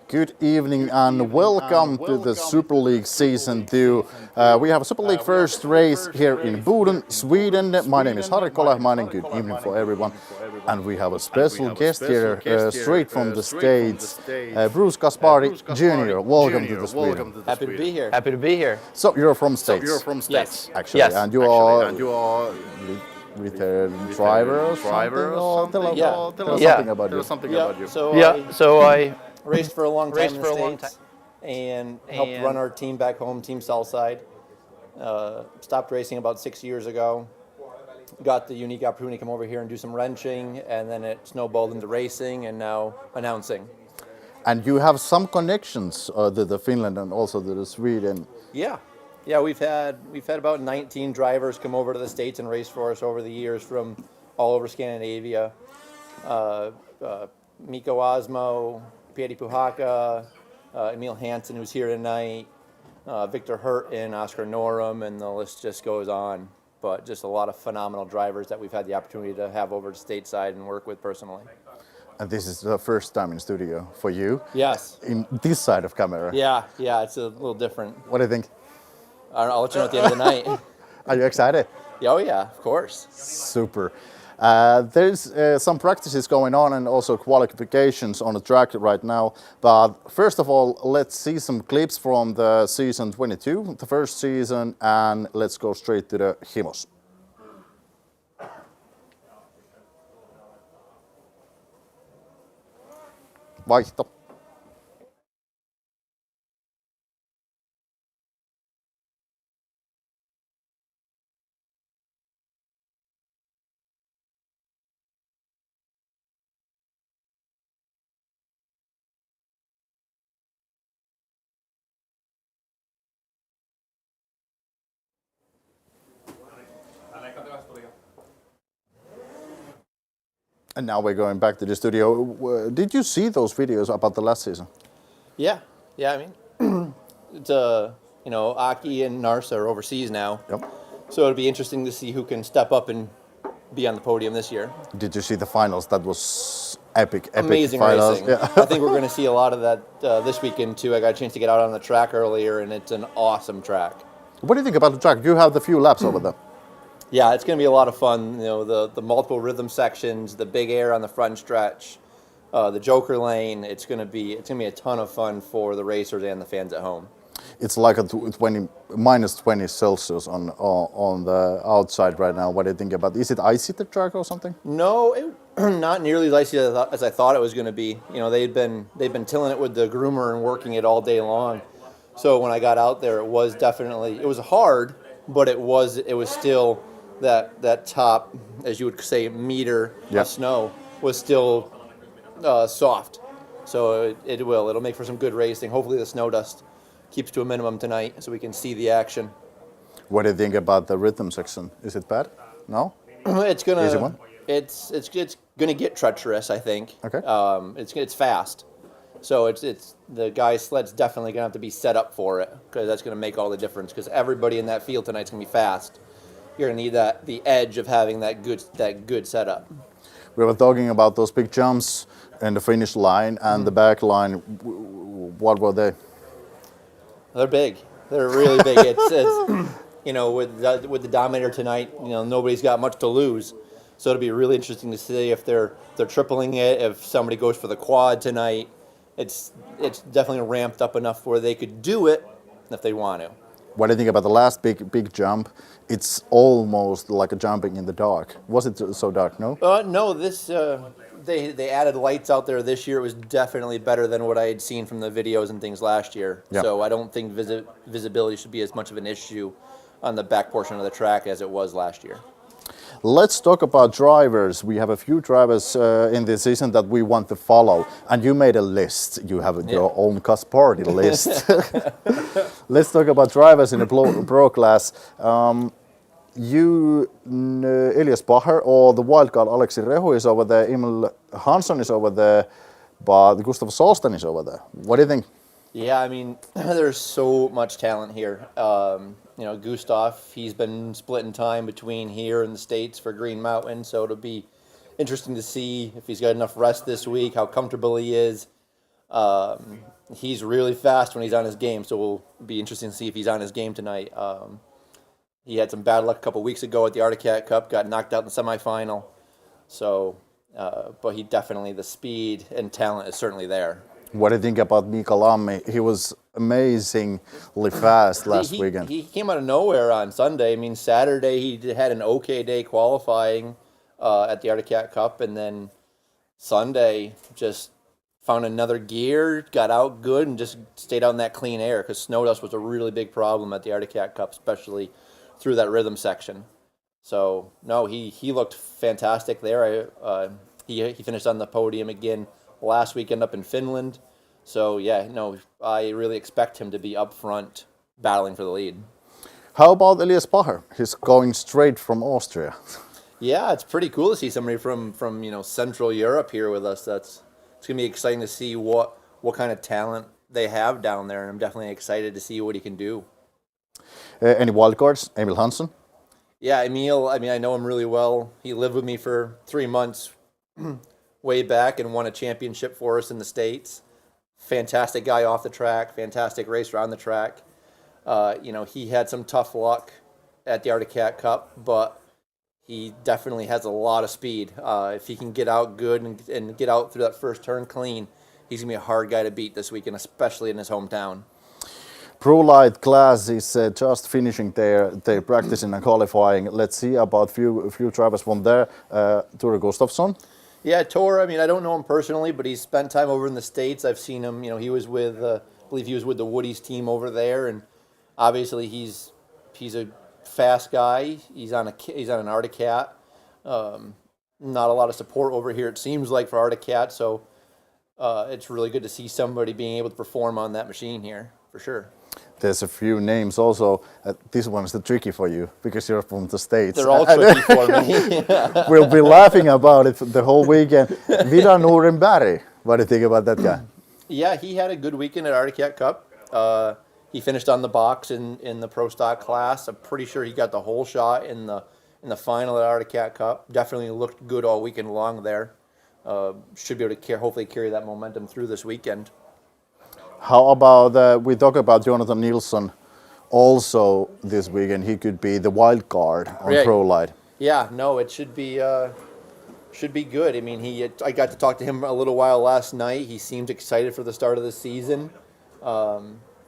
Good evening and welcome to the Super League Season 2. We have a Super League first race here in Boden, Sweden. My name is Harri Kolehmainen. Good evening for everyone. And we have a special guest here, straight from the States, Bruce Gaspari Jr. Welcome to the Sweden. Happy to be here. Happy to be here. So you're from States? Yes. Actually, Yes. and you are with a driver or something? Tell us something about you. So I raced for a long time in the States and helped run our team back home, Team Southside. Stopped racing about 6 years ago. Got the unique opportunity to come over here and do some wrenching, and then it snowballed into racing and now announcing. And you have some connections to the Finland and also to the Sweden. Yeah, we've had about 19 drivers come over to the States and race for us over the years from all over Scandinavia. Mikko Osmo, Pieti Puhaka, Emil Hansen, who's here tonight, Victor Hurt and Oscar Norum, and the list just goes on. But just a lot of phenomenal drivers that we've had the opportunity to have over to stateside and work with personally. And this is the first time in studio for you? Yes. In this side of camera? Yeah, it's a little different. What do you think? I'll let you know at the end of the night. Are you excited? Oh yeah, of course. Super. There's some practices going on and also qualifications on the track right now. But first of all, let's see some clips from the season 22, the first season, and let's go straight to the Himos. Vaihto. And now we're going back to the studio. Did you see those videos about the last season? Yeah. I mean, it's Aki and Narsa are overseas now. Yep. So it'll be interesting to see who can step up and be on the podium this year. Did you see the finals? That was epic Amazing finals. racing. Yeah. I think we're going to see a lot of that this weekend too. I got a chance to get out on the track earlier, and it's an awesome track. What do you think about the track? You have the few laps over there. Yeah, it's going to be a lot of fun. You know, the multiple rhythm sections, the big air on the front stretch, the Joker lane. It's going to be a ton of fun for the racers and the fans at home. It's like a minus 20 Celsius on the outside right now. What do you think about? Is it icy the track or something? No, not nearly as icy as I thought it was going to be. You know, they've been tilling it with the groomer and working it all day long. So when I got out there, it was hard, but it was still that top, as you would say, meter of snow was still soft. So it'll make for some good racing. Hopefully the snow dust keeps to a minimum tonight so we can see the action. What do you think about the rhythm section? Is it bad? No? It's gonna get treacherous, I think. Okay. It's fast. So it's the guy's sled's definitely gonna have to be set up for it, because that's gonna make all the difference, because everybody in that field tonight's gonna be fast. You're gonna need the edge of having that good setup. We were talking about those big jumps and the finish line and the back line. What were they? They're big. They're really big. It's with the Dominator tonight, nobody's got much to lose. So it'll be really interesting to see if they're tripling it. If somebody goes for the quad tonight, it's definitely ramped up enough where they could do it if they want to. What do you think about the last big jump? It's almost like a jumping in the dark. Was it so dark? No. No. They added lights out there this year. It was definitely better than what I had seen from the videos and things last year. Yeah. So I don't think visibility should be as much of an issue on the back portion of the track as it was last year. Let's talk about drivers. We have a few drivers in this season that we want to follow, and you made a list. You have your own Kaspari list. Let's talk about drivers in the pro class. Elias Bacher or the wildcard Aleksi Rehu is over there. Emil Hansson is over there, but Gustav Solsten is over there. What do you think? Yeah, I mean, there's so much talent here. Gustav, he's been splitting time between here and the States for Green Mountain, so it'll be interesting to see if he's got enough rest this week, how comfortable he is. he's really fast when he's on his game, so we'll be interesting to see if he's on his game tonight. He had some bad luck a couple weeks ago at the Arctic Cat Cup, got knocked out in the semifinal. So, but he definitely, the speed and talent is certainly there. What do you think about Mika Lammi? He was amazingly fast last weekend. He came out of nowhere on Sunday. I mean, Saturday he had an okay day qualifying at the Arctic Cat Cup, and then Sunday just found another gear, got out good, and just stayed out in that clean air because snow dust was a really big problem at the Arctic Cat Cup, especially through that rhythm section. So, no, he looked fantastic there. He finished on the podium again last weekend up in Finland. So, yeah, no, I really expect him to be up front battling for the lead. How about Elias Paher? He's going straight from Austria. Yeah, it's pretty cool to see somebody from Central Europe here with us. It's going to be exciting to see what kind of talent they have down there, and I'm definitely excited to see what he can do. Any wildcards? Emil Hansson? Yeah, Emil, I mean, I know him really well. He lived with me for 3 months way back and won a championship for us in the States. Fantastic guy off the track, fantastic racer on the track. He had some tough luck at the Arctic Cat Cup, but he definitely has a lot of speed. If he can get out good and get out through that first turn clean, he's going to be a hard guy to beat this weekend, especially in his hometown. Pro Light class is just finishing their practicing and qualifying. Let's see about few drivers from there. Tore Gustafsson. Yeah, Tore. I mean, I don't know him personally, but he's spent time over in the States. I've seen him. He was with, I believe he was with the Woody's team over there, and obviously he's a fast guy. He's on an Arctic Cat. Not a lot of support over here, it seems like, for Arctic Cat. So it's really good to see somebody being able to perform on that machine here, for sure. There's a few names also. This one is tricky for you because you're from the States. They're all tricky for me. We'll be laughing about it the whole weekend. Vidar Norenberg, what do you think about that guy? Yeah, he had a good weekend at Arctic Cat Cup. He finished on the box in the Pro Stock class. I'm pretty sure he got the whole shot in the final at Arctic Cat Cup. Definitely looked good all weekend long there. Should be able to hopefully carry that momentum through this weekend. How about we talk about Jonathan Nilsson also this weekend? He could be the wild card on Pro Light. Yeah, no, it should be good. I mean, I got to talk to him a little while last night. He seemed excited for the start of the season.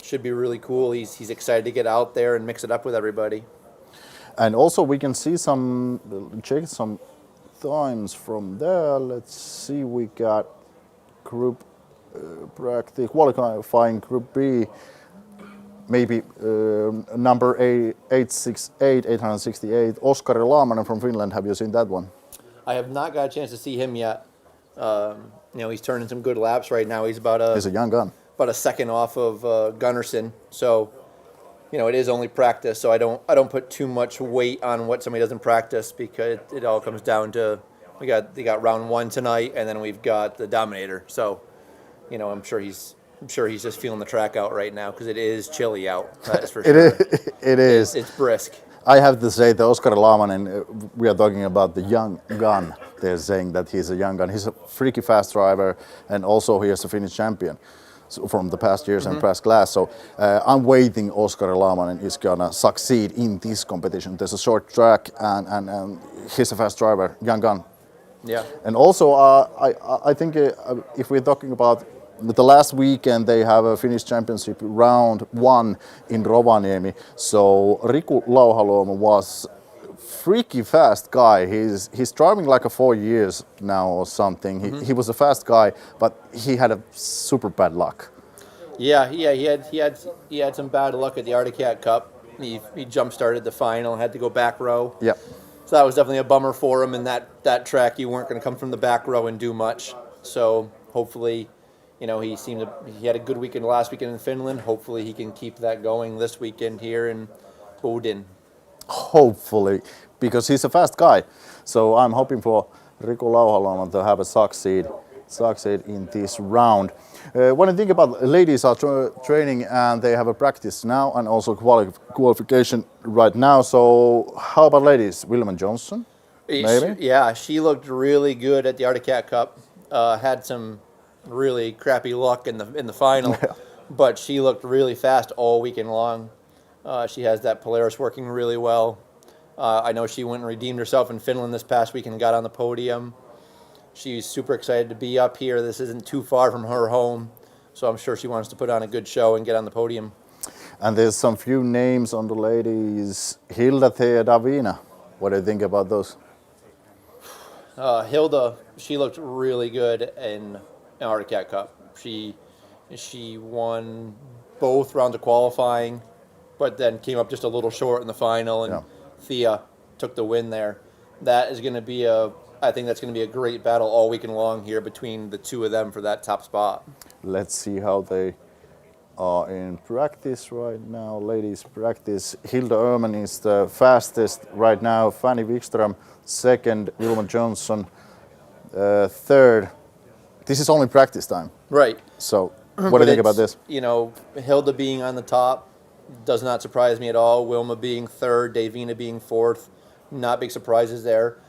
Should be really cool. He's excited to get out there and mix it up with everybody. And also we can see check some times from there. Let's see, we got group practice qualifying Group B, maybe number 868, Oskari Laamanen from Finland. Have you seen that one? I have not got a chance to see him yet. He's turning some good laps right now. He's a young gun. About a second off of Gunnarsson. So, it is only practice. So I don't put too much weight on what somebody does in practice because it all comes down to they got round 1 tonight, and then we've got the Dominator. So, I'm sure he's just feeling the track out right now because it is chilly out. That's for sure. It is. It's brisk. I have to say that Oskari Laamanen, we are talking about the young gun. They're saying that he's a young gun. He's a freaky fast driver, and also he is a Finnish champion from the past years and past class. So I'm waiting Oskari Laamanen is gonna succeed in this competition. There's a short track, and he's a fast driver, young gun. Yeah. And also, I think if we're talking about the last weekend, they have a Finnish championship round 1 in Rovaniemi. So Riku Lauhalooma was freaky fast guy. He's driving like 4 years now or something. He was a fast guy, but he had a super bad luck. Yeah, he had some bad luck at the Arctic Cat Cup. He jump started the final, had to go back row. Yep. So that was definitely a bummer for him. In that track, you weren't going to come from the back row and do much. So hopefully, he had a good weekend last weekend in Finland. Hopefully he can keep that going this weekend here in Boden. Hopefully, because he's a fast guy. So I'm hoping for Riku Lauhalooma to have a succeed in this round. When I think about ladies are training and they have a practice now and also qualification right now. So how about ladies? Wilma Johnson, maybe? Yeah, she looked really good at the Arctic Cat Cup. Had some really crappy luck in the final, Yeah. but she looked really fast all weekend long. She has that Polaris working really well. I know she went and redeemed herself in Finland this past weekend and got on the podium. She's super excited to be up here. This isn't too far from her home, so I'm sure she wants to put on a good show and get on the podium. And there's some few names on the ladies. Hilda, Thea, Davina. What do you think about those? Hilda, she looked really good in Arctic Cat Cup. She won both rounds of qualifying, but then came up just a little short in the final, and Thea took the win there. That is going to be I think that's going to be a great battle all weekend long here between the two of them for that top spot. Let's see how they are in practice right now. Ladies practice. Hilda Öhman is the fastest right now. Fanny Wikström second. Wilma Johnson third. This is only practice time. Right. So what do you think about this? You know, Hilda being on the top does not surprise me at all. Wilma being third, Davina being fourth. Not big surprises there.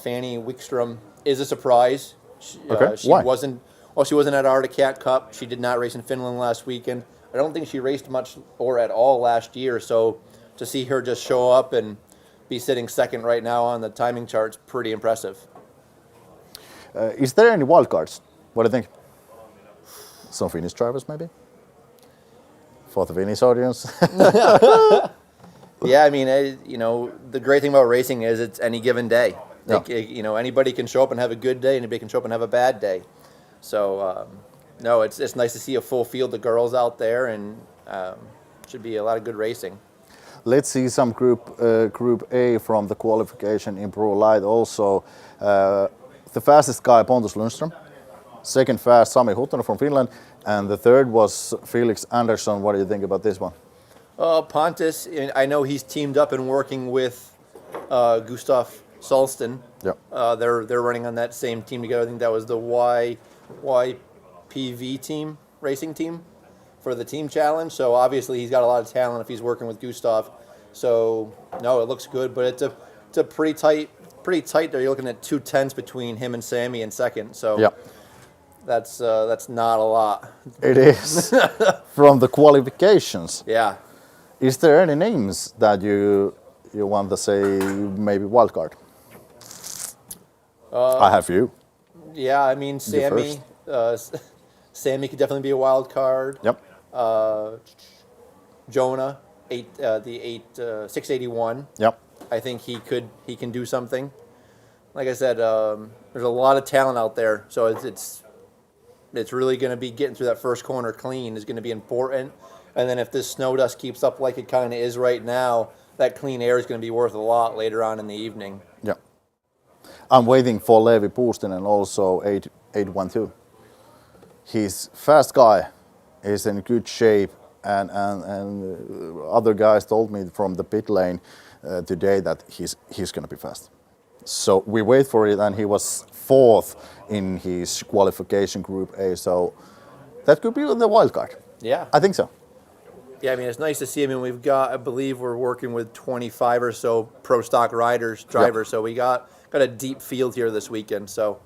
Fanny Wikström is a surprise. She Why? She wasn't at Arctic Cat Cup. She did not race in Finland last weekend. I don't think she raced much or at all last year. So to see her just show up and be sitting second right now on the timing chart's pretty impressive. Is there any wild cards? What do you think? Some Finnish drivers maybe? For the Finnish audience? Yeah, I mean, the great thing about racing is it's any given day. Yeah. Anybody can show up and have a good day, anybody can show up and have a bad day. So, no, it's nice to see a full field of girls out there, and should be a lot of good racing. Let's see some Group A from the qualification in Pro Light also. The fastest guy, Pontus Lundström. Second fast, Sami Huttunen from Finland. And the third was Felix Andersson. What do you think about this one? Pontus, I know he's teamed up and working with Gustav Solsten. Yeah. They're running on that same team together. I think that was the YPV team, racing team, for the team challenge. So obviously he's got a lot of talent if he's working with Gustav. So no, it looks good, but it's a pretty tight there. You're looking at 2/10 between him and Sammy in second. So yeah. That's not a lot. It is from the qualifications. Yeah. Is there any names that you want to say maybe wild card? I have you. Yeah, I mean Sammy. Sammy could definitely be a wild card. Yep. Jonah, 681. Yep. I think he can do something. Like I said, there's a lot of talent out there, so it's really going to be getting through that first corner clean is going to be important. And then if this snow dust keeps up like it kind of is right now, that clean air is going to be worth a lot later on in the evening. Yeah. I'm waiting for Levi Puustinen also 812. He's fast guy. He's in good shape, and other guys told me from the pit lane today that he's going to be fast. So we wait for it, and he was fourth in his qualification Group A. So that could be the wild card. Yeah, I think so. Yeah, I mean, it's nice to see. I mean, I believe we're working with 25 or so pro stock drivers. Yep. So we got a deep field here this weekend. So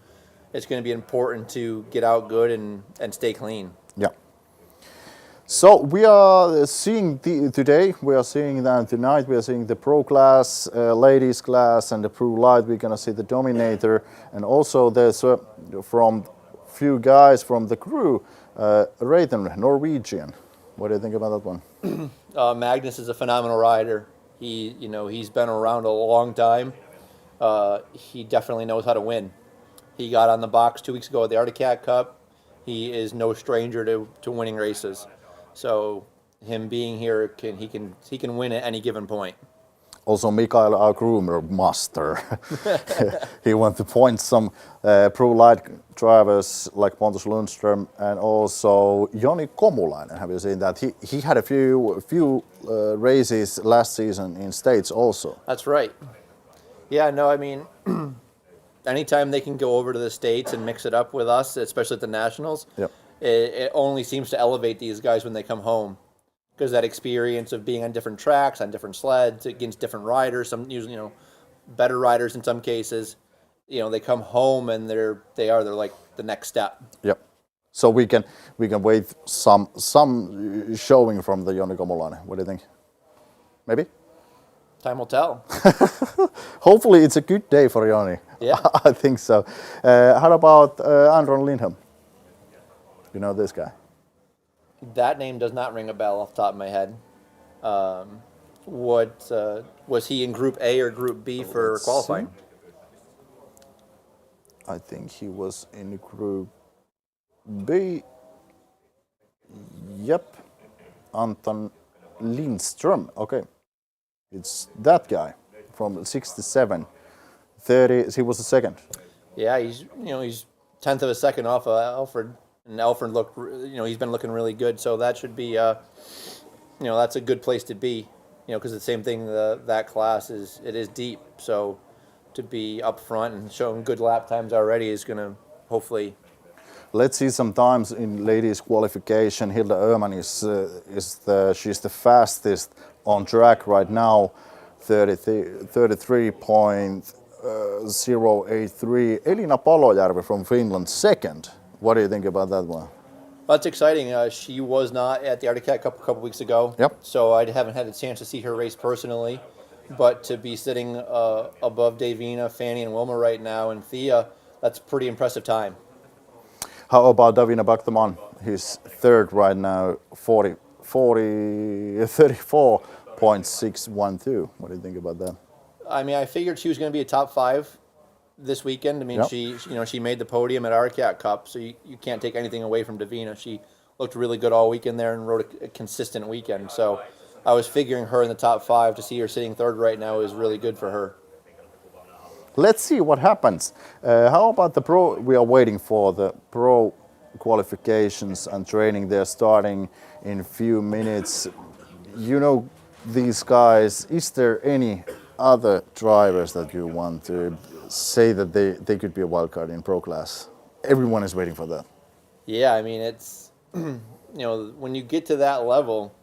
it's going to be important to get out good and stay clean. Yeah. So we are seeing today, we are seeing that tonight, we are seeing the Pro class, ladies class, and the Pro Light. We're going to see the Dominator, and also there's from few guys from the crew, Rayton, Norwegian. What do you think about that one? Magnus is a phenomenal rider. He's been around a long time. He definitely knows how to win. He got on the box 2 weeks ago at the Arctic Cat Cup. He is no stranger to winning races. So him being here, he can win at any given point. Also, Mikael, our groomer master, he wants to point some Pro Light drivers like Pontus Lundström and also Joni Komulainen. Have you seen that? He had a few races last season in States also. That's right. Yeah, no, I mean, anytime they can go over to the States and mix it up with us, especially at the Nationals, yep. It only seems to elevate these guys when they come home. Because that experience of being on different tracks, on different sleds, against different riders, some usually, better riders in some cases, they come home and they're like the next step. Yep. So we can wait some showing from the Joni Komolainen. What do you think? Maybe. Time will tell. Hopefully it's a good day for Joni. Yeah. I think so. How about Andron Lindholm? You know this guy? That name does not ring a bell off the top of my head. What was he in Group A or Group B for Let's qualifying? see. I think he was in Group B. Yep. Anton Lindström. Okay. It's that guy from 67. 30. He was the second. Yeah, he's 10th of a second off of Alfred, and Alfred looked, he's been looking really good. So that should be, that's a good place to be, because the same thing. That class is deep. So to be up front and showing good lap times already is going to hopefully. Let's see some times in ladies qualification. Hilda Öhman she's the fastest on track right now. 33.083. Elina Palojärvi from Finland second. What do you think about that one? That's exciting. She was not at the Arctic Cat Cup a couple weeks ago. Yep. So I haven't had a chance to see her race personally, but to be sitting above Davina, Fanny, and Wilma right now, and Thea, that's a pretty impressive time. How about Davina Baktaman? He's third right now, 34.612. What do you think about that? I mean, I figured she was going to be a top 5 this weekend. I mean, Yep. she made the podium at Arctic Cup, so you can't take anything away from Davina. She looked really good all weekend there and rode a consistent weekend. So I was figuring her in the top 5. To see her sitting third right now is really good for her. Let's see what happens. How about the pro? We are waiting for the pro qualifications and training. They're starting in a few minutes. You know these guys. Is there any other drivers that you want to say that they could be a wild card in pro class? Everyone is waiting for that. Yeah, I mean, it's, when you get to that level,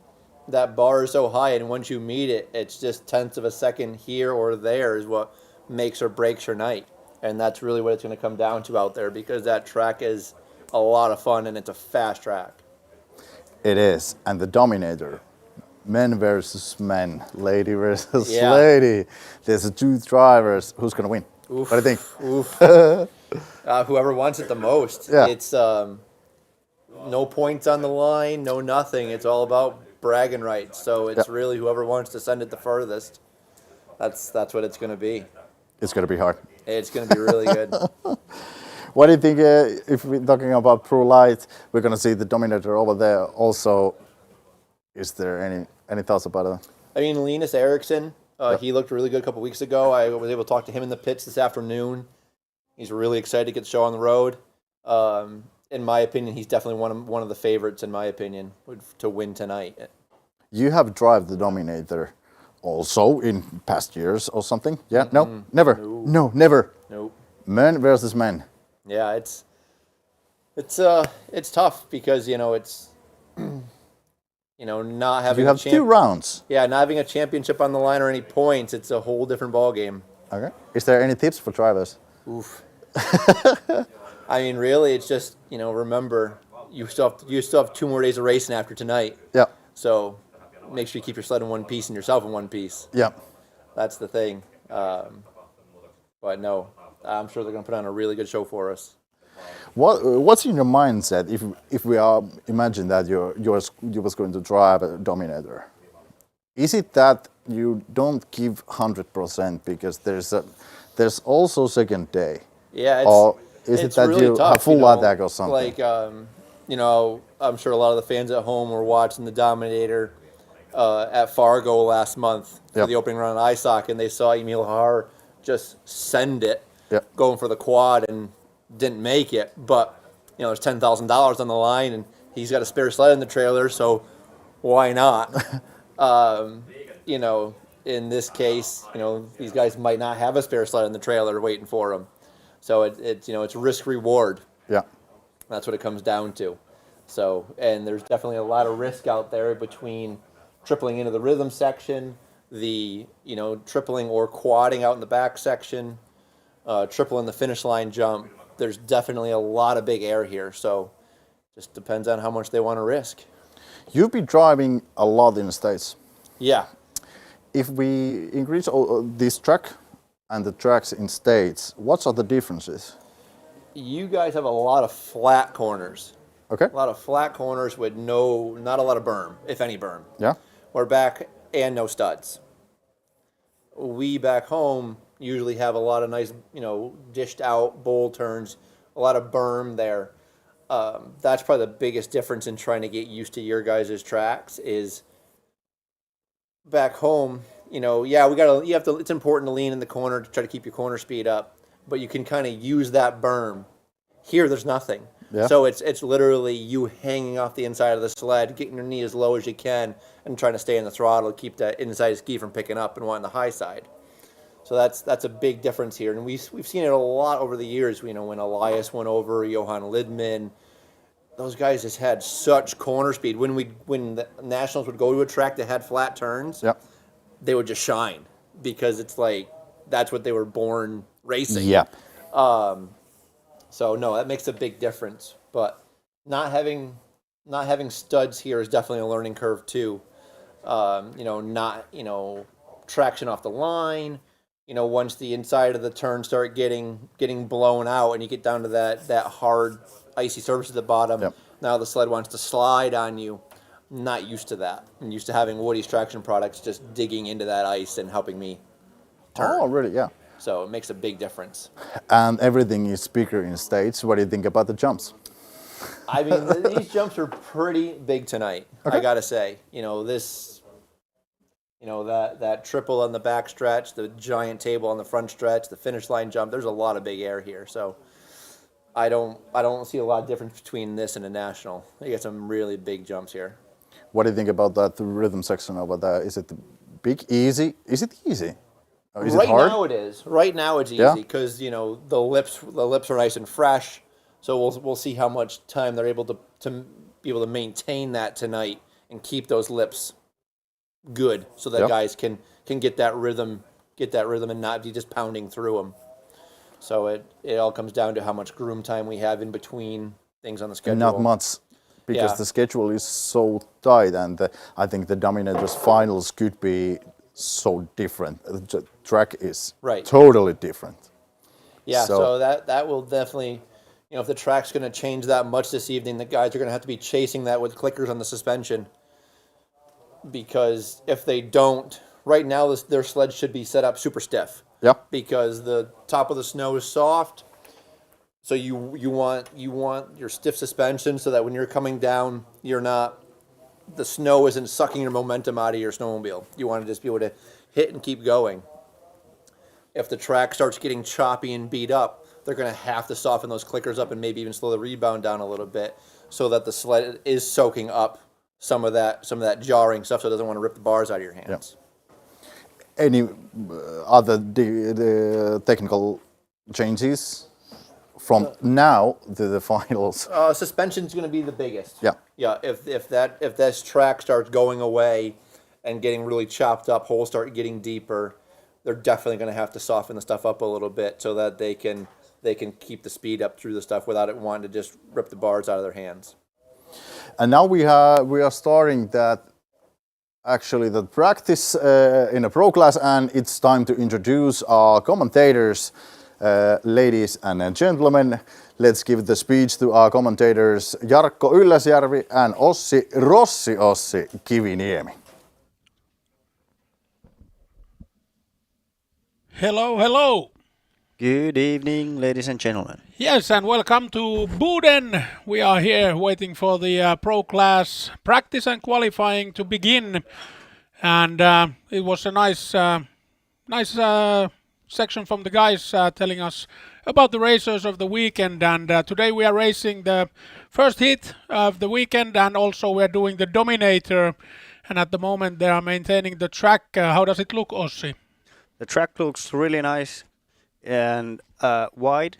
that bar is so high, and once you meet it, it's just tenths of a second here or there is what makes or breaks your night. And that's really what it's going to come down to out there, because that track is a lot of fun and it's a fast track. It is. And the Dominator, men versus men, lady versus Yeah. lady. There's 2 drivers. Who's going to win? Oof. What do you think? Oof. Whoever wants it the most. Yeah. It's no points on the line, no nothing. It's all about bragging rights. So it's really whoever wants to send it the furthest. That's what it's going to be. It's going to be hard. It's going to be really good. What do you think, if we're talking about Pro Light, we're going to see the Dominator over there also. Is there any thoughts about it? I mean, Linus Eriksson, he looked really good a couple weeks ago. I was able to talk to him in the pits this afternoon. He's really excited to get the show on the road. In my opinion, he's definitely one of the favorites, in my opinion, to win tonight. You have driven the Dominator also in past years or something? Yeah? No? Never? No, never. Nope. Men versus men. Yeah, it's tough because it's not having You have 2 rounds. Yeah, not having a championship on the line or any points. It's a whole different ball game. Okay. Is there any tips for drivers? Oof. I mean, really, it's just remember you still have 2 more days of racing after tonight. Yeah. So make sure you keep your sled in one piece and yourself in one piece. Yeah. That's the thing. But no, I'm sure they're going to put on a really good show for us. What's in your mindset if we are imagine that you was going to drive a Dominator? Is it that you don't give 100% because there's also second day? Yeah, or is it's it that really you tough, have full attack or something? Like I'm sure a lot of the fans at home were watching the Dominator at Fargo last month for the opening round on ISOC, and they saw Emil Haar just send it, going for the quad, and didn't make it. But there's $10,000 on the line, and he's got a spare sled in the trailer, so why not? In this case, these guys might not have a spare sled in the trailer waiting for them. So it's risk reward. Yeah. That's what it comes down to. So, and there's definitely a lot of risk out there between tripling into the rhythm section, the tripling or quadding out in the back section, tripling the finish line jump. There's definitely a lot of big air here. So Just depends on how much they want to risk. You've been driving a lot in the States. Yeah. If we increase this track and the tracks in States, what are the differences? You guys have a lot of flat corners. Okay. A lot of flat corners with not a lot of berm, if any berm. Yeah. We're back and no studs. We back home usually have a lot of nice, dished out bowl turns, a lot of berm there. That's probably the biggest difference in trying to get used to your guys' tracks is back home, it's important to lean in the corner to try to keep your corner speed up, but you can kind of use that berm. Here, there's nothing. Yeah. So it's literally you hanging off the inside of the sled, getting your knee as low as you can, and trying to stay in the throttle, keep that inside ski from picking up and wanting the high side. So that's a big difference here, and we've seen it a lot over the years. When Elias went over, Johan Lidman, those guys just had such corner speed. When the Nationals would go to a track that had flat turns, Yeah. they would just shine because it's like that's what they were born racing. Yeah. So no, that makes a big difference. But not having studs here is definitely a learning curve too. Traction off the line. Once the inside of the turn start getting blown out and you get down to that hard icy surface at the bottom, Yep. Now the sled wants to slide on you. Not used to that. I'm used to having Woody's traction products just digging into that ice and helping me turn. Oh, really? Yeah. So it makes a big difference. And everything is bigger in States. What do you think about the jumps? I mean, these jumps are pretty big tonight. Okay. I gotta say, that triple on the back stretch, the giant table on the front stretch, the finish line jump. There's a lot of big air here, so I don't see a lot of difference between this and a national. You get some really big jumps here. What do you think about that rhythm section over there? Is it big, easy? Is it easy? Or is Right it hard? now it is. Right now it's Yeah. easy because the lips are nice and fresh. So we'll see how much time they're able to maintain that tonight and keep those lips good, so that Yep. guys can get that rhythm and not be just pounding through them. So it all comes down to how much groom time we have in between things on the schedule. Not much, because Yeah. the schedule is so tight, and I think the Dominators finals could be so different. The track is Right. totally different. Yeah, So- so that will definitely, if the track's going to change that much this evening, the guys are going to have to be chasing that with clickers on the suspension. Because if they don't, right now their sled should be set up super stiff. Yeah. Because the top of the snow is soft, so you want your stiff suspension so that when you're coming down, the snow isn't sucking your momentum out of your snowmobile. You want to just be able to hit and keep going. If the track starts getting choppy and beat up, they're going to have to soften those clickers up and maybe even slow the rebound down a little bit so that the sled is soaking up some of that jarring stuff, so it doesn't want to rip the bars out of your hands. Any other the technical changes from now to the finals? Suspension's going to be the biggest. Yeah. Yeah. If this track starts going away and getting really chopped up, holes start getting deeper, they're definitely going to have to soften the stuff up a little bit so that they can keep the speed up through the stuff without it wanting to just rip the bars out of their hands. And now we are starting that practice in a pro class, and it's time to introduce our commentators, ladies and gentlemen. Let's give the speech to our commentators Jarkko Ylläsjärvi and Ossi Kiviniemi. Hello. Good evening, ladies and gentlemen. Yes, and welcome to Boden. We are here waiting for the pro class practice and qualifying to begin. And it was a nice section from the guys telling us about the racers of the weekend. And today we are racing the first heat of the weekend, and also we are doing the Dominator. And at the moment they are maintaining the track. How does it look, Ossi? The track looks really nice and wide.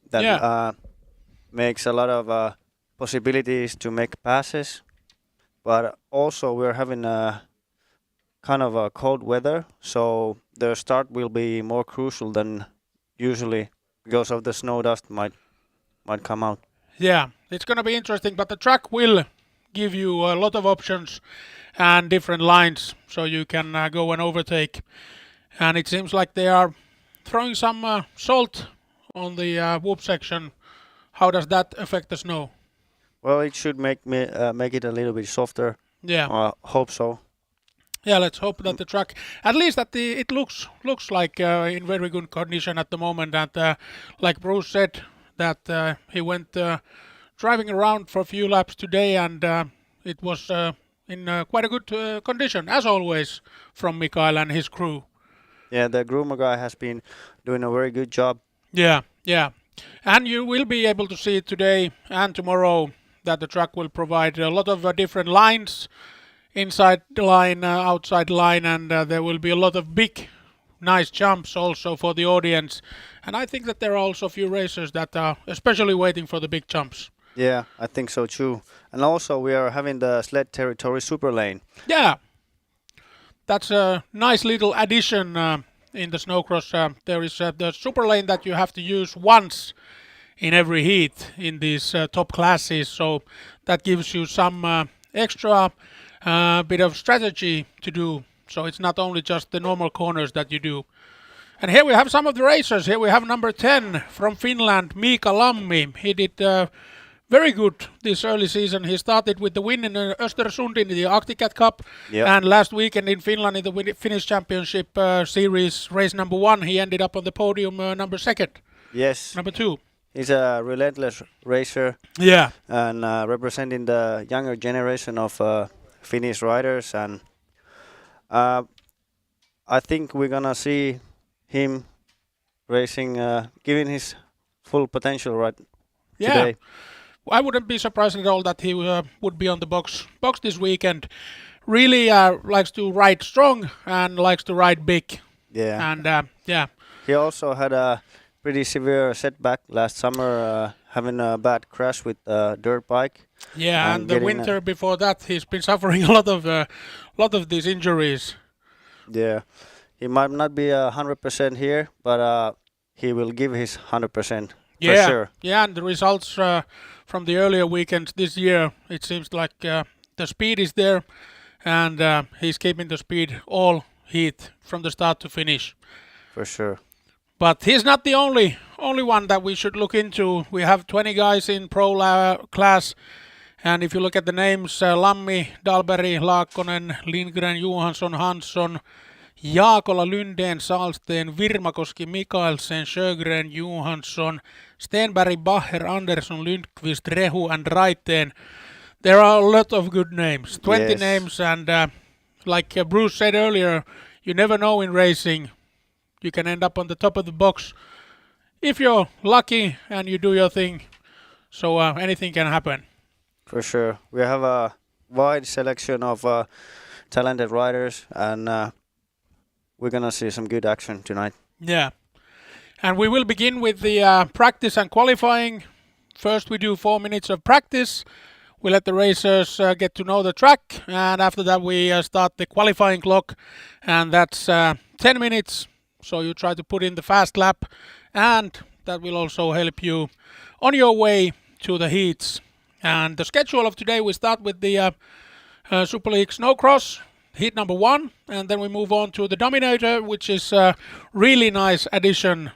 That makes a lot of possibilities to make passes. But also we're having a kind of a cold weather, so the start will be more crucial than usually because of the snow dust might come out. Yeah, it's going to be interesting, but the track will give you a lot of options and different lines, so you can go and overtake. And it seems like they are throwing some salt on the whoop section. How does that affect the snow? Well, it should make it a little bit softer. Yeah. Hope so. Yeah, let's hope that the track, at least that it looks like in very good condition at the moment. And like Bruce said, that he went driving around for a few laps today, and it was in quite a good condition, as always, from Mikael and his crew. Yeah, the groomer guy has been doing a very good job. Yeah, yeah. And you will be able to see today and tomorrow that the track will provide a lot of different lines, inside the line, outside the line, and there will be a lot of big, nice jumps also for the audience. And I think that there are also a few racers that are especially waiting for the big jumps. Yeah, I think so too. And also we are having the sled territory super lane. Yeah, that's a nice little addition in the Snowcross. There is the super lane that you have to use once in every heat in these top classes, so that gives you some extra bit of strategy to do. So it's not only just the normal corners that you do. And here we have some of the racers. Here we have number 10 from Finland, Miika Lammi. He did very good this early season. He started with the win in Östersund in the Arctic Cup. Yep. And last weekend in Finland in the Finnish Championship Series, race number 1, he ended up on the podium number 2nd. Yes. Number 2. He's a relentless racer. Yeah. And representing the younger generation of Finnish riders. And I think we're going to see him racing, giving his full potential right today. I wouldn't be surprised at all that he would be on the box this weekend. Really likes to ride strong and likes to ride big. Yeah. And yeah. He also had a pretty severe setback last summer, having a bad crash with a dirt bike. Yeah, and the winter before that, he's been suffering a lot of these injuries. Yeah, he might not be 100% here, but he will give his 100% for sure. Yeah, and the results from the earlier weekends this year, it seems like the speed is there, and he's keeping the speed all heat from the start to finish. For sure. But he's not the only one that we should look into. We have 20 guys in pro class, and if you look at the names, Lammi, Dahlberg, Laakkonen, Lindgren, Johansson, Hansson, Jaakola, Lundén, Salsten, Virmakoski, Mikaelsen, Sjögren, Johansson, Stenberg, Bacher, Andersson, Lundqvist, Rehu and Raiteen. There are a lot of good names, 20 names, and like Bruce said earlier, you never know in racing. You can end up on the top of the box if you're lucky and you do your thing. So anything can happen. For sure. We have a wide selection of talented riders, and we're going to see some good action tonight. Yeah. And we will begin with the practice and qualifying. First we do 4 minutes of practice. We let the racers get to know the track, and after that we start the qualifying clock, and that's 10 minutes. So you try to put in the fast lap, and that will also help you on your way to the heats. And the schedule of today, we start with the Super League Snowcross, heat number 1, and then we move on to the Dominator, which is a really nice addition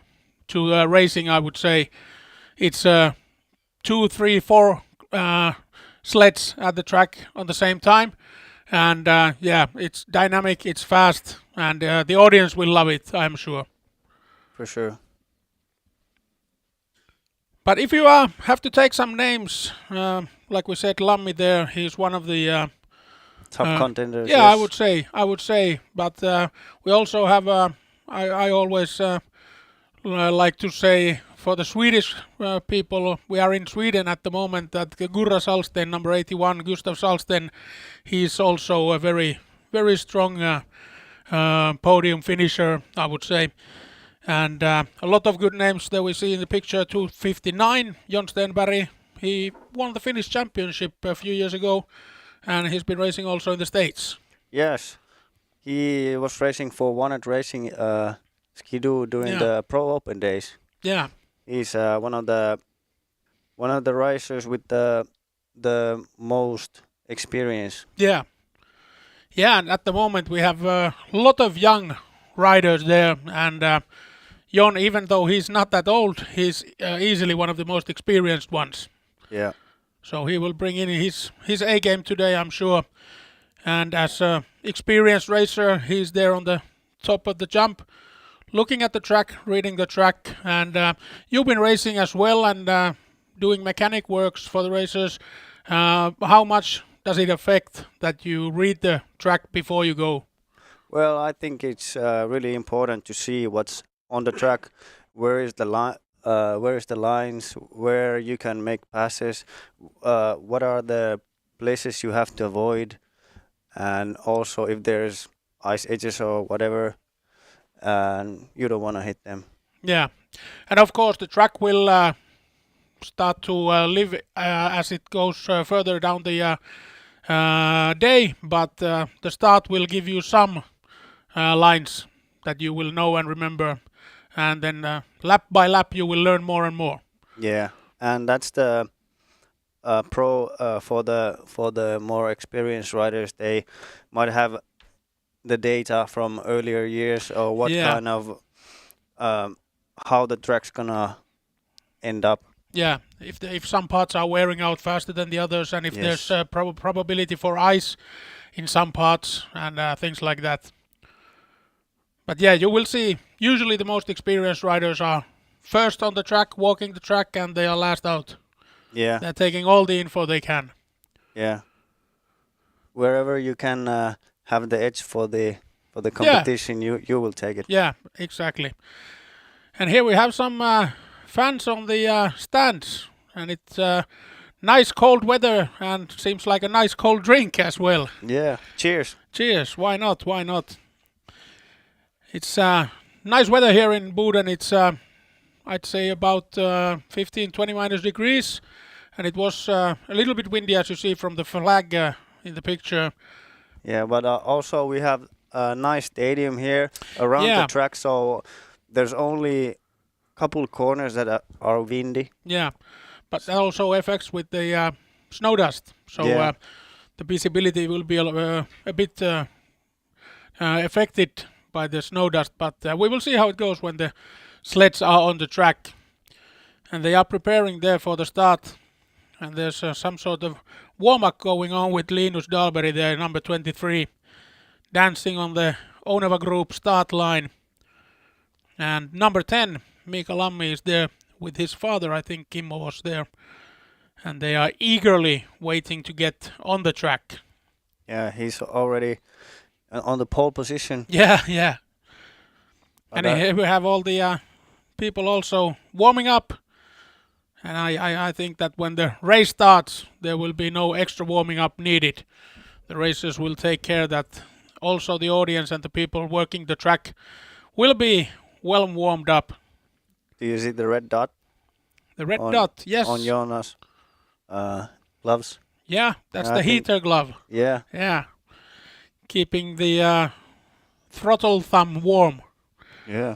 to racing, I would say. It's 2, 3, 4 sleds at the track on the same time. And yeah, it's dynamic, it's fast, and the audience will love it, I'm sure. For sure. But if you have to take some names, like we said, Lammi there, he's one of the top contenders. Yeah, yes. I would say. But we also have, I always like to say, for the Swedish people, we are in Sweden at the moment, that Gurra Salsten, number 81, Gustav Salsten, he's also a very, very strong podium finisher, I would say. And a lot of good names that we see in the picture. 259, Jon Stenberg, he won the Finnish Championship a few years ago, and he's been racing also in the States. Yes, he was racing for One Racing Skidoo during the Pro Open days. Yeah. He's one of the one of the racers with the most experience. Yeah. Yeah, and at the moment we have a lot of young riders there, and Jon, even though he's not that old, he's easily one of the most experienced ones. Yeah. So he will bring in his A game today, I'm sure. And as an experienced racer, he's there on the top of the jump, looking at the track, reading the track. And you've been racing as well and doing mechanic works for the racers. How much does it affect that you read the track before you go? Well, I think it's really important to see what's on the track. Where is the line? Where is the lines? Where you can make passes? What are the places you have to avoid? And also if there's ice edges or whatever, and you don't want to hit them. Yeah, and of course the track will start to live as it goes further down the day, but the start will give you some lines that you will know and remember, and then lap by lap you will learn more and more. Yeah, and that's the pro for the more experienced riders. They might have the data from earlier years or what kind of how the track's gonna end up. Yeah, if some parts are wearing out faster than the others, and if there's probability for ice in some parts and things like that. But yeah, you will see. Usually the most experienced riders are first on the track, walking the track, and they are last out. Yeah, they're taking all the info they can. Yeah, wherever you can have the edge for the competition, you will take it. Yeah, exactly. And here we have some fans on the stands, and it's nice cold weather and seems like a nice cold drink as well. Yeah, cheers. Cheers, why not, why not? It's nice weather here in Boden. It's I'd say about 15-20 minus degrees, and it was a little bit windy as you see from the flag in the picture. Yeah, but also we have a nice stadium here around the track, so there's only a couple corners that are windy. Yeah, but that also affects with the snow dust, so the visibility will be a bit affected by the snow dust, but we will see how it goes when the sleds are on the track. And they are preparing there for the start, and there's some sort of warm-up going on with Linus Dahlberg there, number 23, dancing on the Oneva Group start line. And number 10, Mika Lammi, is there with his father. I think Kimmo was there, and they are eagerly waiting to get on the track. Yeah, he's already on the pole position. Yeah. And here we have all the people also warming up. And I think that when the race starts, there will be no extra warming up needed. The racers will take care that also the audience and the people working the track will be well warmed up. Do you see the red dot? The red dot, yes. On Jonas' gloves. Yeah, that's the heater glove. Yeah. Yeah. Keeping the throttle thumb warm. Yeah.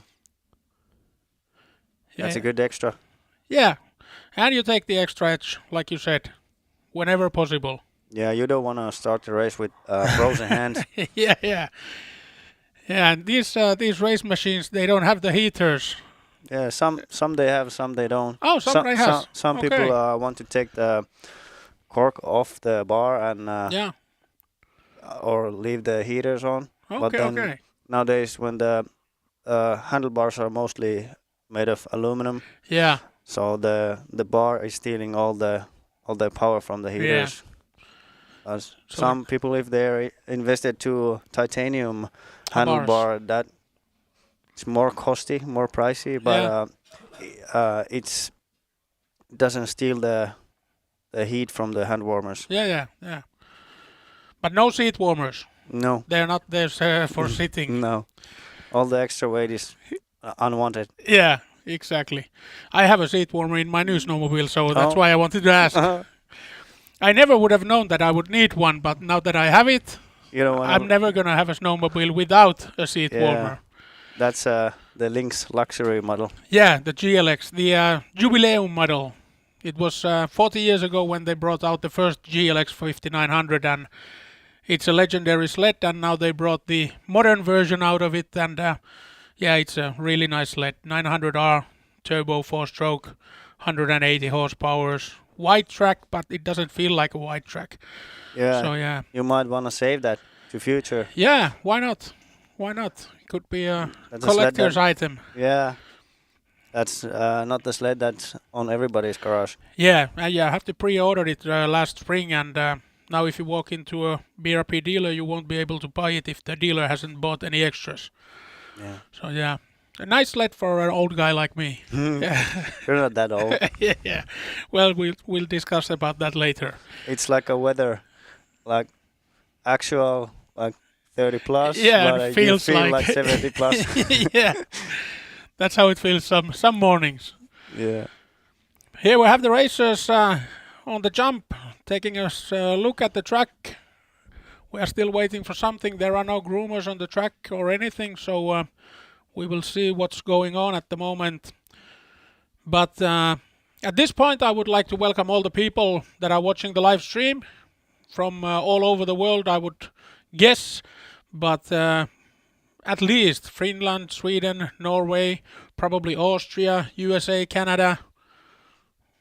That's a good extra. Yeah. And you take the extra edge, like you said, whenever possible. Yeah, you don't want to start the race with frozen hands. Yeah. Yeah, and these race machines, they don't have the heaters. Yeah, some they have, some they don't. Oh, some they have. Some people want to take the cork off the bar and or leave the heaters on. But then nowadays, when the handlebars are mostly made of aluminum, so the bar is stealing all the power from the heaters. Some people, if they're invested to titanium handlebar, that it's more costly, more pricey, but it doesn't steal the heat from the hand warmers. Yeah. But no seat warmers. No. They're not there for sitting. No. All the extra weight is unwanted. Yeah, exactly. I have a seat warmer in my new snowmobile, so that's why I wanted to ask. I never would have known that I would need one, but now that I have it, I'm never going to have a snowmobile without a seat warmer. That's the Lynx luxury model. Yeah, the GLX, the Jubileum model. It was 40 years ago when they brought out the first GLX 5900, and it's a legendary sled, and now they brought the modern version out of it, and yeah, it's a really nice sled. 900R turbo 4-stroke, 180 horsepower, wide track, but it doesn't feel like a wide track. Yeah. So yeah. You might want to save that to future. Yeah, why not? Why not? It could be a That's a sled collector's item. Yeah. That's not the sled that's on everybody's garage. Yeah, I have to pre-order it last spring, and now if you walk into a BRP dealer, you won't be able to buy it if the dealer hasn't bought any extras. Yeah. So yeah, a nice sled for an old guy like me. You're not that old. Yeah. Well, we'll discuss about that later. It's like a weather, like actual like 30 plus. Yeah, but it feels you feel like 70 plus. Yeah, that's how it feels some mornings. Yeah. Here we have the racers on the jump, taking a look at the track. We are still waiting for something. There are no groomers on the track or anything, so we will see what's going on at the moment. But at this point, I would like to welcome all the people that are watching the live stream from all over the world, I would guess. But at least Finland, Sweden, Norway, probably Austria, USA, Canada.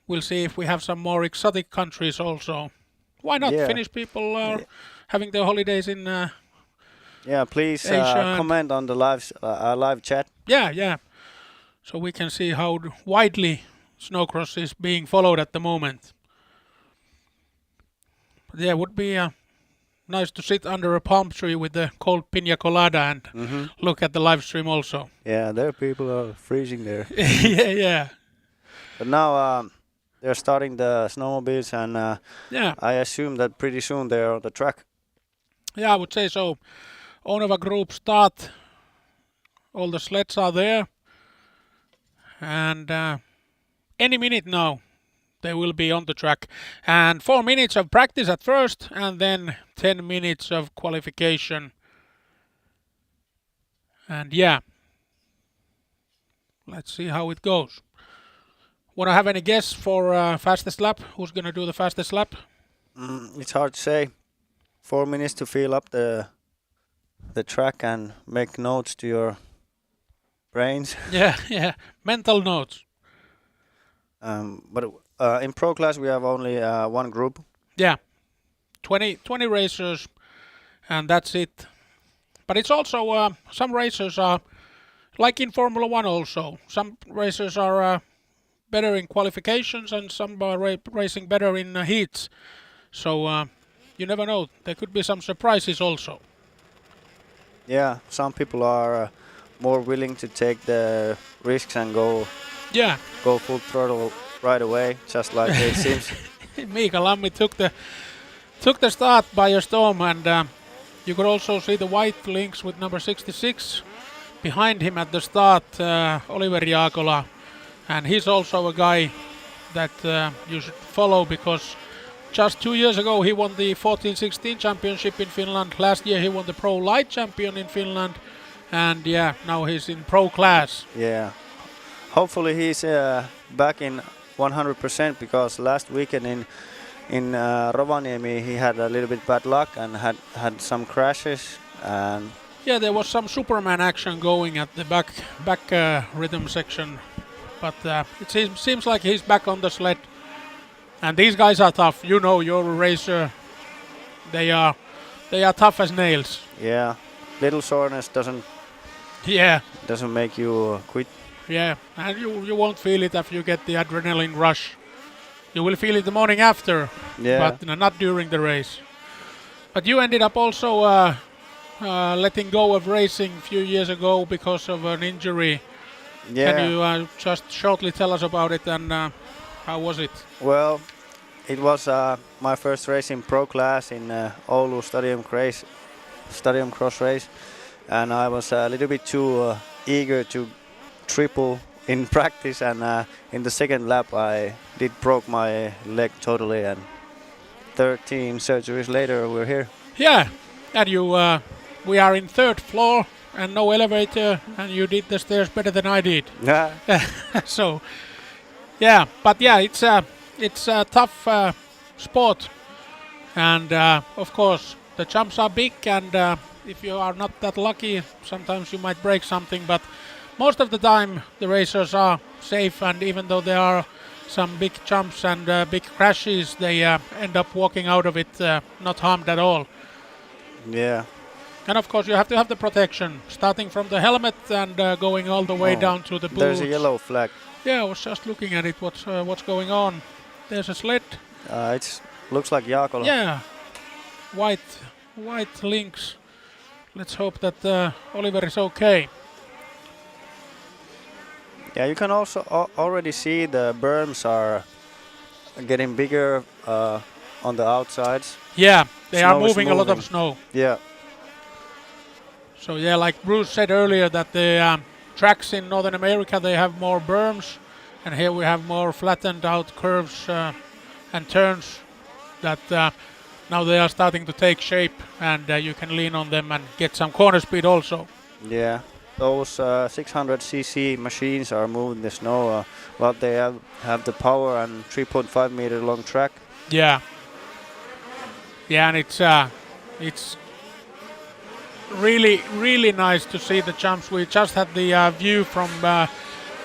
We'll see if we have some more exotic countries also. Why not? Yeah. Finnish people are having their holidays in Yeah, please Asia. comment on the live chat. Yeah. So we can see how widely Snowcross is being followed at the moment. But yeah, it would be nice to sit under a palm tree with the cold pina colada and look at the live stream also. Yeah, there people are freezing there. Yeah. But now they're starting the snowmobiles, and Yeah. I assume that pretty soon they're on the track. Yeah, I would say so. Onova Group start. All the sleds are there. And any minute now, they will be on the track. And 4 minutes of practice at first, and then 10 minutes of qualification. And yeah, let's see how it goes. Want to have any guess for fastest lap? Who's going to do the fastest lap? It's hard to say. 4 minutes to fill up the track and make notes to your brains. Yeah. Mental notes. But in pro class we have only one group. Yeah. 20 racers, and that's it. But it's also, some racers are, like in Formula 1 also, some racers are better in qualifications and some are racing better in heats. So you never know. There could be some surprises also. Yeah, some people are more willing to take the risks and go full throttle right away, just like it seems. Mika Lammi took the start by a storm, and you could also see the white links with number 66 behind him at the start, Oliver Jaakola, and he's also a guy that you should follow because just 2 years ago he won the 14-16 championship in Finland. Last year he won the Pro Light champion in Finland, and yeah, now he's in pro class. Yeah, hopefully he's back in 100% because last weekend in Rovaniemi he had a little bit bad luck and had some crashes. And yeah, there was some Superman action going at the back rhythm section, but it seems like he's back on the sled. And these guys are tough. You know, you're a racer. They are tough as nails. Yeah, little soreness doesn't make you quit. Yeah, and you won't feel it if you get the adrenaline rush. You will feel it the morning after, but not during the race. But you ended up also letting go of racing a few years ago because of an injury. Yeah. Can you just shortly tell us about it and how was it? Well, it was my first race in pro class in Oulu Stadium Cross race, and I was a little bit too eager to triple in practice, and in the second lap I broke my leg totally, and 13 surgeries later we're here. Yeah, and we are in 3rd floor and no elevator, and you did the stairs better than I did. Yeah. So, yeah, but yeah, it's it's a tough sport, and of course the jumps are big, and if you are not that lucky, sometimes you might break something, but most of the time the racers are safe, and even though there are some big jumps and big crashes, they end up walking out of it not harmed at all. Yeah. And of course you have to have the protection, starting from the helmet and going all the way down to the boots. There's a yellow flag. Yeah, I was just looking at it, what's going on. There's a sled. It looks like Jaakola. Yeah, white links. Let's hope that Oliver is okay. Yeah, you can also already see the berms are getting bigger on the outsides. Yeah, they are Snow is moving a lot of snow. Yeah. So yeah, like Bruce said earlier, that the tracks in Northern America, they have more berms, and here we have more flattened out curves and turns that now they are starting to take shape, and you can lean on them and get some corner speed also. Yeah. Those 600cc machines are moving the snow, but they have the power and 3.5 meter long track. Yeah. Yeah, and it's really nice to see the jumps. We just had the view from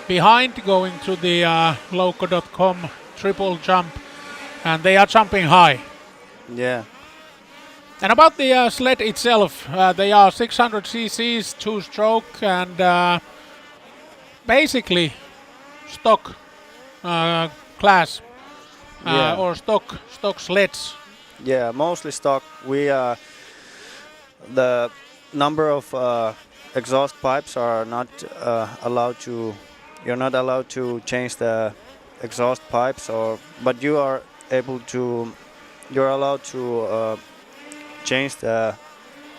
behind going to the loco.com triple jump, and they are jumping high. Yeah. And about the sled itself, they are 600 cc's, 2-stroke, and basically stock class or stock sleds. Yeah, mostly stock. The number of exhaust pipes are not allowed to. You're not allowed to change the exhaust pipes, but you are able to. You're allowed to change the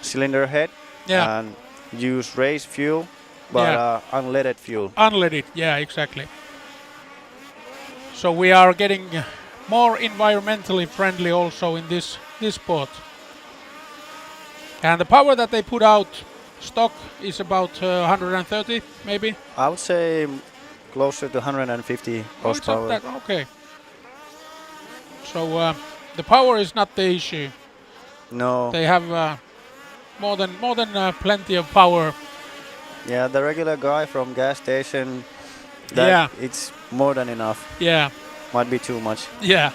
cylinder head and use race fuel, but unleaded fuel. Unleaded, yeah, exactly. So we are getting more environmentally friendly also in this sport. And the power that they put out stock is about 130 maybe? I would say closer to 150 horsepower. Okay. So the power is not the issue. No. They have more than plenty of power. Yeah, the regular guy from gas station, it's more than enough. Yeah. Might be too much. Yeah.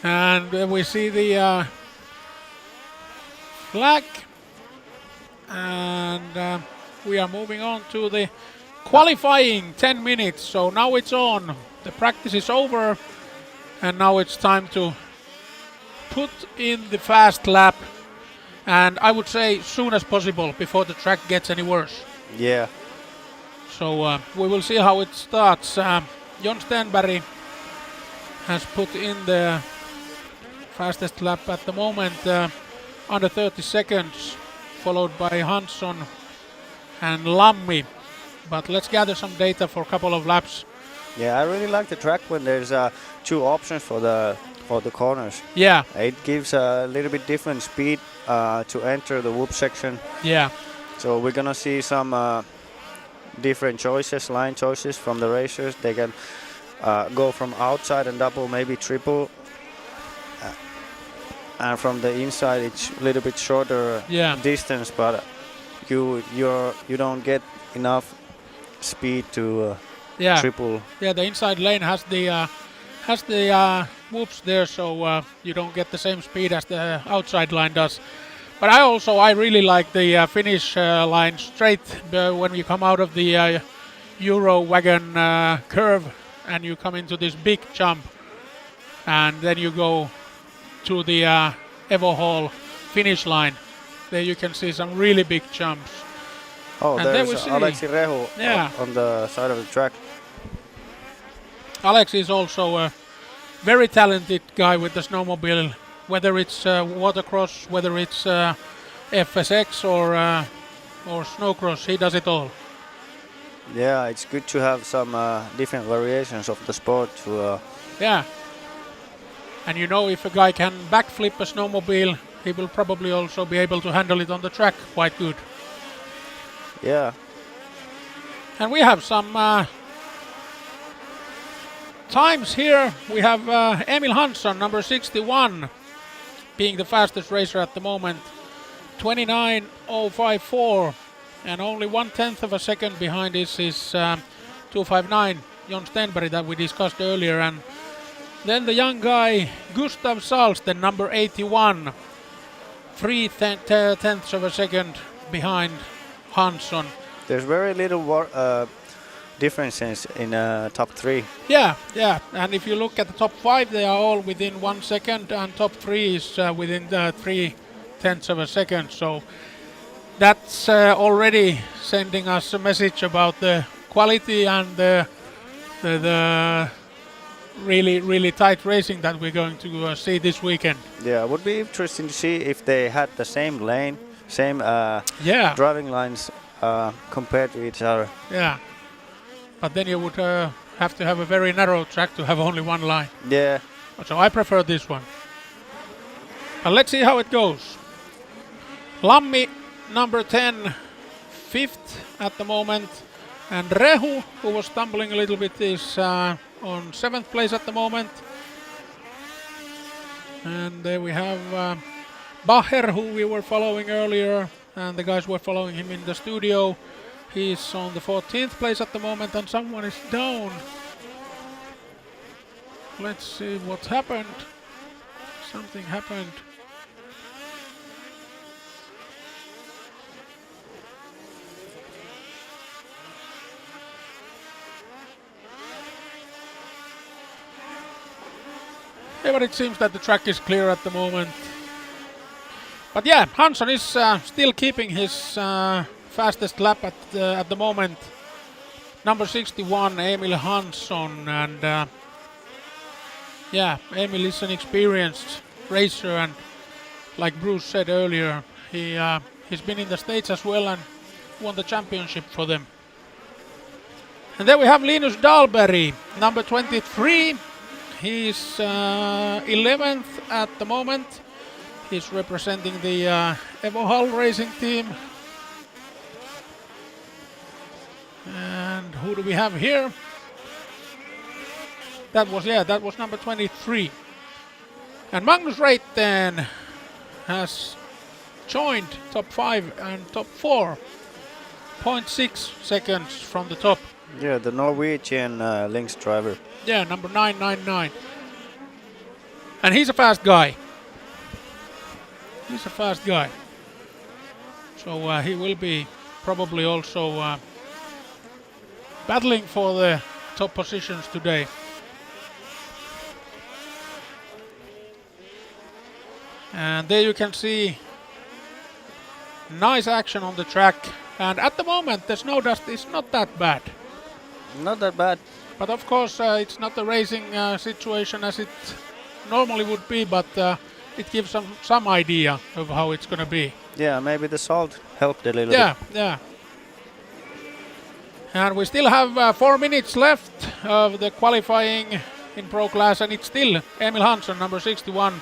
And we see the flag, and we are moving on to the qualifying 10 minutes. So now it's on. The practice is over, and now it's time to put in the fast lap, and I would say soon as possible before the track gets any worse. Yeah. So we will see how it starts. John Stenberg has put in the fastest lap at the moment, under 30 seconds, followed by Hansson and Lammi. But let's gather some data for a couple of laps. Yeah, I really like the track when there's two options for the corners. Yeah. It gives a little bit different speed to enter the whoop section. Yeah. So we're gonna see some different choices, line choices from the racers. They can go from outside and double, maybe triple. And from the inside, it's a little bit shorter distance, but you don't get enough speed to triple. Yeah, the inside lane has the whoops there, so you don't get the same speed as the outside line does. But I really like the finish line straight when you come out of the Euro wagon curve and you come into this big jump, and then you go to the Evo Hall finish line. There you can see some really big jumps. Oh, and there's Aleksi Rehu on the side of the track. Alex is also a very talented guy with the snowmobile, whether it's watercross, whether it's FSX or snowcross, he does it all. Yeah, it's good to have some different variations of the sport. Yeah. And you know, if a guy can backflip a snowmobile, he will probably also be able to handle it on the track quite good. Yeah. And we have some times here, we have Emil Hansson, number 61, being the fastest racer at the moment, 29.054, and only 1/10 of a second behind is 259 Jon Stenberg that we discussed earlier, and then the young guy Gustav Salsten, number 81, 3/10 of a second behind Hansson. There's very little differences in top 3. Yeah, and if you look at the top 5, they are all within 1 second, and top 3 is within 3/10 of a second. So that's already sending us a message about the quality and the really tight racing that we're going to see this weekend. Yeah, it would be interesting to see if they had the same lane, same driving lines compared to each other. Yeah, but then you would have to have a very narrow track to have only one line. Yeah. So I prefer this one. But let's see how it goes. Lammi, number 10, 5th at the moment. And Rehu, who was stumbling a little bit, is on 7th place at the moment. And there we have Bacher, who we were following earlier, and the guys were following him in the studio. He's on the 14th place at the moment, and someone is down. Let's see what happened. Something happened. Yeah, but it seems that the track is clear at the moment. But yeah, Hansson is still keeping his fastest lap at the moment. Number 61, Emil Hansson, and yeah, Emil is an experienced racer, and like Bruce said earlier, he's been in the States as well and won the championship for them. And then we have Linus Dahlberg, number 23. He's 11th at the moment. He's representing the Evo Hull racing team. And who do we have here? That was number 23. And Magnus Reiten has joined top 5 and top 4. 0.6 seconds from the top. Yeah, the Norwegian Lynx driver. Yeah, number 999. And he's a fast guy. He's a fast guy. So he will be probably also battling for the top positions today. And there you can see nice action on the track. And at the moment the snow dust is not that bad. Not that bad. But of course it's not the racing situation as it normally would be, but it gives some idea of how it's going to be. Yeah, maybe the salt helped a little bit. Yeah. And we still have 4 minutes left of the qualifying in Pro Class, and it's still Emil Hansson, number 61,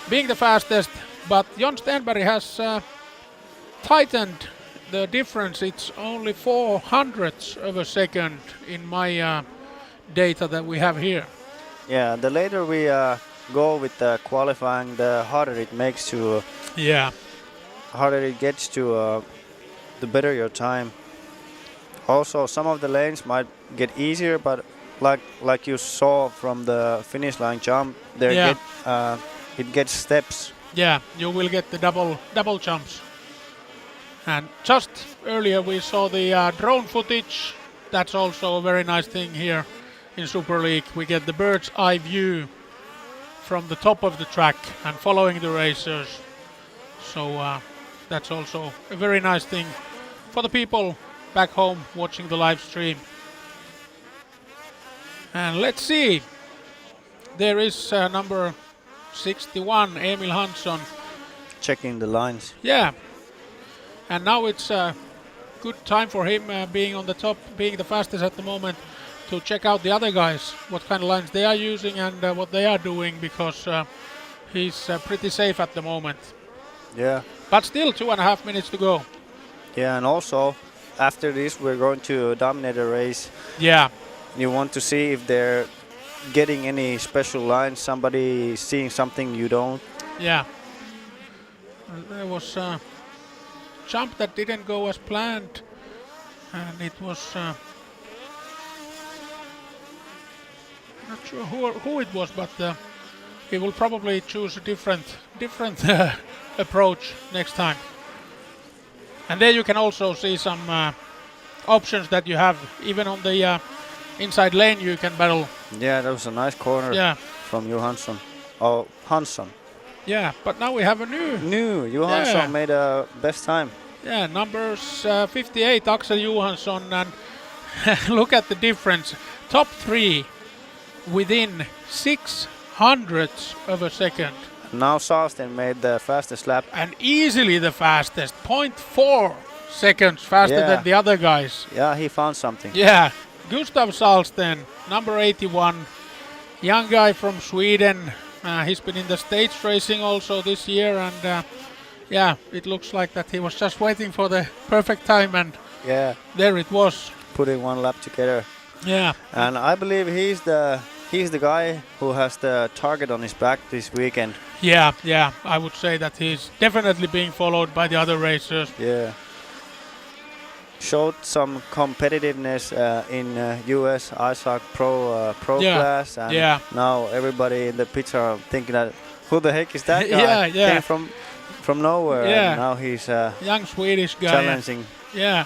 being the fastest. But Jon Stenberg has tightened the difference. It's only 0.04 of a second in my data that we have here. Yeah, the later we go with the qualifying, the harder it makes to. Harder it gets to, the better your time. Also, some of the lanes might get easier, but like you saw from the finish line jump, it gets steps. Yeah, you will get the double jumps. And just earlier we saw the drone footage. That's also a very nice thing here in Super League. We get the bird's eye view from the top of the track and following the racers. So that's also a very nice thing for the people back home watching the live stream. And let's see. There is number 61, Emil Hansson. Checking the lines. Yeah. And now it's a good time for him being on the top, being the fastest at the moment, to check out the other guys, what kind of lines they are using and what they are doing, because he's pretty safe at the moment. Yeah. But still 2.5 minutes to go. Yeah, and also after this we're going to dominate a race. Yeah. You want to see if they're getting any special lines? Somebody seeing something you don't? Yeah. There was a jump that didn't go as planned, and it was not sure who it was, but he will probably choose a different approach next time. And there you can also see some options that you have, even on the inside lane you can battle. Yeah, that was a nice corner from Johansson. Oh, Hansson. Yeah, but now we have a new Johansson made a best time. Yeah, numbers 58 Axel Johansson, and look at the difference. Top 3 within 600ths of a second. Now Salsten made the fastest lap. And easily the fastest, 0.4 seconds faster than the other guys. Yeah, he found something. Yeah, Gustav Salsten, number 81, young guy from Sweden. He's been in the stage racing also this year, and yeah, it looks like that he was just waiting for the perfect time, and there it was. Putting one lap together. Yeah. And I believe he's the guy who has the target on his back this weekend. Yeah, I would say that he's definitely being followed by the other racers. Yeah. Showed some competitiveness in US ISOC Pro class, and now everybody in the pits are thinking that who the heck is that guy? Came from nowhere, and now he's young Swedish guy challenging. Yeah,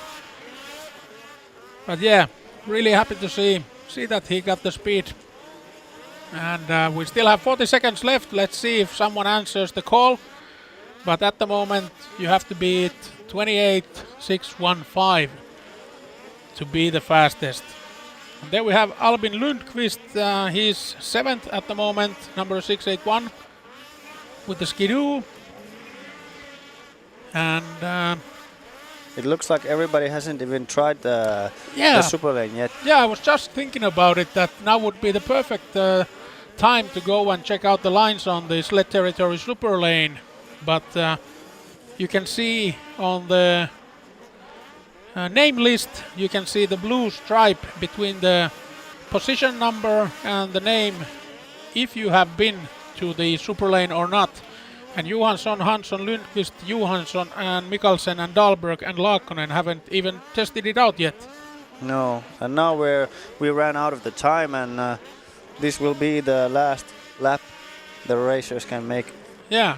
but yeah, really happy to see that he got the speed. And we still have 40 seconds left. Let's see if someone answers the call. But at the moment, you have to beat 28.615 to be the fastest. And there we have Albin Lundqvist. He's 7th at the moment, number 681, with the Skidoo. And it looks like everybody hasn't even tried the super lane yet. Yeah, I was just thinking about it, that now would be the perfect time to go and check out the lines on the Sled Territory super lane. But you can see on the name list, you can see the blue stripe between the position number and the name, if you have been to the super lane or not. And Johansson, Hansson, Lundqvist, Johansson, and Mikkelsen, and Dahlberg, and Laakkonen haven't even tested it out yet. No, and now we ran out of the time, and this will be the last lap the racers can make. Yeah.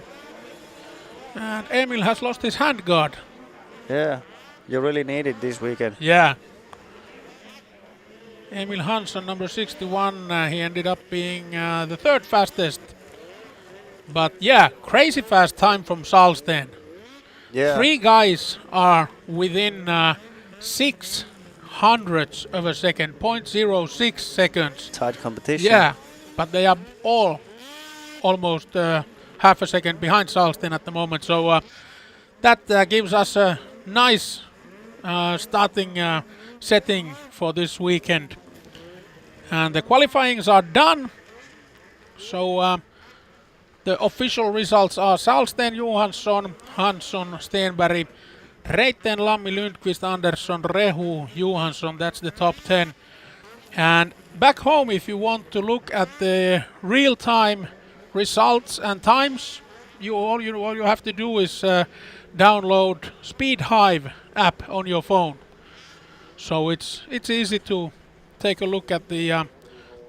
And Emil has lost his hand guard. Yeah, you really need it this weekend. Yeah. Emil Hansson, number 61, he ended up being the 3rd fastest. But yeah, crazy fast time from Salsten. Yeah. 3 guys are within 600ths of a second, 0.06 seconds. Tight competition. Yeah, but they are all almost half a second behind Salsten at the moment. So that gives us a nice starting setting for this weekend. And the qualifyings are done. So the official results are Salsten, Johansson, Hansson, Stenberg, Reiten, Lammi, Lundqvist, Andersson, Rehu, Johansson. That's the top 10. And back home, if you want to look at the real-time results and times, all you have to do is download Speed Hive app on your phone. So it's easy to take a look at the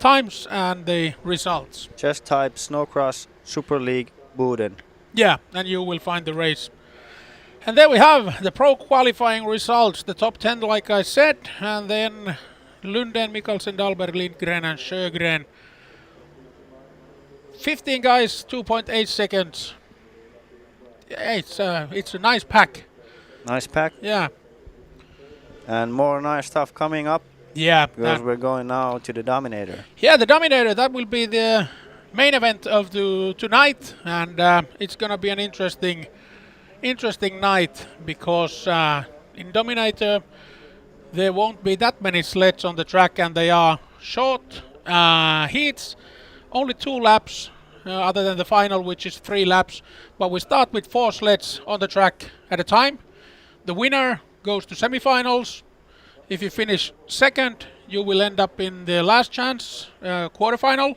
times and the results. Just type Snowcross Super League Boden. Yeah, and you will find the race. And there we have the pro qualifying results, the top 10 like I said, and then Lunden, Mikkelsen, Dahlberg, Lindgren and Sjögren. 15 guys, 2.8 seconds. Yeah, it's a nice pack. Nice pack. Yeah. And more nice stuff coming up. Yeah. Because we're going now to the Dominator. Yeah, the Dominator, that will be the main event of tonight, and it's gonna be an interesting night, because in Dominator there won't be that many sleds on the track, and they are short heats, only 2 laps other than the final, which is 3 laps, but we start with 4 sleds on the track at a time. The winner goes to semifinals. If you finish second, you will end up in the last chance quarterfinal.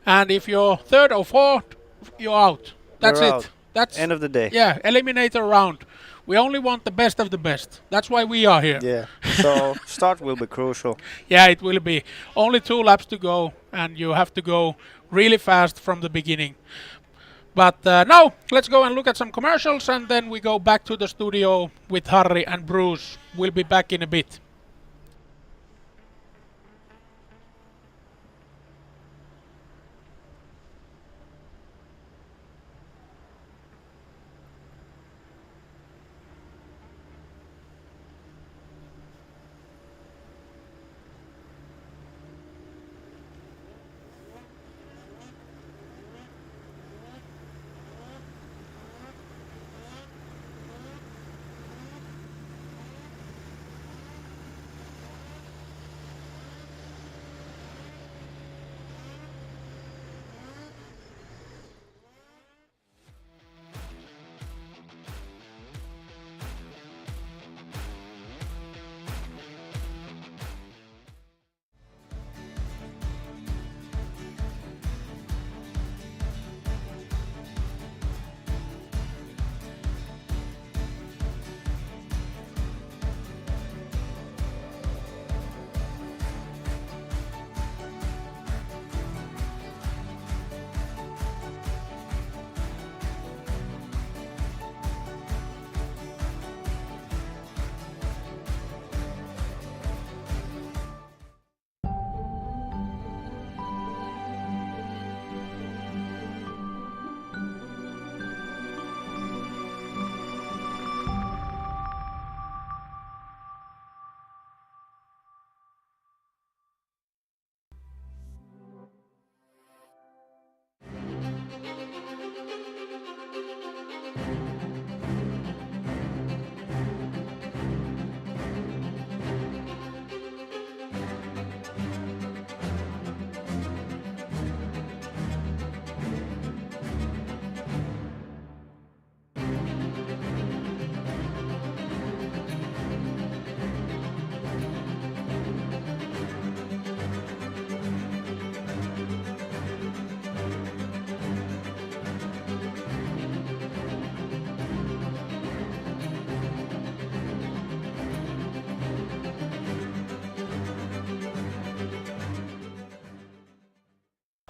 And if you're third or fourth, you're out. That's You're it. out. That's End of the day. Yeah, eliminator round. We only want the best of the best. That's why we are here. Yeah. So start will be crucial. Yeah, it will be. Only 2 laps to go, and you have to go really fast from the beginning. But now, let's go and look at some commercials, and then we go back to the studio with Harry and Bruce. We'll be back in a bit.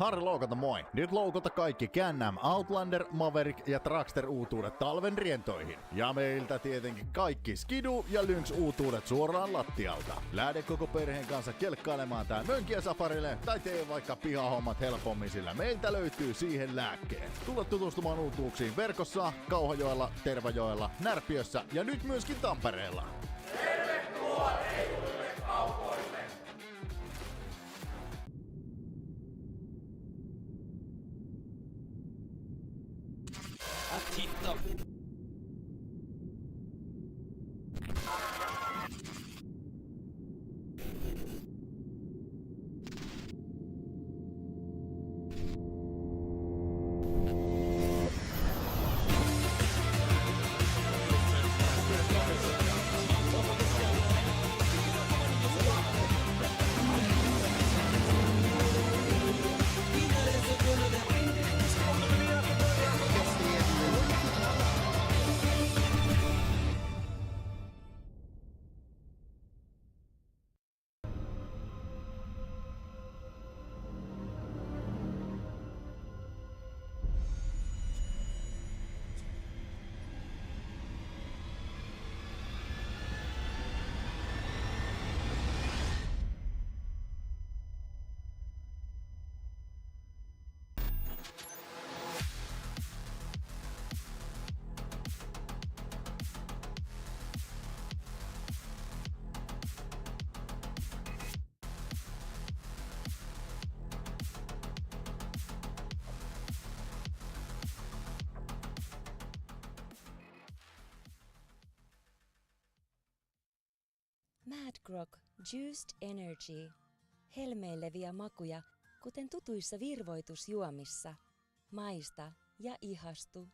Harri Loukata moi! Nyt Loukata kaikki Can-Am, Outlander, Maverick ja Traxxter-uutuudet talven rientoihin. Ja meiltä tietenkin kaikki Skidu ja Lynx-uutuudet suoraan lattialta. Lähde koko perheen kanssa kelkkailemaan tää mönkiä safarille tai tee vaikka pihahommat helpommin, sillä meiltä löytyy siihen lääkkeet. Tule tutustumaan uutuuksiin verkossa, Kauhajoella, Tervajoella, Närpiössä ja nyt myöskin Tampereella. Tervetuloa reiluille kaupoille! Titta! Mad Grog Juiced Energy. Helmeileviä makuja, kuten tutuissa virvoitusjuomissa. Maista ja ihastu.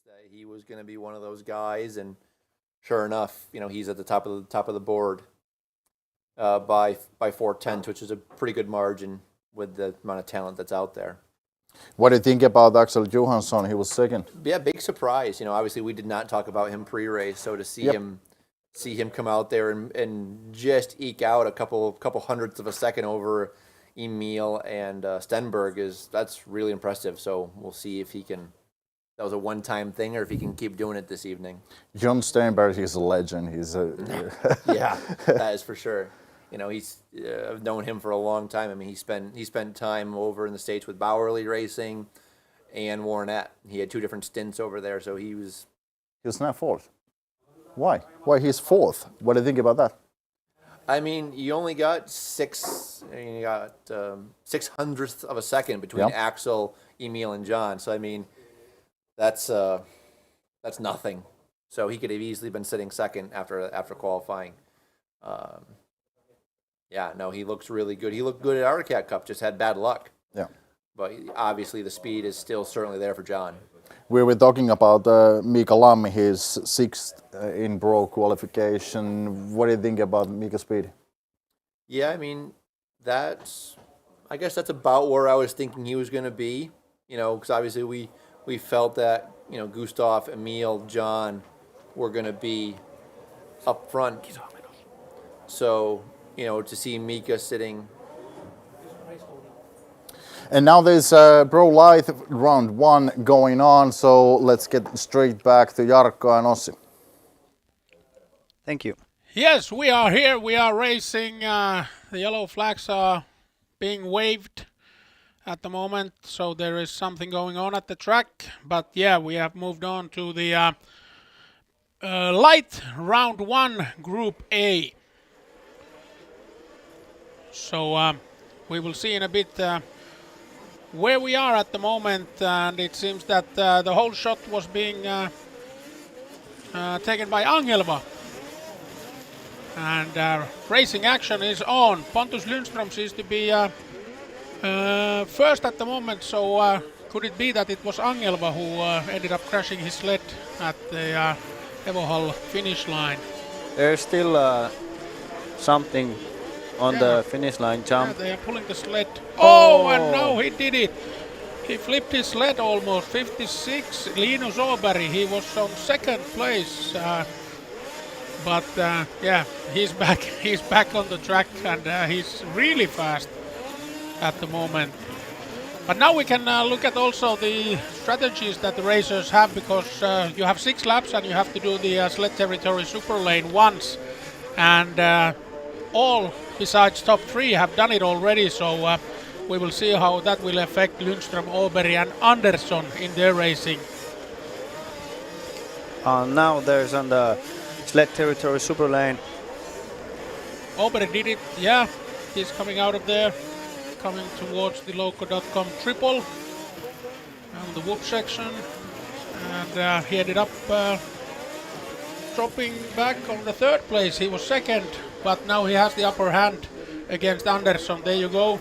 Raceday. He was going to be one of those guys, and sure enough, he's at the top of the board by 4/10, which is a pretty good margin with the amount of talent that's out there. What do you think about Axel Johansson? He was second. Yeah, big surprise. Obviously we did not talk about him pre-race, so to see him come out there and just eke out a couple hundredths of a second over Emil and Stenberg that's really impressive. So we'll see if he can. That was a one-time thing, or if he can keep doing it this evening. John Stenberg is a legend. He's a yeah, that is for sure. I've known him for a long time. I mean, he spent time over in the States with Bowerly Racing and Warnett. He had 2 different stints over there, so he was now fourth. Why? Why he's fourth? What do you think about that? I mean, you only got 6 hundredths of a second between Axel, Emil, and John. So I mean, that's nothing. So he could have easily been sitting second after qualifying. He looks really good. He looked good at Arctic Cup, just had bad luck. Yeah. But obviously the speed is still certainly there for John. We were talking about Mika Lammi, his 6th in Pro qualification. What do you think about Mika's speed? Yeah, I mean, I guess that's about where I was thinking he was going to be. Because obviously we felt that, Gustav, Emil, John were going to be up front. So, to see Mika sitting. And now there's Pro Light round 1 going on, so let's get straight back to Jarkko and Ossi. Thank you. Yes, we are here. We are racing. The yellow flags are being waved at the moment, so there is something going on at the track. But yeah, we have moved on to the light round 1, Group A. So we will see in a bit where we are at the moment, and it seems that the whole shot was being taken by Angelva. And racing action is on. Pontus Lundström seems to be first at the moment, so could it be that it was Angelva who ended up crashing his sled at the Evohall finish line? There's still something on the finish line jump. Yeah, they are pulling the sled. Oh, and now he did it. He flipped his sled almost. 56, Linus Åberg. He was on 2nd place. But he's back. He's back on the track, and he's really fast at the moment. But now we can look at also the strategies that the racers have, because you have 6 laps and you have to do the sled territory super lane once. And all besides top 3 have done it already, so we will see how that will affect Lundström, Åberg and Andersson in their racing. Now there's on the sled territory super lane. Åberg did it, yeah. He's coming out of there, coming towards the Loco.com triple on the whoop section. And he ended up dropping back on the 3rd place. He was 2nd. But now he has the upper hand against Andersson. There you go.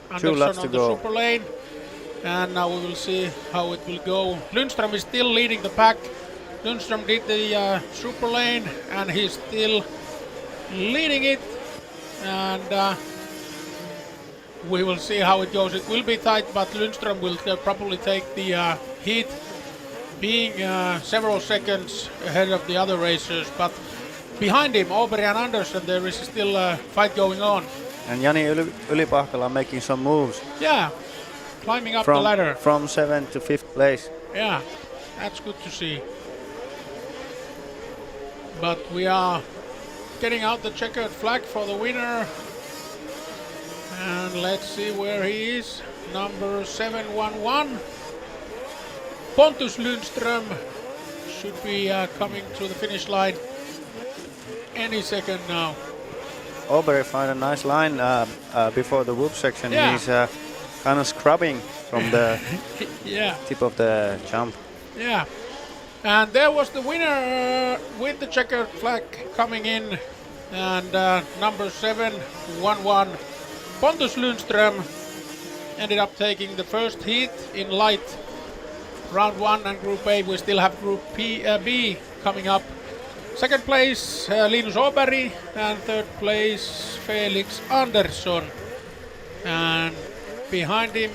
Andersson on the super lane. And now we will see how it will go. Lundström is still leading the pack. Lundström did the super lane and he's still leading it. And we will see how it goes. It will be tight, but Lundström will probably take the heat, being several seconds ahead of the other racers. But behind him, Åberg and Andersson, there is still a fight going on. And Jani Ylipahkala making some moves. Yeah, climbing up the ladder. From 7th to 5th place. Yeah, that's good to see. But we are getting out the checkered flag for the winner. And let's see where he is. Number 711. Pontus Lundström should be coming to the finish line any second now. Åberg find a nice line before the whoop section. Yeah. He's kind of scrubbing from the tip of the jump. Yeah. And there was the winner with the checkered flag coming in. And number 711, Pontus Lundström, ended up taking the first heat in light round 1 and Group A. We still have Group B coming up. Second place Linus Åberg and third place Felix Andersson. And behind him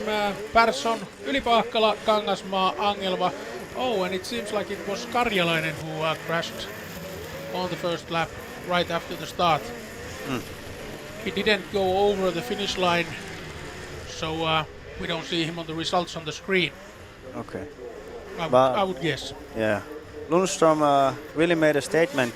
Persson, Ylipahkala, Kangasmaa, Angelva. Oh, and it seems like it was Karjalainen who crashed on the first lap right after the start. He didn't go over the finish line, so we don't see him on the results on the screen. Okay. I would guess. Yeah. Lundström really made a statement.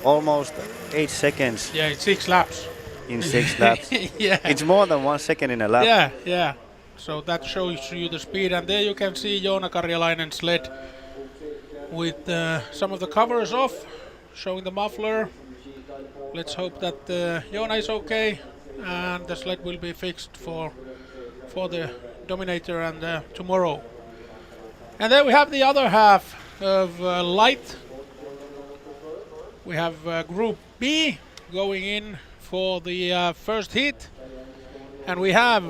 Almost 8 seconds Yeah, it's 6 laps. in 6 laps. Yeah. It's more than 1 second in a lap. Yeah, yeah. So that shows you the speed, and there you can see Joona Karjalainen's sled with some of the covers off, showing the muffler. Let's hope that Joona is okay, and the sled will be fixed for the Dominator and tomorrow. And then we have the other half of light. We have Group B going in for the first heat, and we have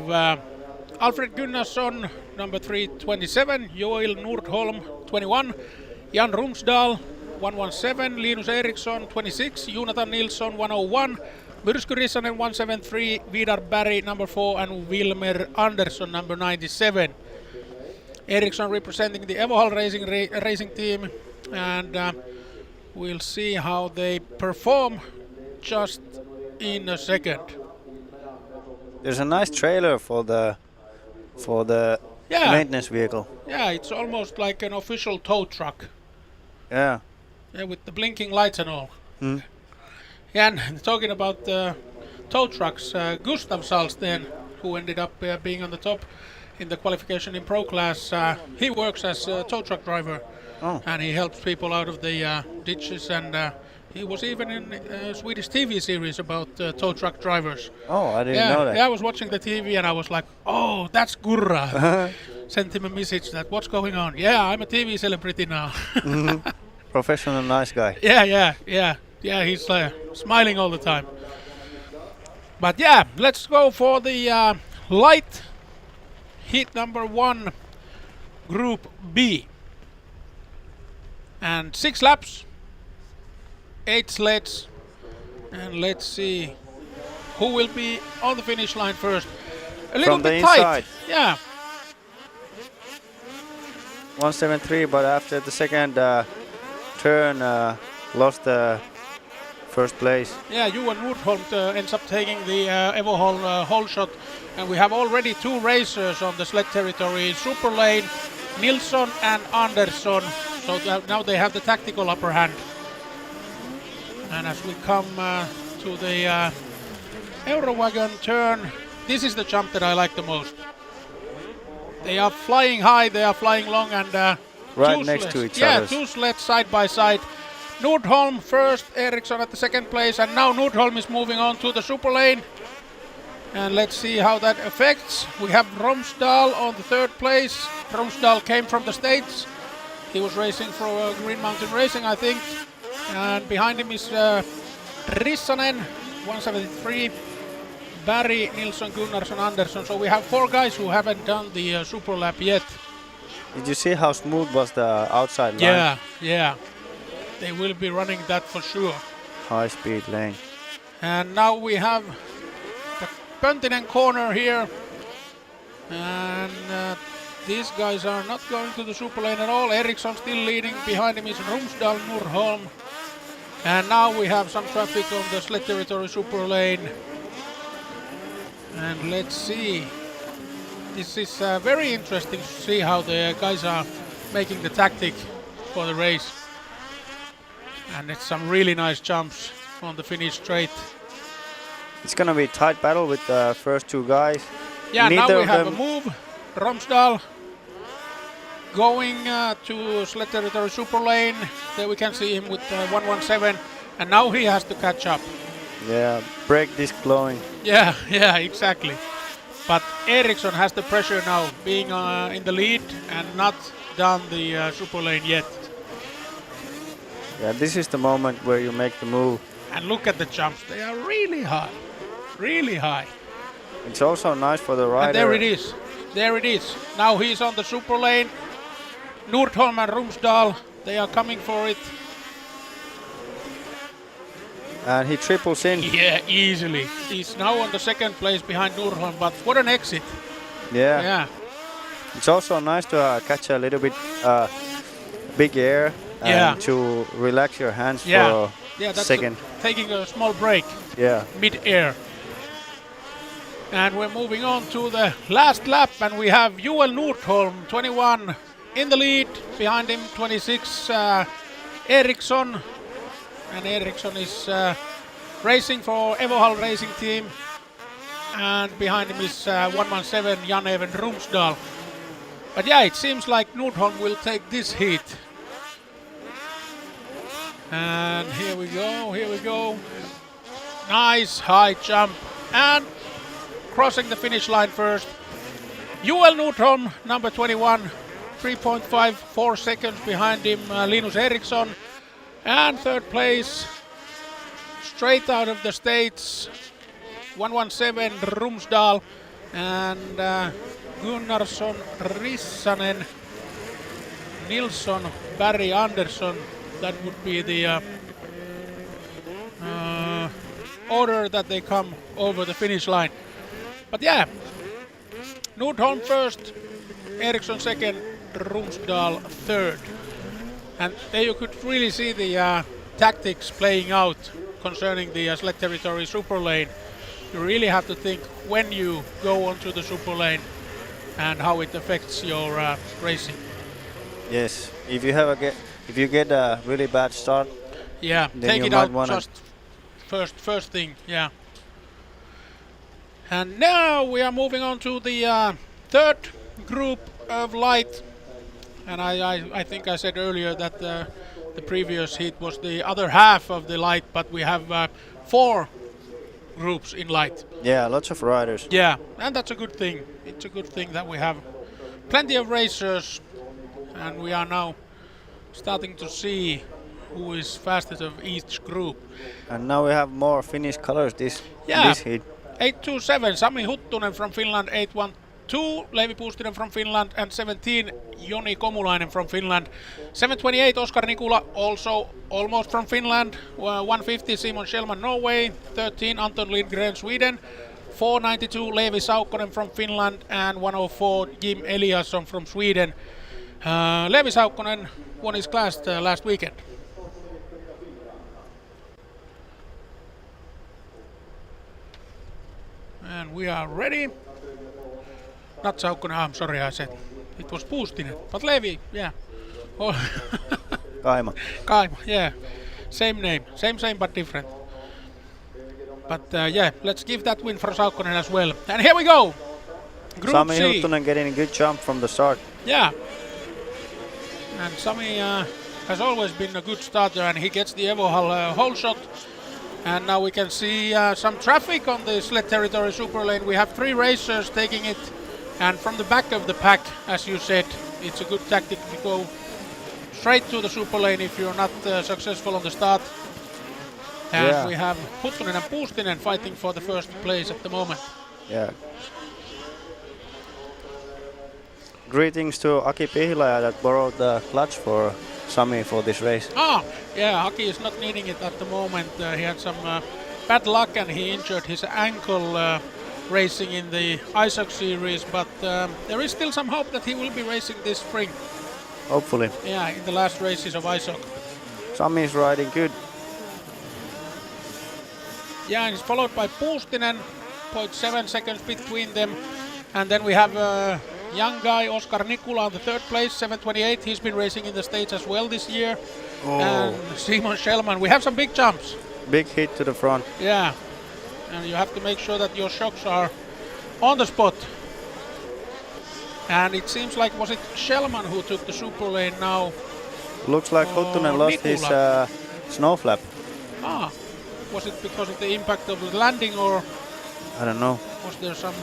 Alfred Gunnarsson, number 327, Joel Nordholm, 21, Jan Rumsdahl, 117, Linus Eriksson, 26, Jonathan Nilsson, 101, Myrsky Rissanen, 173, Vidar Berg, number 4, and Wilmer Andersson, number 97. Eriksson representing the Evohall racing team, and we'll see how they perform just in a second. There's a nice trailer for the maintenance vehicle. Yeah, it's almost like an official tow truck. Yeah. Yeah, with the blinking lights and all. Mm. Yeah, and talking about tow trucks, Gustav Salsten, who ended up being on the top in the qualification in Pro Class, he works as a tow truck driver. Oh. And he helps people out of the ditches, and he was even in a Swedish TV series about tow truck drivers. Oh, I didn't know that. Yeah, I was watching the TV and I was like, oh, that's Gurra. Sent him a message that, what's going on? Yeah, I'm a TV celebrity now. Mm-hmm. Professional, nice guy. Yeah, he's smiling all the time. But yeah, let's go for the light heat number 1, Group B. And 6 laps, 8 sleds, and let's see who will be on the finish line first. A little From the bit tight. inside. Yeah. 173, but after the second turn, lost the first place. Yeah, Johan Nordholm ends up taking the Evohall hole shot, and we have already 2 racers on the sled territory, Super Lane, Nilsson and Andersson. So now they have the tactical upper hand. And as we come to the Eurowagon turn, this is the jump that I like the most. They are flying high, they are flying long, and right next to each other. Yeah, 2 sleds side by side. Nordholm first, Eriksson at the second place, and now Nordholm is moving on to the Super Lane. And let's see how that affects. We have Romsdahl on the 3rd place. Romsdahl came from the States. He was racing for Green Mountain Racing, I think. And behind him is Rissanen, 173. Barry, Nilsson, Gunnarsson, Andersson. So we have 4 guys who haven't done the super lap yet. Did you see how smooth was the outside line? Yeah. They will be running that for sure. High speed lane. And now we have the Pöntinen corner here. And these guys are not going to the super lane at all. Eriksson still leading. Behind him is Rumsdahl, Nordholm. And now we have some traffic on the sled territory super lane. And let's see. This is very interesting to see how the guys are making the tactic for the race. And it's some really nice jumps on the finish straight. It's gonna be a tight battle with the first 2 guys. Yeah, Neither now we of have a them move. Romsdahl going to sled territory super lane. There we can see him with 117, and now he has to catch up. Yeah, break disc blowing. Yeah, exactly. But Eriksson has the pressure now, being in the lead and not done the super lane yet. Yeah, this is the moment where you make the move. And look at the jumps; they are really high, really high. It's also nice for the rider. And there it is. Now he's on the super lane. Nordholm and Rumsdal, they are coming for it. And he triples in. Yeah, easily. He's now on the second place behind Nordholm, but what an exit. Yeah. Yeah. It's also nice to catch a little bit big air and to relax your hands for a that's second. Taking a small break Yeah. mid-air. And we're moving on to the last lap, and we have Joel Nordholm, 21, in the lead. Behind him, 26, Eriksson. And Eriksson is racing for Evohall Racing Team. And behind him is 117, Jan-Even Rumsdal. But yeah, it seems like Nordholm will take this heat. And here we go. Nice high jump. And crossing the finish line first. Joel Nordholm, number 21, 3.54 seconds behind him, Linus Eriksson. And third place, straight out of the States, 117 Rumsdal and Gunnarsson, Rissanen, Nilsson, Barry Andersson. That would be the order that they come over the finish line. But yeah, Nordholm first, Eriksson second, Rumsdal third. And there you could really see the tactics playing out concerning the sled territory super lane. You really have to think when you go onto the super lane and how it affects your racing. Yes, if you get a really bad start, yeah, then take you it might out just first thing. Yeah. And now we are moving on to the third group of light. And I think I said earlier that the previous heat was the other half of the light, but we have 4 groups in light. Yeah, lots of riders. Yeah, and that's a good thing. It's a good thing that we have plenty of racers, and we are now starting to see who is fastest of each group. And now we have more Finnish colors this heat. 827, Sami Huttunen from Finland, 812, Leevi Puustinen from Finland, and 17, Joni Komulainen from Finland. 728, Oskar Nikula, also almost from Finland. 150, Simon Schellman, Norway. 13, Anton Lindgren, Sweden. 492, Leevi Saukkonen from Finland, and 104, Jim Eliasson from Sweden. Leevi Saukkonen won his class last weekend. And we are ready. Not Saukkonen, I'm sorry I said. It was Puustinen. But Leevi, yeah. Oh. Kaima, yeah. Same name. Same but different. But yeah, let's give that win for Saukkonen as well. And here we go! Group Sami C. Huttunen getting a good jump from the start. Yeah. And Sami has always been a good starter, and he gets the Evohall hole shot. And now we can see some traffic on the sled territory super lane. We have 3 racers taking it, and from the back of the pack, as you said, it's a good tactic to go straight to the super lane if you're not successful on the start. And we have Huttunen and Puustinen fighting for the first place at the moment. Yeah. Greetings to Aki Pihlaja that borrowed the clutch for Sami for this race. Yeah, Aki is not needing it at the moment. He had some bad luck and he injured his ankle racing in the ISOC series, but there is still some hope that he will be racing this spring. Hopefully. Yeah, in the last races of ISOC. Sami is riding good. Yeah, and he's followed by Puustinen, 0.7 seconds between them. And then we have a young guy, Oskar Nikula, on the third place, 728. He's been racing in the States as well this year. And Simon Schellman. We have some big jumps. Big hit to the front. Yeah. And you have to make sure that your shocks are on the spot. And it seems like, was it Schellman who took the super lane now? Looks like Huttunen lost his snow flap. Was it because of the impact of the landing, or I don't know. was there some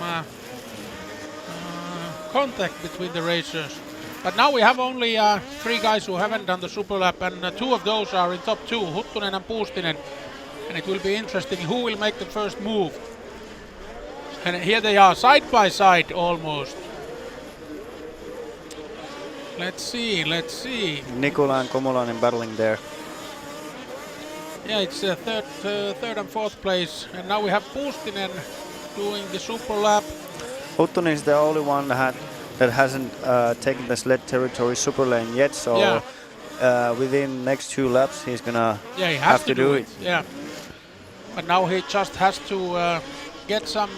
contact between the racers? But now we have only 3 guys who haven't done the super lap, and 2 of those are in top 2, Huttunen and Puustinen. And it will be interesting who will make the first move. And here they are, side by side almost. Let's see. Nikula and Komulainen battling there. Yeah, it's third and fourth place, and now we have Puustinen doing the super lap. Huttunen is the only one that hasn't taken the sled territory super lane yet, so within next 2 laps he's gonna he has to do it. Yeah, but now he just has to get some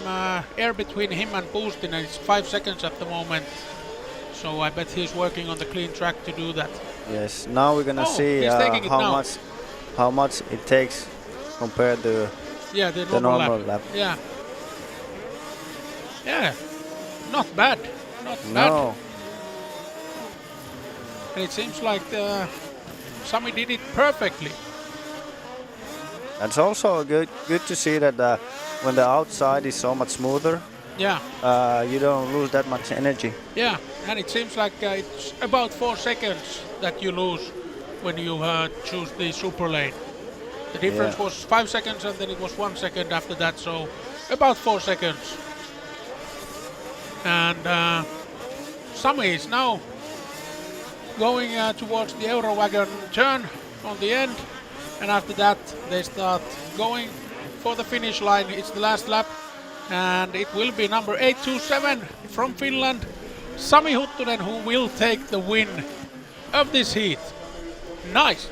air between him and Puustinen. It's 5 seconds at the moment, so I bet he's working on the clean track to do that. Yes, now we're gonna see how much it takes compared to the normal lap. Yeah, not bad. No. And it seems like Sami did it perfectly. That's also good to see that when the outside is so much smoother, you don't lose that much energy. Yeah, and it seems like it's about 4 seconds that you lose when you choose the super lane. The difference was 5 seconds, and then it was 1 second after that, so about 4 seconds. And Sami is now going towards the Eurowagon turn on the end, and after that they start going for the finish line. It's the last lap, and it will be number 827 from Finland, Sami Huttunen, who will take the win of this heat. Nice.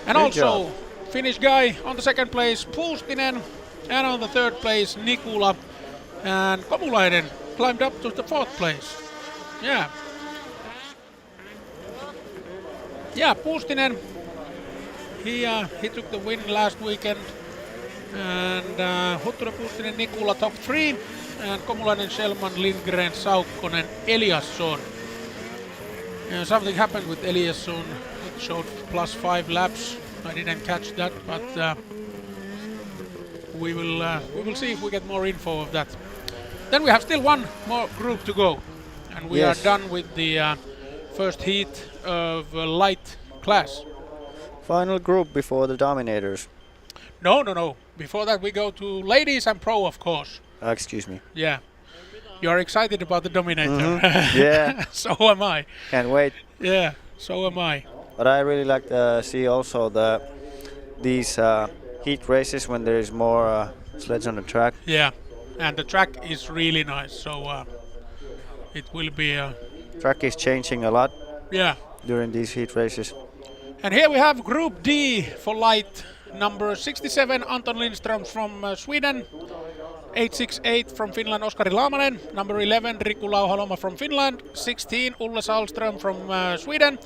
And Good also job. Finnish guy on the second place, Puustinen, and on the third place, Nikula, and Komulainen climbed up to the fourth place. Puustinen, he took the win last weekend, and Huttunen, Puustinen, Nikula top 3, and Komulainen, Shellman, Lindgren, Saukkonen, Eliasson. Something happened with Eliasson. It showed +5 laps. I didn't catch that, but we will see if we get more info of that. Then we have still one more group to go, and we are done with the first heat of light class. Final group before the Dominators. No. Before that, we go to ladies and pro, of course. Excuse me. Yeah. You are excited about the Dominator. Yeah. So am I. Can't wait. Yeah, so am I. But I really like to see also these heat races when there is more sleds on the track. Yeah, and the track is really nice, so it will be track is changing a lot yeah during these heat races. And here we have Group D for light. Number 67, Anton Lindström from Sweden. 868 from Finland, Oskari Laamanen. Number 11, Riku Lauhaloma from Finland. 16, Ulle Sahlström from Sweden.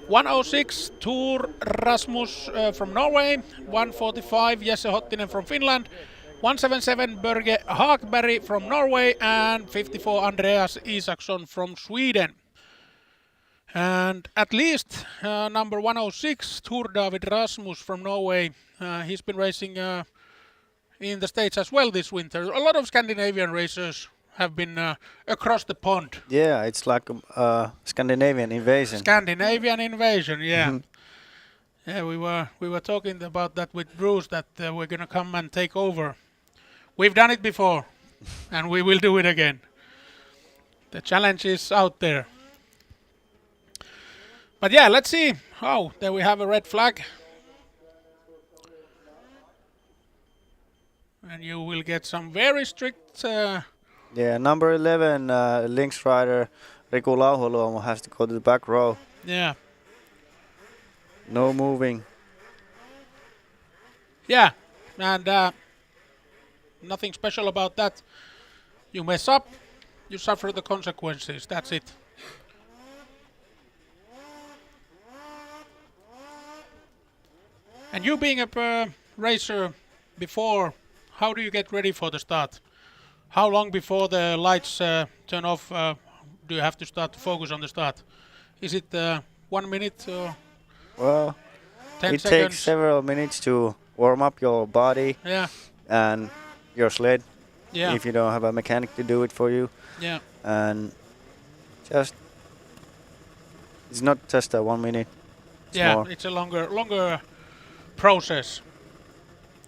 106, Tur Rasmus from Norway. 145, Jesse Hottinen from Finland. 177, Børge Hagberg from Norway. And 54, Andreas Isaksson from Sweden. And at least number 106, Tur David Rasmus from Norway. He's been racing in the States as well this winter. A lot of Scandinavian racers have been across the pond. Yeah, it's like a Scandinavian invasion. Scandinavian invasion, yeah. Mm-hmm. Yeah, we were talking about that with Bruce, that we're gonna come and take over. We've done it before, and we will do it again. The challenge is out there. But yeah, let's see. Oh, there we have a red flag. And you will get some very strict... yeah, number 11, Lynx rider Riku Lauhaloma has to go to the back row. Yeah. No moving. Yeah, and nothing special about that. You mess up, you suffer the consequences. That's it. And you being a racer before, how do you get ready for the start? How long before the lights turn off do you have to start to focus on the start? Is it 1 minute or well, 10 it seconds? Takes several minutes to warm up your body and your sled if you don't have a mechanic to do it for you. Yeah. And just it's not just a 1 minute. It's a longer process.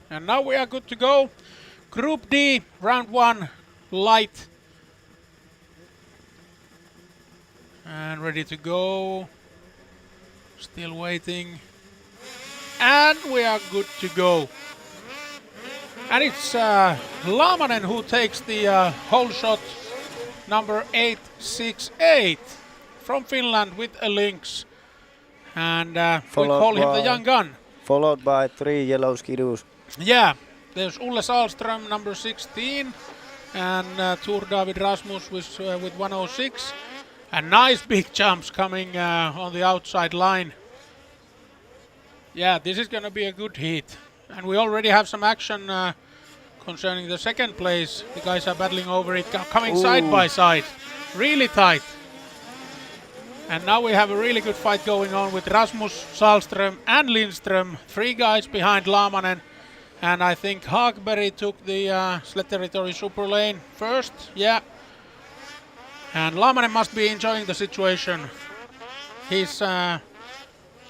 And now we are good to go. Group D, round 1, light. And ready to go. Still waiting. And we are good to go. And it's Lamanen who takes the hole shot number 868 from Finland with a lynx. And we call him the young gun. Followed by 3 yellow skidoos. Yeah, there's Ulle Salström, number 16, and Tur David Rasmus with 106. And nice big jumps coming on the outside line. Yeah, this is going to be a good heat. And we already have some action concerning the second place. The guys are battling over it, coming side by side. Really tight. And now we have a really good fight going on with Rasmus, Salström and Lindström. 3 guys behind Lamanen. And I think Hagberg took the sled territory super lane first. Yeah. And Lamanen must be enjoying the situation. He's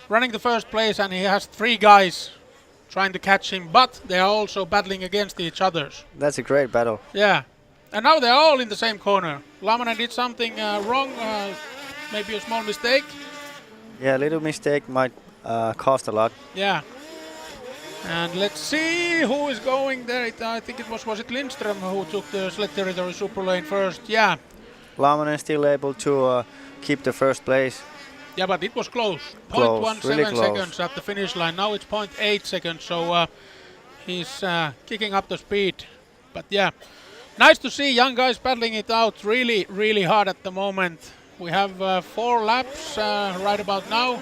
running the first place and he has 3 guys trying to catch him, but they are also battling against each other. That's a great battle. Yeah. And now they're all in the same corner. Lamanen did something wrong, maybe a small mistake. Yeah, a little mistake might cost a lot. Yeah. And let's see who is going there. I think it was it Lindström who took the sled territory super lane first. Yeah. Lamanen still able to keep the first place. Yeah, but it was close. Close, 0.17 really close. seconds at the finish line. Now it's 0.8 seconds, so he's kicking up the speed. But yeah, nice to see young guys battling it out really, really hard at the moment. We have 4 laps right about now.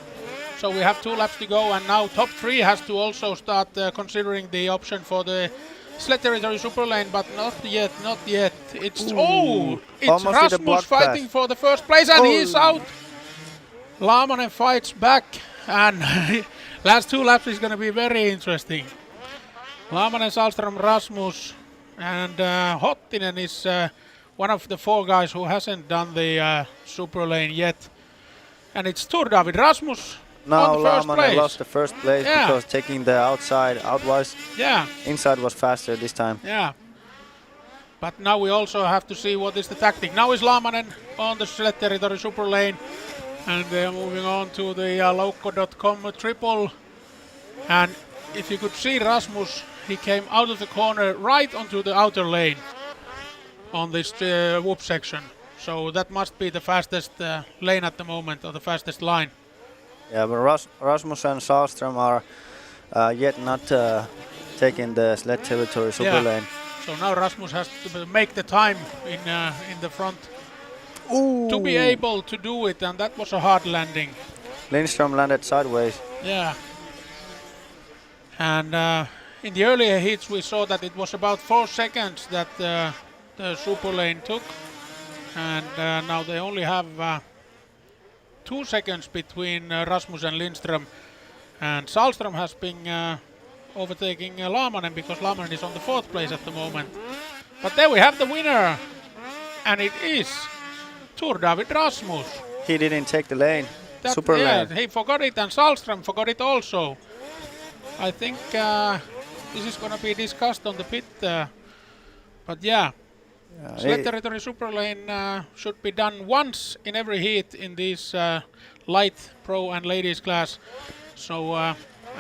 So we have 2 laps to go, and now top 3 has to also start considering the option for the sled territory super lane, but not yet. It's it's Rasmus fighting for the first place, and he's out. Lamanen fights back, and last 2 laps is going to be very interesting. Lamanen, Salström, Rasmus, and Hottinen is one of the 4 guys who hasn't done the super lane yet. And it's Tur David Rasmus Now on the first Lamanen place. lost the first place because taking the outside outwise. Yeah. Inside was faster this time. Yeah. But now we also have to see what is the tactic. Now is Lamanen on the sled territory super lane. And they are moving on to the Loco.com triple. And if you could see Rasmus, he came out of the corner right onto the outer lane on this whoop section. So that must be the fastest lane at the moment, or the fastest line. Yeah, but Rasmus and Salström are yet not taking the sled territory super lane. So now Rasmus has to make the time in the front. To be able to do it, and that was a hard landing. Lindström landed sideways. Yeah. And in the earlier heats we saw that it was about 4 seconds that the super lane took. And now they only have 2 seconds between Rasmus and Lindström. And Salström has been overtaking Lamanen because Lamanen is on the 4th place at the moment. But there we have the winner. And it is Tur David Rasmus. He didn't take the lane. Super lane. He forgot it, and Salström forgot it also. I think this is going to be discussed on the pit. But yeah, sled territory super lane should be done once in every heat in this light pro and ladies class. So I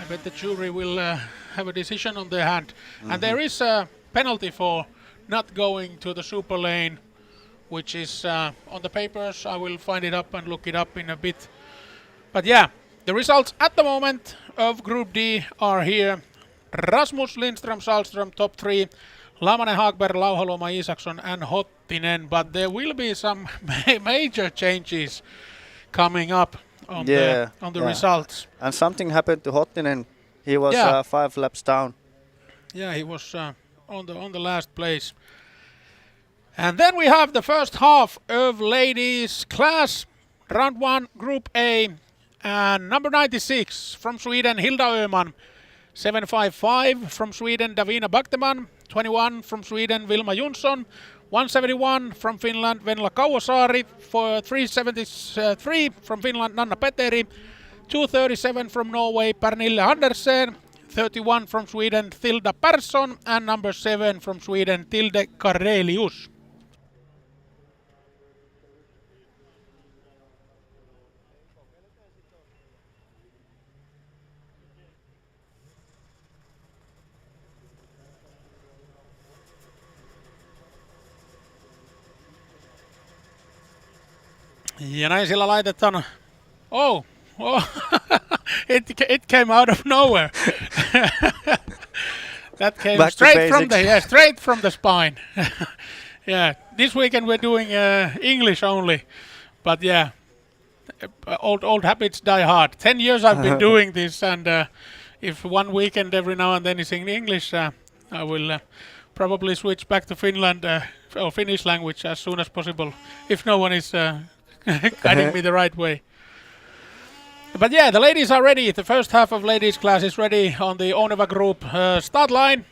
bet the jury will have a decision on their hand. And there is a penalty for not going to the super lane, which is on the papers. I will find it up and look it up in a bit. But yeah, the results at the moment of Group D are here. Rasmus, Lindström, Salström, top 3. Lamanen, Hagberg, Lauhaloma, Isaksson and Hottinen. But there will be some major changes coming up on the results. And something happened to Hottinen. He was 5 laps down. Yeah, he was on the last place. And then we have the first half of ladies class, round 1, Group A, and number 96 from Sweden, Hilda Öhman, 755 from Sweden, Davina Bakteman, 21 from Sweden, Vilma Jonsson, 171 from Finland, Venla Kauasaari, 373 from Finland, Nanna Peteri, 237 from Norway, Pernille Andersen, 31 from Sweden, Tilda Persson, and number 7 from Sweden, Tilde Karelius. Ja näin sillä laitetaan. Oh. It came out of nowhere. That came Back to straight from the spine. Yeah, this weekend we're doing English only, but yeah, old habits die hard. 10 years I've been doing this, and if one weekend every now and then is in English, I will probably switch back to Finland or Finnish language as soon as possible, if no one is guiding me the right way. But yeah, the ladies are ready. The first half of ladies class is ready on the Oneva Group start line,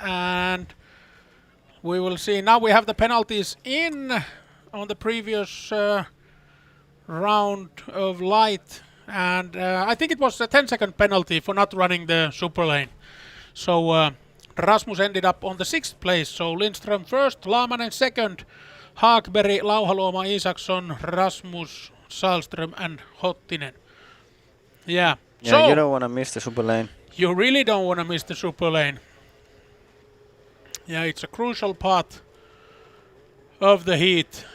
and we will see. Now we have the penalties in on the previous round of light, and I think it was a 10-second penalty for not running the super lane. So Rasmus ended up on the 6th place. So Lindström first, Laamanen second, Haagberg, Lauhaluoma, Isaksson, Rasmus, Salström and Hottinen. Yeah. So you don't want to miss the super lane. You really don't want to miss the super lane. Yeah, it's a crucial part of the heat,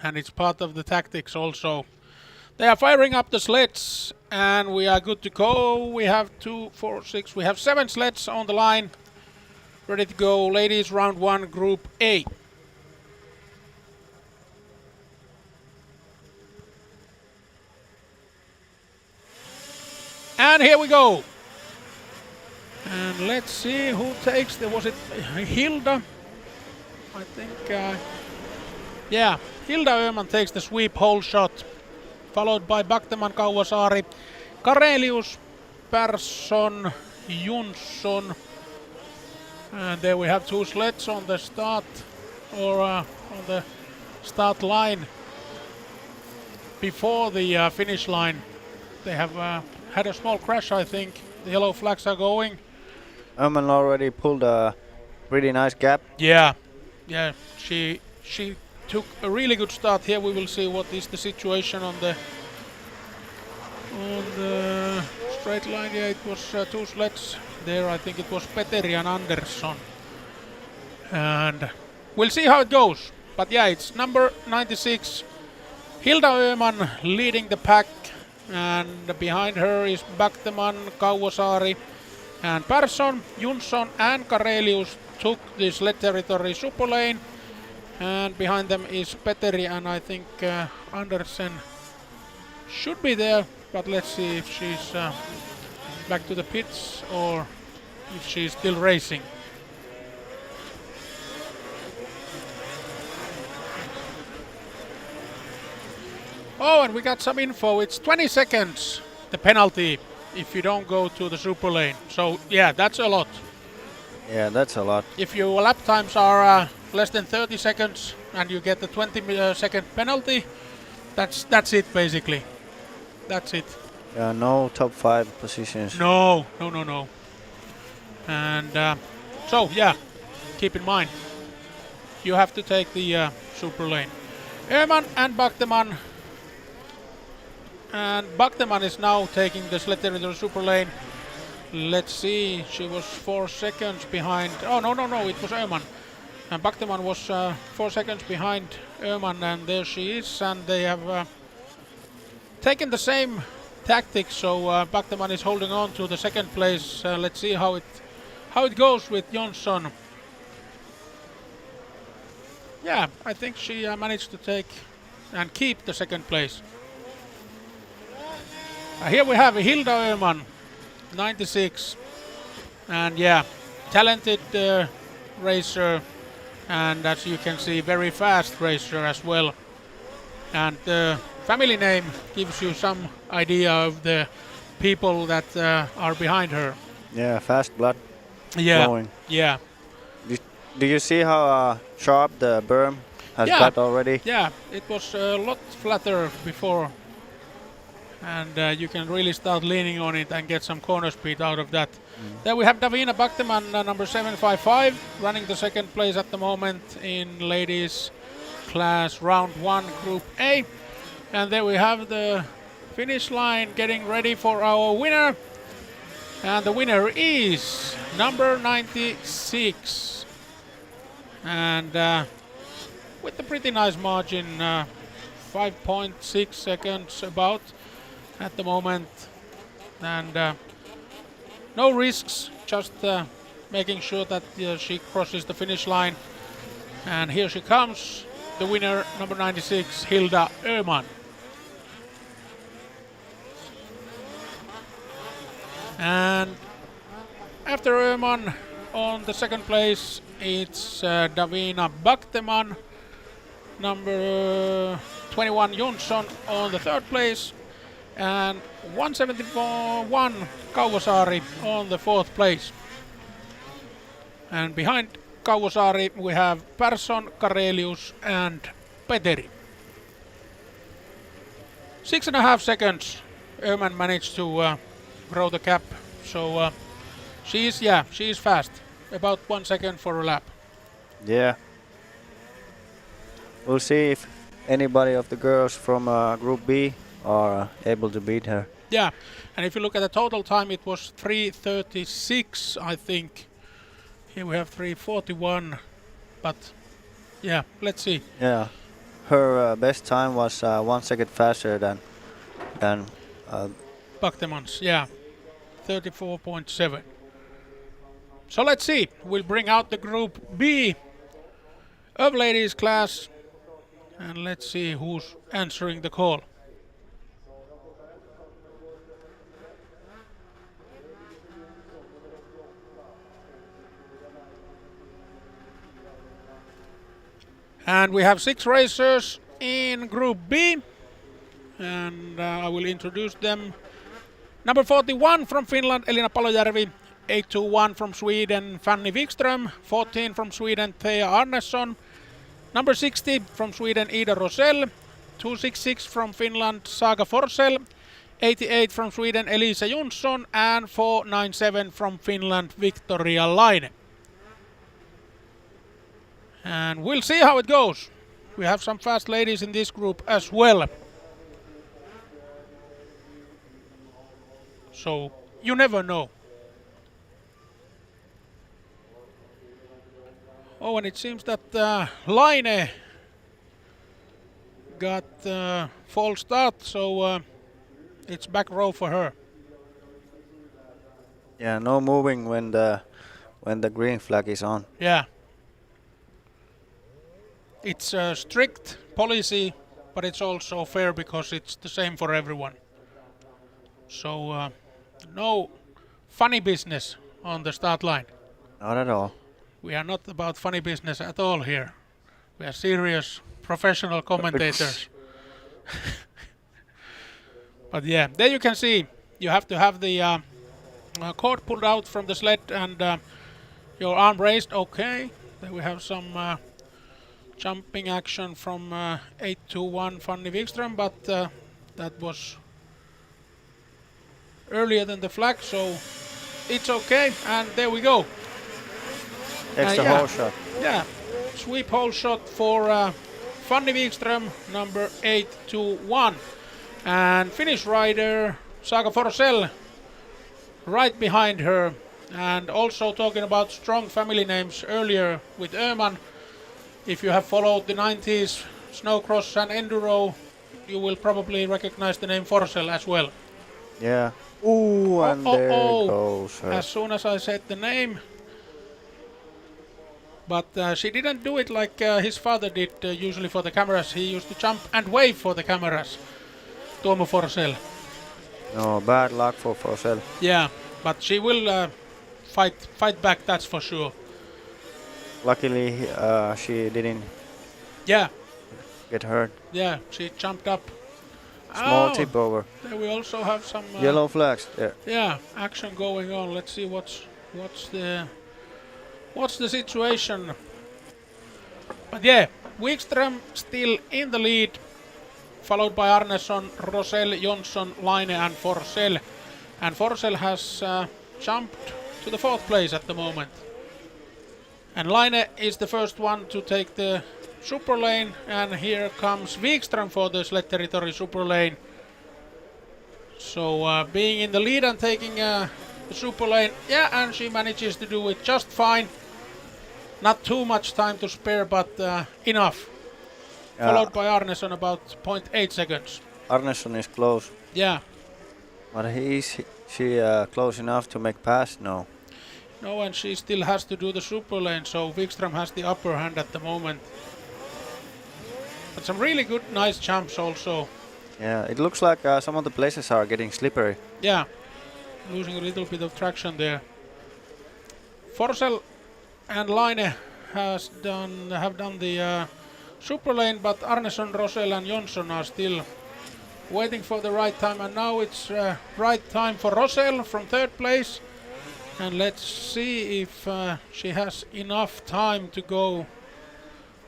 and it's part of the tactics also. They are firing up the sleds, and we are good to go. We have 2, 4, 6. We have 7 sleds on the line, ready to go. Ladies, round 1, Group A. And here we go. And let's see who takes the, was it Hilda? I think, yeah, Hilda Öhman takes the sweep hole shot, followed by Bakteman, Kauasaari, Karelius, Persson, Jonsson. And there we have 2 sleds on the start, or on the start line before the finish line. They have had a small crash, I think. The yellow flags are going. Öhman already pulled a pretty nice gap. Yeah, yeah. She took a really good start here. We will see what is the situation on the straight line. Yeah, it was 2 sleds there. I think it was Petteri and Andersson. And we'll see how it goes. But yeah, it's number 96. Hilda Öhman leading the pack. And behind her is Bakteman, Kauasaari and Persson. Jonsson and Karelius took the sled territory super lane. And behind them is Petteri, and I think Andersen should be there. But let's see if she's back to the pits or if she's still racing. Oh, and we got some info. It's 20 seconds, the penalty, if you don't go to the super lane. So, yeah, that's a lot. Yeah, that's a lot. If your lap times are less than 30 seconds and you get the 20-second penalty, that's it, basically. That's it. Yeah, no top 5 positions. No. And so, yeah, keep in mind, you have to take the super lane. Öhman and Bakteman. And Bakteman is now taking the sled territory super lane. Let's see, she was 4 seconds behind. Oh, no, it was Öhman. And Bakteman was 4 seconds behind Öhman, and there she is. And they have taken the same tactics, so Bakteman is holding on to the second place. Let's see how it goes with Jonsson. Yeah, I think she managed to take and keep the second place. Here we have Hilda Öhman, 96, and yeah, talented racer, and as you can see, very fast racer as well. And the family name gives you some idea of the people that are behind her. Yeah, fast blood flowing. Yeah. Do you see how sharp the berm has got already? Yeah, it was a lot flatter before. And you can really start leaning on it and get some corner speed out of that. Then we have Davina Bakteman, number 755, running the second place at the moment in ladies class round 1, Group A. And then we have the finish line getting ready for our winner. And the winner is number 96. And with a pretty nice margin, 5.6 seconds about at the moment, and no risks, just making sure that she crosses the finish line. And here she comes, the winner, number 96, Hilda Öhman. And after Öhman, on the second place, it's Davina Bakteman, number 21 Jonsson on the third place, and 171 Kauvosaari on the fourth place. And behind Kauvosaari we have Persson, Karelius and Peteri. 6.5 seconds Öhman managed to grow the gap, so she is fast, about 1 second for a lap. Yeah. We'll see if anybody of the girls from Group B are able to beat her. Yeah, and if you look at the total time, it was 3:36, I think. Here we have 3:41, but yeah, let's see. Yeah, her best time was 1 second faster than Baktemans, yeah, 34.7. So let's see. We'll bring out the Group B of ladies class, and let's see who's answering the call. And we have 6 racers in Group B, and I will introduce them. Number 41 from Finland, Elina Palojärvi. 821 from Sweden, Fanny Wikström. 14 from Sweden, Thea Arnesson. Number 60 from Sweden, Ida Rosell. 266 from Finland, Saga Forsell. 88 from Sweden, Elisa Jonsson. And 497 from Finland, Victoria Laine. And we'll see how it goes. We have some fast ladies in this group as well. So you never know. Oh, and it seems that Laine got false start, so it's back row for her. Yeah, no moving when the green flag is on. Yeah. It's a strict policy, but it's also fair because it's the same for everyone. So no funny business on the start line. Not at all. We are not about funny business at all here. We are serious, professional commentators. But yeah, there you can see, you have to have the cord pulled out from the sled and your arm raised. Okay, then we have some jumping action from 821 Fanny Wikström, but that was earlier than the flag, so it's okay, and there we go. Extra yeah. hole shot. Yeah, sweep hole shot for Fanny Wikström, number 821. And Finnish rider Saga Forsell right behind her. And also talking about strong family names earlier with Öhman. If you have followed the 90s Snowcross and Enduro, you will probably recognize the name Forsell as well. Yeah. Ooh, and there goes her. As soon as I said the name. But she didn't do it like his father did usually for the cameras. He used to jump and wave for the cameras. Tuomo Forsell. No, bad luck for Forsell. Yeah, but she will fight back, that's for sure. Luckily, she didn't get hurt. Yeah, she jumped up. Small tip over. There we also have some yellow flags. Yeah, action going on. Let's see what's the situation. But yeah, Wikström still in the lead, followed by Arnesson, Rosell, Jonsson, Laine and Forsell. And Forsell has jumped to the 4th place at the moment. And Laine is the first one to take the super lane, and here comes Wikström for the sled territory super lane. So being in the lead and taking the super lane, yeah, and she manages to do it just fine. Not too much time to spare, but enough. followed by Arneson about 0.8 seconds. Arneson is close. Yeah. But she close enough to make pass? No. No, and she still has to do the super lane, so Wikström has the upper hand at the moment. But some really good, nice jumps also. Yeah, it looks like some of the places are getting slippery. Yeah, losing a little bit of traction there. Forsell and Laine have done the super lane, but Arneson, Rosell and Jonsson are still waiting for the right time, and now it's right time for Rosell from third place. And let's see if she has enough time to go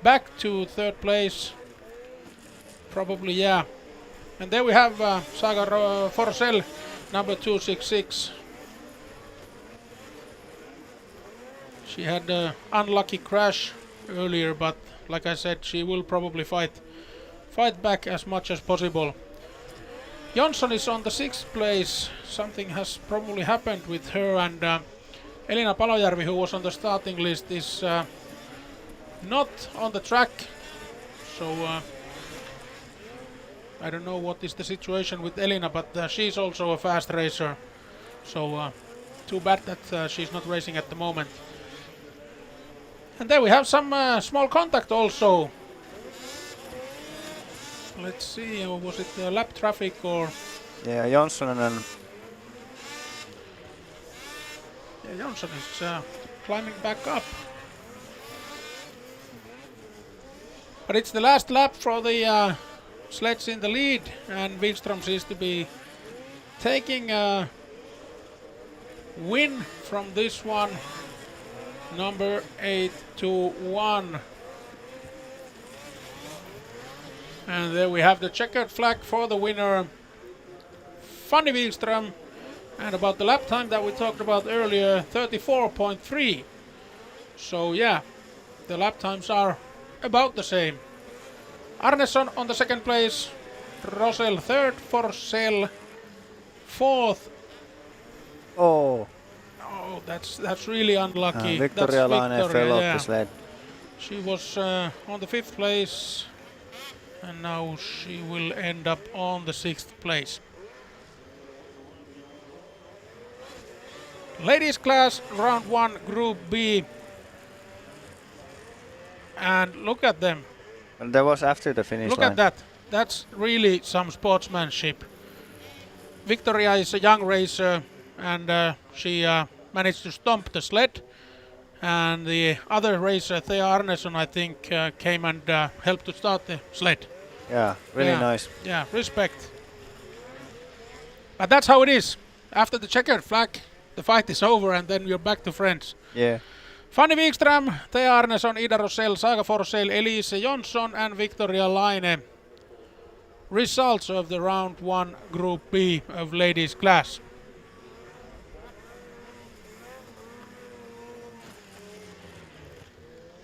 back to third place. Probably, yeah. And there we have Saga Forsell, number 266. She had an unlucky crash earlier, but like I said, she will probably fight back as much as possible. Jonsson is on the 6th place. Something has probably happened with her, and Elina Palojärvi, who was on the starting list, is not on the track. So I don't know what is the situation with Elina, but she's also a fast racer. So too bad that she's not racing at the moment. And there we have some small contact also. Let's see, was it lap traffic or... Yeah, Jonsson and... Yeah, Jonsson is climbing back up. But it's the last lap for the sleds in the lead, and Wikström seems to be taking a win from this one. Number 8-1. And there we have the checkered flag for the winner, Fanny Wikström. And about the lap time that we talked about earlier, 34.3. So yeah, the lap times are about the same. Arneson on the 2nd place, Rosell 3rd, Forsell 4th. Oh, that's really unlucky. Victoria Laine fell off the sled. She was on the 5th place, and now she will end up on the 6th place. Ladies class, round 1, Group B. And look at them. And that was after the finish line. Look at that. That's really some sportsmanship. Victoria is a young racer, and she managed to stomp the sled. And the other racer, Thea Arneson, I think, came and helped to start the sled. Yeah, really nice. Yeah, respect. But that's how it is. After the checkered flag, the fight is over, and then you're back to friends. Yeah. Fanny Wikström, Thea Arneson, Ida Rosell, Saga Forsell, Elise Jonsson and Victoria Laine. Results of the round 1 Group B of ladies class.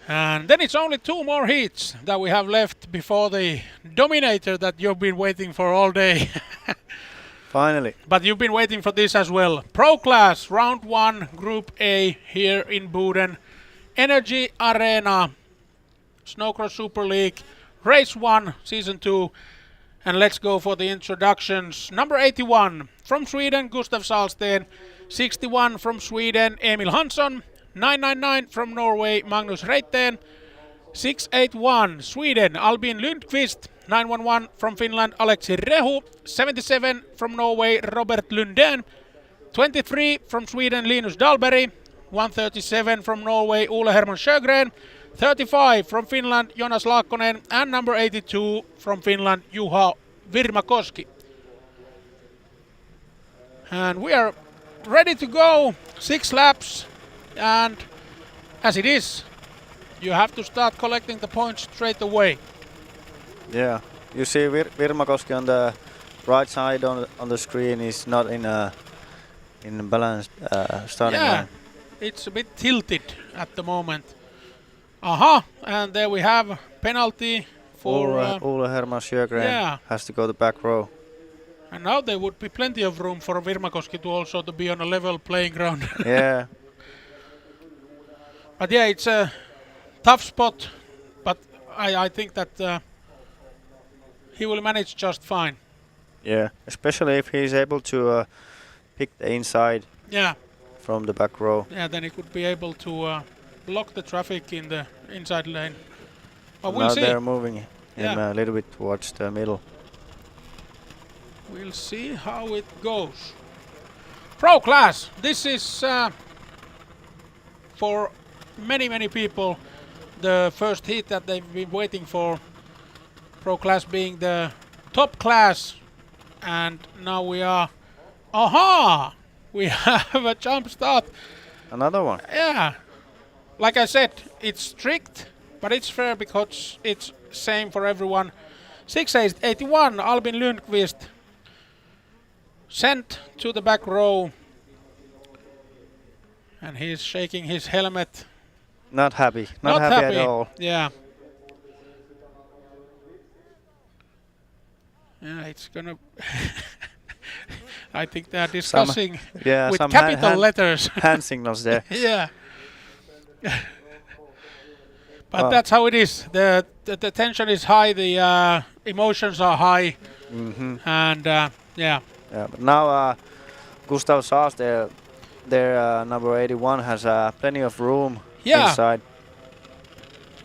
And then it's only 2 more heats that we have left before the Dominator that you've been waiting for all day. Finally. But you've been waiting for this as well. Pro Class, Round 1, Group A, here in Boden. Energy Arena, Snowcross Super League, Race 1, Season 2. And let's go for the introductions. Number 81, from Sweden, Gustav Salsten. 61, from Sweden, Emil Hansson. 999, from Norway, Magnus Reiten. 681, Sweden, Albin Lundqvist. 911 from Finland, Aleksi Rehu. 77 from Norway, Robert Lundén. 23 from Sweden, Linus Dahlberg. 137 from Norway, Ole Herman Sjögren. 35 from Finland, Jonas Laakkonen. And number 82 from Finland, Juha Virmakoski. And we are ready to go. 6 laps. And as it is, you have to start collecting the points straight away. Yeah, you see Virmakoski on the right side on the screen is not in a balanced starting line. It's a bit tilted at the moment. And there we have penalty for Ole Herman Sjögren has to go the back row. And now there would be plenty of room for Virmakoski to also to be on a level playing ground. Yeah. But yeah, it's a tough spot. But I think that he will manage just fine. Yeah, especially if he's able to pick the inside Yeah, from the back row. yeah. Then he could be able to block the traffic in the inside lane. But So we'll now see. they're moving him Yeah. a little bit towards the middle. We'll see how it goes. Pro class. This is for many people the first heat that they've been waiting for. Pro class being the top class, and now we are. Aha! We have a jump start. Another one. Yeah. Like I said, it's strict, but it's fair because it's same for everyone. 681 Albin Lundqvist sent to the back row, and he's shaking his helmet. Not happy. Not happy at all. Yeah. Yeah, it's gonna. I think they're discussing with some capital letters. hand signals there. Yeah. But that's how it is. The tension is high. The emotions are high. And yeah. Yeah, but now Gustav Saas, their number 81, has plenty of room inside.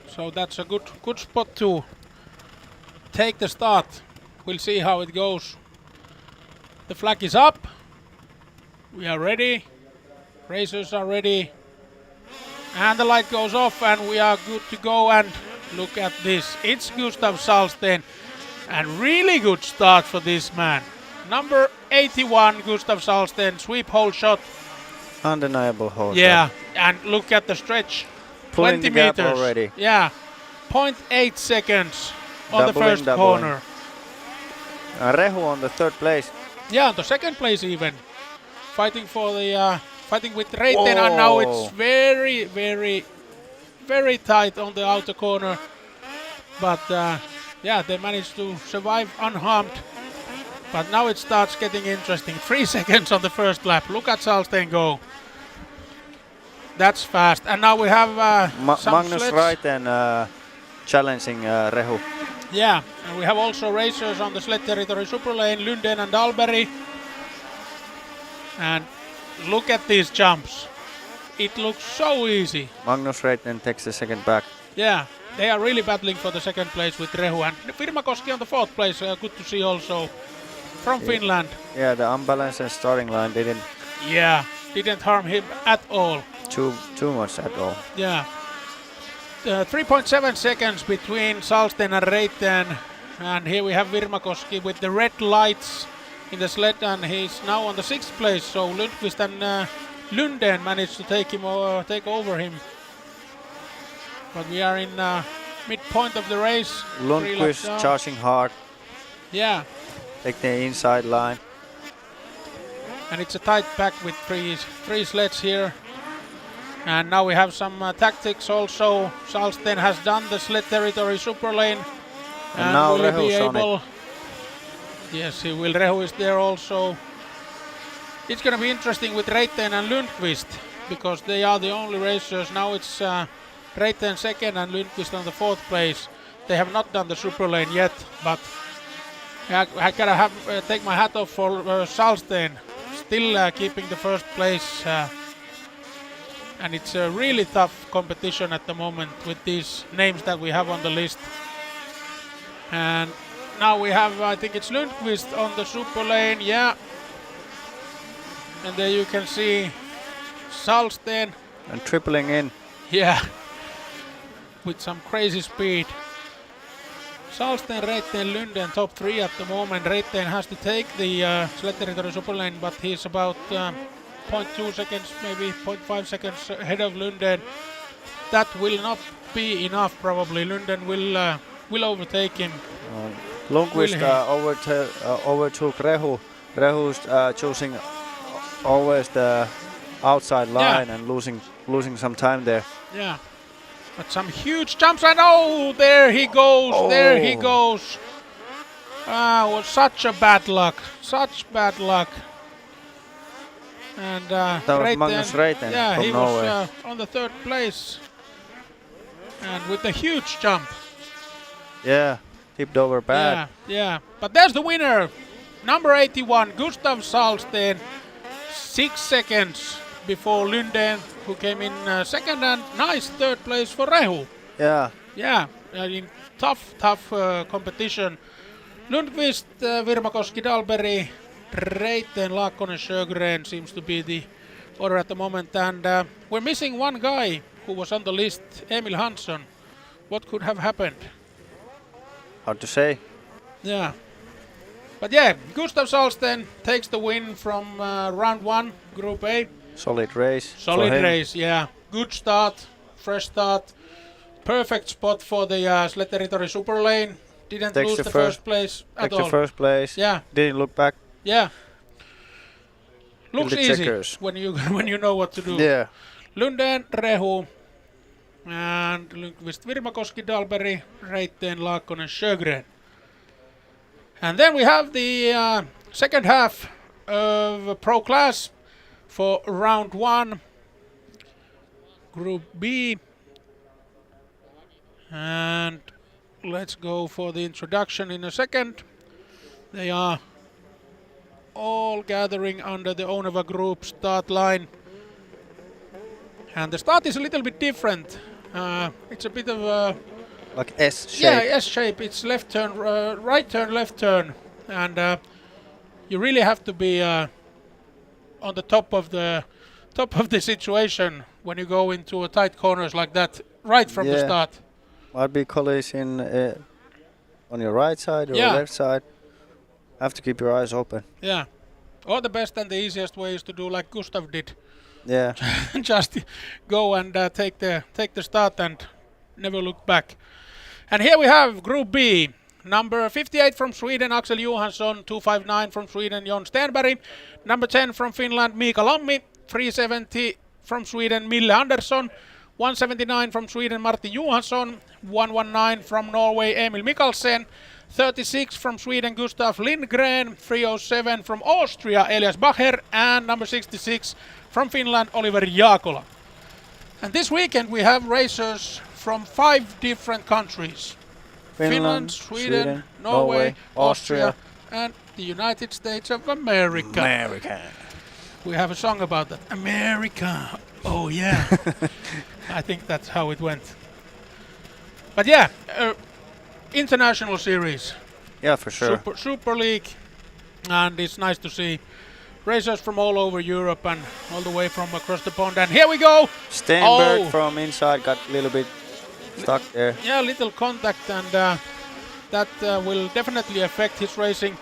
So that's a good spot to take the start. We'll see how it goes. The flag is up. We are ready. Racers are ready. And the light goes off and we are good to go. And look at this. It's Gustav Salsten. And really good start for this man. Number 81, Gustav Salsten. Sweep hole shot. Undeniable hole Yeah. shot. And look at the stretch. Pulling 20 the gap meters. already. Yeah. 0.8 seconds on the Doubling, first doubling. corner. Rehu on the third place. Yeah, on the second place even. Fighting for the fighting with Reiten, and now it's very, very, very tight on the outer corner. But yeah, they managed to survive unharmed. But now it starts getting interesting. 3 seconds on the first lap. Look at Salsten go. That's fast. And now we have some Magnus sleds. Reiten challenging Rehu. Yeah, and we have also racers on the sled territory super lane, Lunden and Dalberg. And look at these jumps. It looks so easy. Magnus Reiten takes the second back. Yeah, they are really battling for the second place with Rehu. And Virmakoski on the fourth place, good to see also from Finland. Yeah, the unbalanced starting line didn't harm him at all. too much at all. Yeah. 3.7 seconds between Salsten and Reiten. And here we have Virmakoski with the red lights in the sled, and he's now on the 6th place. So Lundqvist and Lunden managed to take over him. But we are in midpoint of the race. Lundqvist charging hard. Yeah. Take the inside line. And it's a tight pack with three sleds here. And now we have some tactics also. Salsten has done the sled territory super lane. And now will he be Rehu's on able? it. Yes, he will. Rehu is there also. It's going to be interesting with Reiten and Lundqvist because they are the only racers. Now it's Reiten second and Lundqvist on the 4th place. They have not done the super lane yet, but I gotta take my hat off for Salsten. Still keeping the first place. And it's a really tough competition at the moment with these names that we have on the list. And now we have, I think it's Lundqvist on the super lane, yeah. And there you can see Salsten. And tripling in. Yeah, with some crazy speed. Salsten, Reiten, Lunden, top 3 at the moment. Reiten has to take the sled territory super lane, but he's about 0.2 seconds, maybe 0.5 seconds ahead of Lunden. That will not be enough probably. Lunden will overtake him. Lundqvist overtook Rehu. Rehu's choosing always the outside line and losing some time there. Yeah, but some huge jumps, and oh, there he goes, there he goes. Was such a bad luck, such bad luck. And that was Magnus Reiten from he Norway. was on the 3rd place, and with a huge jump. Yeah, tipped over bad. Yeah. But there's the winner, number 81, Gustav Salsten, 6 seconds before Lunden, who came in second, and nice third place for Rehu. Yeah. In tough competition. Lundqvist, Virmakoski, Dalberg, Reiten, Laakkonen, Sjögren seems to be the order at the moment, and we're missing one guy who was on the list, Emil Hansson. What could have happened? Hard to say. Yeah. But yeah, Gustav Salsten takes the win from round 1, Group A. Solid race. Solid race, yeah. Good start, fresh start. Perfect spot for the Sled Territory Super Lane. Didn't lose the first place at all. Takes the first place. Yeah. Didn't look back. Yeah. Looks easy checkers. when you know what to do. Yeah. Lunden, Rehu, and Lundqvist, Virmakoski, Dalberg, Reiten, Laakkonen, Sjögren. And then we have the second half of Pro Class for round 1, Group B. And let's go for the introduction in a second. They are all gathering under the Oneva Group start line. And the start is a little bit different. It's a bit of a... Like S shape. Yeah, S shape. It's left turn, right turn, left turn. And you really have to be on the top of the situation when you go into a tight corners like that right from the start. Might be collision on your right side or left side. Have to keep your eyes open. Yeah. Or the best and the easiest way is to do like Gustav did. Yeah. Just go and take the start and never look back. And here we have Group B. Number 58 from Sweden, Axel Johansson. 259 from Sweden, Jon Stenberg. Number 10 from Finland, Mika Lammi. 370 from Sweden, Mille Andersson. 179 from Sweden, Martin Johansson. 119 from Norway, Emil Mikkelsen. 36 from Sweden, Gustav Lindgren. 307 from Austria, Elias Bacher. And number 66 from Finland, Oliver Jaakola. And this weekend we have racers from 5 different countries. Finland, Sweden, Norway, Austria, and the United States of America. We have a song about that. America. Oh yeah. I think that's how it went. But yeah, international series. Yeah, for sure. Super League. And it's nice to see racers from all over Europe and all the way from across the pond. And here we go. Stenberg from inside got a little bit stuck there. Yeah, little contact, and that will definitely affect his racing.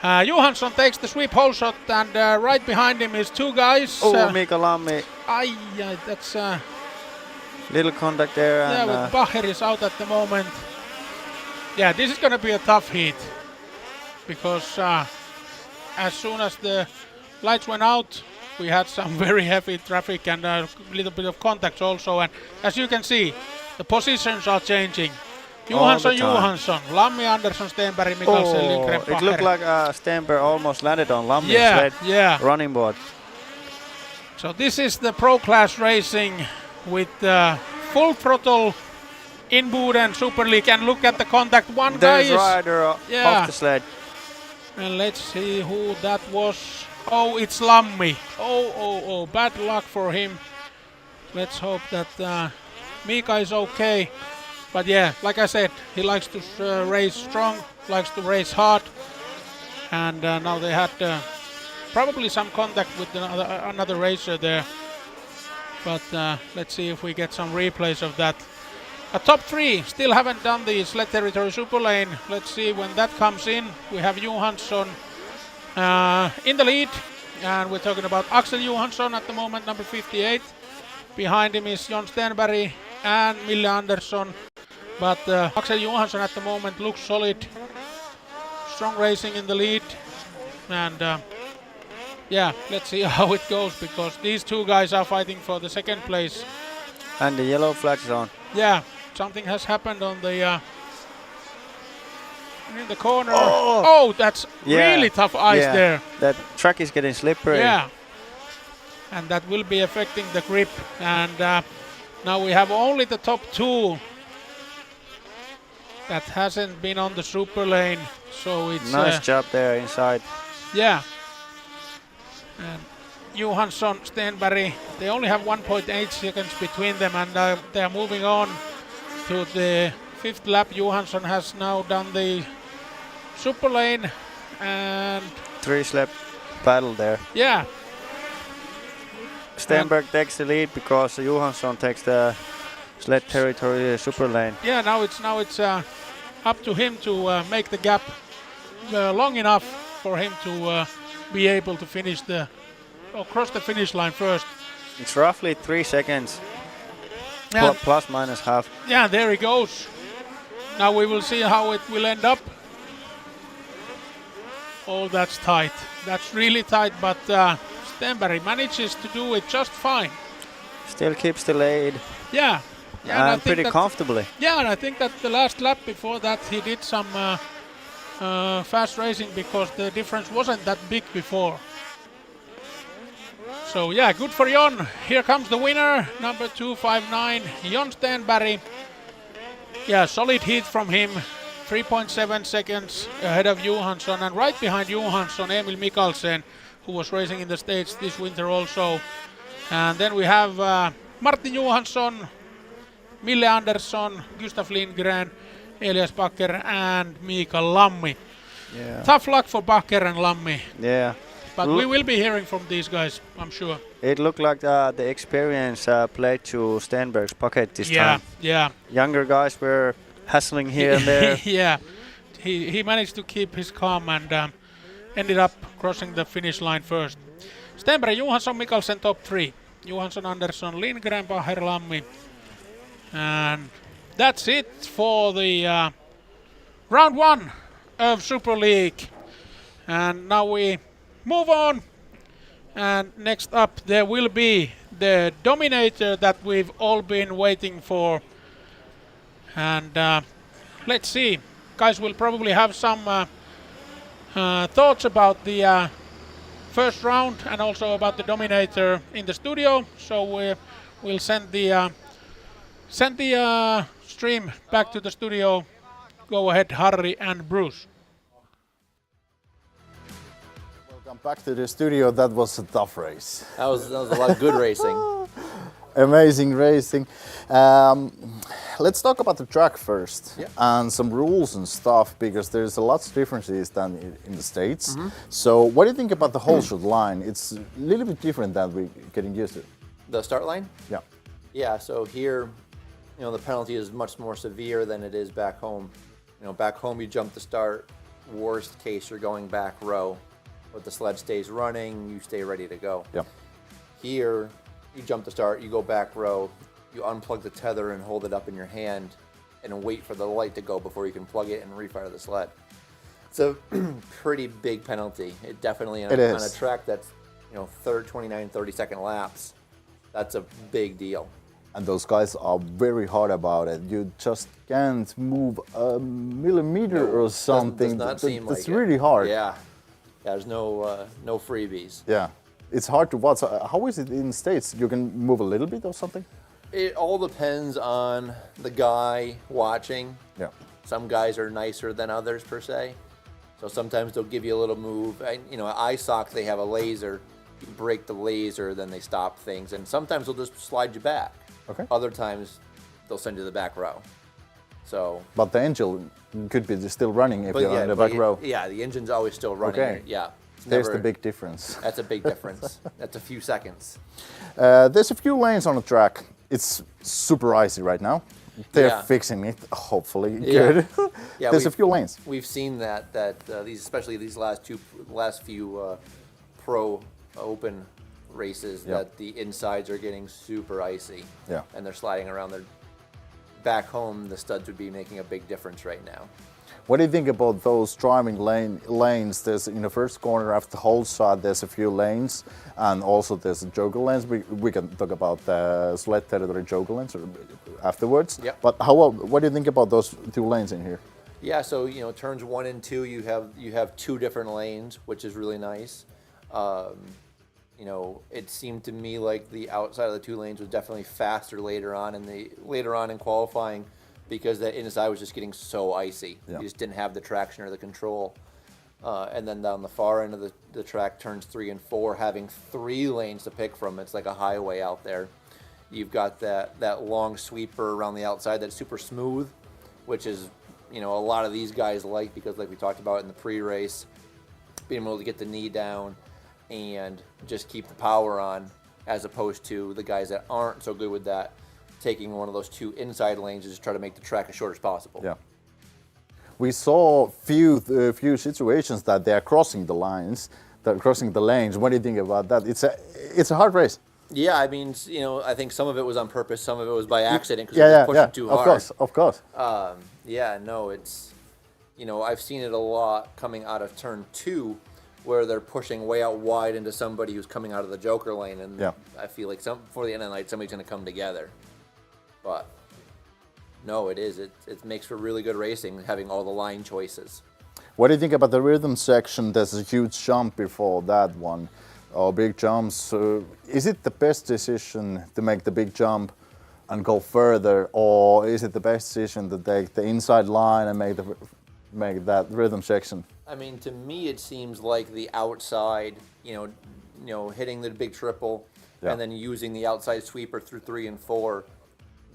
Johansson takes the sweep hole shot, and right behind him is 2 guys. Mika Lammi. That's... little contact there. Yeah, and Bacher is out at the moment. Yeah, this is going to be a tough heat. Because as soon as the lights went out, we had some very heavy traffic and a little bit of contact also. And as you can see, the positions are changing. Johansson, Lammi, Andersson, Stenberg, Mikkelsen, Lindgren, Bacher. It looked like Stenberg almost landed on Lammi's running board. So this is the Pro Class racing with full throttle in Boden Super League. And look at the contact. One guy is... rider off the sled. And let's see who that was. Oh, it's Lammi. Oh, bad luck for him. Let's hope that Mika is okay. But yeah, like I said, he likes to race strong, likes to race hard. And now they had probably some contact with another racer there. But let's see if we get some replays of that. A top 3 still haven't done the Sled Territory Super Lane. Let's see when that comes in. We have Johansson in the lead. And we're talking about Axel Johansson at the moment, number 58. Behind him is Jon Stenberg and Mille Andersson. But Axel Johansson at the moment looks solid. Strong racing in the lead. And yeah, let's see how it goes, because these 2 guys are fighting for the second place. And the yellow flag's on. Yeah, something has happened on the in the corner. Oh, that's really tough ice there. That track is getting slippery. Yeah, and that will be affecting the grip. And now we have only the top 2 that hasn't been on the super lane. So it's Nice job there inside. yeah. And Johansson, Stenberg, they only have 1.8 seconds between them, and they are moving on to the 5th lap. Johansson has now done the super lane, and 3-lap battle there. yeah. Stenberg takes the lead because Johansson takes the sled territory super lane. Yeah, now it's up to him to make the gap long enough for him to be able to finish or cross the finish line first. It's roughly 3 seconds, Yeah, plus minus half. yeah, there he goes. Now we will see how it will end up. Oh, that's tight. That's really tight, but Stenberg manages to do it just fine. Still keeps the lead. Yeah. Yeah, and I And think pretty comfortably. Yeah, and I think that the last lap before that he did some fast racing because the difference wasn't that big before. So yeah, good for Jon. Here comes the winner, number 259, Jon Stenberg. Yeah, solid heat from him. 3.7 seconds ahead of Johansson, and right behind Johansson, Emil Mikkelsen, who was racing in the States this winter also. And then we have Martin Johansson, Mille Andersson, Gustav Lindgren, Elias Bakker, and Mikael Lammi. Yeah. Tough luck for Bakker and Lammi, Yeah. but we will be hearing from these guys, I'm sure. It looked like the experience played to Stenberg's pocket this Yeah, time. yeah. Younger guys were hassling here and there. Yeah, he managed to keep his calm and ended up crossing the finish line first. Stenberg, Johansson, Mikkelsen top 3. Johansson, Andersson, Lindgren, Bacher, Lammi. And that's it for the round 1 of Super League. And now we move on. And next up there will be the Dominator that we've all been waiting for. And let's see. Guys will probably have some thoughts about the first round and also about the Dominator in the studio. So we'll send the stream back to the studio. Go ahead, Harry and Bruce. Welcome back to the studio. That was a tough race. That was a lot of good racing. Amazing racing. Let's talk about the track first and some rules and stuff, because there's a lot of differences than in the States. So what do you think about the whole shot line? It's a little bit different than we're getting used to. The start line? Yeah. Yeah, so here, the penalty is much more severe than it is back home. Back home you jump the start. Worst case, you're going back row. But the sled stays running, you stay ready to go. Yeah. Here, you jump the start, you go back row, you unplug the tether and hold it up in your hand and wait for the light to go before you can plug it and refire the sled. It's a pretty big penalty. It definitely, on a track that's 29, 30-second laps, that's a big deal. And those guys are very hard about it. You just can't move a millimeter or something. Does not seem like it's really hard. Yeah. There's no freebies. Yeah. It's hard to watch. How is it in the States? You can move a little bit or something? It all depends on the guy watching. Yeah. Some guys are nicer than others, per se. So sometimes they'll give you a little move. ISOC, they have a laser. You break the laser, then they stop things. And sometimes they'll just slide you back. Okay. Other times, they'll send you to the back row. So. But the engine could be still running if you're in the back row. Yeah, the engine's always still running. Okay. Yeah. There's the big difference. That's a big difference. That's a few seconds. There's a few lanes on the track. It's super icy right now. They're fixing it, hopefully. Good. Yeah, There's a few lanes. We've seen that especially these last few pro open races, that the insides are getting super icy. Yeah. And they're sliding around. Back home, the studs would be making a big difference right now. What do you think about those driving lanes? There's in the first corner after the whole shot, there's a few lanes, and also there's joker lanes. We can talk about the sled territory joker lanes afterwards. Yep. But what do you think about those two lanes in here? Yeah, so turns 1 and 2, you have 2 different lanes, which is really nice. It seemed to me like the outside of the 2 lanes was definitely faster later on in qualifying. because that inside was just getting so icy. Yeah. You just didn't have the traction or the control. And then down the far end of the track, turns 3 and 4, having 3 lanes to pick from. It's like a highway out there. You've got that long sweeper around the outside that's super smooth, which is, a lot of these guys like, because like we talked about in the pre-race, being able to get the knee down and just keep the power on, as opposed to the guys that aren't so good with that, taking one of those 2 inside lanes and just try to make the track as short as possible. Yeah. We saw few situations that they are crossing the lines, they're crossing the lanes. What do you think about that? It's a hard race. Yeah, I mean, I think some of it was on purpose, some of it was by accident because it was pushing too hard. Of course. Yeah, no, it's, I've seen it a lot coming out of turn 2, where they're pushing way out wide into somebody who's coming out of the Joker lane, and I feel like before the end of the night, somebody's going to come together. But no, it is. It makes for really good racing, having all the line choices. What do you think about the rhythm section? There's a huge jump before that one, or big jumps. Is it the best decision to make the big jump and go further, or is it the best decision to take the inside line and make that rhythm section? I mean, to me, it seems like the outside, hitting the big triple, and then using the outside sweeper through 3 and 4.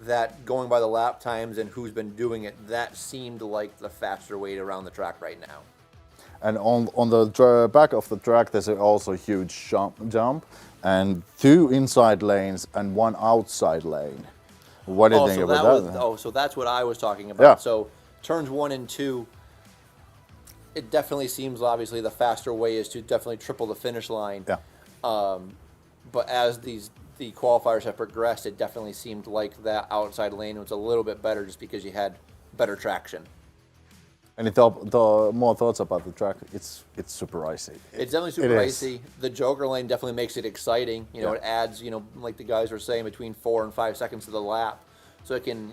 That going by the lap times and who's been doing it, that seemed like the faster way around the track right now. And on the back of the track, there's also a huge jump and 2 inside lanes and 1 outside lane. What do you think about that? So that's what I was talking about. Yeah. So turns 1 and 2, it definitely seems obviously the faster way is to definitely triple the finish line. Yeah. But as the qualifiers have progressed, it definitely seemed like that outside lane was a little bit better just because you had better traction. Any more thoughts about the track? It's super icy. It's definitely super icy. The Joker lane definitely makes it exciting. It adds, like the guys were saying, between 4 and 5 seconds to the lap. So it can,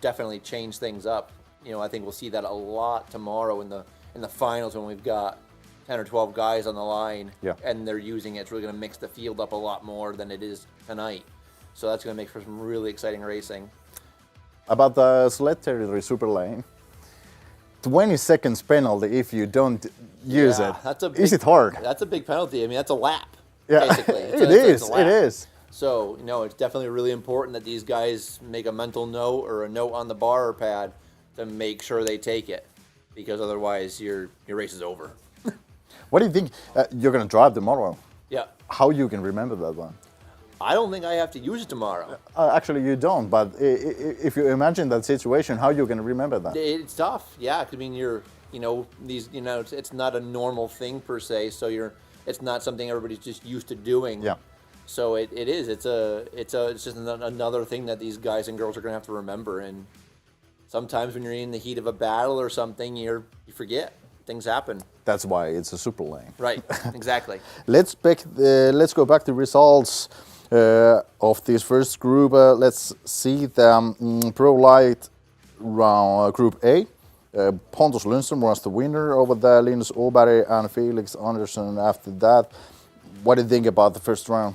definitely change things up. I think we'll see that a lot tomorrow in the finals when we've got 10 or 12 guys on the line, and they're using it. It's really going to mix the field up a lot more than it is tonight. So that's going to make for some really exciting racing. About the sled territory super lane, 20 seconds penalty if you don't use it. Is it hard? That's a big penalty. I mean, that's a lap, yeah. basically. It is. So, it's definitely really important that these guys make a mental note or a note on the bar pad to make sure they take it, because otherwise your race is over. What do you think? You're going to drive tomorrow. Yeah. How you can remember that one? I don't think I have to use it tomorrow. Actually, you don't. But if you imagine that situation, how you can remember that? It's tough. Yeah. I mean, it's not a normal thing per se. So it's not something everybody's just used to doing. Yeah. So it is. It's just another thing that these guys and girls are going to have to remember. And sometimes when you're in the heat of a battle or something, you forget. Things happen. That's why it's a super lane. Right, exactly. Let's go back to results of this first group. Let's see the Pro Light round, Group A. Pontus Lundström was the winner over there, Linus Åberg and Felix Andersson after that. What do you think about the first round?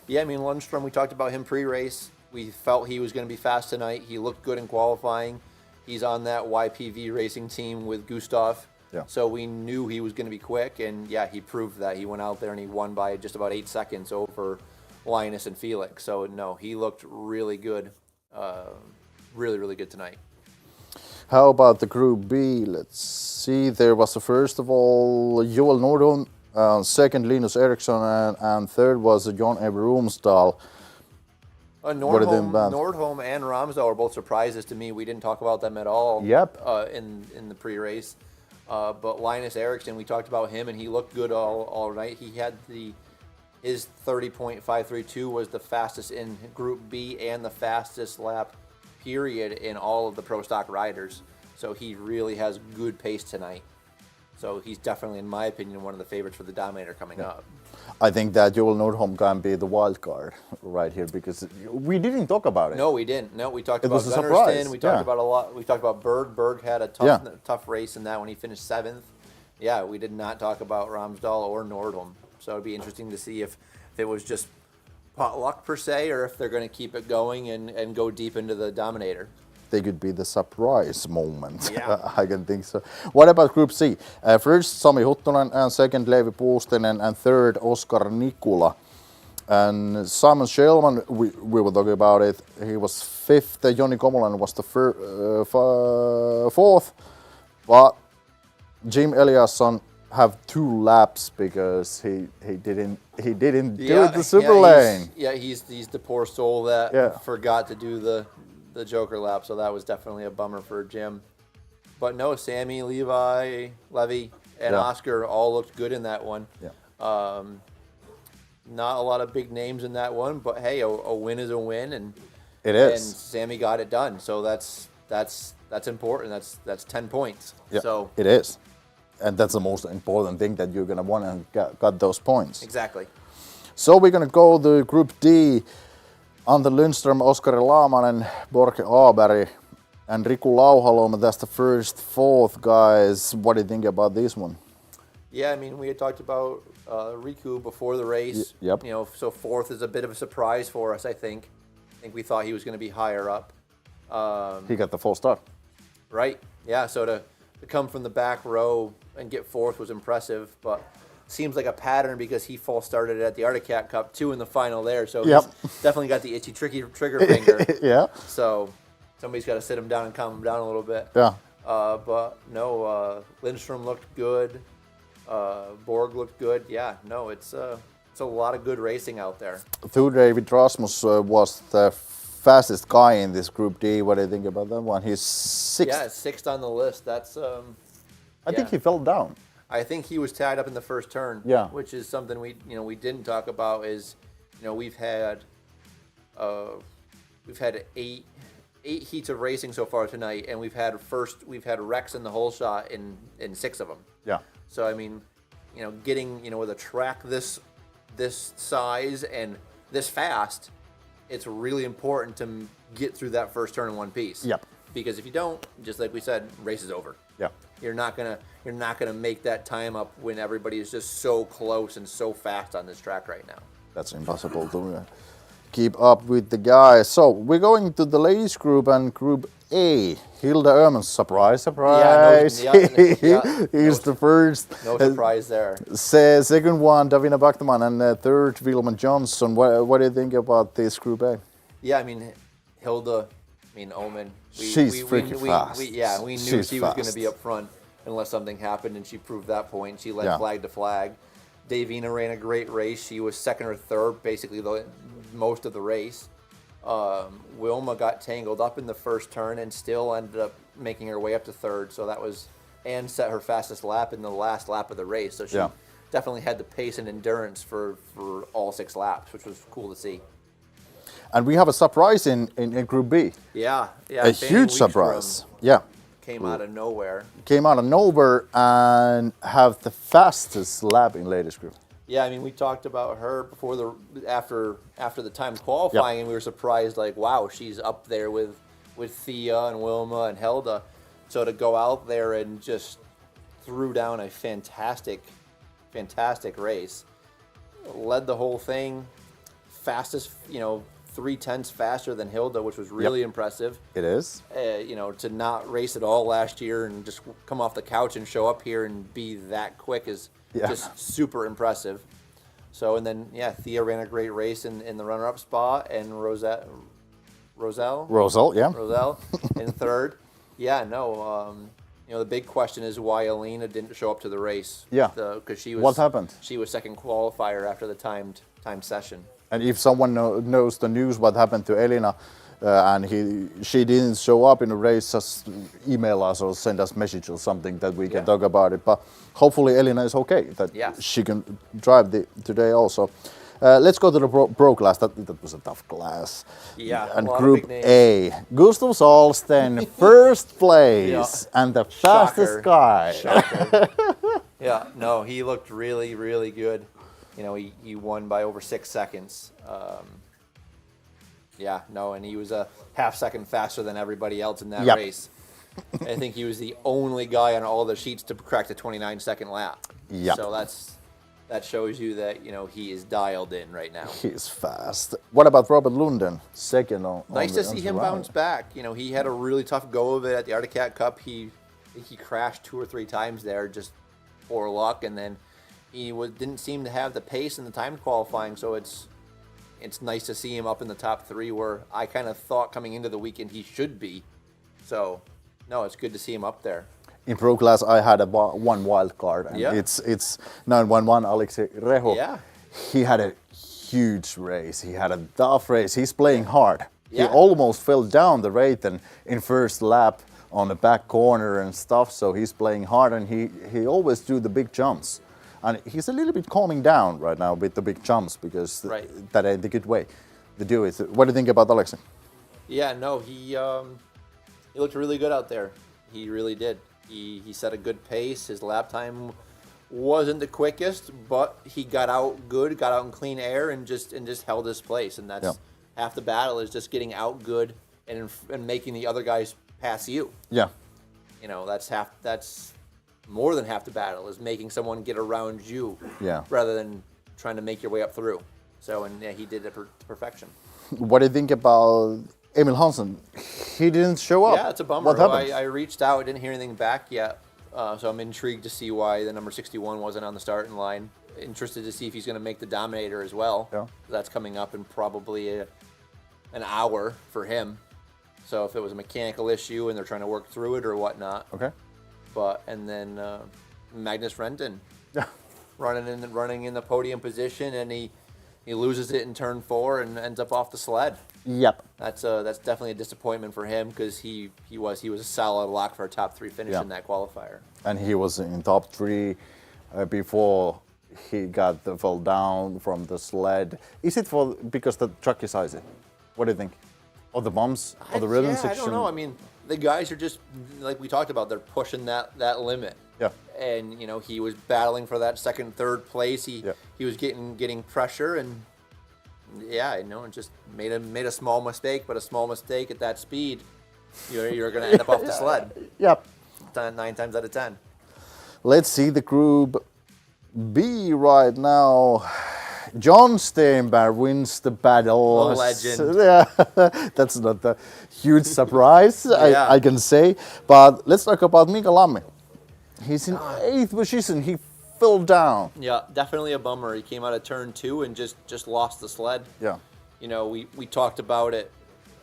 Yeah, I mean, Lundström, we talked about him pre-race. We felt he was going to be fast tonight. He looked good in qualifying. He's on that YPV racing team with Gustav. Yeah. So we knew he was going to be quick, and he proved that. He went out there and he won by just about 8 seconds over Linus and Felix. So no, he looked really good, really, really good tonight. How about the Group B? Let's see. There was first of all Joel Nordholm, second Linus Eriksson, and third was John Eber Romsdahl. Nordholm and Romsdahl were both surprises to me. We didn't talk about them at all. Yep. In the pre-race. But Linus Eriksson, we talked about him, and he looked good all night. He had his 30.532 was the fastest in Group B and the fastest lap period in all of the Pro Stock riders. So he really has good pace tonight. So he's definitely, in my opinion, one of the favorites for the Dominator coming up. I think that Joel Nordholm can be the wild card right here because we didn't talk about it. No, we didn't. No, we talked It about was a surprise. We talked about a lot. We talked about Berg. Berg had a tough race in that when he finished 7th. Yeah, we did not talk about Romsdahl or Nordholm. So it'd be interesting to see if it was just pot luck per se, or if they're going to keep it going and go deep into the Dominator. they could be the surprise moment. Yeah. I can think so. What about Group C? First, Sami Huttunen, and second, Leevi Puustinen, and third, Oskar Nikula. And Simon Schellman, we were talking about it, he was fifth. Joni Komolan was the fourth. But Jim Eliasson have 2 laps because he didn't do it the super lane. He's the poor soul that forgot to do the Joker lap, so that was definitely a bummer for Jim. But no, Sammy, Levi, and Oscar all looked good in that one. Yeah. Not a lot of big names in that one, but hey, a win is a win, and it is. And Sammy got it done, so that's important. That's 10 points. Yeah, so it is, and that's the most important thing, that you're gonna want and got those points. Exactly. So we're gonna go to Group D. Ante Lundström, Oskari Laamanen, Borke Aberg, and Riku Lauhalom. That's the first 4th guys. What do you think about this one? Yeah, I mean, we had talked about Riku before the race. Yep. You know, so 4th is a bit of a surprise for us, I think. I think we thought he was going to be higher up. He got the full start. Right. Yeah, so to come from the back row and get 4th was impressive, but seems like a pattern because he false started at the Arctic Cat Cup 2 in the final there. So he's definitely got the itchy, tricky trigger finger. Yeah. So somebody's got to sit him down and calm him down a little bit. Yeah. But no, Lindstrom looked good. Borg looked good. Yeah, no, it's a lot of good racing out there. David Rasmus was the fastest guy in this Group D. What do you think about that one? He's 6th. Yeah, 6th on the list. That's I think he fell down. I think he was tied up in the first turn. Yeah. Which is something we didn't talk about is, we've had 8 heats of racing so far tonight, and we've had wrecks in the whole shot in 6 of them. Yeah. So I mean, getting with a track this size and this fast, it's really important to get through that first turn in one piece. Yep. Because if you don't, just like we said, race is over. Yeah. You're not gonna make that time up when everybody is just so close and so fast on this track right now. That's impossible to keep up with the guys. So we're going to the ladies group and Group A. Hilda Öhman, surprise. He's the first. No surprise there. Second one, Davina Bachmann, and third, Wilma Johnson. What do you think about this Group A? Yeah, I mean, Hilda, Omen. She's freaking fast. We knew she was going to be up front unless something happened, and she proved that point. She led flag to flag. Davina ran a great race. She was 2nd or 3rd, basically most of the race. Wilma got tangled up in the first turn and still ended up making her way up to 3rd. So that was, and set her fastest lap in the last lap of the race. So she definitely had the pace and endurance for all 6 laps, which was cool to see. And we have a surprise in Group B. Yeah. A huge surprise. Yeah. Came out of nowhere. And have the fastest lap in ladies group. Yeah, I mean, we talked about her before after the time qualifying, and we were surprised, like, wow, she's up there with Thea and Wilma and Hilda. So to go out there and just threw down a fantastic race, led the whole thing, fastest, 0.3 faster than Hilda, which was really impressive. It is. To not race at all last year and just come off the couch and show up here and be that quick is just super impressive. So, and then, Thea ran a great race in the runner-up spot, and Roselle in 3rd. The big question is why Alina didn't show up to the race. Yeah. Because she was. What happened? She was 2nd qualifier after the timed session. And if someone knows the news, what happened to Elina, and she didn't show up in the race, just email us or send us message or something that we can talk about it. But hopefully Elina is okay, that she can drive today also. Let's go to the pro class. That was a tough class. Yeah. And Group A, Gustav Solsten, first place, and the fastest guy. Shocker. He looked really, really good. He won by over 6 seconds. And he was a half second faster than everybody else in that race. I think he was the only guy on all the sheets to crack the 29-second lap. Yep. So that's that shows you that, you know, he is dialed in right now. He's fast. What about Robert Lunden? Second on Nice to see him round. bounce back. You know, he had a really tough go of it at the Arctic Cat Cup. He crashed 2 or 3 times there, just poor luck, and then he didn't seem to have the pace and the time qualifying. So it's nice to see him up in the top 3, where I kind of thought coming into the weekend he should be. So no, it's good to see him up there. In Pro Class, I had one wild card, and Yeah. it's 911 Alexei Reho. Yeah. He had a huge race. He had a tough race. He's playing hard. Yeah. He almost fell down the Raiden in first lap on the back corner and stuff. So he's playing hard, and he always do the big jumps. And he's a little bit calming down right now with the big jumps, because that ain't the good way to do it. What do you think about Alexei? Yeah, no, he looked really good out there. He really did. He set a good pace. His lap time wasn't the quickest, but he got out good, got out in clean air, and just held his place. And that's half the battle, is just getting out good and making the other guys pass you. Yeah. You know, that's more than half the battle, is making someone get around you. Yeah. Rather than trying to make your way up through. So, and he did it to perfection. What do you think about Emil Hansen? He didn't show up. Yeah, it's a bummer. What happened? I reached out, didn't hear anything back yet. So I'm intrigued to see why the number 61 wasn't on the starting line. Interested to see if he's going to make the Dominator as well. Yeah. That's coming up in probably an hour for him. So if it was a mechanical issue and they're trying to work through it or whatnot. Okay. And then Magnus Renton Yeah. running in the podium position, and he loses it in turn 4 and ends up off the sled. Yep. That's definitely a disappointment for him, because he was a solid lock for a top 3 finish in that qualifier. And he was in top 3 before he fell down from the sled. Is it because the truck is icy? What do you think? Or the bumps? Or the rhythm section? I don't know. I mean, the guys are just, like we talked about, they're pushing that limit. Yeah. And, you know, he was battling for that second, third place. He was getting pressure, and I know, it just made a small mistake, but a small mistake at that speed, you're going to end up off the sled. Yep. 9 times out of 10. Let's see the Group B right now. John Steinberg wins the battle. A legend. Yeah, that's not a huge surprise, I can say. But let's talk about Mika Lammi. He's in 8th position. He fell down. Yeah, definitely a bummer. He came out of turn 2 and just lost the sled. Yeah. You know, we talked about it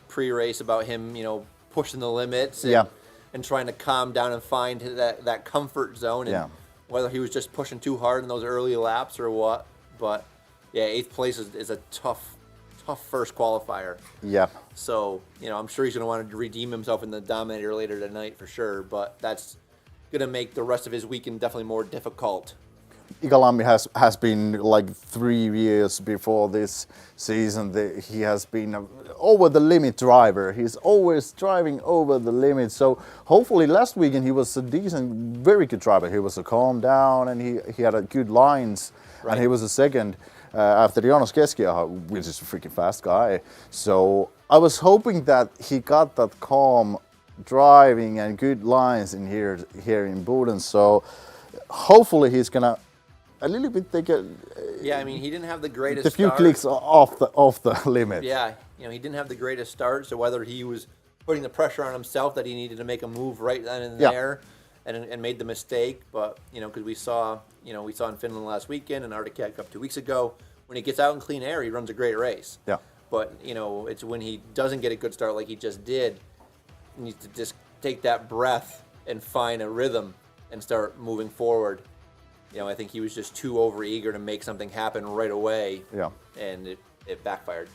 pre-race, about him, you know, pushing the limits and trying to calm down and find that comfort zone, and whether he was just pushing too hard in those early laps or what. But yeah, 8th place is a tough first qualifier. Yeah. So, you know, I'm sure he's going to want to redeem himself in the Dominator later tonight for sure, but that's going to make the rest of his weekend definitely more difficult. Mika Lammi has been like 3 years before this season. He has been an over the limit driver. He's always driving over the limit. So hopefully last weekend he was a decent, very good driver. He was a calm down, and he had a good lines, and he was a second after Joonas Keskiaho, which is a freaking fast guy. So I was hoping that he got that calm driving and good lines in here in Boden. So hopefully he's gonna a little bit take a I mean, he didn't have the greatest a few start. clicks off the limit. Yeah, you know, he didn't have the greatest start, so whether he was putting the pressure on himself that he needed to make a move right then and there and made the mistake, but, you know, because we saw in Finland last weekend and Arctic Cat Cup 2 weeks ago, when he gets out in clean air, he runs a great race. Yeah. But, you know, it's when he doesn't get a good start like he just did, he needs to just take that breath and find a rhythm and start moving forward. You know, I think he was just too overeager to make something happen right away. Yeah. And it backfired.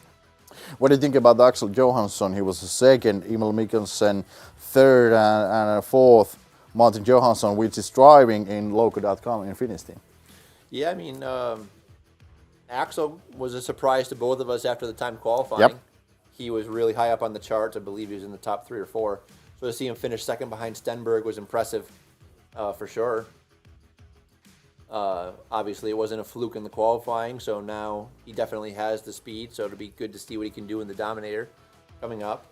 What do you think about Axel Johansson? He was the second, Emil Mikkelsen third, and fourth, Martin Johansson, which is driving in Loco.com in Finnish team. Yeah, I mean, Axel was a surprise to both of us after the time qualifying. Yep. He was really high up on the charts. I believe he was in the top 3 or 4. So to see him finish second behind Stenberg was impressive, for sure. Obviously, it wasn't a fluke in the qualifying, so now he definitely has the speed, so it'll be good to see what he can do in the Dominator coming up.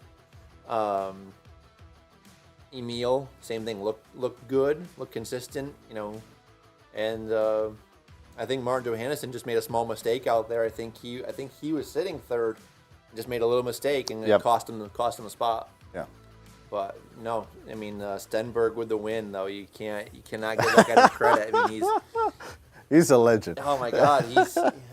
Emil, same thing, looked good, looked consistent, you know, and I think Martin Johannesson just made a small mistake out there. I think he was sitting third, and just made a little mistake, and it cost him the spot. Yeah. But no, I mean Stenberg with the win though. You cannot give that guy the credit. I mean he's a legend. Oh my God,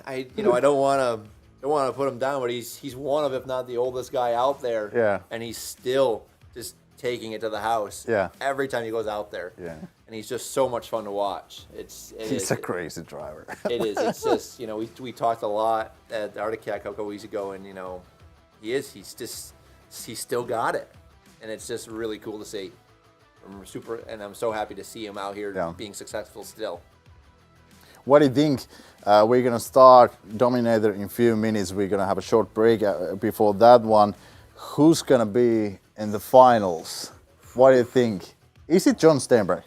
I don't want to put him down, but he's one of, if not the oldest guy out there. Yeah. And he's still just taking it to the house. Yeah. Every time he goes out there. Yeah. And he's just so much fun to watch. He's a crazy driver. It is. It's just, we talked a lot at the Arctic Cat a couple weeks ago, and he's still got it. And it's just really cool to see. I'm so happy to see him out here being successful still. What do you think? We're going to start Dominator in a few minutes. We're going to have a short break before that one. Who's going to be in the finals? What do you think? Is it John Stenberg?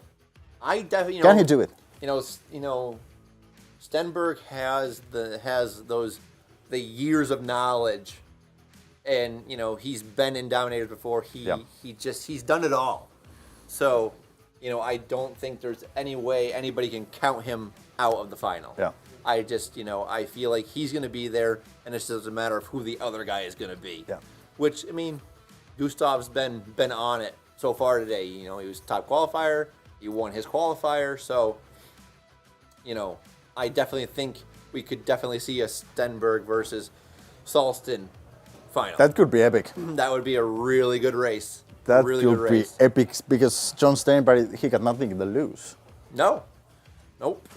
I definitely. Can he do it? Stenberg has the years of knowledge, and he's been in Dominators before. He's done it all. So, I don't think there's any way anybody can count him out of the final. Yeah. I just, I feel like he's going to be there, and it's just a matter of who the other guy is going to be. Yeah. Which, I mean, Gustav's been on it so far today. He was top qualifier. He won his qualifier. So, I definitely think we could definitely see a Stenberg versus Salston final. That could be epic. That would be a really good race. That really could good be race. epic because John Stenberg, he got nothing to lose. No. Nope.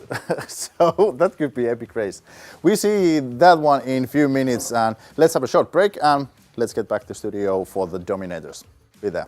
So that could be epic race. We see that one in a few minutes, and let's have a short break and let's get back to studio for the Dominators. Be there.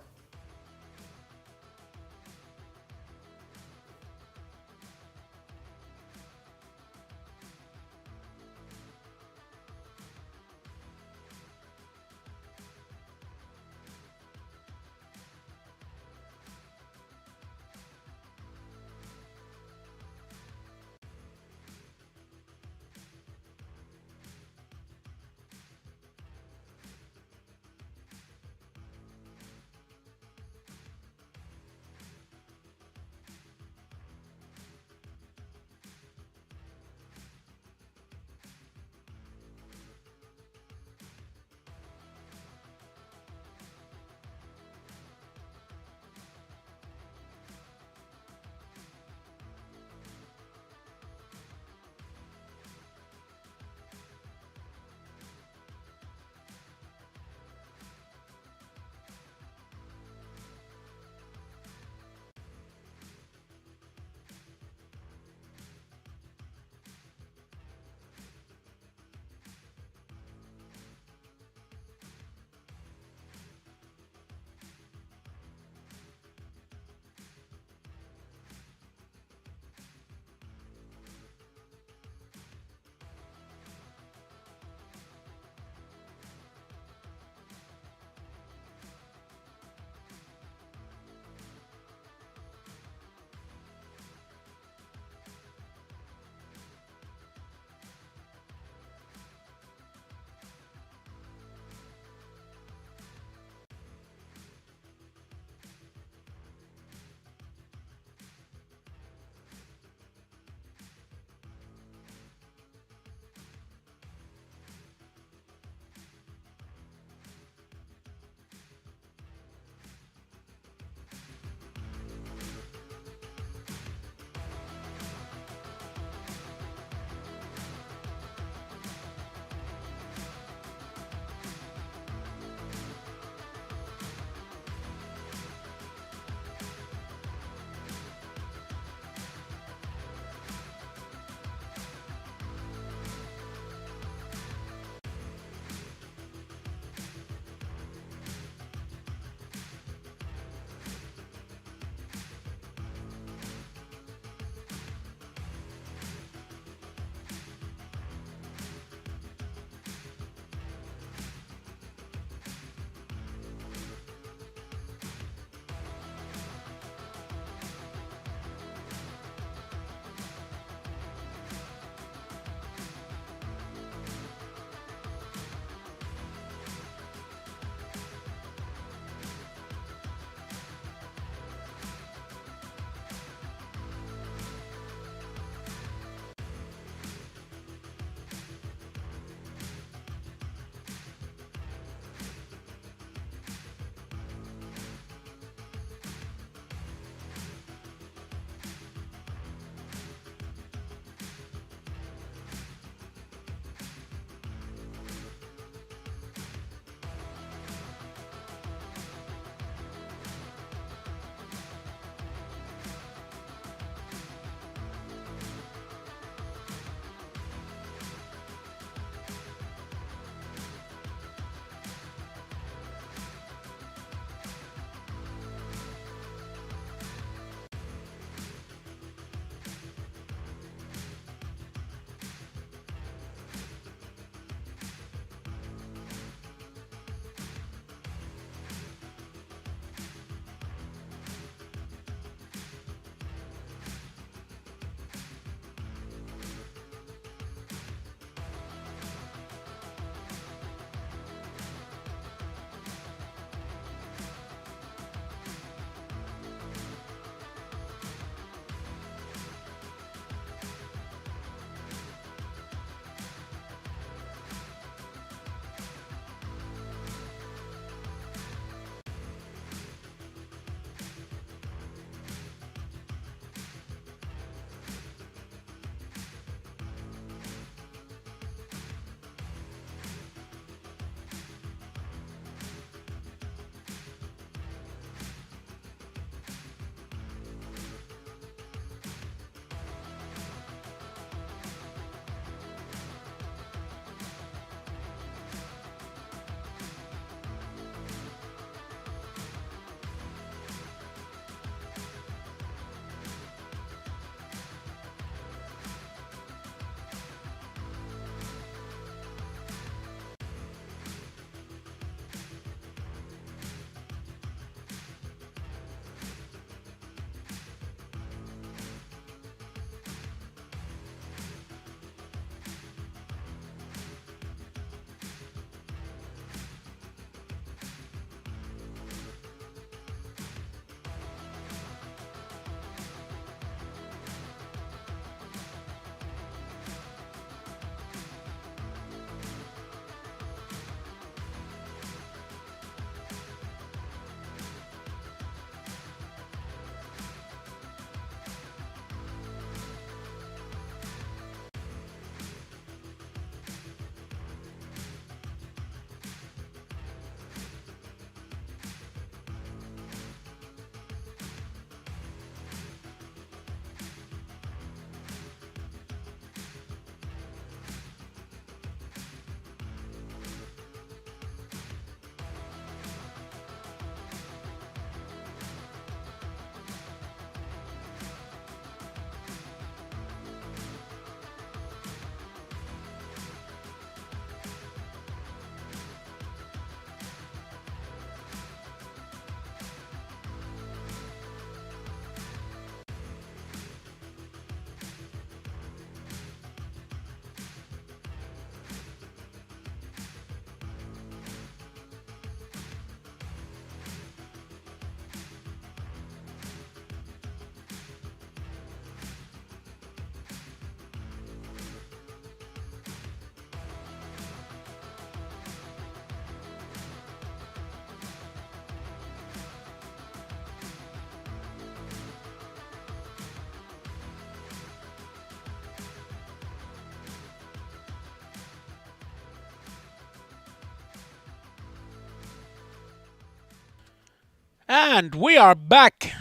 And we are back.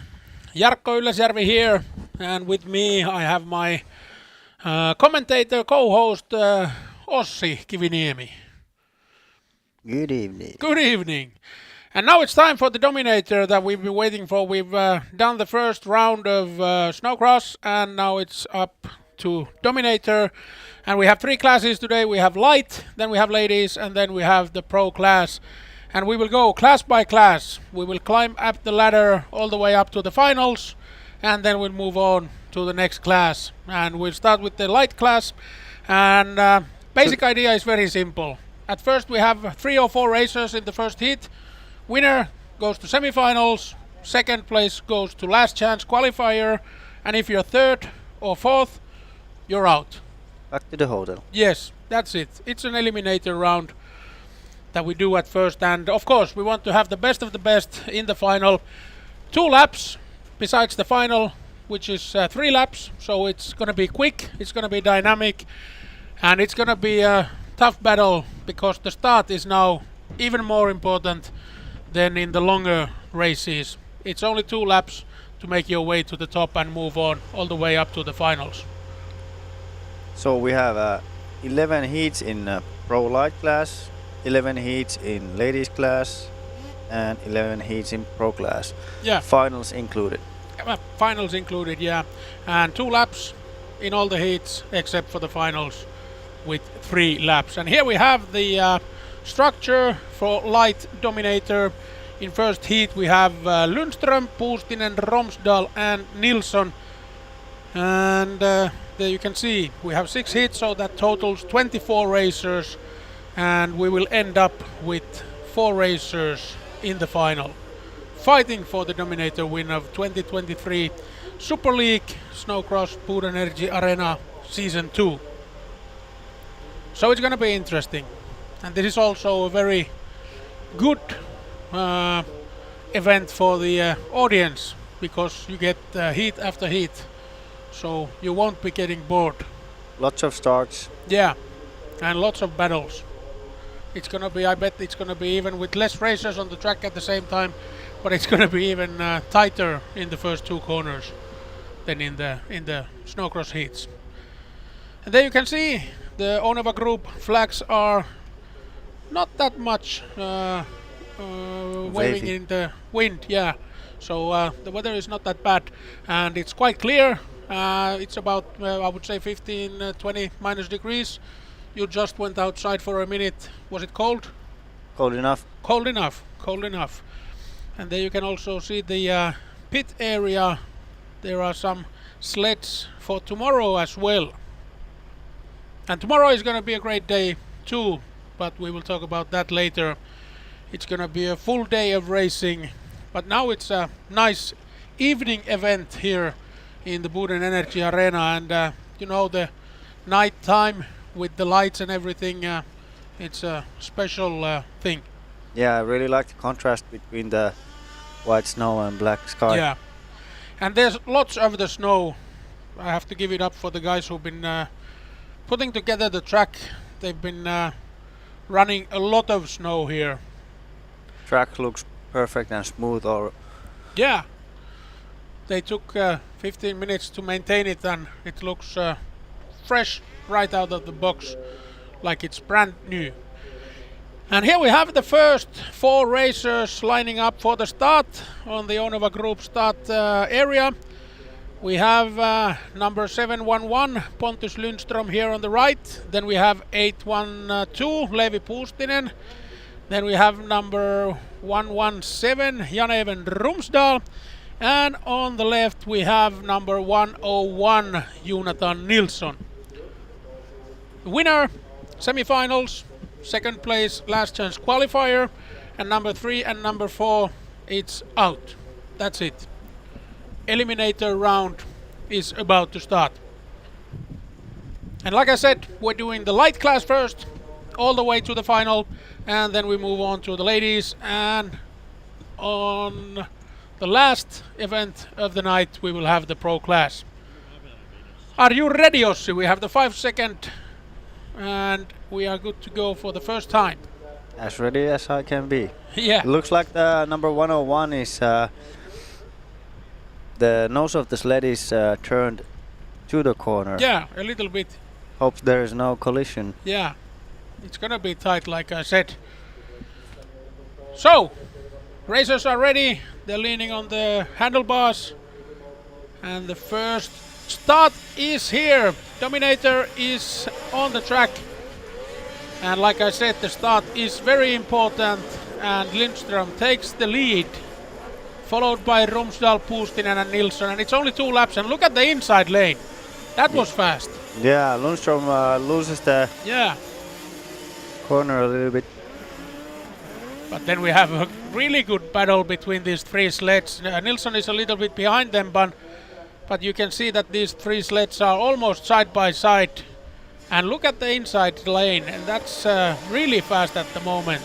Jarkko Ylläsjärvi here, and with me I have my commentator, co-host Ossi Kiviniemi. Good evening. Good evening. And now it's time for the Dominator that we've been waiting for. We've done the first round of Snowcross, and now it's up to Dominator. And we have 3 classes today. We have light, then we have ladies, and then we have the pro class. And we will go class by class. We will climb up the ladder all the way up to the finals, and then we'll move on to the next class. And we'll start with the light class. And basic idea is very simple. At first we have 3 or 4 racers in the first heat. Winner goes to semifinals. Second place goes to last chance qualifier. And if you're third or fourth, you're out. Back to the hotel. Yes, that's it. It's an eliminator round that we do at first, and of course we want to have the best of the best in the final. 2 laps besides the final, which is 3 laps, so it's going to be quick, it's going to be dynamic, and it's going to be a tough battle because the start is now even more important than in the longer races. It's only 2 laps to make your way to the top and move on all the way up to the finals. So we have 11 heats in pro light class, 11 heats in ladies class, and 11 heats in pro class. Yeah. Finals included. Finals included, yeah. And 2 laps in all the heats except for the finals with 3 laps. And here we have the structure for light Dominator. In first heat we have Lundström, Puustinen, Romsdal and Nilsson. And there you can see we have 6 heats, so that totals 24 racers. And we will end up with 4 racers in the final, fighting for the Dominator win of 2023 Super League Snowcross Boden Energy Arena Season 2. So it's gonna be interesting. And this is also a very good event for the audience, because you get heat after heat. So you won't be getting bored. Lots of starts. Yeah, and lots of battles. It's gonna be, I bet it's gonna be even with less racers on the track at the same time, but it's gonna be even tighter in the first 2 corners than in the Snowcross heats. And there you can see the Oneva Group flags are not that much waving in the wind, yeah. So the weather is not that bad, and it's quite clear. It's about I would say 15-20 minus degrees. You just went outside for a minute. Was it cold? Cold enough. Cold enough. Cold enough. And there you can also see the pit area. There are some sleds for tomorrow as well. And tomorrow is going to be a great day too, but we will talk about that later. It's going to be a full day of racing, but now it's a nice evening event here in the Boden Energy Arena, and you know, the night time with the lights and everything, it's a special thing. Yeah, I really like the contrast between the white snow and black sky. Yeah, and there's lots of the snow. I have to give it up for the guys who've been putting together the track. They've been running a lot of snow here. Track looks perfect and smooth. Or yeah, they took 15 minutes to maintain it, and it looks fresh right out of the box, like it's brand new. And here we have the first 4 racers lining up for the start on the Oneva Group start area. We have number 711 Pontus Lundström here on the right. Then we have 812 Levi Puustinen. Then we have number 117 Jan-Even Romsdal. And on the left we have number 101 Jonathan Nilsson. Winner, semifinals, second place, last chance qualifier, and number 3 and number 4, it's out. That's it. Eliminator round is about to start. And like I said, we're doing the light class first, all the way to the final, and then we move on to the ladies, and on the last event of the night we will have the pro class. Are you ready, Ossi? We have the 5 second and we are good to go for the first time. as ready as I can be. Yeah. It looks like the number 101 is the nose of the sled is turned to the corner. Yeah, a little bit. Hopes there is no collision. Yeah, it's gonna be tight, like I said. So, racers are ready. They're leaning on the handlebars, and the first start is here. Dominator is on the track, and like I said, the start is very important. And Lindström takes the lead, followed by Rumsdahl, Puustinen, and Nilsson. And it's only 2 laps. And look at the inside lane. That was fast. Yeah, Lundström loses the corner a little bit. But then we have a really good battle between these 3 sleds. Nilsson is a little bit behind them, but you can see that these 3 sleds are almost side by side. And look at the inside lane, and that's really fast at the moment.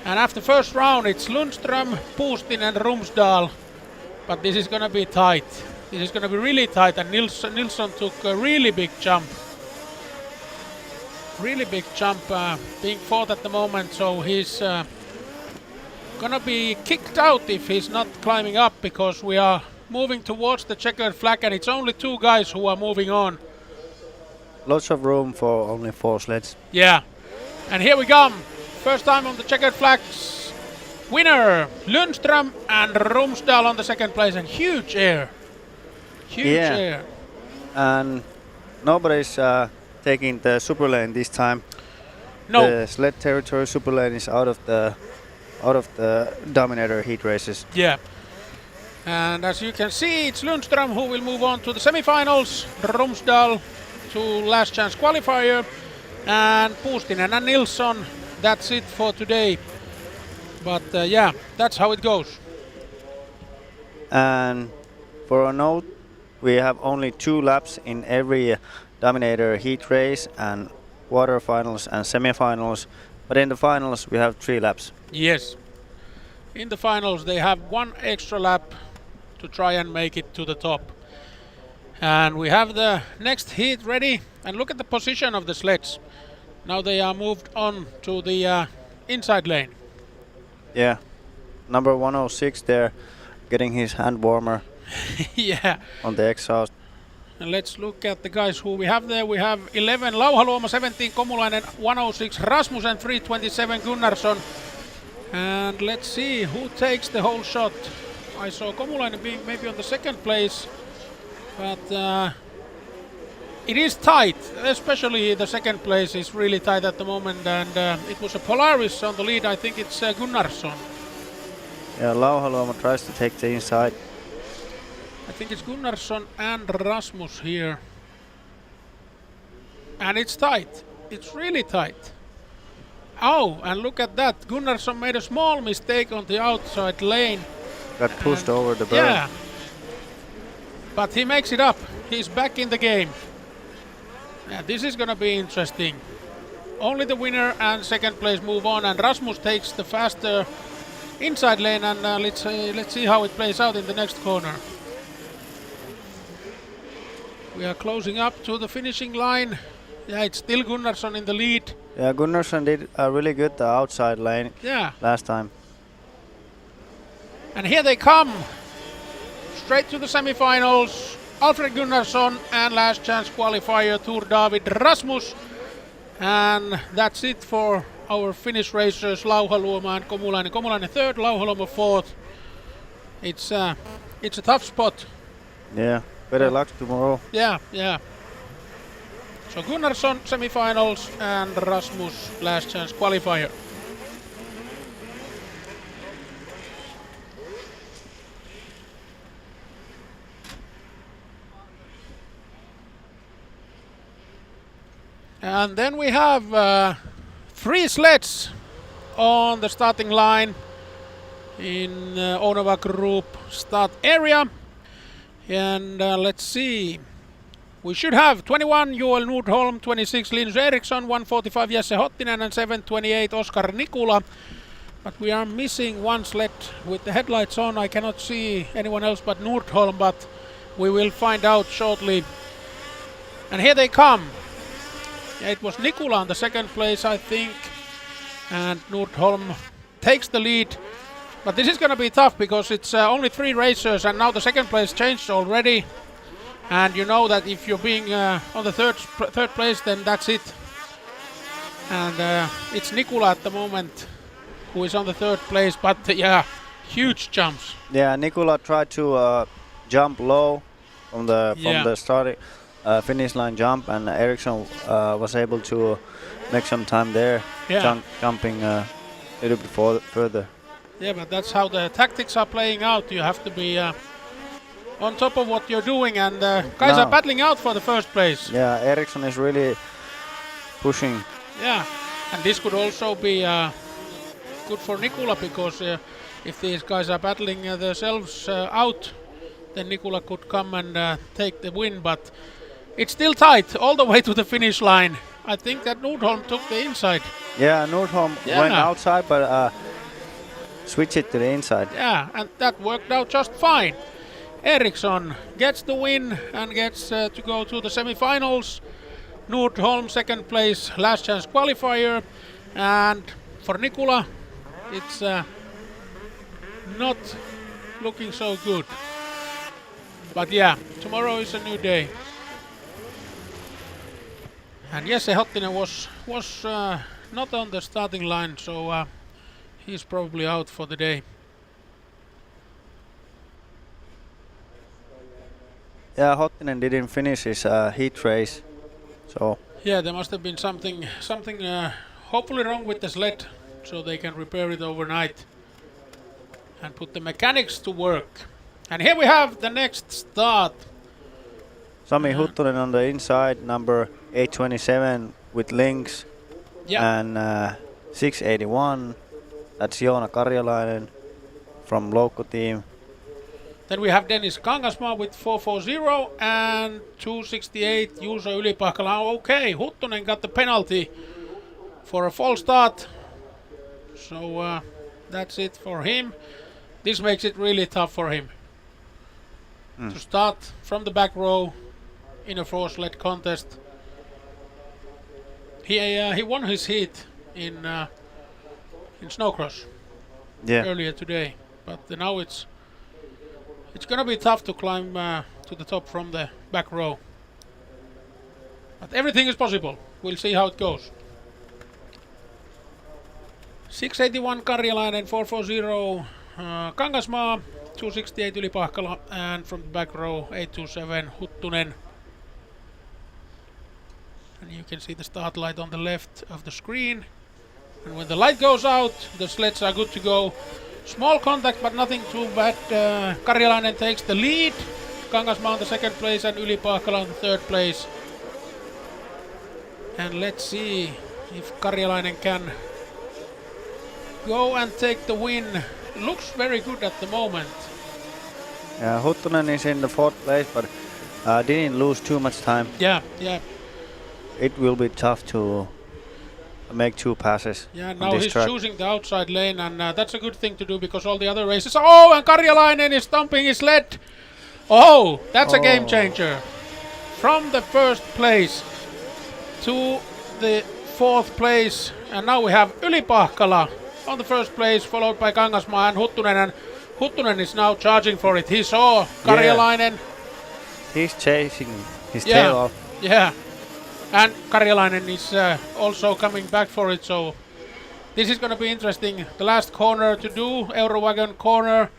And after first round, it's Lundström, Puustinen, and Rumsdahl. But this is gonna be tight. This is gonna be really tight, and Nilsson took a really big jump. Really big jump, being 4th at the moment, so he's gonna be kicked out if he's not climbing up, because we are moving towards the checkered flag, and it's only 2 guys who are moving on. Lots of room for only 4 sleds. Yeah, and here we come. First time on the checkered flags. Winner, Lundström, and Rumsdahl on the 2nd place, and huge air. Huge air. And nobody's taking the super lane this time. No. The sled territory super lane is out of the Dominator heat races. Yeah. And as you can see, it's Lundström who will move on to the semifinals. Rumsdahl to last chance qualifier. And Puustinen and Nilsson. That's it for today. But yeah, that's how it goes. And for a note, we have only 2 laps in every Dominator heat race and quarterfinals and semifinals. But in the finals, we have 3 laps. Yes. In the finals, they have 1 extra lap to try and make it to the top. And we have the next heat ready. And look at the position of the sleds. Now they are moved on to the inside lane. Yeah. Number 106 there, getting his hand warmer. Yeah. On the exhaust. And let's look at the guys who we have there. We have 11 Lauhaluoma, 17 Komulainen, 106 Rasmussen, 327 Gunnarsson. And let's see who takes the whole shot. I saw Komulainen being maybe on the 2nd place, but it is tight, especially the 2nd place is really tight at the moment, and it was a Polaris on the lead. I think it's Gunnarsson. Yeah, Lauhaluoma tries to take the inside. I think it's Gunnarsson and Rasmus here. And it's tight. It's really tight. Oh, and look at that. Gunnarsson made a small mistake on the outside lane. Got pushed over the berm. Yeah. But he makes it up. He's back in the game. Yeah, this is gonna be interesting. Only the winner and 2nd place move on, and Rasmus takes the faster inside lane, and let's see how it plays out in the next corner. We are closing up to the finishing line. Yeah, it's still Gunnarsson in the lead. Yeah, Gunnarsson did really good the outside lane last time. And here they come. Straight to the semifinals. Alfred Gunnarsson and last chance qualifier Tur David Rasmus. And that's it for our Finnish racers, Lauhaluoma and Komulainen. Komulainen 3rd, Lauhaluoma 4th. It's a tough spot. Yeah, better luck tomorrow. Yeah. So Gunnarsson semifinals and Rasmus last chance qualifier. And then we have 3 sleds on the starting line in Onova Group start area. And let's see. We should have 21 Joel Nordholm, 26 Linus Eriksson, 145 Jesse Hottinen, and 728 Oskar Nikula. But we are missing 1 sled with the headlights on. I cannot see anyone else but Nordholm, but we will find out shortly. And here they come. Yeah, it was Nikula on the 2nd place, I think. and Nordholm takes the lead. But this is going to be tough because it's only 3 racers, and now the second place changed already. And you know that if you're being on the third place, then that's it. And it's Nikula at the moment who is on the 3rd place, but yeah, huge jumps. Yeah, Nikola tried to jump low from the starting finish line jump, and Eriksson was able to make some time there, jumping a little bit further. Yeah, but that's how the tactics are playing out. You have to be on top of what you're doing, and guys are battling out for the 1st place. Yeah, Eriksson is really pushing. Yeah, and this could also be good for Nikula, because if these guys are battling themselves out, then Nikula could come and take the win. But it's still tight all the way to the finish line. I think that Nordholm took the inside. Yeah, Nordholm went outside, but switch it to the inside. Yeah, and that worked out just fine. Eriksson gets the win and gets to go to the semi-finals. Nordholm 2nd place, last chance qualifier. And for Nikula, it's not looking so good. But yeah, tomorrow is a new day. And Jesse Hottinen was not on the starting line, so he's probably out for the day. Yeah, Hottinen didn't finish his heat race, so. Yeah, there must have been something hopefully wrong with the sled, so they can repair it overnight and put the mechanics to work. And here we have the next start. Sami Huttunen on the inside, number 827 with links, and 681. That's Joona Karjalainen from Loukko team. Then we have Dennis Kangasmaa with 440 and 268 Juuso Ylipahkala. Okay, Huttunen got the penalty for a false start. So that's it for him. This makes it really tough for him to start from the back row in a four-sled contest. He won his heat in Snowcross earlier today, but now it's gonna be tough to climb to the top from the back row. But everything is possible. We'll see how it goes. 681 Karjalainen, 440 Kangasmaa, 268 Ylipahkala, and from the back row 827 Huttunen. And you can see the start light on the left of the screen. And when the light goes out, the sleds are good to go. Small contact, but nothing too bad. Karjalainen takes the lead. Kangasmaa on the 2nd place and Ylipahkala on the 3rd place. And let's see if Karjalainen can go and take the win. Looks very good at the moment. Yeah, Huttunen is in the 4th place, but didn't lose too much time. Yeah. It will be tough to make 2 passes. Yeah, now he's choosing the outside lane, and that's a good thing to do because all the other races. Oh, and Karjalainen is stomping his sled. Oh, that's a game changer. From the 1st place to the 4th place, and now we have Ylipahkala on the 1st place, followed by Kangasmaa and Huttunen, and Huttunen is now charging for it. He saw Karjalainen. Yeah. He's chasing his tail off. Yeah. And Karjalainen is also coming back for it, so this is going to be interesting. The last corner to do, Eurowagon corner.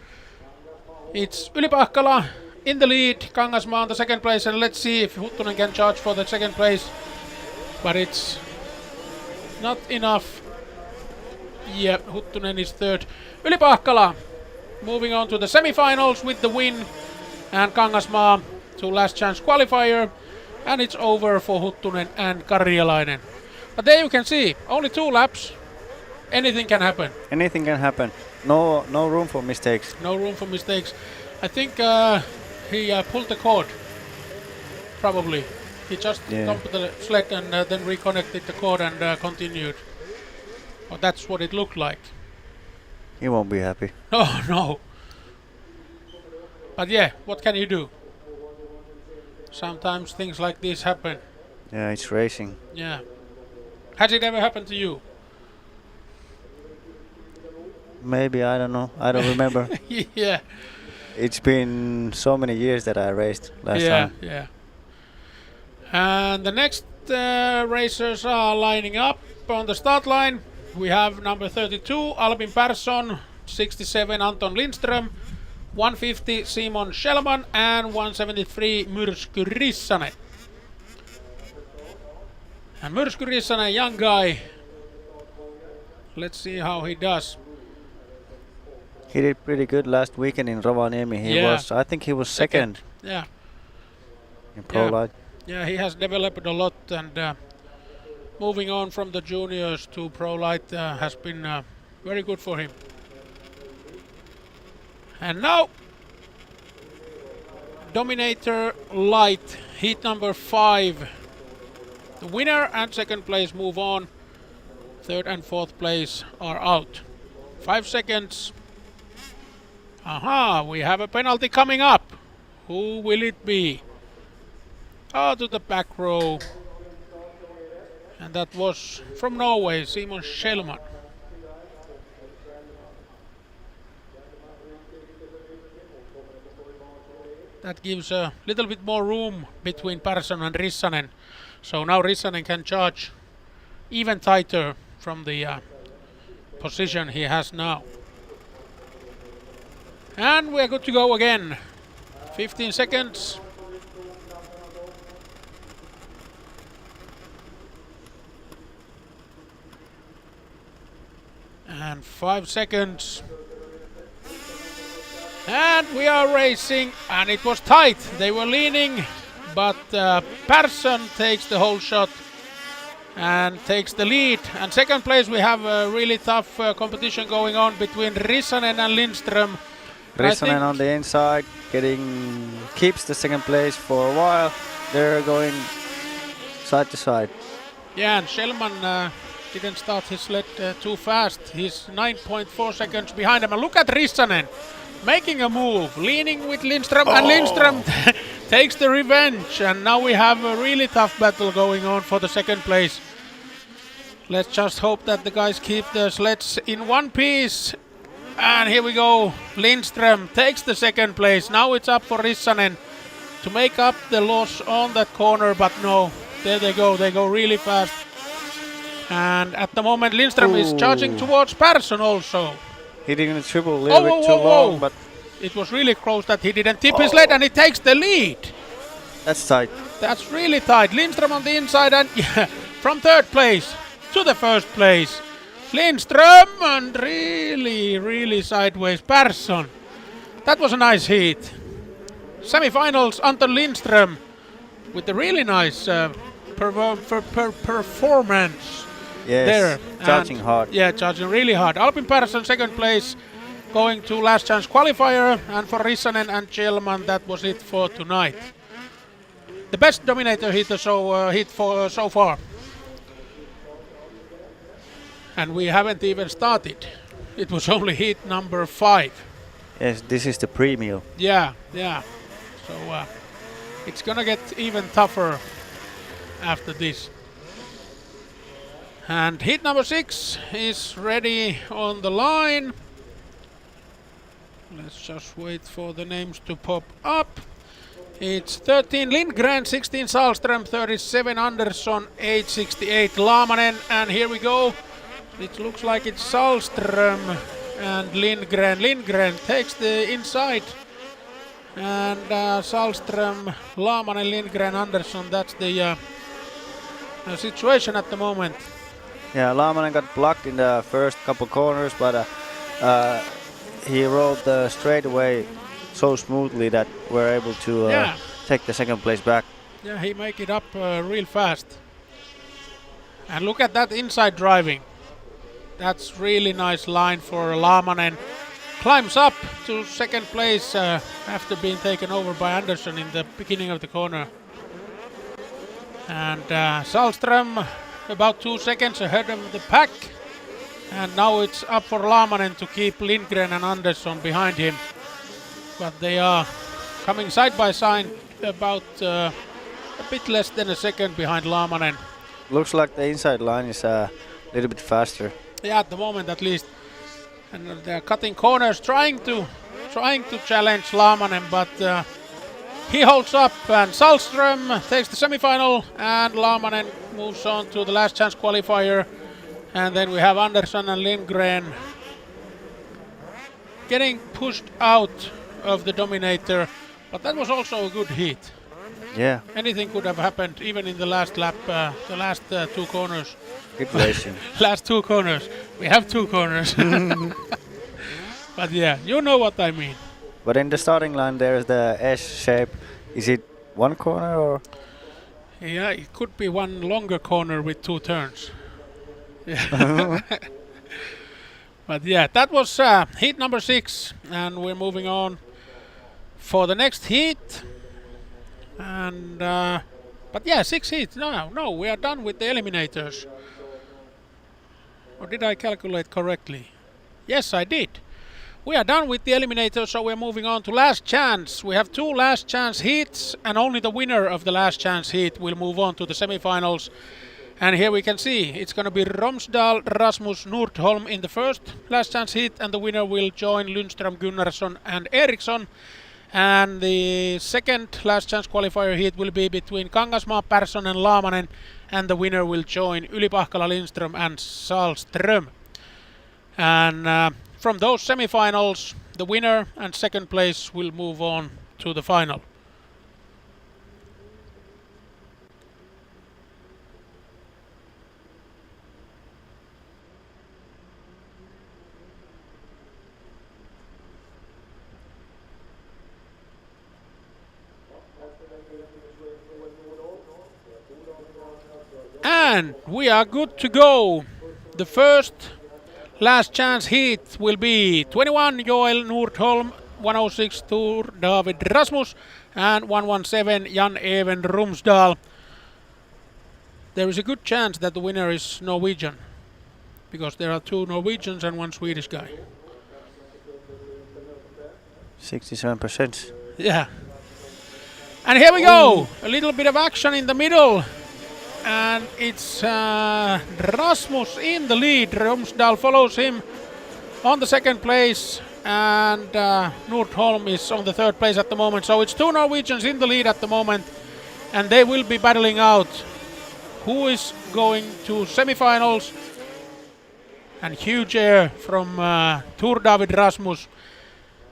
It's Ylipahkala in the lead, Kangasmaa on the 2nd place, and let's see if Huttunen can charge for the 2nd place. But it's not enough. Yeah, Huttunen is 3rd. Ylipahkala moving on to the semi-finals with the win, and Kangasmaa to last chance qualifier. And it's over for Huttunen and Karjalainen. But there you can see, only 2 laps. Anything can happen. Anything can happen. No room for mistakes. No room for mistakes. I think he pulled the cord. Probably. He just dumped the sled and then reconnected the cord and continued. Well, that's what it looked like. He won't be happy. Oh, no. But yeah, what can you do? Sometimes things like this happen. Yeah, it's racing. Yeah. Has it ever happened to you? Maybe, I don't know. I don't remember. Yeah. It's been so many years that I raced last time. Yeah. And the next racers are lining up on the start line. We have number 32 Albin Persson, 67 Anton Lindström, 150 Simon Schellman, and 173 Myrsky Rissanen. And Myrsky Rissanen, young guy. Let's see how he does. He did pretty good last weekend in Rovaniemi. I think he was second. Yeah. In Pro Light. Yeah, he has developed a lot, and moving on from the juniors to Pro Light has been very good for him. And now, Dominator Light, heat number 5. The winner and second place move on. Third and fourth place are out. 5 seconds. Aha, we have a penalty coming up. Who will it be? Oh, to the back row. And that was from Norway, Simon Schellman. That gives a little bit more room between Persson and Rissanen. So now Rissanen can charge even tighter from the position he has now. And we're good to go again. 15 seconds. And 5 seconds. And we are racing, and it was tight. They were leaning, but Persson takes the whole shot and takes the lead. And second place, we have a really tough competition going on between Rissanen and Lindström. Rissanen on the inside, keeps the second place for a while. They're going side to side. Yeah, and Schellman didn't start his sled too fast. He's 9.4 seconds behind him. And look at Rissanen making a move, leaning with Lindström, and Lindström takes the revenge. And now we have a really tough battle going on for the second place. Let's just hope that the guys keep the sleds in one piece. And here we go. Lindström takes the second place. Now it's up for Rissanen to make up the loss on that corner, but no, there they go. They go really fast. And at the moment, Lindström is charging towards Persson also. Hitting the triple a little bit too long, but it was really close that he didn't tip his lead, and he takes the lead. That's tight. That's really tight. Lindström on the inside, and from third place to the first place. Lindström, and really sideways Persson. That was a nice heat. Semi-finals, Anton Lindström with a really nice performance. Yes, there. Charging hard. Yeah, charging really hard. Albin Persson second place, going to last chance qualifier, and for Rissanen and Schellman, that was it for tonight. The best Dominator hit so far. And we haven't even started. It was only heat number 5. Yes, this is the premium. Yeah. So it's gonna get even tougher after this. And heat number 6 is ready on the line. Let's just wait for the names to pop up. It's 13 Lindgren, 16 Sahlström, 37 Andersson, 868 Lamanen, and here we go. It looks like it's Sahlström and Lindgren. Lindgren takes the inside, and Sahlström, Lamanen, Lindgren, Andersson. That's the situation at the moment. Yeah, Lamanen got blocked in the first couple corners, but he rode the straightaway so smoothly that we're able to take the second place back. Yeah, he make it up real fast. And look at that inside driving. That's really nice line for Lamanen. Climbs up to second place after being taken over by Andersson in the beginning of the corner. And Sahlström about 2 seconds ahead of the pack. And now it's up for Lamanen to keep Lindgren and Andersson behind him. But they are coming side by side about a bit less than a second behind Lamanen. Looks like the inside line is a little bit faster. Yeah, at the moment at least. And they're cutting corners, trying to challenge Lamanen, but he holds up, and Salström takes the semi-final, and Lamanen moves on to the last chance qualifier. And then we have Andersson and Lindgren getting pushed out of the Dominator, but that was also a good heat. Yeah, Anything could have happened, even in the last lap, the last two corners. good racing. Last two corners. We have two corners. But yeah, you know what I mean. But in the starting line, there's the S shape. Is it one corner or? Yeah, it could be one longer corner with two turns. Yeah. But yeah, that was heat number 6, and we're moving on for the next heat. And but yeah, 6 heats. No, we are done with the eliminators. Or did I calculate correctly? Yes, I did. We are done with the eliminators, so we're moving on to last chance. We have 2 last chance heats, and only the winner of the last chance heat will move on to the semifinals. And here we can see it's going to be Romsdal, Rasmus, Nordholm in the first last chance heat, and the winner will join Lundström, Gunnarsson and Eriksson. And the second last chance qualifier heat will be between Kangasmaa, Persson and Lamanen, and the winner will join Yli-Pahkala, Lindström and Salström. And from those semifinals, the winner and second place will move on to the final. And we are good to go. The first last chance heat will be 21 Joel Nordholm, 106 Tur David Rasmus, and 117 Jan-Even Romsdal. There is a good chance that the winner is Norwegian, because there are 2 Norwegians and 1 Swedish guy. 67%. Yeah. And here we go. A little bit of action in the middle. And it's Rasmus in the lead. Romsdal follows him on the second place. And Nordholm is on the third place at the moment. So it's 2 Norwegians in the lead at the moment. And they will be battling out who is going to semifinals. And huge air from Tur David Rasmus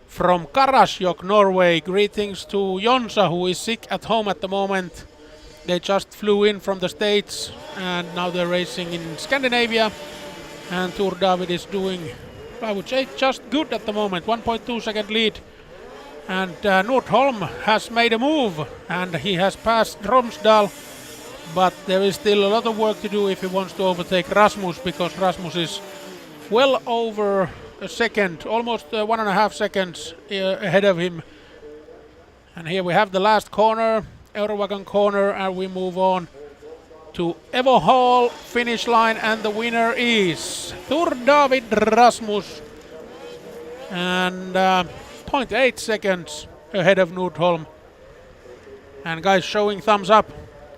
from Karasjok, Norway. Greetings to Jonsa, who is sick at home at the moment. They just flew in from the States and now they're racing in Scandinavia. And Tur David is doing, I would say, just good at the moment. 1.2 second lead. And Nordholm has made a move and he has passed Romsdal. But there is still a lot of work to do if he wants to overtake Rasmus, because Rasmus is well over a second, almost 1.5 seconds ahead of him. And here we have the last corner, Eurowagon corner, and we move on to Evo Hall finish line, and the winner is Tur David Rasmus, and 0.8 seconds ahead of Nordholm. And guys showing thumbs up,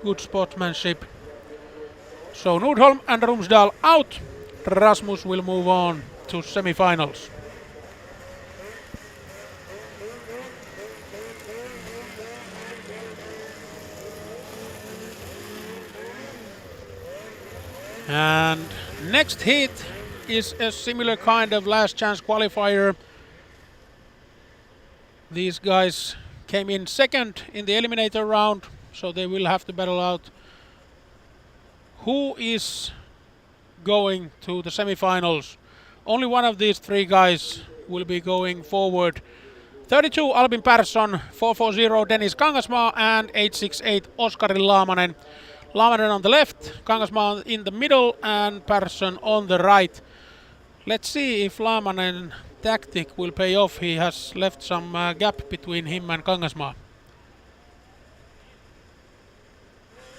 good sportsmanship. So Nordholm and Romsdal out. Rasmus will move on to semifinals. And next heat is a similar kind of last chance qualifier. These guys came in second in the eliminator round, so they will have to battle out who is going to the semifinals. Only one of these 3 guys will be going forward. 32 Albin Persson, 440 Dennis Kangasmaa, and 868 Oskari Lamanen. Lamanen on the left, Kangasmaa in the middle, and Persson on the right. Let's see if Lamanen tactic will pay off. He has left some gap between him and Kangasmaa.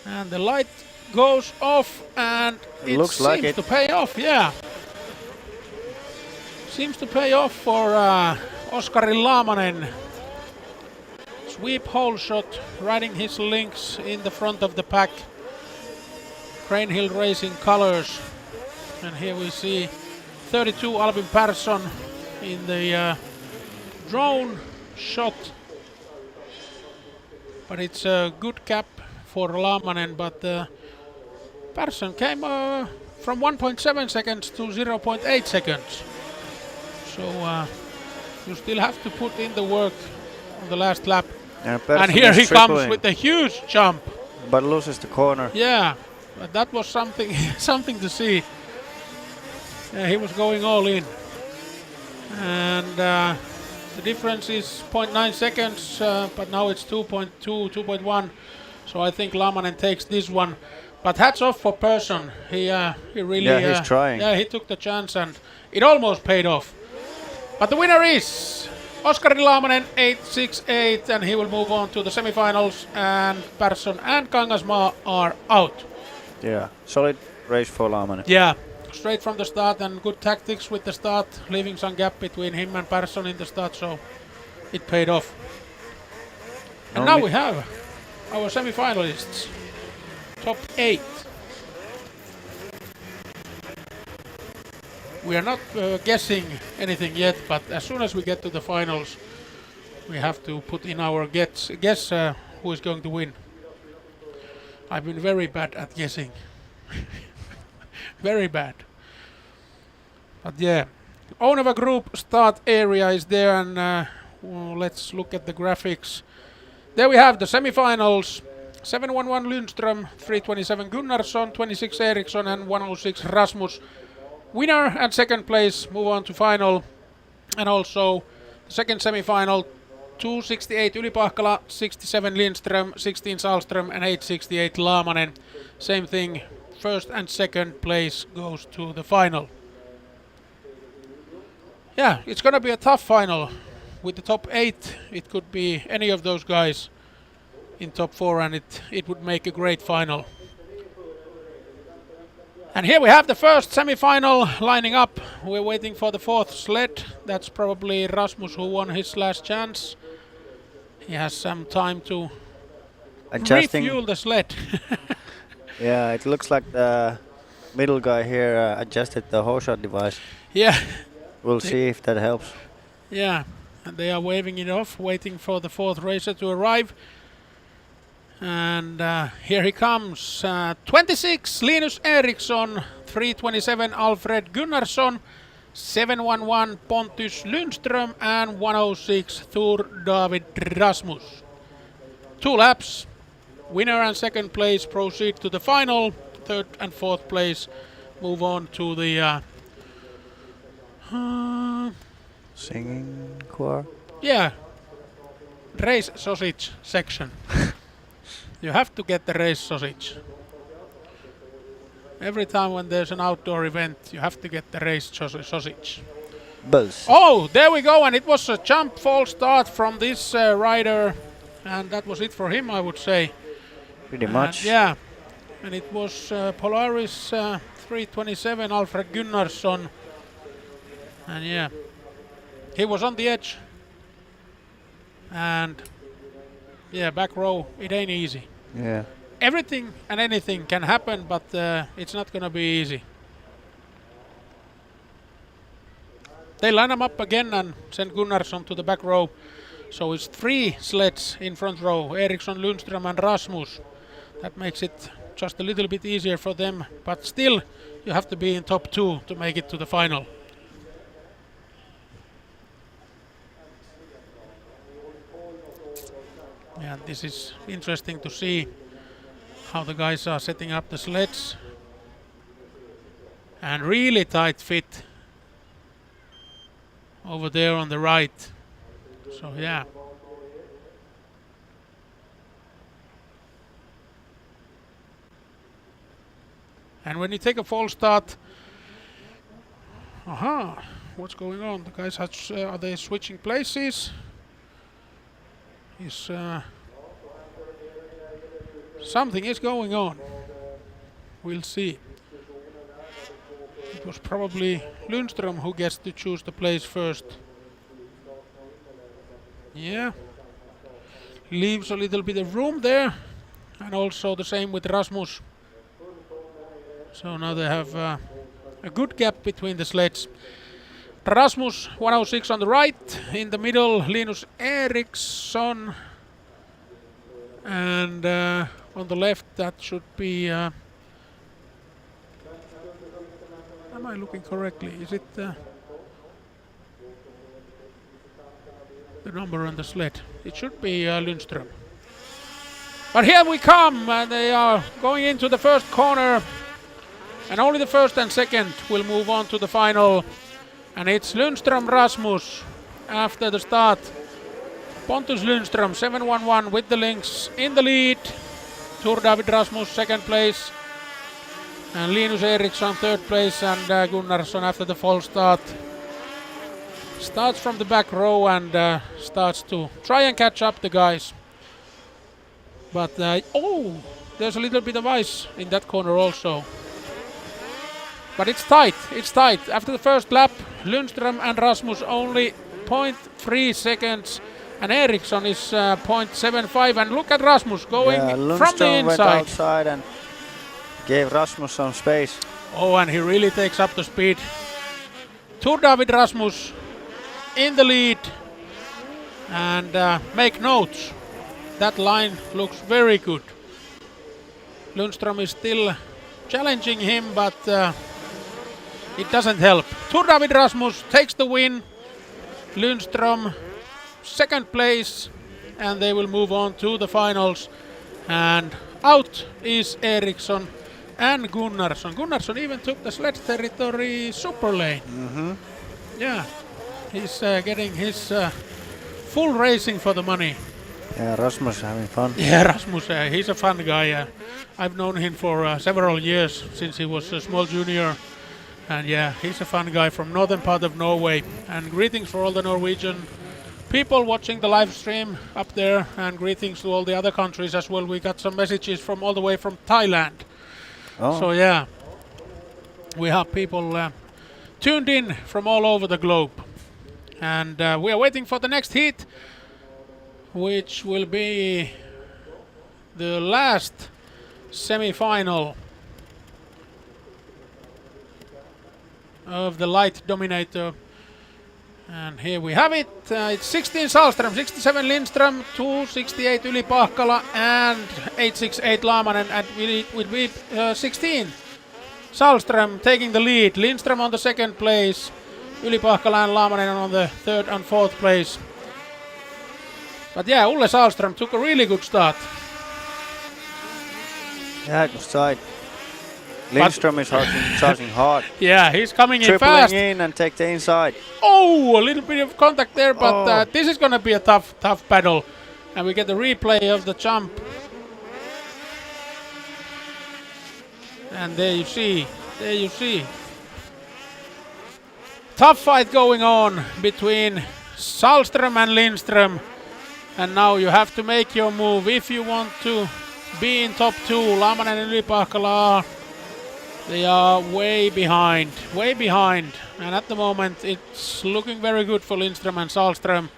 And the light goes off, and it looks like seems it to pay off. Yeah, seems to pay off for Oskari Lamanen. Sweep hole shot, riding his links in the front of the pack. Crane Hill Racing colors. And here we see 32 Albin Persson in the drone shot. But it's a good gap for Laamanen, but Persson came from 1.7 seconds to 0.8 seconds. So you still have to put in the work on the last lap. And here he comes with a huge jump. But loses the corner. Yeah, but that was something something to see. He was going all in. And the difference is 0.9 seconds, but now it's 2.2, 2.1. So I think Laamanen takes this one. But hats off for Persson. He really... Yeah, he's trying. Yeah, he took the chance and it almost paid off. But the winner is Oskari Laamanen, 8.68, and he will move on to the semifinals, and Persson and Kangasmaa are out. Yeah, solid race for Laamanen. Yeah, straight from the start and good tactics with the start, leaving some gap between him and Persson in the start, so it paid off. And now we have our semifinalists, top 8. We are not guessing anything yet, but as soon as we get to the finals, we have to put in our guess who is going to win. I've been very bad at guessing. Very bad. But yeah, Oneva Group start area is there, and well, let's look at the graphics. There we have the semifinals. 711 Lundström, 327 Gunnarsson, 26 Eriksson and 106 Rasmus. Winner and second place move on to final. And also the second semi-final, 268 Ylipahkala, 67 Lindström, 16 Sahlström and 868 Laamanen. Same thing, first and second place goes to the final. Yeah, it's gonna be a tough final. With the top 8, it could be any of those guys in top 4, and it would make a great final. And here we have the first semi-final lining up. We're waiting for the fourth sled. That's probably Rasmus, who won his last chance. He has some time to refuel the sled. Yeah, it looks like the middle guy here adjusted the hose shot device. Yeah. We'll see if that helps. Yeah, and they are waving it off, waiting for the fourth racer to arrive. And here he comes, 26 Linus Eriksson, 327 Alfred Gunnarsson, 711 Pontus Lundström and 106 Thor David Rasmus. 2 laps, winner and second place proceed to the final, third and fourth place move on to the singing choir? Yeah, race sausage section. You have to get the race sausage. Every time when there's an outdoor event, you have to get the race sausage. Buzz. Oh, there we go, and it was a jump false start from this rider, and that was it for him, I would say. Pretty much. Yeah, and it was Polaris 327 Alfred Gunnarsson, and yeah, he was on the edge, and yeah, back row, it ain't easy. Yeah. Everything and anything can happen, but it's not gonna be easy. They line him up again and send Gunnarsson to the back row. So it's 3 sleds in front row, Eriksson, Lundström and Rasmus. That makes it just a little bit easier for them, but still you have to be in top 2 to make it to the final. Yeah, this is interesting to see how the guys are setting up the sleds. And really tight fit over there on the right. So yeah. And when you take a false start, what's going on? The guys are they switching places? Something is going on. We'll see. It was probably Lundström who gets to choose the place first. Yeah. Leaves a little bit of room there. And also the same with Rasmus. So now they have a good gap between the sleds. Rasmus 106 on the right, in the middle Linus Eriksson, and on the left that should be. Am I looking correctly? Is it the number on the sled? It should be Lundström. But here we come, and they are going into the first corner, and only the first and second will move on to the final. And it's Lundström Rasmus after the start. Pontus Lundström 711 with the links in the lead. Tur David Rasmus second place. And Linus Eriksson third place, and Gunnarsson after the false start starts from the back row and starts to try and catch up the guys. But there's a little bit of ice in that corner also. But it's tight, it's tight. After the first lap, Lundström and Rasmus only 0.3 seconds, and Eriksson is 0.75. And look at Rasmus going from the inside. Went outside and gave Rasmus some space. Oh, and he really takes up the speed. Tur David Rasmus in the lead. And make notes, that line looks very good. Lundström is still challenging him, but it doesn't help. Tur David Rasmus takes the win. Lundström second place, and they will move on to the finals. And out is Eriksson and Gunnarsson. Gunnarsson even took the sled territory super lane. Yeah, he's getting his full racing for the money. Yeah, Rasmus having fun. Yeah, Rasmus, he's a fun guy. I've known him for several years, since he was a small junior. And yeah, he's a fun guy from northern part of Norway. And greetings for all the Norwegian people watching the live stream up there, and greetings to all the other countries as well. We got some messages from all the way from Thailand. So yeah, we have people tuned in from all over the globe. And we are waiting for the next heat, which will be the last semi-final of the light dominator. And here we have it. It's 16 Salström, 67 Lindström, 268 Yli-Pahkala, and 868 Laamanen, and with 16 Salström taking the lead. Lindström on the second place, Yli-Pahkala and Laamanen on the third and fourth place. But yeah, Olle Salström took a really good start. Yeah, it was tight. Lindström is charging hard. Yeah, he's coming in Tripling fast. in and take the inside. Oh, a little bit of contact there, but this is going to be a tough battle. And we get the replay of the jump. And there you see. Tough fight going on between Salström and Lindström. And now you have to make your move if you want to be in top two. Laamanen and Yli-Pahkala, they are way behind. And at the moment it's looking very good for Lindström and Salström.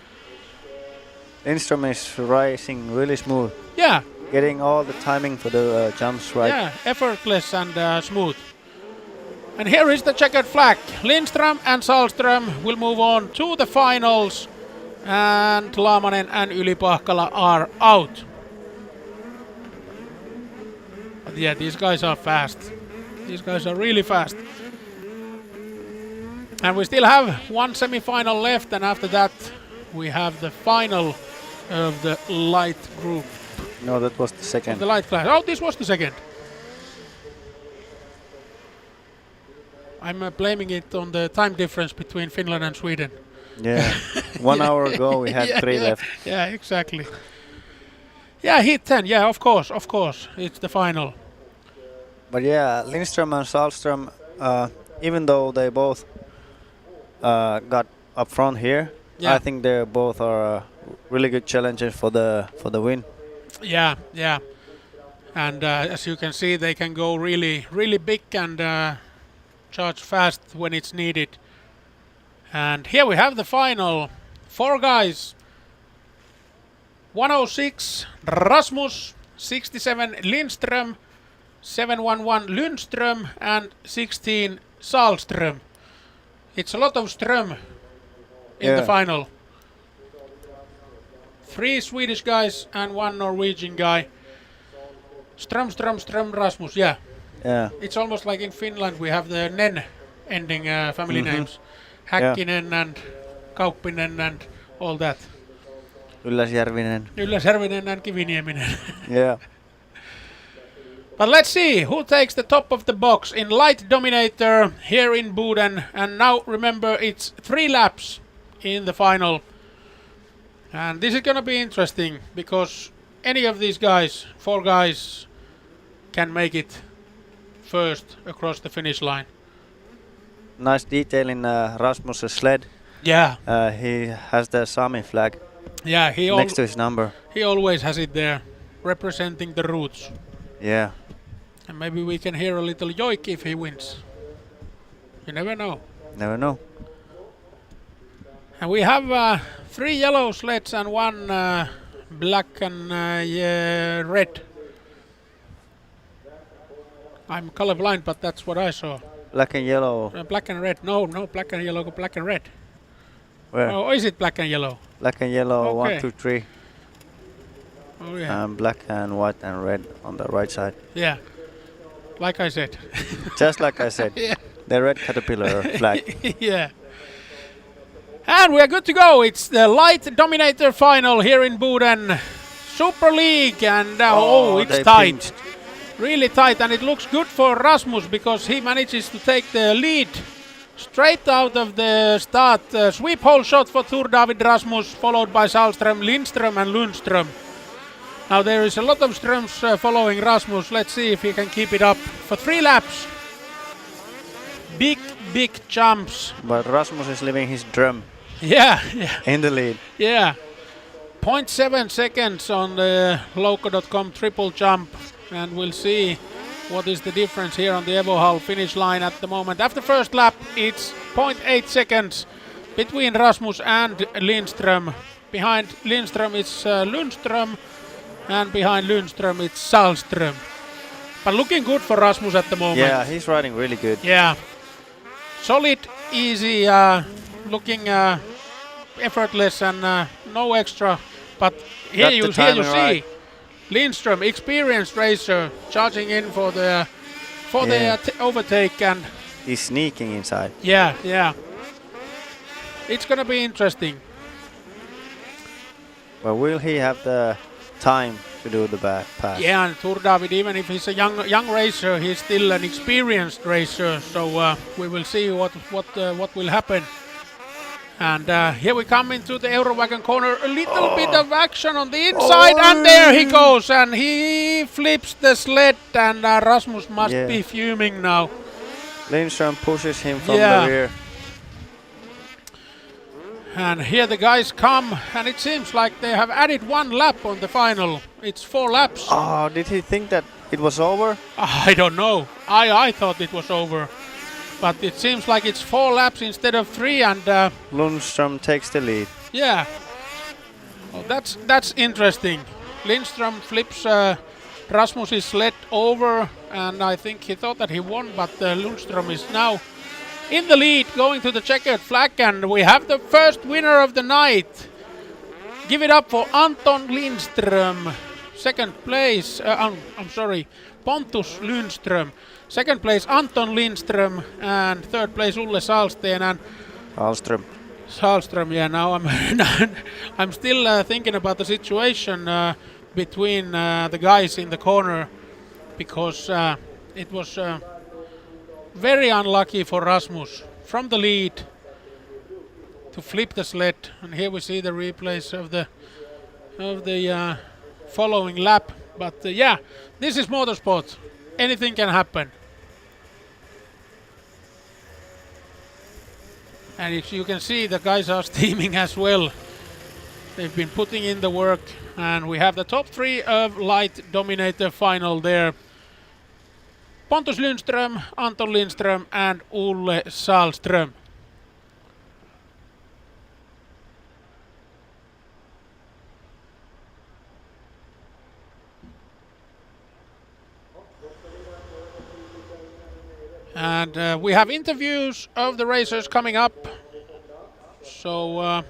Lindström is racing really smooth. Yeah. Getting all the timing for the jumps right. Yeah, effortless and smooth. And here is the checkered flag. Lindström and Salström will move on to the finals. And Laamanen and Yli-Pahkala are out. But yeah, these guys are fast. These guys are really fast. And we still have one semi-final left, and after that we have the final of the light group. No, that was the second. The light class. Oh, this was the second. I'm blaming it on the time difference between Finland and Sweden. Yeah, 1 hour ago we had 3 left. Yeah, exactly. Yeah, heat 10. Yeah, of course. It's the final. But yeah, Lindström and Salström, even though they both got up front here, I think they both are really good challengers for the win. Yeah. And as you can see, they can go really big and charge fast when it's needed. And here we have the final. 4 guys. 106 Rasmus, 67 Lindström, 711 Lundström, and 16 Sahlström. It's a lot of Ström in the final. 3 Swedish guys and 1 Norwegian guy. Ström, Rasmus, yeah. It's almost like in Finland we have the Nen ending family names. Häkkinen and Kauppinen and all that. Ylläsjärvinen and Kivinieminen. Yeah. But let's see who takes the top of the box in light dominator here in Boden. And now remember, it's 3 laps in the final. And this is gonna be interesting because any of these guys, 4 guys, can make it first across the finish line. Nice detail in Rasmus's sled. Yeah. He has the Sami flag next to his number. He always has it there, representing the roots. Yeah. And maybe we can hear a little yoik if he wins. You never know. Never know. And we have 3 yellow sleds and 1 black and red. I'm colorblind, but that's what I saw. Black and yellow. Black and red. No, black and yellow, black and red. Where? Oh, is it black and yellow? Black and yellow, Okay. 1, 2, 3. Oh, yeah. Black and white and red on the right side. Yeah. Like I said. Just like I said. Yeah. The red caterpillar flag. Yeah. And we are good to go. It's the light dominator final here in Boden. Super League, and it's tight. Pinched. Really tight, and it looks good for Rasmus because he manages to take the lead straight out of the start. Sweep hole shot for Thor David Rasmus, followed by Sahlström, Lindström and Lundström. Now there is a lot of Ströms following Rasmus. Let's see if he can keep it up for 3 laps. Big jumps. But Rasmus is leaving his drum Yeah. in the lead. Yeah. 0.7 seconds on the Loco.com triple jump. And we'll see what is the difference here on the Evo Hull finish line at the moment. After first lap, it's 0.8 seconds between Rasmus and Lindström. Behind Lindström it's Lundström, and behind Lundström it's Sahlström. But looking good for Rasmus at the moment. Yeah, he's riding really good. Yeah. Solid, easy, looking effortless and no extra. But here you see right. Lindström, experienced racer, charging in for the overtake, and he's sneaking inside. Yeah. It's gonna be interesting. But will he have the time to do the back pass? Yeah, and Thor David, even if he's a young racer, he's still an experienced racer. So we will see what will happen. And here we come into the Eurowagon corner. A little bit of action on the inside, and there he goes, and he flips the sled, and Rasmus must be fuming now. Lindström pushes him from the rear. And here the guys come, and it seems like they have added 1 lap on the final. It's 4 laps. Oh, did he think that it was over? I don't know. I thought it was over. But it seems like it's 4 laps instead of 3, and Lundström takes the lead. Yeah. Well, that's interesting. Lindström flips Rasmus's sled over, and I think he thought that he won, but Lundström is now in the lead, going to the checkered flag, and we have the first winner of the night. Give it up for Anton Lindström. Second place, Pontus Lundström. Second place, Anton Lindström, and third place, Ulle Sahlsten and Sahlström. Yeah, now I'm still thinking about the situation between the guys in the corner, because it was very unlucky for Rasmus from the lead to flip the sled, and here we see the replays of the following lap. But this is motorsport. Anything can happen. And if you can see, the guys are steaming as well. They've been putting in the work, and we have the top 3 of light dominator final there. Pontus Lundström, Anton Lindström and Ulle Sahlström. And we have interviews of the racers coming up. So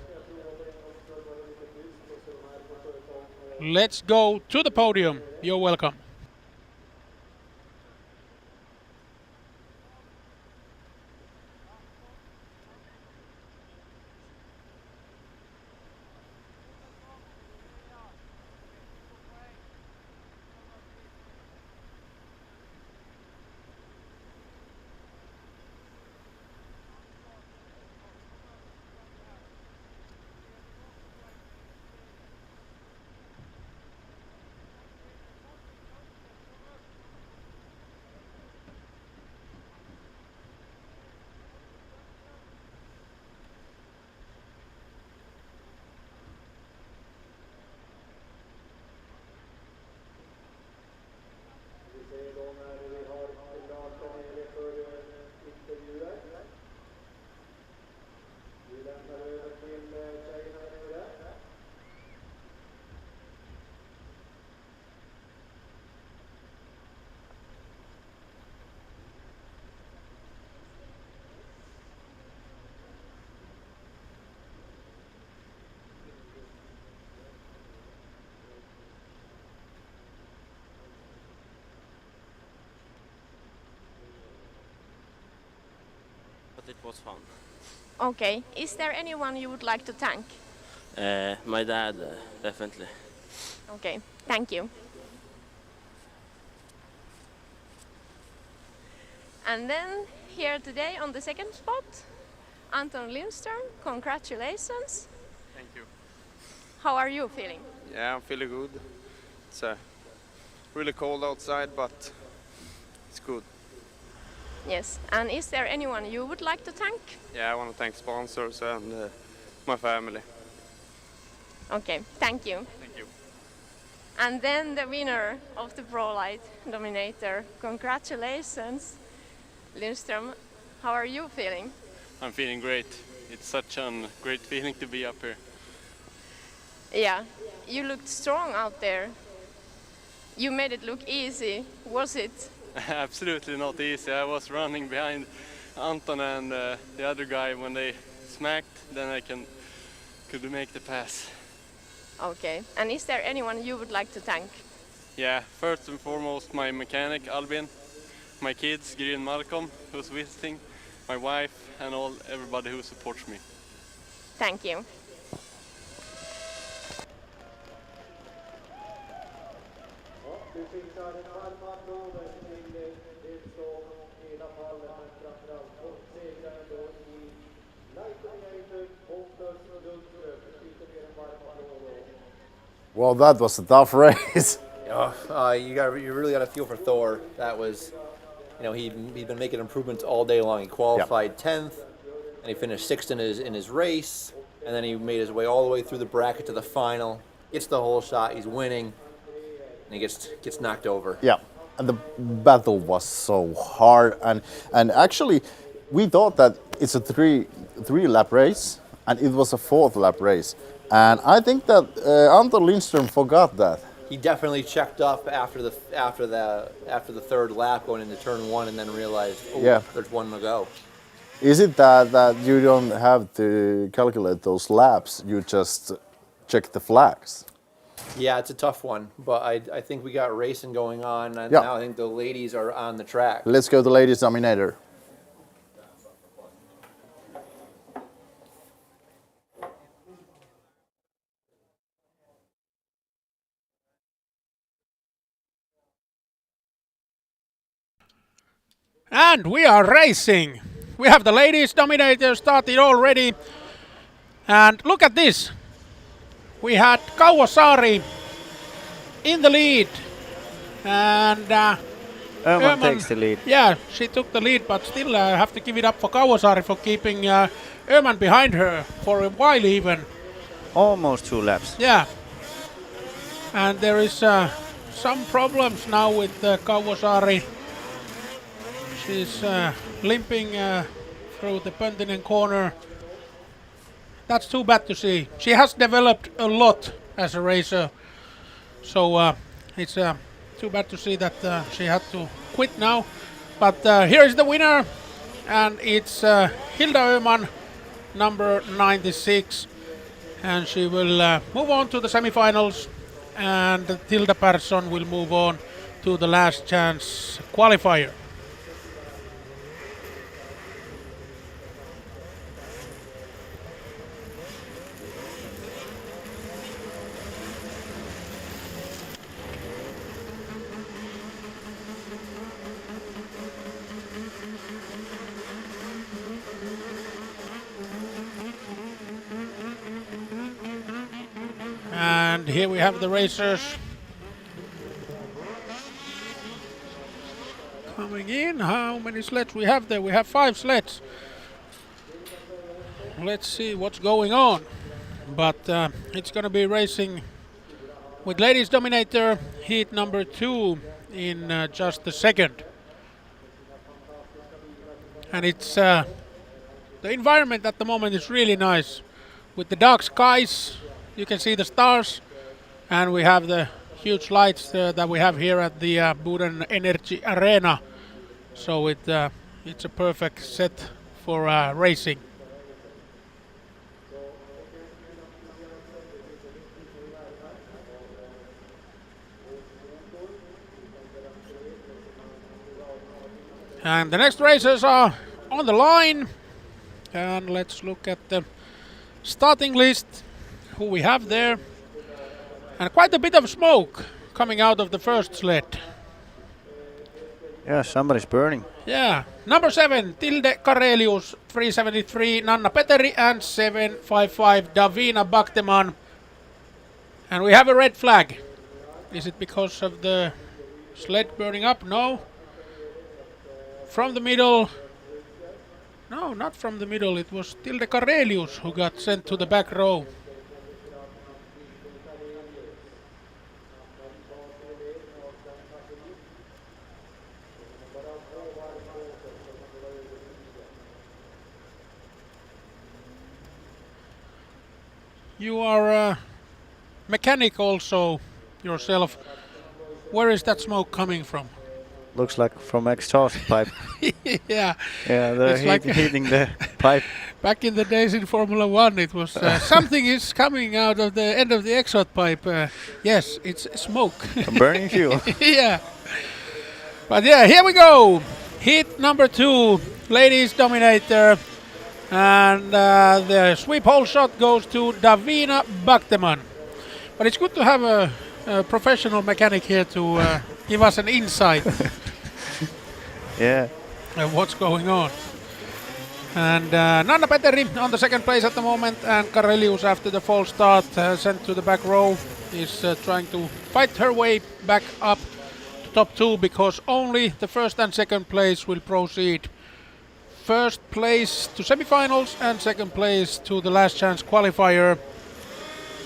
let's go to the podium. You're welcome. But it was fun. Okay. Is there anyone you would like to thank? My dad, definitely. Okay. Thank you. And then here today on the second spot, Anton Lindström. Congratulations. Thank you. How are you feeling? Yeah, I'm feeling good. It's really cold outside, but it's good. Yes. And is there anyone you would like to thank? Yeah, I want to thank sponsors and my family. Okay. Thank you. Thank you. And then the winner of the Pro Light Dominator. Congratulations, Lindström. How are you feeling? I'm feeling great. It's such a great feeling to be up here. Yeah, you looked strong out there. You made it look easy, was it? Absolutely not easy. I was running behind Anton and the other guy. When they smacked, then I could make the pass. Okay, and is there anyone you would like to thank? Yeah, first and foremost my mechanic Albin, my kids Gry and Malcolm who's visiting, my wife and everybody who supports me. Thank you. Well, that was a tough race. You really got to feel for Thor. That was, he'd been making improvements all day long. He qualified 10th, and he finished 6th in his race, and then he made his way all the way through the bracket to the final. Gets the whole shot. He's winning, and he gets knocked over. Yeah, and the battle was so hard, and actually, we thought that it's a three lap race, and it was a 4th lap race, and I think that Anton Lindström forgot that. He definitely checked up after the 3rd lap going into turn 1, and then realized, there's one to go. Is it that you don't have to calculate those laps? You just check the flags? Yeah, it's a tough one, but I think we got racing going on, and Yeah. now I think the ladies are on the track. Let's go to ladies dominator. And we are racing. We have the ladies dominator started already. And look at this. We had Kauasari in the lead. And Öhman takes the lead. Yeah, she took the lead, but still I have to give it up for Kauasari for keeping Öhman behind her for a while even. Almost 2 laps. Yeah. And there is some problems now with Kauasari. She's limping through the Pöntinen corner. That's too bad to see. She has developed a lot as a racer. So it's too bad to see that she had to quit now. But here is the winner, and it's Hilda Öhman, number 96, and she will move on to the semifinals, and Tilda Persson will move on to the last chance qualifier. And here we have the racers coming in. How many sleds we have there? We have 5 sleds. Let's see what's going on. But it's going to be racing with Ladies Dominator heat number 2 in just a second. And it's the environment at the moment is really nice. With the dark skies, you can see the stars, and we have the huge lights that we have here at the Boden Energy Arena. So it's a perfect set for racing. And the next racers are on the line. And let's look at the starting list, who we have there. And quite a bit of smoke coming out of the first sled. Yeah, somebody's burning. Yeah. Number 7, Tilde Karelius, 373, Nanna Peteri, and 755, Davina Bakteman. And we have a red flag. Is it because of the sled burning up? No. From the middle. No, not from the middle. It was Tilde Karelius who got sent to the back row. You are a mechanic also yourself. Where is that smoke coming from? Looks like from exhaust pipe. Yeah. Yeah, they're It's like heating the pipe. Back in the days in Formula 1, it was something is coming out of the end of the exhaust pipe. Yes, it's smoke. Burning fuel. Yeah. But yeah, here we go. Heat number 2, Ladies Dominator. And the sweep hole shot goes to Davina Bakteman. But it's good to have a professional mechanic here to give us an insight. Yeah. What's going on. And Nanna Peteri on the second place at the moment, and Karelius after the false start sent to the back row is trying to fight her way back up to top 2, because only the first and second place will proceed. First place to semifinals and second place to the last chance qualifier.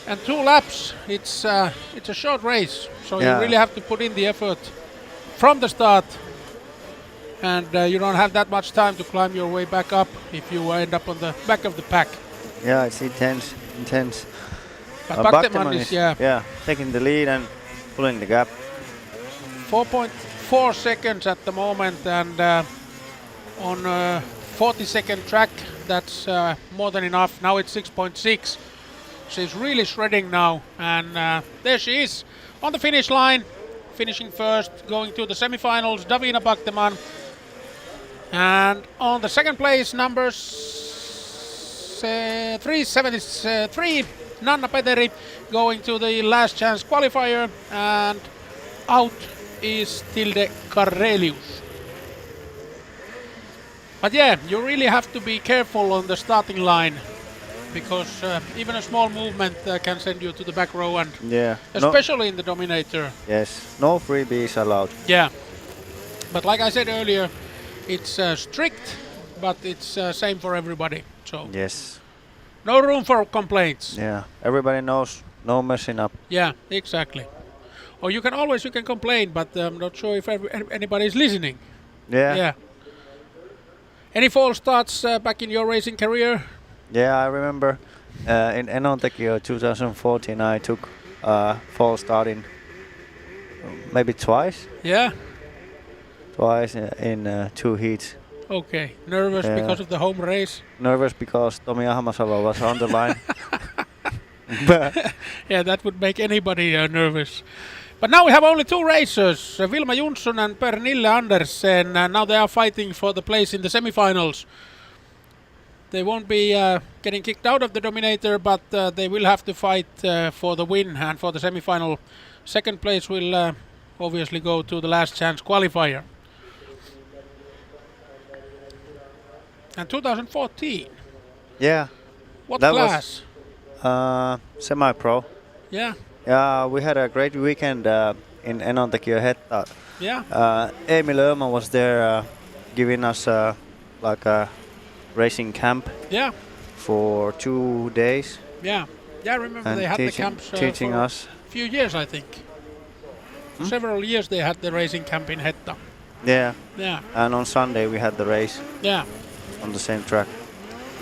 And 2 laps, it's a short race, so you really have to put in the effort from the start. And you don't have that much time to climb your way back up if you end up on the back of the pack. Yeah, it's intense. But Bakteman is taking the lead and pulling the gap. 4.4 seconds at the moment, and on a 40-second track, that's more than enough. Now it's 6.6. She's really shredding now, and there she is on the finish line, finishing first, going to the semifinals, Davina Bakteman. And on the second place, number 373, Nanna Peteri, going to the last chance qualifier, and out is Tilde Karelius. But yeah, you really have to be careful on the starting line, because even a small movement can send you to the back row, and especially in the Dominator. Yes, no freebies allowed. Yeah, but like I said earlier, it's strict, but it's same for everybody. So yes, no room for complaints. Yeah, everybody knows, no messing up. Yeah, exactly. Or you can complain, but I'm not sure if anybody's listening. Yeah. Any false starts back in your racing career? Yeah, I remember in Enontekiö 2014 I took false start in maybe twice. Yeah. twice in 2 heats. Okay, nervous Yeah. because of the home race. Nervous because Tomi Ahmasalo was on the line. But Yeah, that would make anybody nervous. But now we have only 2 racers, Vilma Jonsson and Pernille Andersen, and now they are fighting for the place in the semifinals. They won't be getting kicked out of the Dominator, but they will have to fight for the win and for the semifinal. Second place will obviously go to the last chance qualifier. And 2014, yeah, what that class? was semi-pro. Yeah, Yeah, we had a great weekend in Enontekiö Hetta. yeah, Emil Öhman was there giving us like a racing camp yeah, for 2 days yeah. Yeah, I remember and they had the teaching, camps teaching for us. a few years, I think. For several years they had the racing camp in Hetta. Yeah, Yeah, and on Sunday we had the race yeah. on the same track.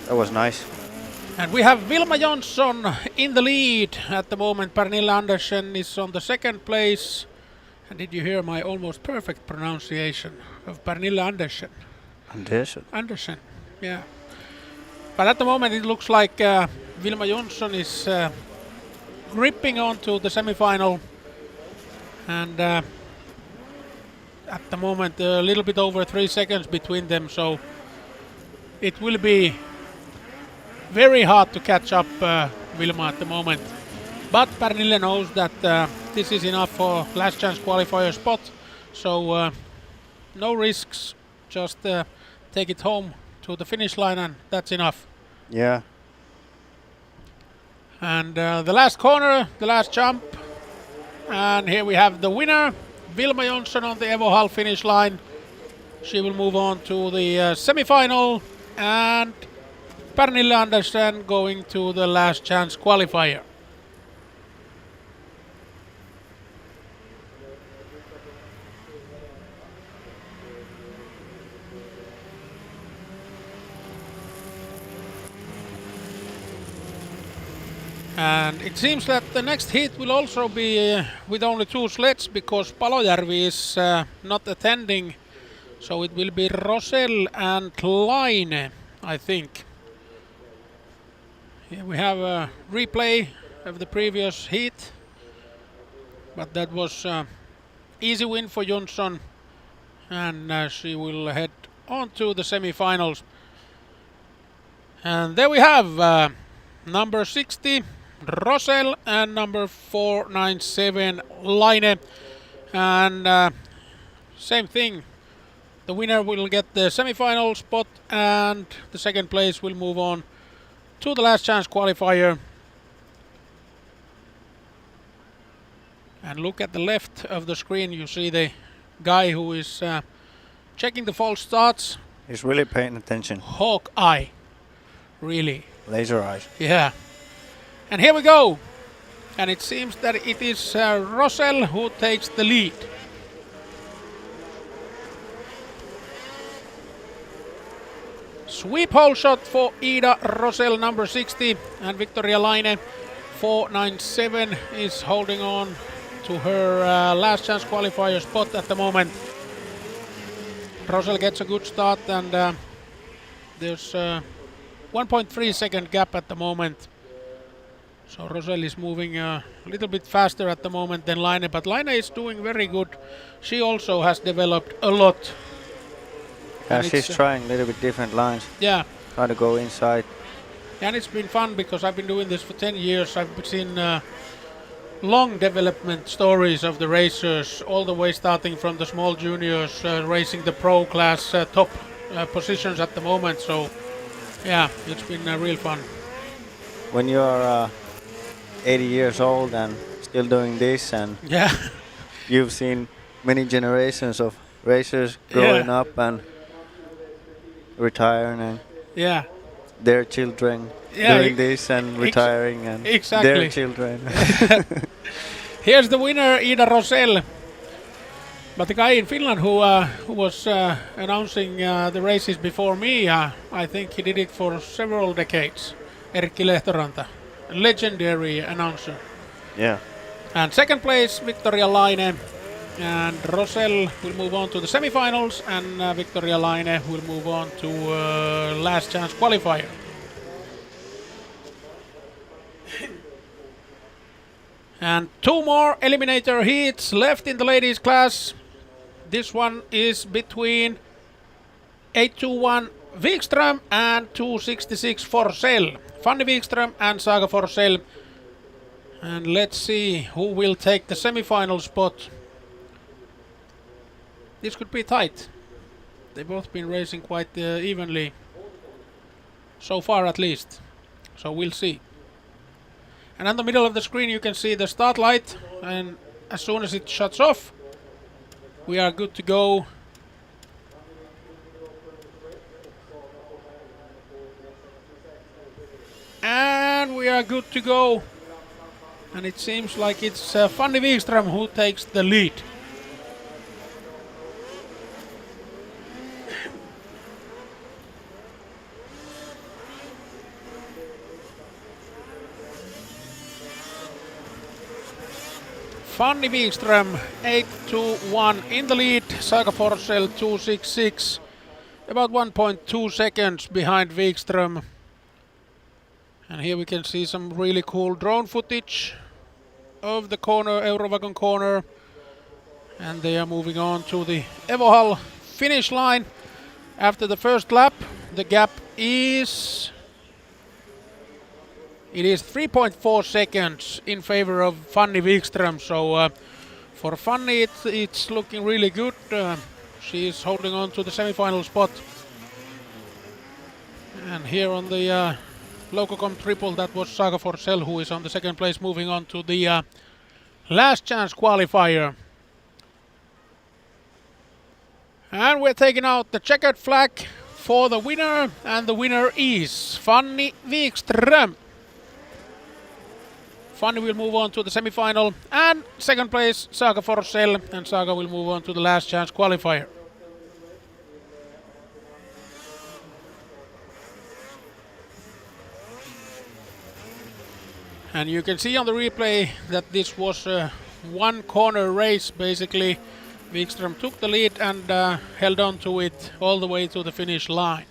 That was nice. And we have Vilma Jonsson in the lead at the moment. Pernille Andersen is on the second place. And did you hear my almost perfect pronunciation of Pernille Andersen? Andersen, yeah. But at the moment it looks like Vilma Jonsson is gripping onto the semi-final. And at the moment a little bit over 3 seconds between them. So it will be very hard to catch up Vilma at the moment. But Pernille knows that this is enough for last chance qualifier spot. So no risks, just take it home to the finish line and that's enough. Yeah. And the last corner, the last jump. And here we have the winner, Vilma Jonsson on the Evo Hall finish line. She will move on to the semi-final, and Pernille Andersen going to the last chance qualifier. And it seems that the next heat will also be with only 2 sleds because Palojärvi is not attending. So it will be Rosell and Laine, I think. Here we have a replay of the previous heat. But that was easy win for Jonsson. And she will head on to the semi-finals. And there we have number 60. Rosell and number 497 Laine, and same thing, the winner will get the semi-final spot and the second place will move on to the last chance qualifier. And look at the left of the screen, you see the guy who is checking the false starts. He's really paying attention. Hawk eye, really. Laser eyes. Yeah. And here we go. And it seems that it is Rosell who takes the lead. Sweep hole shot for Ida Rosell, number 60, and Victoria Laine, 497, is holding on to her last chance qualifier spot at the moment. Rosell gets a good start, and there's 1.3 second gap at the moment. So Rosell is moving a little bit faster at the moment than Laine, but Laine is doing very good. She also has developed a lot. Yeah, And she's trying a little bit different lines. Yeah, Try to go inside. and it's been fun because I've been doing this for 10 years. I've seen long development stories of the racers, all the way starting from the small juniors, racing the pro class top positions at the moment. So yeah, it's been real fun. When you're 80 years old and still doing this, and Yeah, you've seen many generations of racers growing Yeah. up and retiring, and yeah, their children Yeah, doing this and retiring, and exactly. their children. Here's the winner, Ida Rosell. But the guy in Finland who was announcing the races before me, I think he did it for several decades. Erkki Lehtoranta, legendary announcer. Yeah. And second place, Victoria Laine. And Rosell will move on to the semifinals, and Victoria Laine will move on to last chance qualifier. And 2 more eliminator heats left in the ladies class. This one is between 821 Wikström and 266 Forsell. Fanny Wikström and Saga Forsell. And let's see who will take the semi-final spot. This could be tight. They've both been racing quite evenly. So far at least. So we'll see. And in the middle of the screen you can see the start light. And as soon as it shuts off, we are good to go. And we are good to go. And it seems like it's Fanny Wikström who takes the lead. Fanny Wikström 8-1 in the lead. Saga Forsell 266. About 1.2 seconds behind Wikström. And here we can see some really cool drone footage of the corner, Eurowagon corner. And they are moving on to the Evohall finish line. After the first lap, the gap is... It is 3.4 seconds in favor of Fanny Wikström. So for Fanny it's looking really good. She is holding on to the semi-final spot. And here on the Lococom triple, that was Saga Forsell who is on the second place, moving on to the last chance qualifier. And we're taking out the checkered flag for the winner, and the winner is Fanny Wikström. Fanny will move on to the semi-final, and second place Saga Forsell, and Saga will move on to the last chance qualifier. And you can see on the replay that this was a one corner race basically. Wikström took the lead and held on to it all the way to the finish line.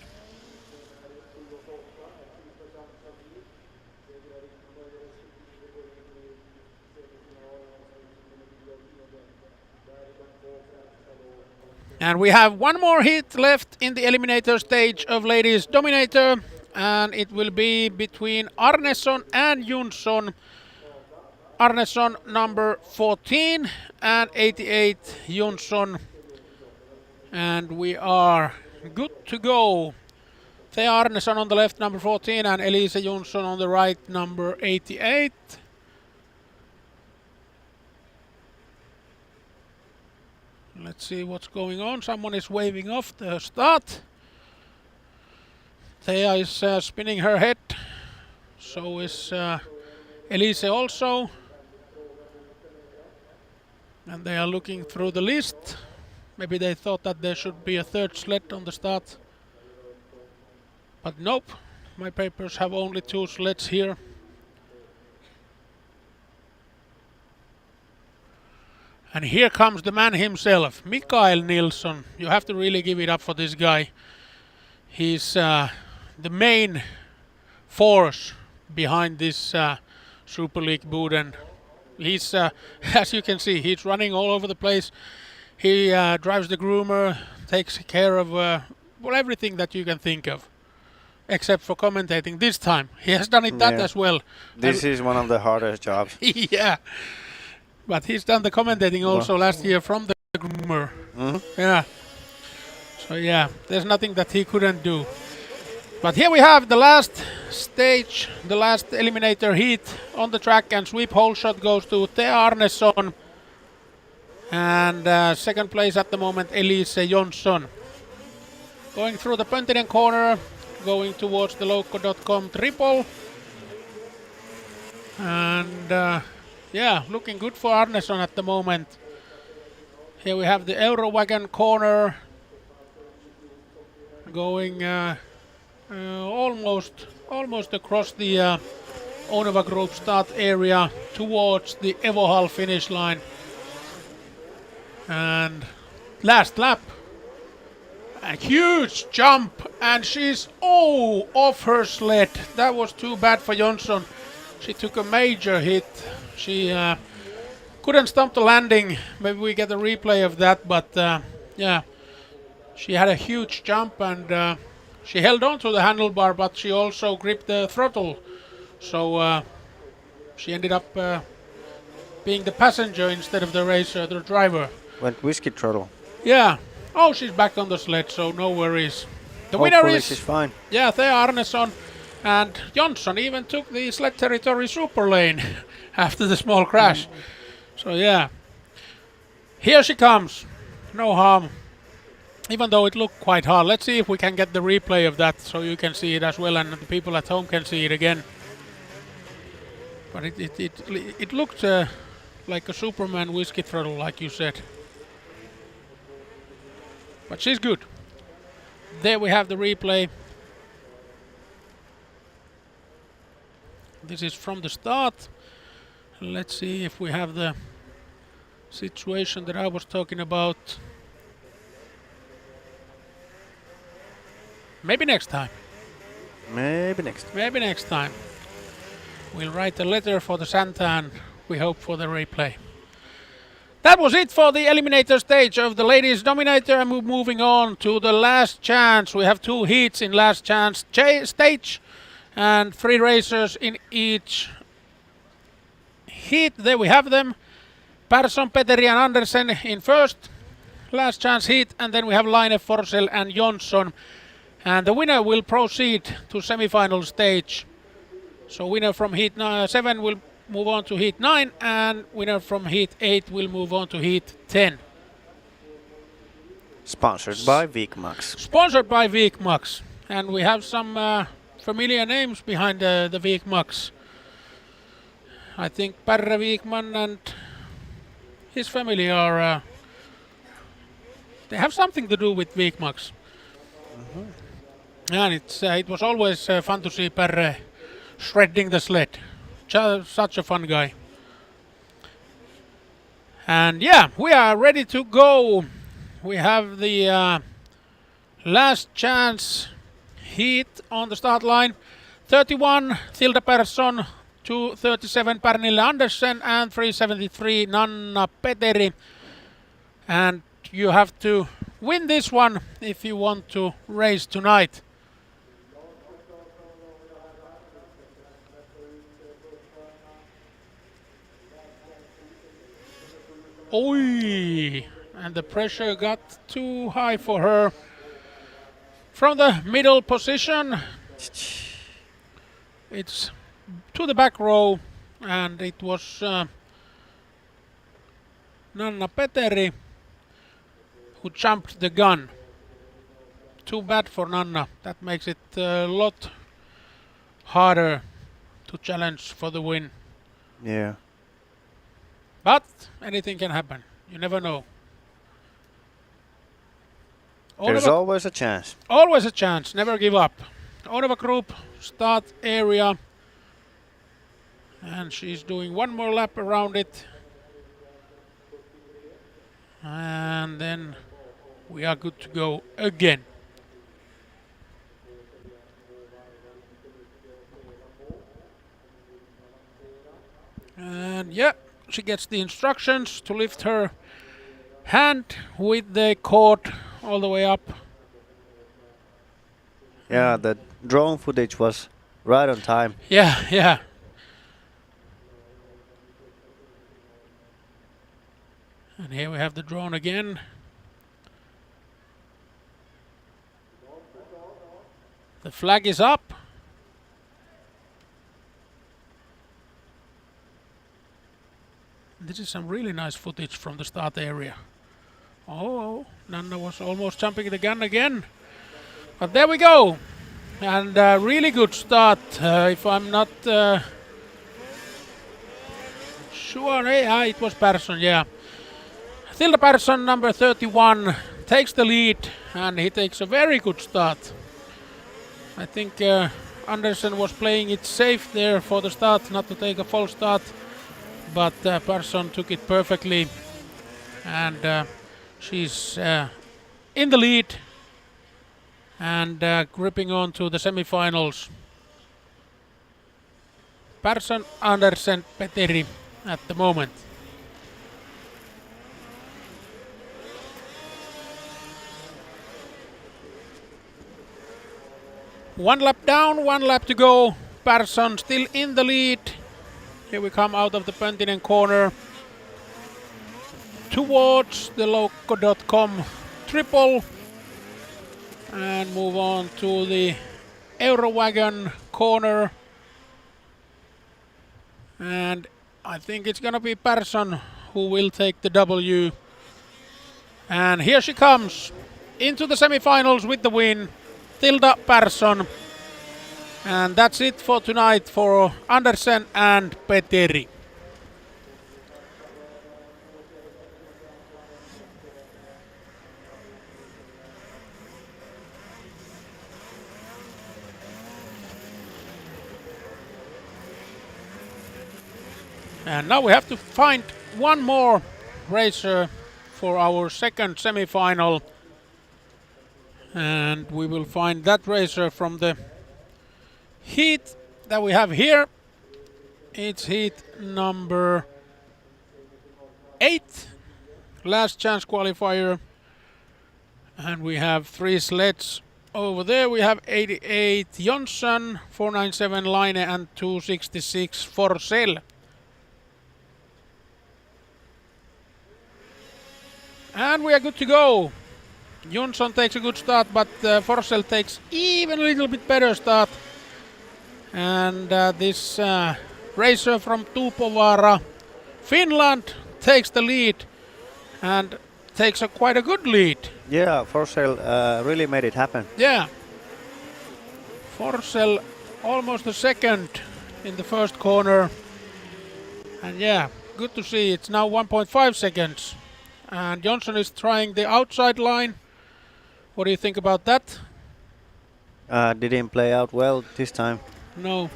And we have one more heat left in the eliminator stage of Ladies Dominator. And it will be between Arneson and Jonsson. Arneson number 14 and 88 Jonsson. And we are good to go. Thea Arneson on the left, number 14, and Elise Jonsson on the right, number 88. Let's see what's going on. Someone is waving off the start. Thea is spinning her head. So is Elise also. And they are looking through the list. Maybe they thought that there should be a third sled on the start. But nope. My papers have only 2 sleds here. And here comes the man himself, Mikael Nilsson. You have to really give it up for this guy. He's the main force behind this Super League Boden. He's, as you can see, he's running all over the place. He drives the groomer, takes care of well, everything that you can think of. Except for commentating this time. He has done it that as well. This is one of the hardest jobs. Yeah. But he's done the commentating also last year from the groomer. Mm-hmm. Yeah. So yeah, there's nothing that he couldn't do. But here we have the last stage, the last eliminator heat on the track, and sweep hole shot goes to Thea Arneson. And second place at the moment, Elise Jonsson. Going through the Pöntinen corner, going towards the Loco.com triple. And yeah, looking good for Arneson at the moment. Here we have the Eurowagon corner going almost across the Oneva Group start area towards the Evohall finish line. And last lap. A huge jump, and she's off her sled. That was too bad for Jonsson. She took a major hit. She couldn't stop the landing. Maybe we get a replay of that, but yeah, she had a huge jump, and she held on to the handlebar, but she also gripped the throttle. So she ended up being the passenger instead of the racer, the driver. Went whiskey throttle. Yeah. Oh, she's back on the sled, so no worries. The Hopefully winner is... she's fine. Yeah, Thea Arneson. And Jonsson even took the sled territory super lane after the small crash. So yeah. Here she comes. No harm. Even though it looked quite hard. Let's see if we can get the replay of that so you can see it as well and the people at home can see it again. But it looked like a Superman whiskey throttle, like you said. But she's good. There we have the replay. This is from the start. Let's see if we have the situation that I was talking about. Maybe next time. Maybe next time. We'll write a letter for the Santa and we hope for the replay. That was it for the eliminator stage of the ladies dominator, and we're moving on to the last chance. We have 2 heats in last chance stage and 3 racers in each heat. There we have them. Persson, Petteri and Andersen in first last chance heat, and then we have Laine, Forsell and Jonsson. And the winner will proceed to semi-final stage. So winner from heat 7 will move on to heat 9, and winner from heat 8 will move on to heat 10. Sponsored by Vikmax. Sponsored by Vikmax. And we have some familiar names behind the Vikmax. I think Perre Vikman and his family are... they have something to do with Vikmax. And it was always fun to see Perre shredding the sled. Such a fun guy. And yeah, we are ready to go. We have the last chance heat on the start line. 31 Tilda Persson, 237 Pernille Andersen and 373 Nanna Petteri. And you have to win this one if you want to race tonight. Oi! And the pressure got too high for her. From the middle position, it's to the back row, and it was Nanna Petteri who jumped the gun. Too bad for Nanna. That makes it a lot harder to challenge for the win. Yeah. But anything can happen. You never know. There's always a chance. Always a chance. Never give up. Orava Group start area. And she's doing one more lap around it. And then we are good to go again. And yeah, she gets the instructions to lift her hand with the cord all the way up. Yeah, the drone footage was right on time. Yeah. And here we have the drone again. The flag is up. This is some really nice footage from the start area. Oh, Nanna was almost jumping the gun again. But there we go. And really good start. If I'm not sure, it was Persson, yeah. Tilda Persson, number 31, takes the lead, and he takes a very good start. I think Andersen was playing it safe there for the start, not to take a false start. But Persson took it perfectly. and she's in the lead and gripping on to the semi-finals. Persson, Andersen, Petteri at the moment. One lap down, 1 lap to go. Persson still in the lead. Here we come out of the Pöntinen corner towards the Loco.com triple and move on to the Eurowagon corner. And I think it's gonna be Persson who will take the W. And here she comes into the semi-finals with the win. Tilda Persson. And that's it for tonight for Andersen and Petteri. And now we have to find one more racer for our second semi-final. And we will find that racer from the heat that we have here. It's heat number 8, last chance qualifier. And we have 3 sleds over there. We have 88 Jonsson, 497 Laine and 266 Forsell. And we are good to go. Jonsson takes a good start, but Forsell takes even a little bit better start. And this racer from Tuupovaara, Finland, takes the lead and takes quite a good lead. Yeah, Forsell really made it happen. Yeah. Forsell almost a second in the first corner. And yeah, good to see. It's now 1.5 seconds. And Jonsson is trying the outside line. What do you think about that? Didn't play out well this time. No,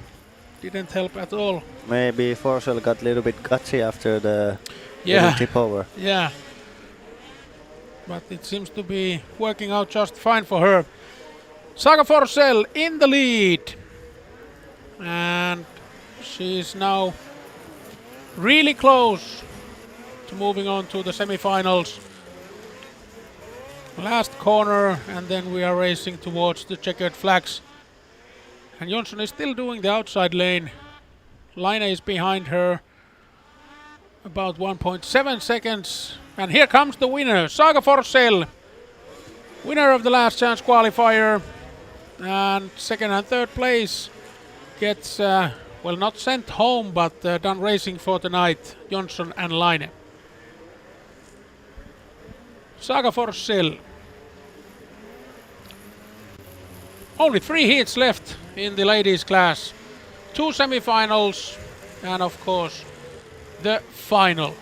didn't help at all. Maybe Forsell got a little bit gutsy after the little tip over. Yeah. But it seems to be working out just fine for her. Saga Forsell in the lead. And she's now really close to moving on to the semi-finals. Last corner, and then we are racing towards the checkered flags. And Jonsson is still doing the outside lane. Laine is behind her about 1.7 seconds. And here comes the winner, Saga Forsell. Winner of the last chance qualifier. And second and third place gets, well, not sent home, but done racing for tonight, Jonsson and Laine. Saga Forsell. Only 3 heats left in the ladies class. 2 semi-finals and of course the final.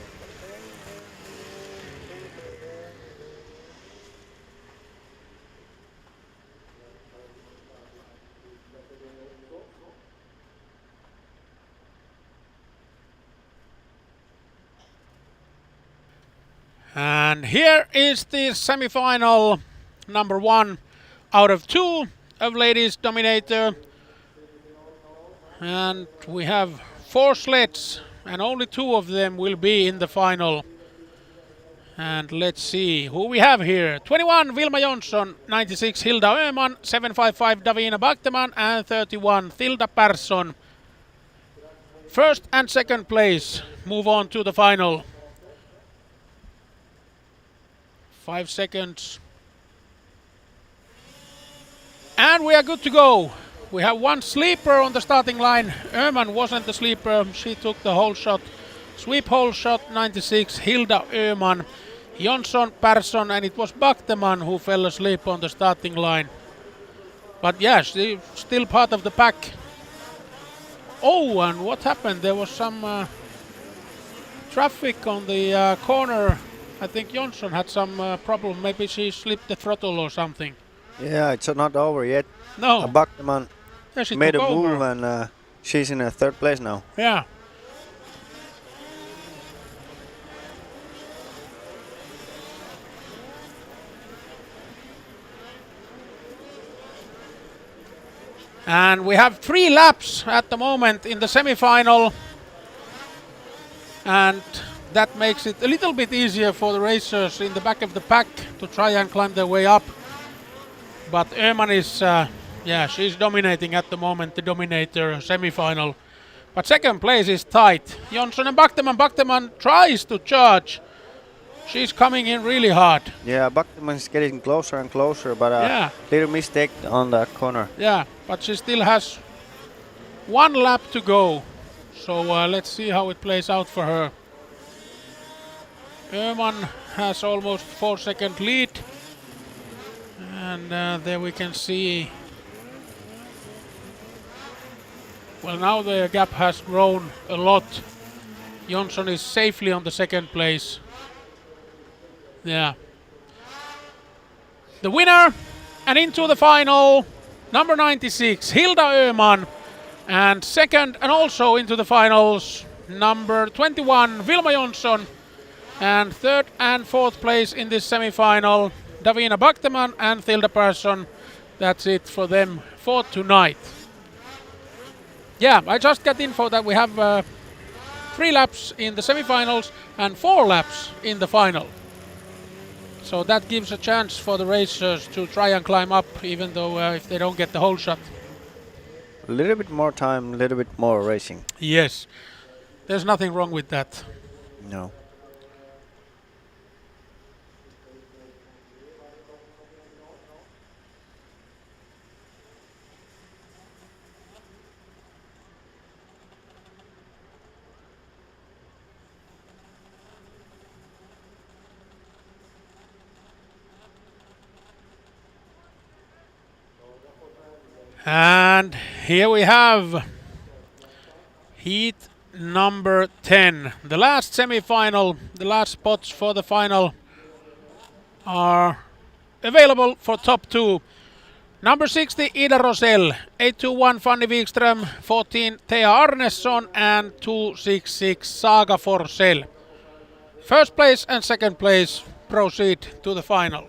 And here is the semi-final number 1 out of 2 of Ladies Dominator. And we have 4 sleds and only 2 of them will be in the final. And let's see who we have here. 21 Vilma Jonsson, 96 Hilda Öhman, 755 Davina Bachteman and 31 Tilda Persson. First and second place move on to the final. 5 seconds. And we are good to go. We have 1 sleeper on the starting line. Öhman wasn't the sleeper. She took the whole shot. Sweep whole shot, 96. Hilda Öhman, Jonsson, Persson, and it was Bachteman who fell asleep on the starting line. But yeah, she's still part of the pack. Oh, and what happened? There was some traffic on the corner. I think Jonsson had some problem. Maybe she slipped the throttle or something. Yeah, it's not over yet. No. Bachteman made a over. move and she's in 3rd place now. Yeah. And we have 3 laps at the moment in the semi-final. And that makes it a little bit easier for the racers in the back of the pack to try and climb their way up. But Öhman is, she's dominating at the moment, the Dominator semi-final. But second place is tight. Jonsson and Bachterman. Bachterman tries to charge. She's coming in really hard. Yeah, Bachterman is getting closer and closer, but little mistake on that corner. Yeah, but she still has 1 lap to go. So let's see how it plays out for her. Öhman has almost 4-second lead. And there we can see. Well, now the gap has grown a lot. Jonsson is safely on the second place. Yeah. The winner and into the final, number 96, Hilda Öhman. And second and also into the finals, number 21, Vilma Jonsson. And third and fourth place in this semi-final, Davina Bachterman and Thilda Persson. That's it for them for tonight. Yeah, I just got info that we have 3 laps in the semi-finals and 4 laps in the final. So that gives a chance for the racers to try and climb up, even though if they don't get the whole shot. A little bit more time, a little bit more racing. Yes, there's nothing wrong with that. No. And here we have heat number 10. The last semi-final, the last spots for the final are available for top 2. Number 60, Ida Rosell. 821, Fanny Wikström. 14, Thea Arnesson. And 266, Saga Forsell. First place and second place proceed to the final.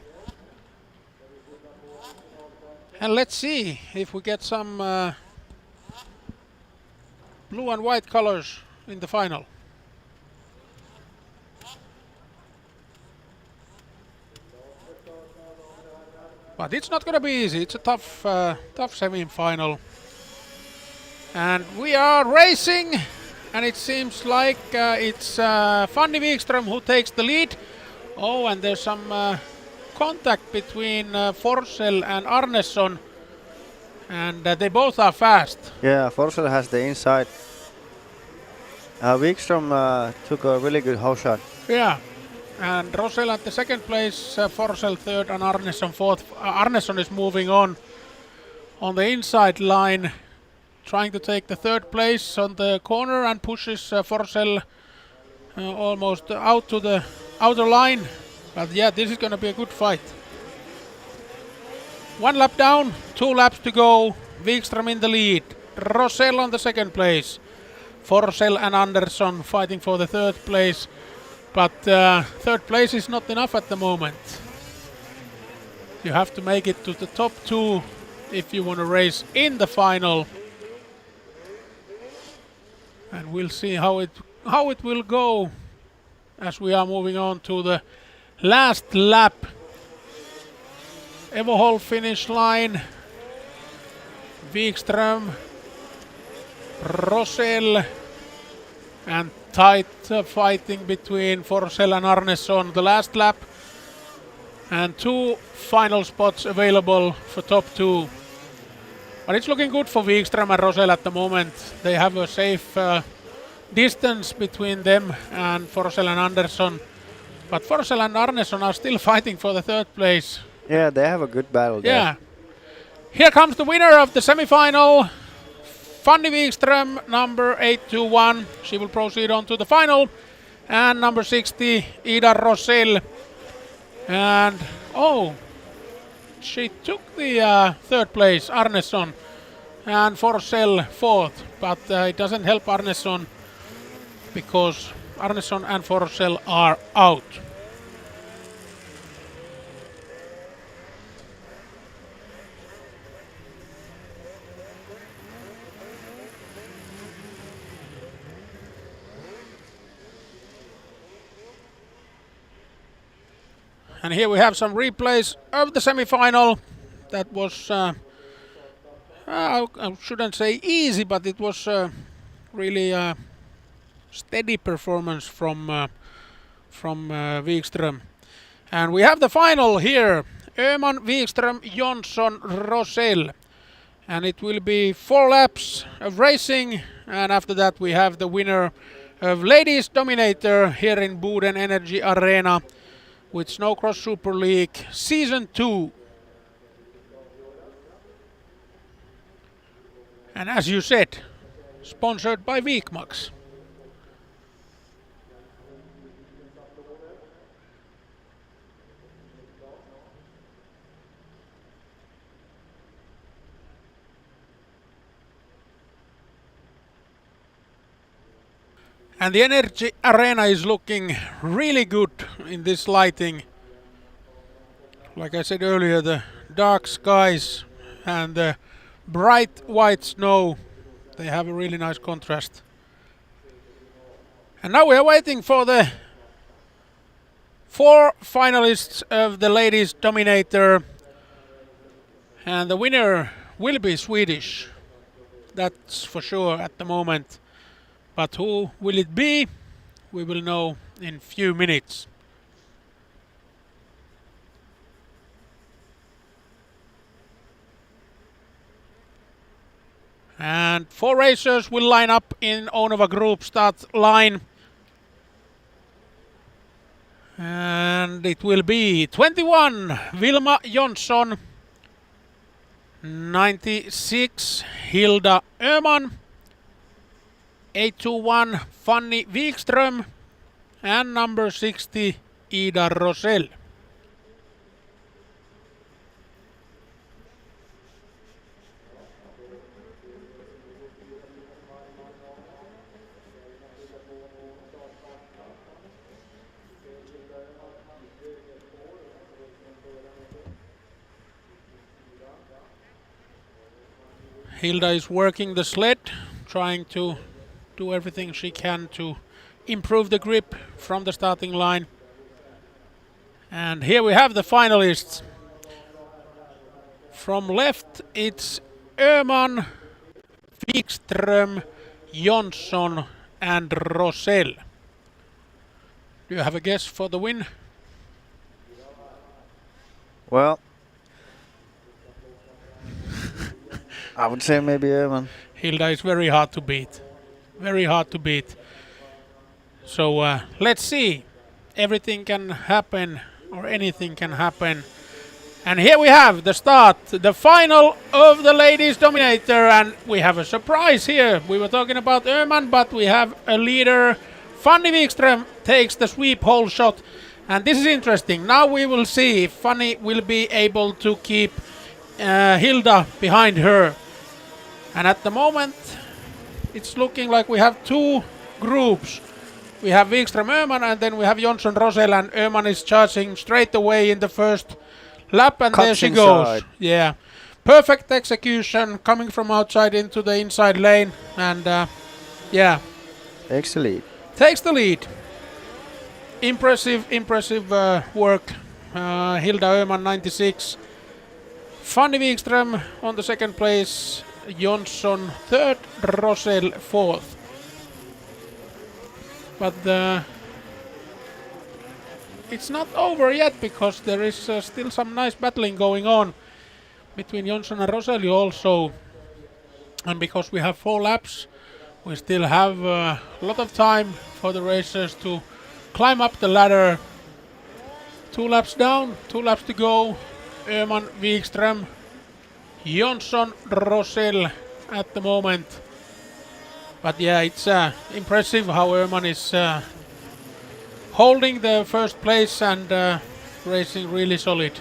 And let's see if we get some blue and white colors in the final. But it's not going to be easy. It's a tough semi-final. And we are racing, and it seems like it's Fanny Wikström who takes the lead. Oh, and there's some contact between Forsell and Arnesson, and they both are fast. Yeah, Forsell has the inside. Wikström took a really good hole shot. Yeah, and Rosell at the second place, Forsell third, and Arnesson fourth. Arnesson is moving on the inside line, trying to take the third place on the corner and pushes Forsell almost out to the outer line. But yeah, this is going to be a good fight. 1 lap down, 2 laps to go. Wikström in the lead. Rosell on the second place. Forsell and Andersson fighting for the third place. But third place is not enough at the moment. You have to make it to the top 2 if you want to race in the final. And we'll see how it will go as we are moving on to the last lap. Evohol finish line. Wikström, Rosell, and tight fighting between Forsell and Arnesson. The last lap, and 2 final spots available for top 2. But it's looking good for Wikström and Rosell at the moment. They have a safe distance between them and Forsell and Andersson. But Forsell and Arnesson are still fighting for the third place. Yeah, they have a good battle there. Yeah. Here comes the winner of the semi-final, Fanny Wikström, number 821. She will proceed on to the final. And number 60, Ida Rosell. And, she took the third place, Arnesson. And Forsell fourth. But it doesn't help Arnesson because Arnesson and Forsell are out. And here we have some replays of the semi-final. That was, I shouldn't say easy, but it was really steady performance from Wikström. And we have the final here. Öhman, Wikström, Jonsson, Rosell. And it will be 4 laps of racing. And after that we have the winner of Ladies Dominator here in Boden Energy Arena with Snowcross Super League Season 2. And as you said, sponsored by Weekmax. And the Energy Arena is looking really good in this lighting. Like I said earlier, the dark skies and the bright white snow, they have a really nice contrast. And now we are waiting for the 4 finalists of the Ladies Dominator. And the winner will be Swedish. That's for sure at the moment. But who will it be? We will know in few minutes. And 4 racers will line up in Onova Group start line. And it will be 21 Vilma Jonsson, 96 Hilda Öhman, 821 Fanny Wikström, and number 60 Ida Rosell. Hilda is working the sled, trying to do everything she can to improve the grip from the starting line. And here we have the finalists. From left it's Öhman, Wikström, Jonsson and Rosell. Do you have a guess for the win? Well, I would say maybe Öhman. Hilda is very hard to beat. Very hard to beat. So let's see. Everything can happen, or anything can happen. And here we have the start, the final of the Ladies Dominator, and we have a surprise here. We were talking about Öhman, but we have a leader. Fanny Wikström takes the sweep hole shot, and this is interesting. Now we will see if Fanny will be able to keep Hilda behind her. And at the moment, it's looking like we have 2 groups. We have Wikström Öhman, and then we have Jonsson Rosell, and Öhman is charging straight away in the first lap, and there she goes. Inside. Yeah, perfect execution coming from outside into the inside lane, and yeah, Takes the lead. takes the lead. Impressive work. Hilda Öhman 96. Fanny Wikström on the second place. Jonsson third, Rosell fourth. But it's not over yet, because there is still some nice battling going on between Jonsson and Rosell also. And because we have 4 laps, we still have a lot of time for the racers to climb up the ladder. 2 laps down, 2 laps to go. Öhman, Wikström, Jonsson, Rosell at the moment. But yeah, it's impressive how Öhman is holding the first place and racing really solid.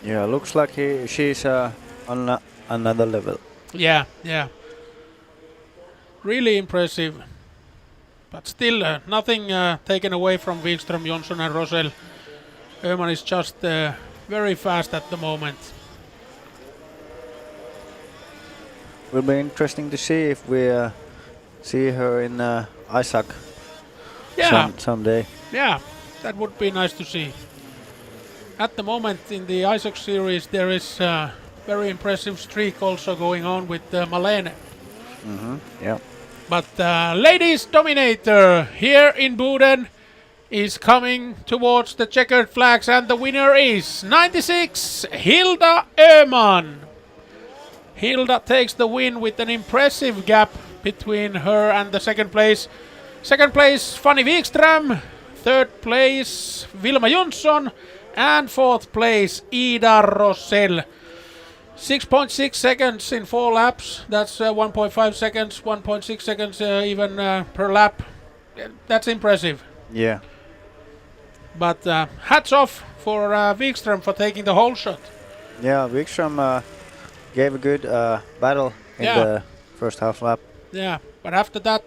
Yeah, looks like she's on another level. Yeah. Really impressive. But still nothing taken away from Wikström, Jonsson and Rosell. Öhman is just very fast at the moment. Will be interesting to see if we see her in Isaac someday. Yeah, that would be nice to see. at the moment in the ISOC series there is a very impressive streak also going on with Malene. Yeah. But ladies dominator here in Boden is coming towards the checkered flags, and the winner is 96 Hilda Öhman. Hilda takes the win with an impressive gap between her and the second place. Second place Fanny Wikström, third place Vilma Jonsson, and fourth place Ida Rosell. 6.6 seconds in 4 laps. That's 1.5 seconds, 1.6 seconds even per lap. That's impressive. Yeah. But hats off for Wikström for taking the whole shot. Yeah, Wikström gave a good battle in the first half lap. Yeah, but after that,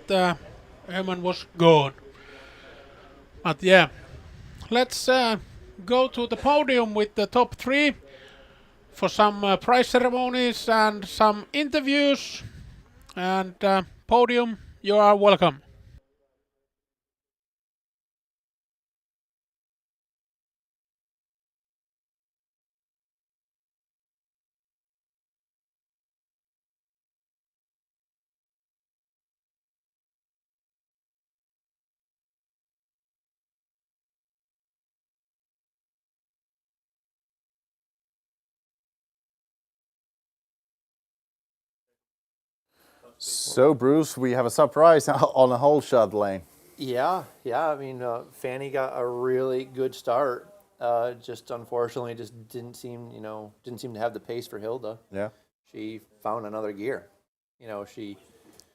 Öhman was gone. But yeah, let's go to the podium with the top 3 for some prize ceremonies and some interviews. And podium, you are welcome. So Bruce, we have a surprise on the whole shot lane. Yeah. I mean, Fanny got a really good start. Just unfortunately, just didn't seem to have the pace for Hilda. Yeah. She found another gear.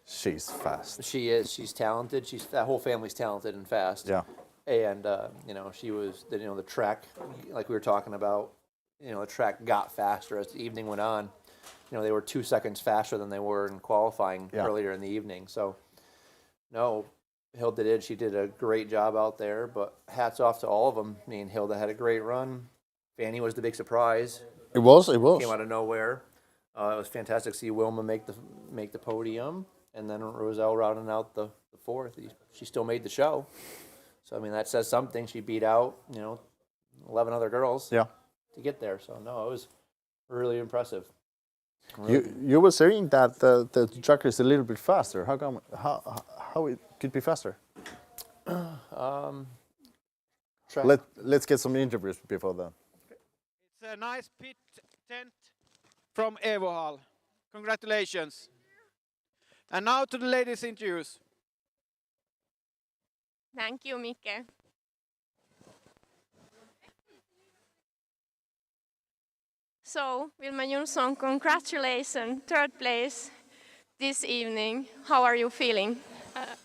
She's fast. She is. She's talented. That whole family's talented and fast. Yeah. And she was. The track, like we were talking about. The track got faster as the evening went on. They were 2 seconds faster than they were in qualifying earlier in the evening. So, no, Hilda did. She did a great job out there. But hats off to all of them. I mean, Hilda had a great run. Fanny was the big surprise. It was. Came out of nowhere. It was fantastic to see Wilma make the podium, and then Roselle rounding out the fourth. She still made the show. So I mean that says something. She beat out 11 other girls. Yeah. To get there. So no, it was really impressive. You were saying that the track is a little bit faster. How come? How it could be faster? Let's get some interviews before that. It's a nice pit tent from Evo Hall. Congratulations. And now to the ladies' interviews. Thank you, Micke. So, Vilma Jonsson, congratulations, third place this evening. How are you feeling?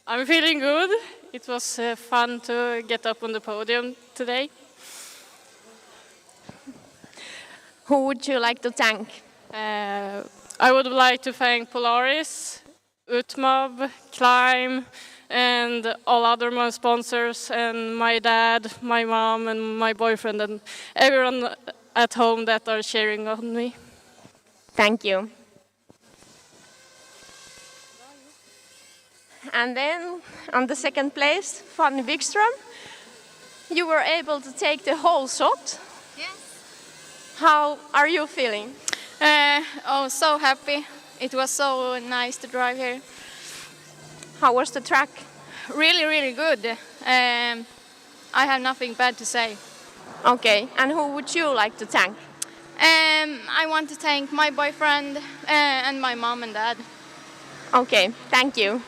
I'm feeling good. It was fun to get up on the podium today. Who would you like to thank? I would like to thank Polaris, Utmob, Climb, and all other sponsors, and my dad, my mom, and my boyfriend, and everyone at home that are cheering on me. Thank you. And then on the second place, Fanny Wikström, you were able to take the whole shot. Yes. How are you feeling? So happy. It was so nice to drive here. How was the track? Really, really good. I have nothing bad to say. Okay, and who would you like to thank? I want to thank my boyfriend and my mom and dad. Okay, thank you.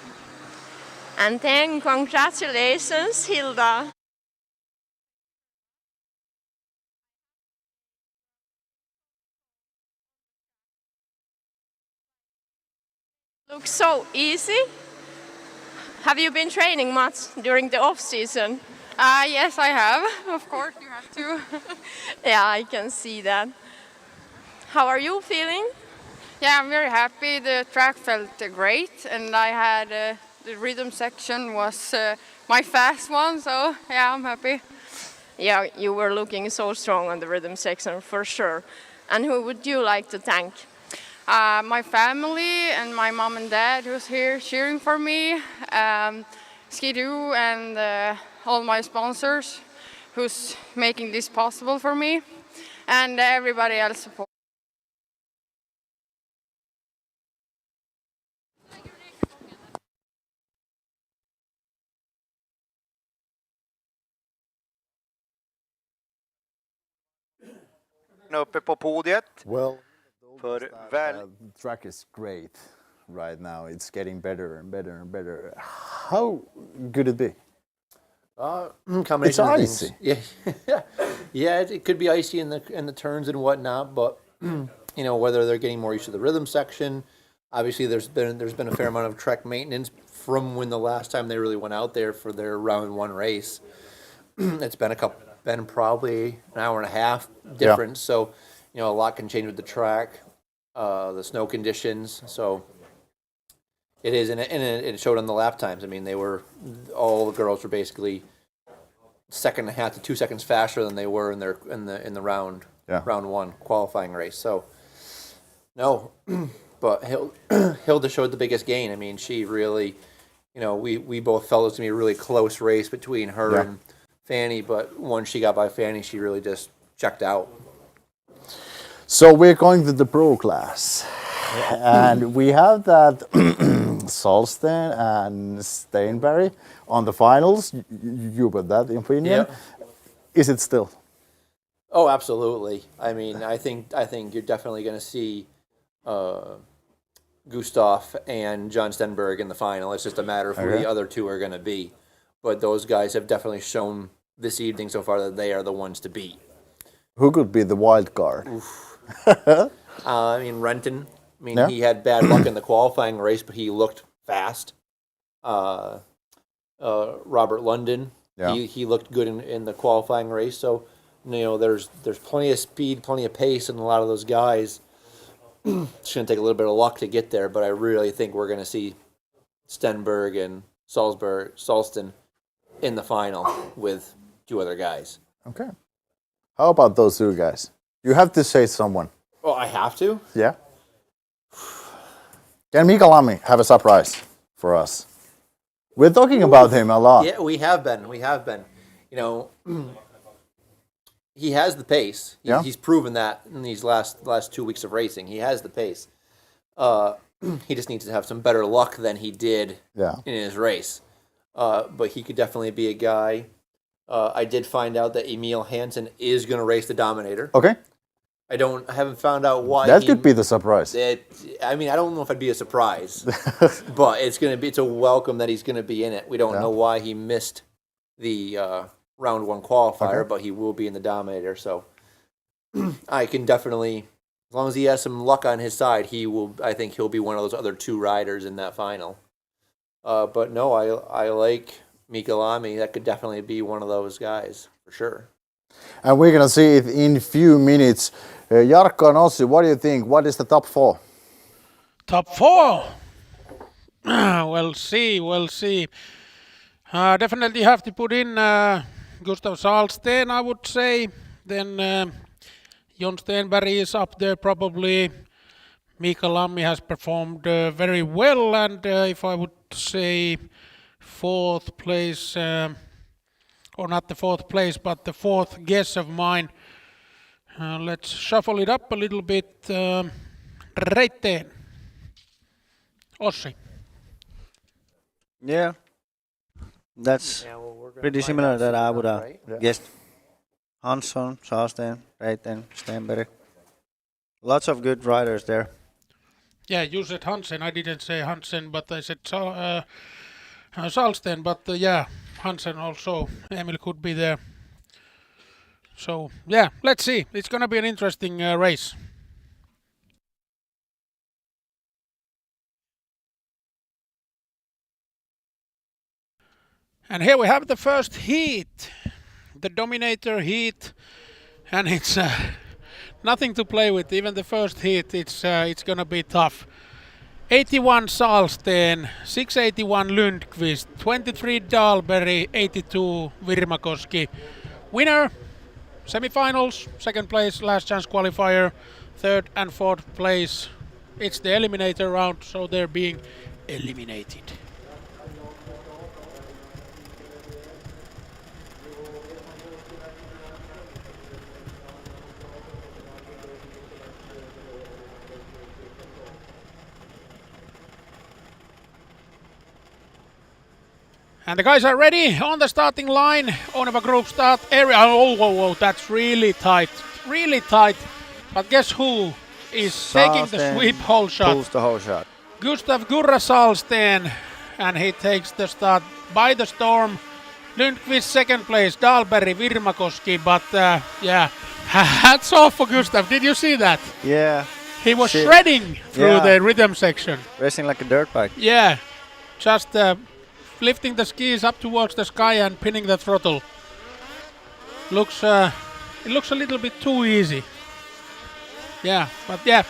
And then congratulations, Hilda. Looks so easy. Have you been training much during the off season? Yes, I have. Of course, you have to. Yeah, I can see that. How are you feeling? Yeah, I'm very happy. The track felt great, and I had the rhythm section was my fast one, so yeah, I'm happy. Yeah, you were looking so strong on the rhythm section for sure. And who would you like to thank? My family and my mom and dad who's here cheering for me. Skidoo and all my sponsors who's making this possible for me, and everybody else support. Uppe på podiet. Well, För the track is great right now. It's getting better and better and better. How could it be? Combination of It's things. icy. Yeah, it could be icy in the turns and whatnot, but you know, whether they're getting more used to the rhythm section. Obviously, there's been a fair amount of track maintenance from when the last time they really went out there for their round one race. It's been probably an hour and a half difference. So, you know, a lot can change with the track, the snow conditions. So it is, and it showed on the lap times. I mean, all the girls were basically second and a half to 2 seconds faster than they were in the round one qualifying race. So no, but Hilda showed the biggest gain. I mean, she really, you know, we both felt it was gonna be a really close race between her and Fanny, but once she got by Fanny, she really just checked out. So we're going to the pro class, and we have that Solsten and Steinberg on the finals. You with that opinion? Yep. Is it still? Oh, absolutely. I mean, I think you're definitely going to see Gustav and John Stenberg in the final. It's just a matter of who the other two are going to be. But those guys have definitely shown this evening so far that they are the ones to beat. Who could be the wild card? I mean, Renton. I mean, he had bad luck in the qualifying race, but he looked fast. Robert London, he looked good in the qualifying race. So, you know, there's plenty of speed, plenty of pace, and a lot of those guys. It's going to take a little bit of luck to get there, but I really think we're going to see Stenberg and Salston in the final with two other guys. Okay. How about those two guys? You have to say someone. Oh, I have to? Yeah. Can Mika Lammi have a surprise for us? We're talking about him a lot. Yeah, we have been. You know, he has the pace. He's proven that in these last 2 weeks of racing. He has the pace. He just needs to have some better luck than he did in his race. But he could definitely be a guy. I did find out that Emil Hansen is going to race the Dominator. Okay. I haven't found out why. That could be the surprise. I mean, I don't know if it'd be a surprise, but it's a welcome that he's going to be in it. We don't know why he missed the round one qualifier, but he will be in the Dominator. So I can definitely, as long as he has some luck on his side, I think he'll be one of those other two riders in that final. But no, I like Mika Lammi. That could definitely be one of those guys for sure. And we're going to see it in a few minutes. Jarkko and Ossi, what do you think? What is the top four? Top four? We'll see. Definitely have to put in Gustav Salsten, I would say. Then Jon Stenberg is up there probably. Mika Lammi has performed very well. And if I would say fourth place, or not the fourth place, but the fourth guess of mine. Let's shuffle it up a little bit. Raceday. Ossi. Yeah, that's pretty similar that I would have guessed. Hansson, Salsten, Reiten, Stenberg. Lots of good riders there. Yeah, you said Hansen. I didn't say Hansen, but I said Salsten. But Hansen also. Emil could be there. So, yeah, let's see. It's going to be an interesting race. And here we have the first heat. The Dominator heat. And it's nothing to play with. Even the first heat, it's going to be tough. 81 Salsten, 681 Lundqvist, 23 Dahlberg, 82 Virmakoski. Winner, semifinals, second place, last chance qualifier, third and fourth place. It's the eliminator round, so they're being eliminated. And the guys are ready on the starting line. Oneva group start area. Oh, that's really tight. Really tight. But guess who is taking the sweep hole shot? Pulls the whole shot. Gustav Gurra Salsten. And he takes the start by the storm. Lundqvist second place. Dahlberg, Virmakoski. But yeah, hats off for Gustav. Did you see that? Yeah. He was shredding through the rhythm section. Racing like a dirt bike. Yeah. Just lifting the skis up towards the sky and pinning the throttle. It looks a little bit too easy. Yeah, but yeah,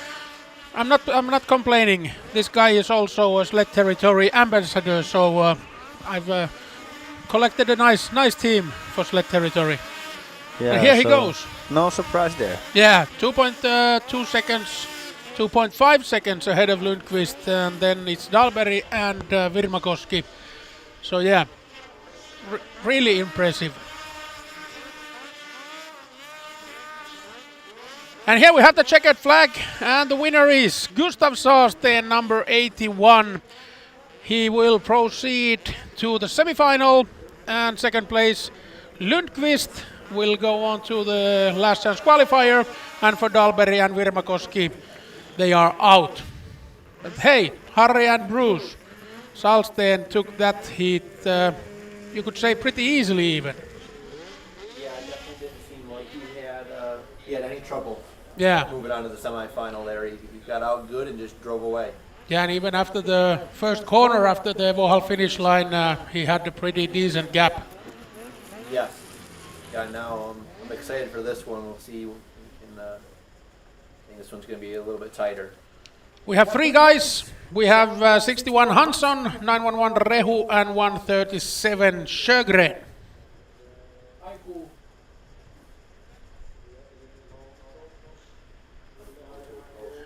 I'm not complaining. This guy is also a sled territory ambassador, so I've collected a nice team for sled territory. Yeah, and here he goes. No surprise there. Yeah, 2.2 seconds, 2.5 seconds ahead of Lundqvist, and then it's Dahlberg and Virmakoski. So yeah, really impressive. And here we have the checkered flag, and the winner is Gustav Salsten, number 81. He will proceed to the semifinal, and second place Lundqvist will go on to the last chance qualifier, and for Dahlberg and Virmakoski, they are out. But hey, Harry and Bruce, Salsten took that heat, you could say pretty easily even. Yeah, it definitely didn't seem like he had any trouble moving on to the semifinal there. He got out good and just drove away. Yeah, and even after the first corner, after the Evo finish line, he had a pretty decent gap. Yes. Yeah, now I'm excited for this one. We'll see. I think this one's going to be a little bit tighter. We have three guys. We have 61 Hansson, 911 Rehu, and 137 Sjögren.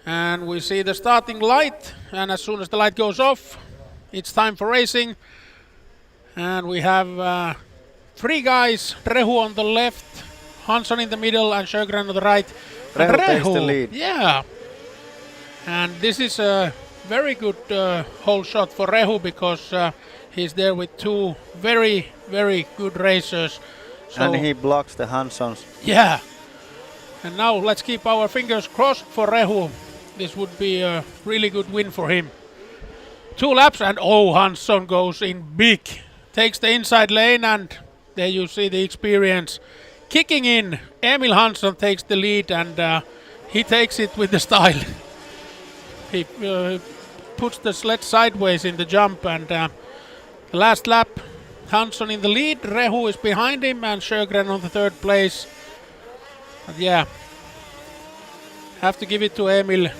And we see the starting light, and as soon as the light goes off, it's time for racing. And we have three guys, Rehu on the left, Hansson in the middle, and Sjögren on the right. Rehu takes the lead. Yeah. And this is a very good hole shot for Rehu, because he's there with two very, very good racers. So and he blocks the Hanssons. yeah. And now let's keep our fingers crossed for Rehu. This would be a really good win for him. 2 laps, and Hansson goes in big. Takes the inside lane, and there you see the experience. Kicking in, Emil Hansson takes the lead, and he takes it with the style. He puts the sled sideways in the jump, and the last lap, Hansson in the lead, Rehu is behind him, and Sjögren on the third place. But yeah, have to give it to Emil.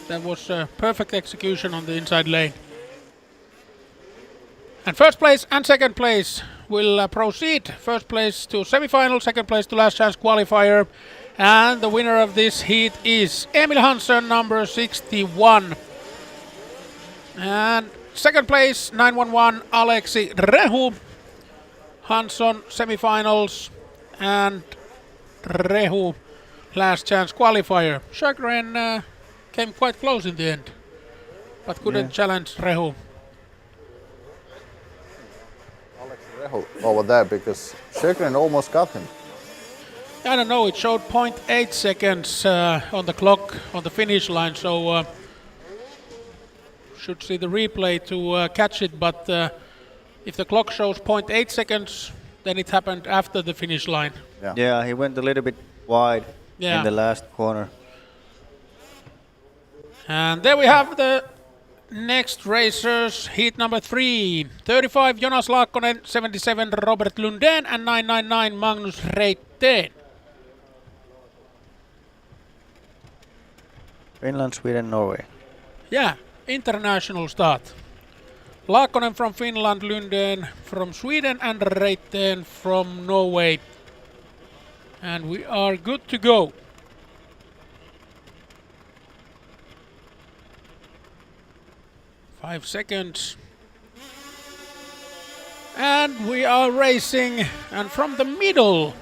That was a perfect execution on the inside lane. And first place and second place will proceed. First place to semifinal, second place to last chance qualifier. And the winner of this heat is Emil Hansson, number 61. And second place, 911 Aleksi Rehu. Hansson semifinals, and Rehu last chance qualifier. Sjögren came quite close in the end, but couldn't challenge Rehu. Rehu over there, because Sjögren almost got him. I don't know, it showed 0.8 seconds on the clock on the finish line, so should see the replay to catch it, but if the clock shows 0.8 seconds, then it happened after the finish line. Yeah, he went a little bit wide in the last corner. And there we have the next racers. Heat number 3. 35 Jonas Laakkonen, 77 Robert Lundén, and 999 Magnus Reitteen. Finland, Sweden, Norway. Yeah, international start. Laakkonen from Finland, Lundén from Sweden, and Reitteen from Norway. And we are good to go. Five seconds. And we are racing, and from the middle,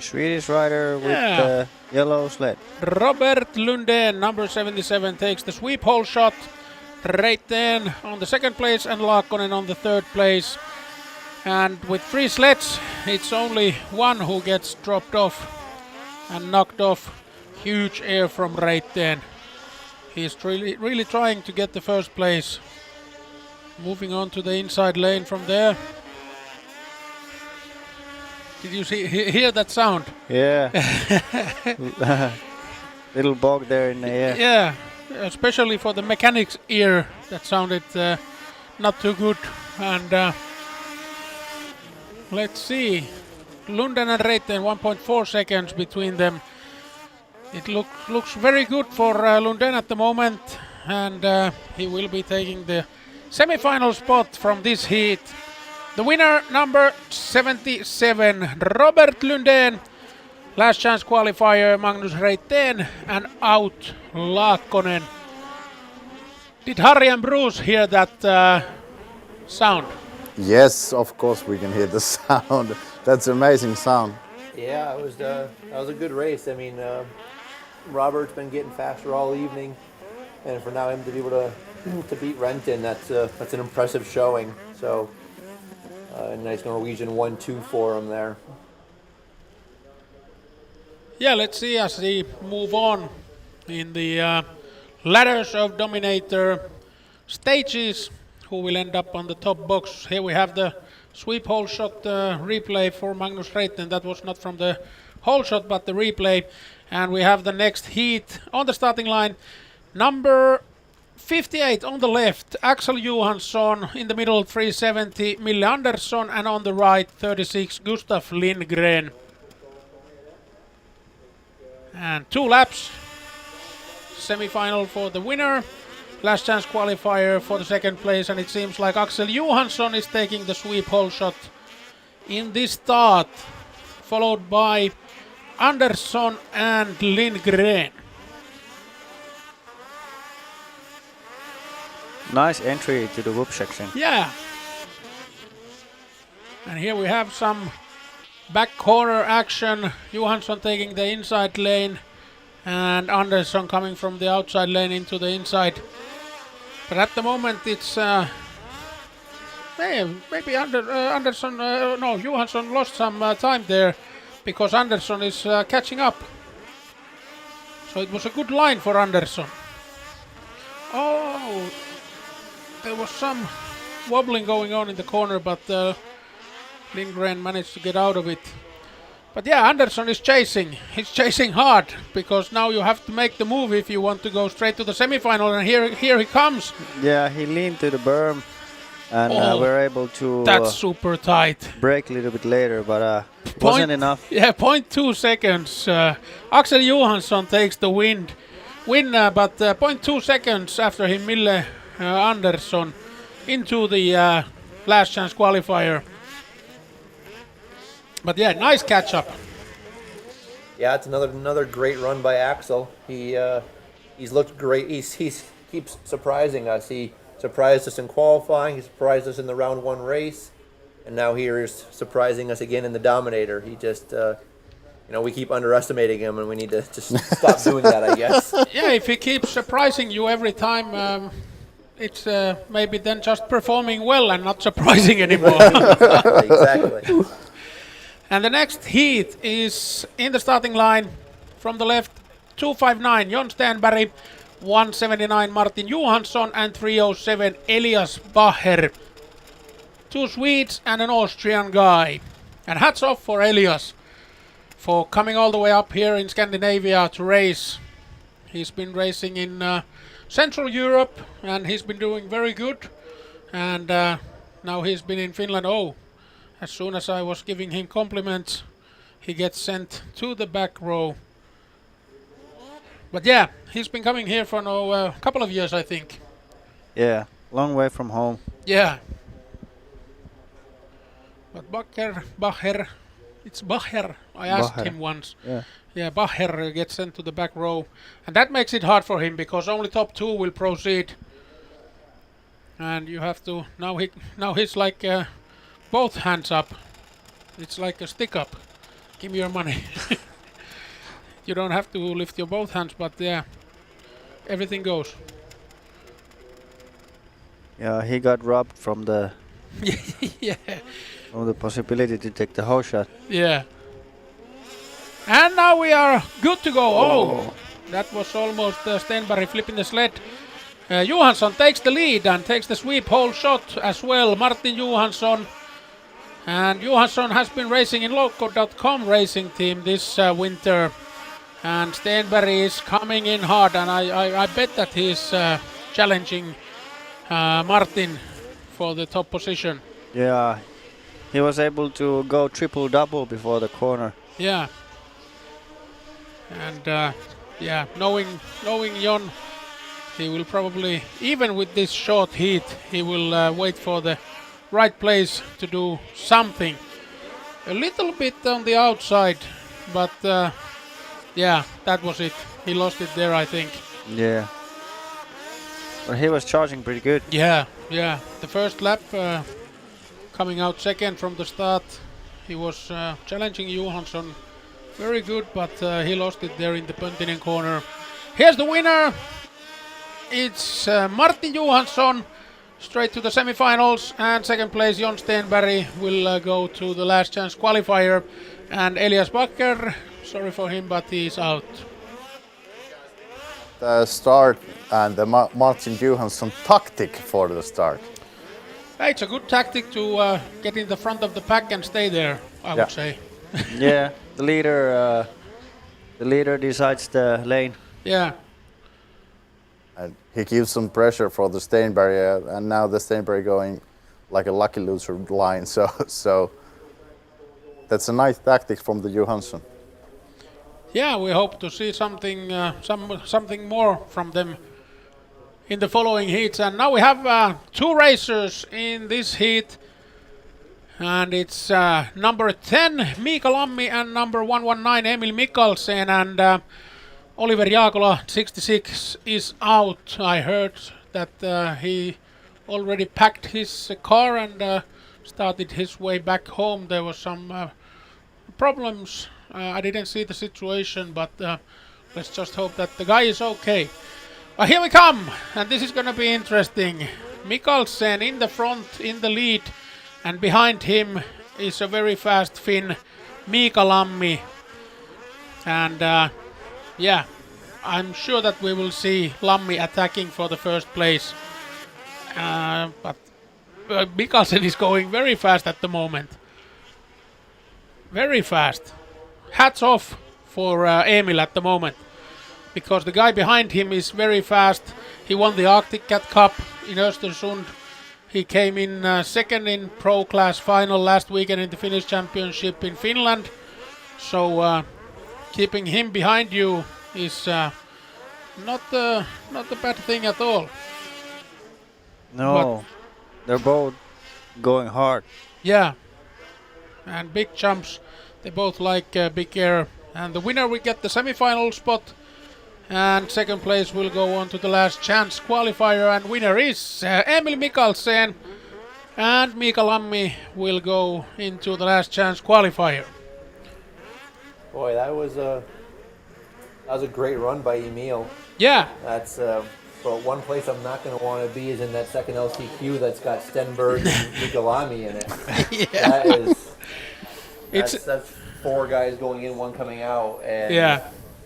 Swedish rider with the yellow sled. Robert Lundén, number 77, takes the sweep hole shot. Reitteen on the second place, and Laakkonen on the third place. And with 3 sleds, it's only one who gets dropped off and knocked off. Huge air from Raceday. He's really trying to get the first place. Moving on to the inside lane from there. Did you hear that sound? Yeah. Little bog there in the air. Yeah, especially for the mechanic's ear, that sounded not too good. And let's see, Lunden and Raceday, 1.4 seconds between them. It looks very good for Lunden at the moment, and he will be taking the semi-final spot from this heat. The winner, number 77, Robert Lundén. Last chance qualifier, Magnus Raceday, and out Laakkonen. Did Harry and Bruce hear that sound? Yes, of course we can hear the sound. That's amazing sound. Yeah, that was a good race. I mean, Robert's been getting faster all evening, and for now him to be able to beat Renton, that's an impressive showing. So a nice Norwegian 1-2 for him there. Yeah, let's see as they move on in the ladders of Dominator stages, who will end up on the top box. Here we have the sweep hole shot replay for Magnus Raceday. That was not from the hole shot, but the replay. And we have the next heat on the starting line. Number 58 on the left, Axel Johansson. In the middle, 370, Mille Andersson. And on the right, 36, Gustav Lindgren. And 2 laps. Semi-final for the winner. Last chance qualifier for the second place. And it seems like Axel Johansson is taking the sweep hole shot in this start. Followed by Andersson and Lindgren. Nice entry to the whoop section. Yeah. And here we have some back corner action. Johansson taking the inside lane and Andersson coming from the outside lane into the inside. But at the moment it's maybe Johansson lost some time there because Andersson is catching up. So it was a good line for Andersson. Oh, there was some wobbling going on in the corner, but Lindgren managed to get out of it. But yeah, Andersson is chasing. He's chasing hard because now you have to make the move if you want to go straight to the semi-final. And here he comes. Yeah, he leaned to the berm, and we're able to. That's super tight. Brake a little bit later, but wasn't enough. Yeah, 0.2 seconds. Axel Johansson takes the win, but 0.2 seconds after him, Mille Andersson into the last chance qualifier. But yeah, nice catch up. Yeah, it's another great run by Axel. He's looked great. He keeps surprising us. He surprised us in qualifying. He surprised us in the round 1 race, and now here he's surprising us again in the Dominator. He just, we keep underestimating him, and we need to just stop doing that, I guess. Yeah, if he keeps surprising you every time, it's maybe then just performing well and not surprising anymore. Exactly. And the next heat is in the starting line from the left, 259 Jon Stenberg, 179 Martin Johansson, and 307 Elias Bacher. 2 Swedes and an Austrian guy. And hats off for Elias for coming all the way up here in Scandinavia to race. He's been racing in Central Europe and he's been doing very good. And now he's been in Finland. As soon as I was giving him compliments, he gets sent to the back row. But yeah, he's been coming here for a couple of years, I think. Yeah, long way from home. Yeah. But Bacher, it's Bacher. I asked him once. Yeah, Bacher gets sent to the back row. And that makes it hard for him because only top 2 will proceed. And you have to, now he's like both hands up. It's like a stick up. Give me your money. You don't have to lift your both hands, but yeah, everything goes. Yeah, he got robbed from the. Yeah, Oh, the possibility to take the whole shot. Yeah. And now we are good to go. Oh, that was almost Stenberg flipping the sled. Johansson takes the lead and takes the sweep hole shot as well. Martin Johansson. And Johansson has been racing in Loco.com racing team this winter. And Stenberg is coming in hard, and I bet that he's challenging Martin for the top position. Yeah, he was able to go triple-double before the corner. Yeah. And yeah, knowing Jon, he will probably, even with this short heat, he will wait for the right place to do something. A little bit on the outside, but yeah, that was it. He lost it there, I think. Yeah. But he was charging pretty good. Yeah. The first lap, coming out second from the start, he was challenging Johansson very good, but he lost it there in the Pöntinen corner. Here's the winner. It's Martin Johansson, straight to the semifinals, and second place Jon Stenberg will go to the last chance qualifier, and Elias Bakker, sorry for him, but he's out. The start and the Martin Johansson tactic for the start. It's a good tactic to get in the front of the pack and stay there, I would say. Yeah, the leader decides the lane. Yeah. And he gives some pressure for the Stenberg, and now the Stenberg going like a lucky loser line. So that's a nice tactic from the Johansson. Yeah, we hope to see something more from them in the following heats. And now we have two racers in this heat. And it's number 10, Mika Lammi, and number 119, Emil Mikkelsen. And Oliver Jaakola, 66, is out. I heard that he already packed his car and started his way back home. There was some problems. I didn't see the situation, but let's just hope that the guy is okay. But here we come, and this is going to be interesting. Mikkelsen in the front, in the lead, and behind him is a very fast Finn, Mika Lammi. And yeah, I'm sure that we will see Lammi attacking for the first place. But Mikkelsen is going very fast at the moment. Very fast. Hats off for Emil at the moment, because the guy behind him is very fast. He won the Arctic Cat Cup in Östersund. He came in second in Pro Class final last weekend in the Finnish Championship in Finland. So keeping him behind you is not a bad thing at all. No, they're both going hard. Yeah, and big jumps. They both like big air. And the winner will get the semi-final spot. And second place will go on to the last chance qualifier. And winner is Emil Mikkelsen. And Mika Lammi will go into the last chance qualifier. Boy, that was a great run by Emil. Yeah. That's but one place I'm not going to want to be is in that second LCQ that's got Stenberg and Mika Lammi in it. Yeah. That's four guys going in, one coming out, and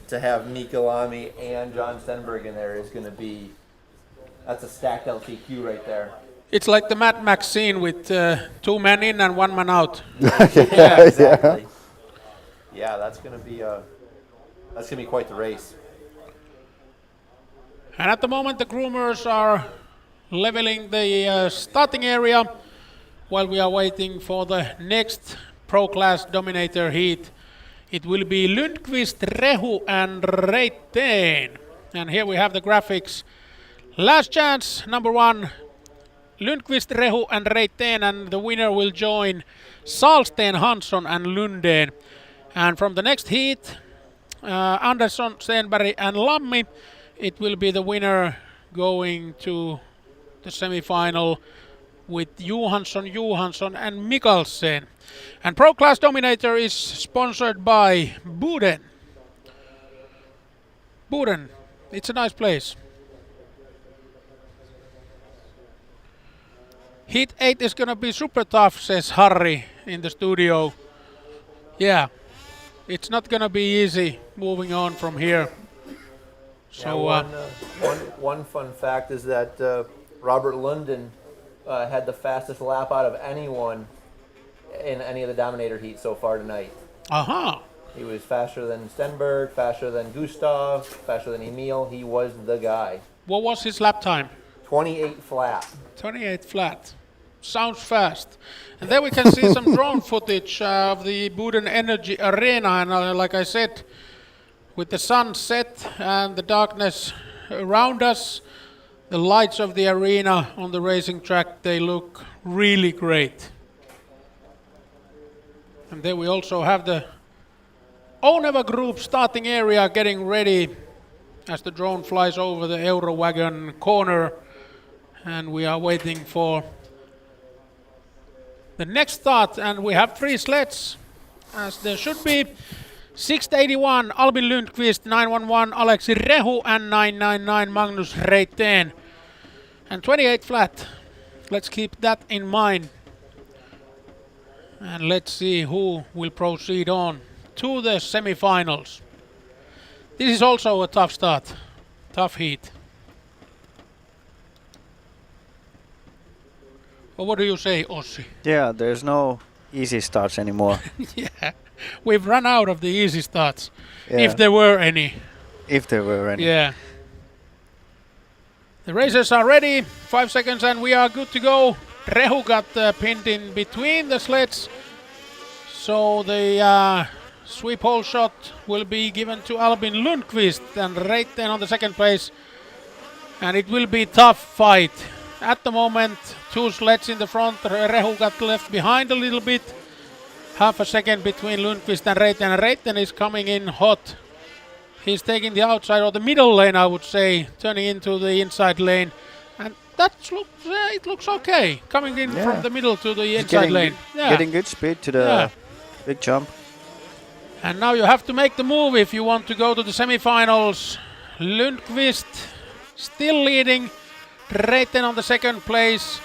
to have Mika Lammi and John Stenberg in there is going to be, that's a stacked LTQ right there. It's like the Mad Max scene with 2 men in and 1 man out. Yeah, exactly. Yeah, that's going to be quite the race. And at the moment the groomers are leveling the starting area while we are waiting for the next Pro Class Dominator heat. It will be Lundqvist, Rehu and Raceday. And here we have the graphics. Last chance, number 1, Lundqvist, Rehu and Raceday, and the winner will join Salsten, Hansson and Lundén. And from the next heat, Andersson, Stenberg and Lammi, it will be the winner going to the semi-final with Johansson and Mikkelsen. And Pro Class Dominator is sponsored by Boden. Boden, it's a nice place. Heat 8 is gonna be super tough, says Harry. in the studio. Yeah, it's not gonna be easy moving on from here. So one fun fact is that Robert Lundin had the fastest lap out of anyone in any of the Dominator heats so far tonight. Aha! He was faster than Stenberg, faster than Gustav, faster than Emil. He was the guy. What was his lap time? 28 flat. 28 flat. Sounds fast. And then we can see some drone footage of the Boden Energy Arena. And like I said, with the sun set and the darkness around us, the lights of the arena on the racing track, they look really great. And then we also have the Oneva Group starting area getting ready as the drone flies over the Eurowagon corner. And we are waiting for the next start. And we have 3 sleds, as there should be. 681 Albin Lundqvist, 911 Aleksi Rehu, and 999 Magnus Reiteen. And 28 flat. Let's keep that in mind. And let's see who will proceed on to the semi-finals. This is also a tough start, tough heat. Well, what do you say, Ossi? Yeah, there's no easy starts anymore. Yeah, we've run out of the easy starts, Yeah. if there were any. If there were any. Yeah. The racers are ready, 5 seconds and we are good to go. Rehu got pinned in between the sleds, so the sweep hole shot will be given to Albin Lundqvist and Reiteen on the second place. And it will be a tough fight. At the moment, 2 sleds in the front. Rehu got left behind a little bit. Half a second between Lundqvist and Reiteen. Reiteen is coming in hot. He's taking the outside or the middle lane, I would say, turning into the inside lane. And it looks okay. Coming in from the middle to the inside lane. Getting good speed to the big jump. And now you have to make the move if you want to go to the semi-finals. Lundqvist still leading. Reiteen on the second place.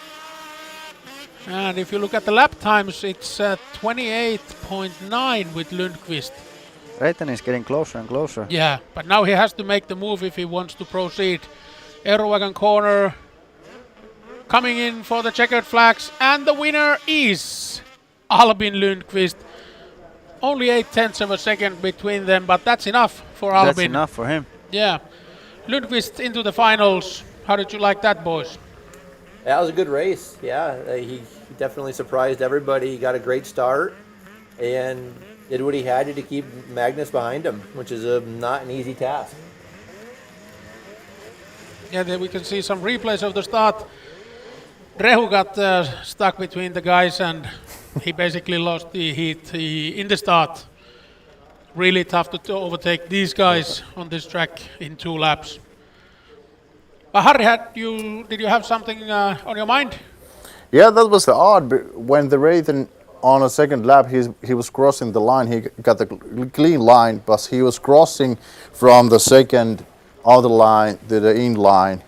And if you look at the lap times, it's 28.9 with Lundqvist. Reiteen is getting closer and closer. Yeah, but now he has to make the move if he wants to proceed. Eurowagon corner. Coming in for the checkered flags. And the winner is Albin Lundqvist. Only 0.8 of a second between them, but that's enough for Albin. That's enough for him. Yeah. Lundqvist into the finals. How did you like that, boys? That was a good race. Yeah, he definitely surprised everybody. He got a great start and did what he had to keep Magnus behind him, which is not an easy task. Yeah, there we can see some replays of the start. Rehu got stuck between the guys and he basically lost the heat in the start. Really tough to overtake these guys on this track in 2 laps. But Harri, did you have something on your mind? Yeah, that was the odd. When the Reiteen on a second lap, he was crossing the line. He got the clean line, but he was crossing from the second outer line to the in line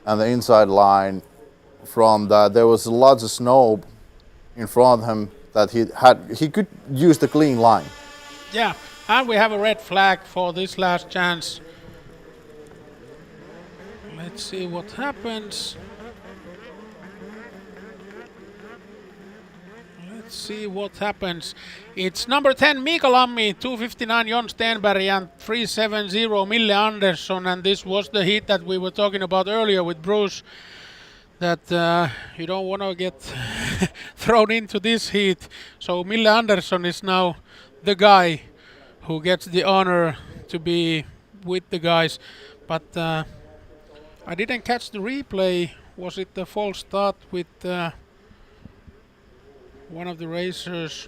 and the inside line. From that, there was lots of snow in front of him that he could use the clean line. Yeah, and we have a red flag for this last chance. Let's see what happens. Let's see what happens. It's number 10 Mika Lammi, 259 Jon Stenberg and 370 Mille Andersson. And this was the heat that we were talking about earlier with Bruce. That you don't want to get thrown into this heat. So Mille Andersson is now the guy who gets the honor to be with the guys. But I didn't catch the replay. Was it the false start with one of the racers?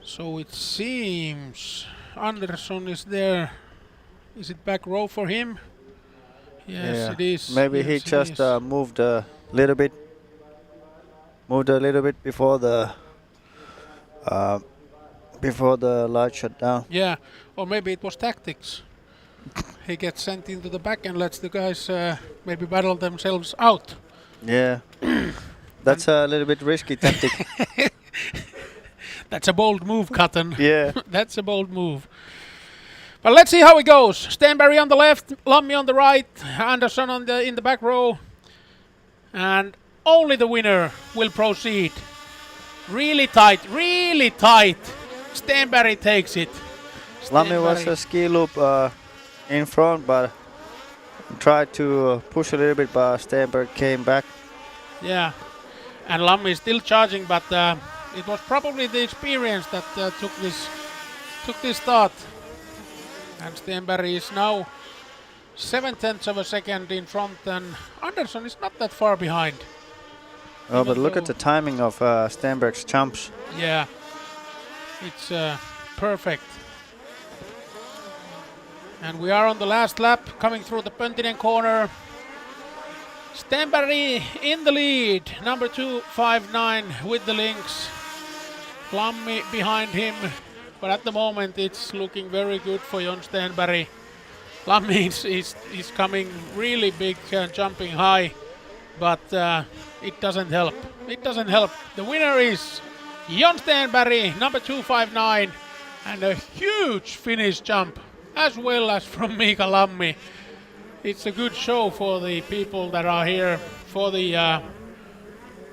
So it seems Andersson is there. Is it back row for him? Yes, it is. Maybe yes, he just moved a little bit. Moved a little bit before the light shut down. Yeah, or maybe it was tactics. He gets sent into the back and lets the guys maybe battle themselves out. Yeah. That's a little bit risky tactic. That's a bold move, Cotton. Yeah. That's a bold move. But let's see how it goes. Stenberg on the left, Lammi on the right, Andersson in the back row. And only the winner will proceed. Really tight, really tight. Stenberg takes it. Lammi was a ski loop in front, but tried to push a little bit, but Stenberg came back. Yeah, and Lammi is still charging, but it was probably the experience that took this start. And Stenberg is now 0.7 of a second in front, and Andersson is not that far behind. Oh, but look at the timing of Stenberg's jumps. Yeah, it's perfect. And we are on the last lap, coming through the Pöntinen corner. Stenberg in the lead, number 259 with the links. Lammi behind him, but at the moment it's looking very good for Jon Stenberg. Lammi is coming really big, jumping high, but it doesn't help. It doesn't help. The winner is Jon Stenberg, number 259, and a huge finish jump, as well as from Mika Lammi. It's a good show for the people that are here for the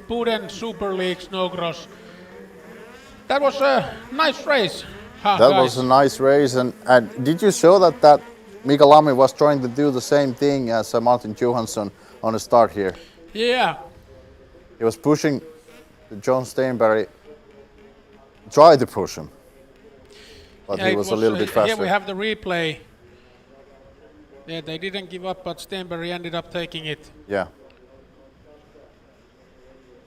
Boden Super League Snowcross. That was a nice race. That was a nice race, and did you show that Mika Lammi was trying to do the same thing as Martin Johansson on the start here? Yeah. He was pushing Jon Stenberg, tried to push him, but yeah, he was a little bit faster. Here we have the replay. Yeah, they didn't give up, but Stenberg ended up taking it. Yeah.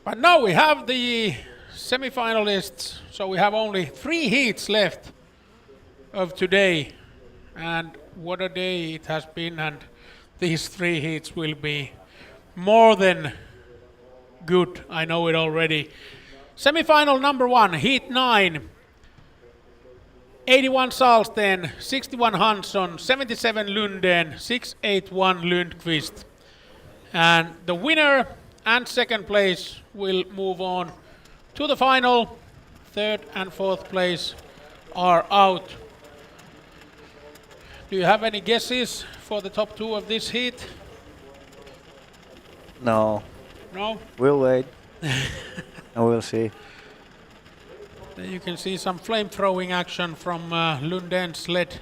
But now we have the semi-finalists, so we have only 3 heats left of today. And what a day it has been, and these 3 heats will be more than good. I know it already. Semi-final number 1, heat 9. 81 Salsten, 61 Hansson, 77 Lundén, 681 Lundqvist. And the winner and second place will move on to the final. Third and fourth place are out. Do you have any guesses for the top 2 of this heat? No. No? We'll wait. And we'll see. There you can see some flame throwing action from Lundén's sled.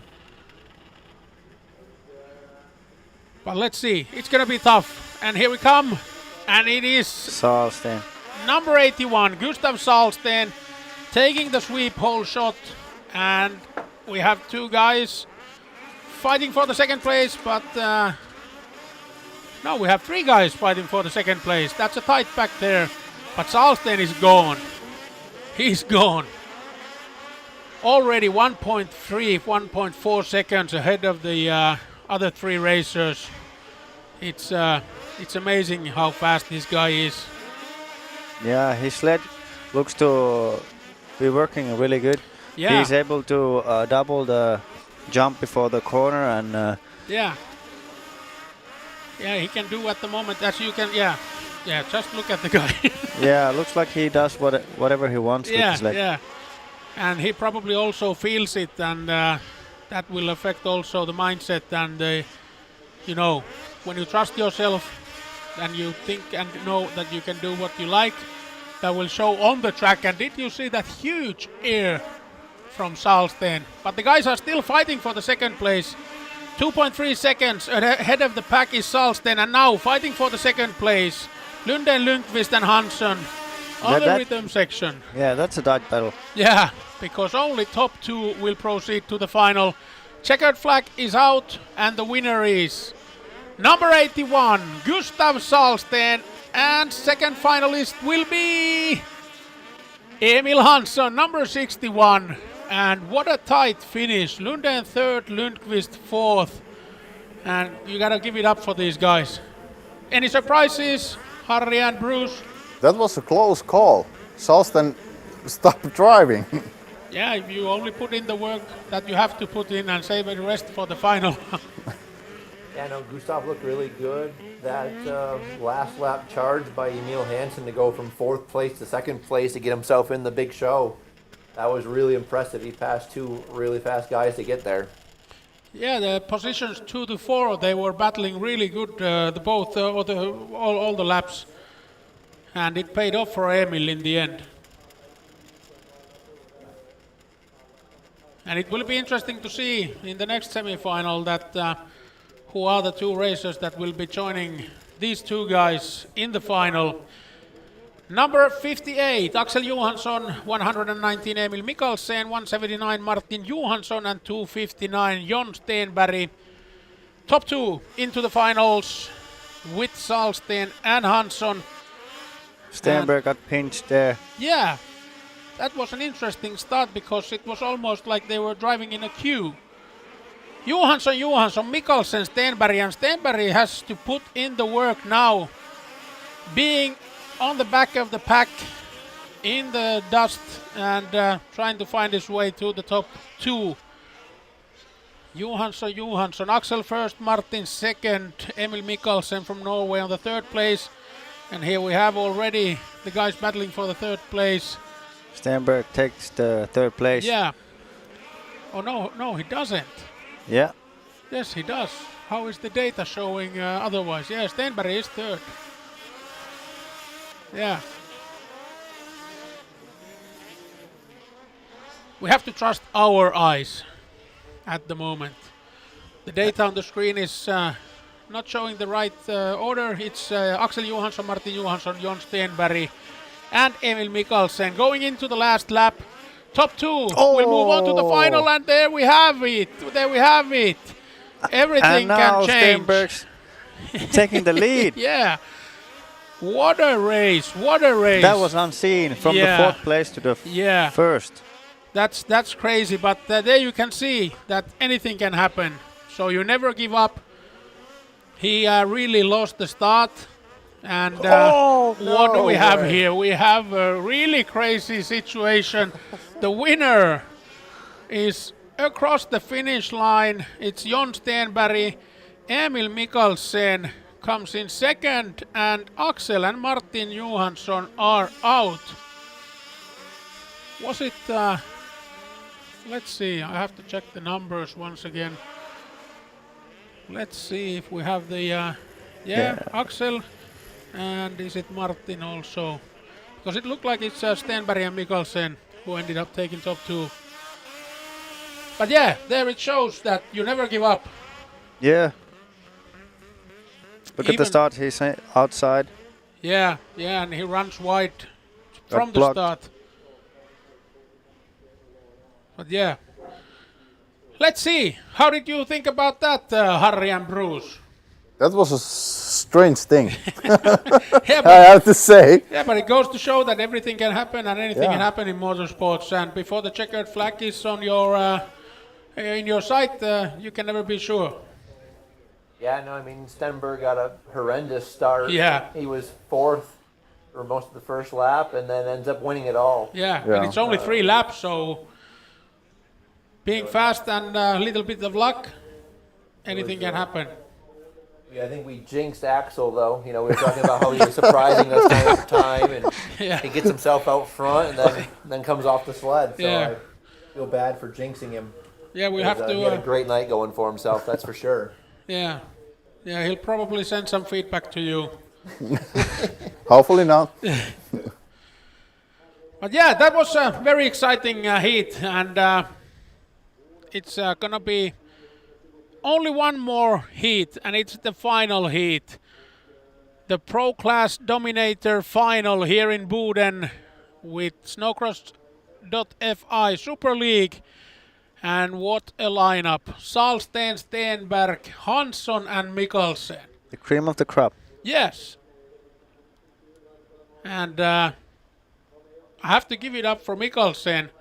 But let's see, it's gonna be tough. And here we come, and it is Salsten. Number 81, Gustav Salsten, taking the sweep hole shot. And we have 2 guys fighting for the second place, but no, we have 3 guys fighting for the second place. That's a tight pack there, but Salsten is gone. He's gone. Already 1.3, 1.4 seconds ahead of the other 3 racers. It's amazing how fast this guy is. Yeah, his sled looks to be working really good. Yeah. He's able to double the jump before the corner, and yeah, he can do at the moment, as you can, yeah, just look at the guy. yeah, looks like he does whatever he wants with his sled. Yeah, and he probably also feels it, and that will affect also the mindset, and you know, when you trust yourself and you think and know that you can do what you like, that will show on the track. And did you see that huge air from Salsten? But the guys are still fighting for the second place. 2.3 seconds ahead of the pack is Salsten, and now fighting for the second place, Lundén, Lundqvist and Hansson on the rhythm section. Yeah, that's a tight battle. Yeah, because only top 2 will proceed to the final. Checkered flag is out, and the winner is number 81, Gustav Salsten, and second finalist will be Emil Hansson, number 61. And what a tight finish. Lundén 3rd, Lundqvist 4th. And you gotta give it up for these guys. Any surprises, Harry and Bruce? That was a close call. Salsten stopped driving. Yeah, if you only put in the work that you have to put in and save the rest for the final. Yeah, no, Gustav looked really good. That last lap charge by Emil Hansen to go from 4th place to 2nd place to get himself in the big show. That was really impressive. He passed 2 really fast guys to get there. Yeah, the positions 2 to 4, they were battling really good, all the laps. And it paid off for Emil in the end. And it will be interesting to see in the next semi-final that who are the 2 racers that will be joining these 2 guys in the final. Number 58, Axel Johansson, 119 Emil Mikkelsen, 179 Martin Johansson and 259 Jon Stenberg. Top 2 into the finals with Salsten and Hansson. Stenberg got pinched there. Yeah, that was an interesting start because it was almost like they were driving in a queue. Johansson, Mikkelsen, Stenberg, and Stenberg has to put in the work now, being on the back of the pack in the dust and trying to find his way to the top 2. Johansson, Axel first, Martin second, Emil Mikkelsen from Norway on the 3rd place. And here we have already the guys battling for the 3rd place. Stenberg takes the 3rd place. Yeah. Oh no, he doesn't. Yeah. Yes, he does. How is the data showing otherwise? Yeah, Stenberg is 3rd. Yeah. We have to trust our eyes at the moment. The data on the screen is not showing the right order. It's Axel Johansson, Martin Johansson, Jon Stenberg and Emil Mikkelsen going into the last lap. Top 2 will move on to the final, and there we have it. Everything can change. Stenberg's taking the lead. Yeah. What a race. That was unseen from the 4th place to the 1st. That's crazy, but there you can see that anything can happen. So you never give up. He really lost the start. And what do we have here? We have a really crazy situation. The winner is across the finish line. It's Jon Stenberg. Emil Mikkelsen comes in 2nd, and Axel and Martin Johansson are out. Was it... let's see, I have to check the numbers once again. Let's see if we have the... Axel. And is it Martin also? Because it looked like it's Stenberg and Mikkelsen who ended up taking top 2. But yeah, there it shows that you never give up. Yeah. Look at the start, he's outside. Yeah, and he runs wide from the start. But yeah. Let's see. How did you think about that, Harry and Bruce? That was a strange thing, Yeah, I have to say. Yeah, but it goes to show that everything can happen and anything can happen in motorsports. And before the checkered flag is on your in your sight, you can never be sure. Yeah, no, I mean, Stenberg got a horrendous start. Yeah. He was 4th for most of the first lap and then ends up winning it all. Yeah. And it's only 3 laps, so being fast and a little bit of luck, anything can happen. Yeah, I think we jinxed Axel, though. You know, we were talking about how he was surprising us time after time, and he gets himself out front and then comes off the sled. So I feel bad for jinxing him. Yeah, we have to... he had a great night going for himself, that's for sure. Yeah, he'll probably send some feedback to you. Hopefully not. But yeah, that was a very exciting heat, and it's gonna be only one more heat, and it's the final heat. The Pro Class Dominator final here in Boden with Snowcross.fi Super League. And what a lineup. Salsten, Stenberg, Hansson and Mikkelsen. The cream of the crop. Yes. And I have to give it up for Mikkelsen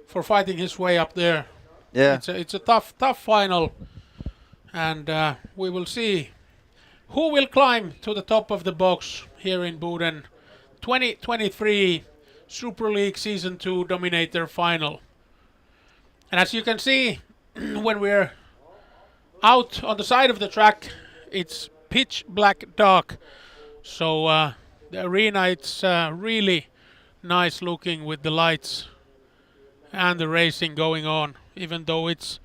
for fighting his way up there. Yeah. It's a tough final. And we will see who will climb to the top of the box here in Boden. 2023 Super League Season 2 Dominator Final. And as you can see, when we're out on the side of the track, it's pitch black dark. So the arena, it's really nice looking with the lights and the racing going on, even though it's,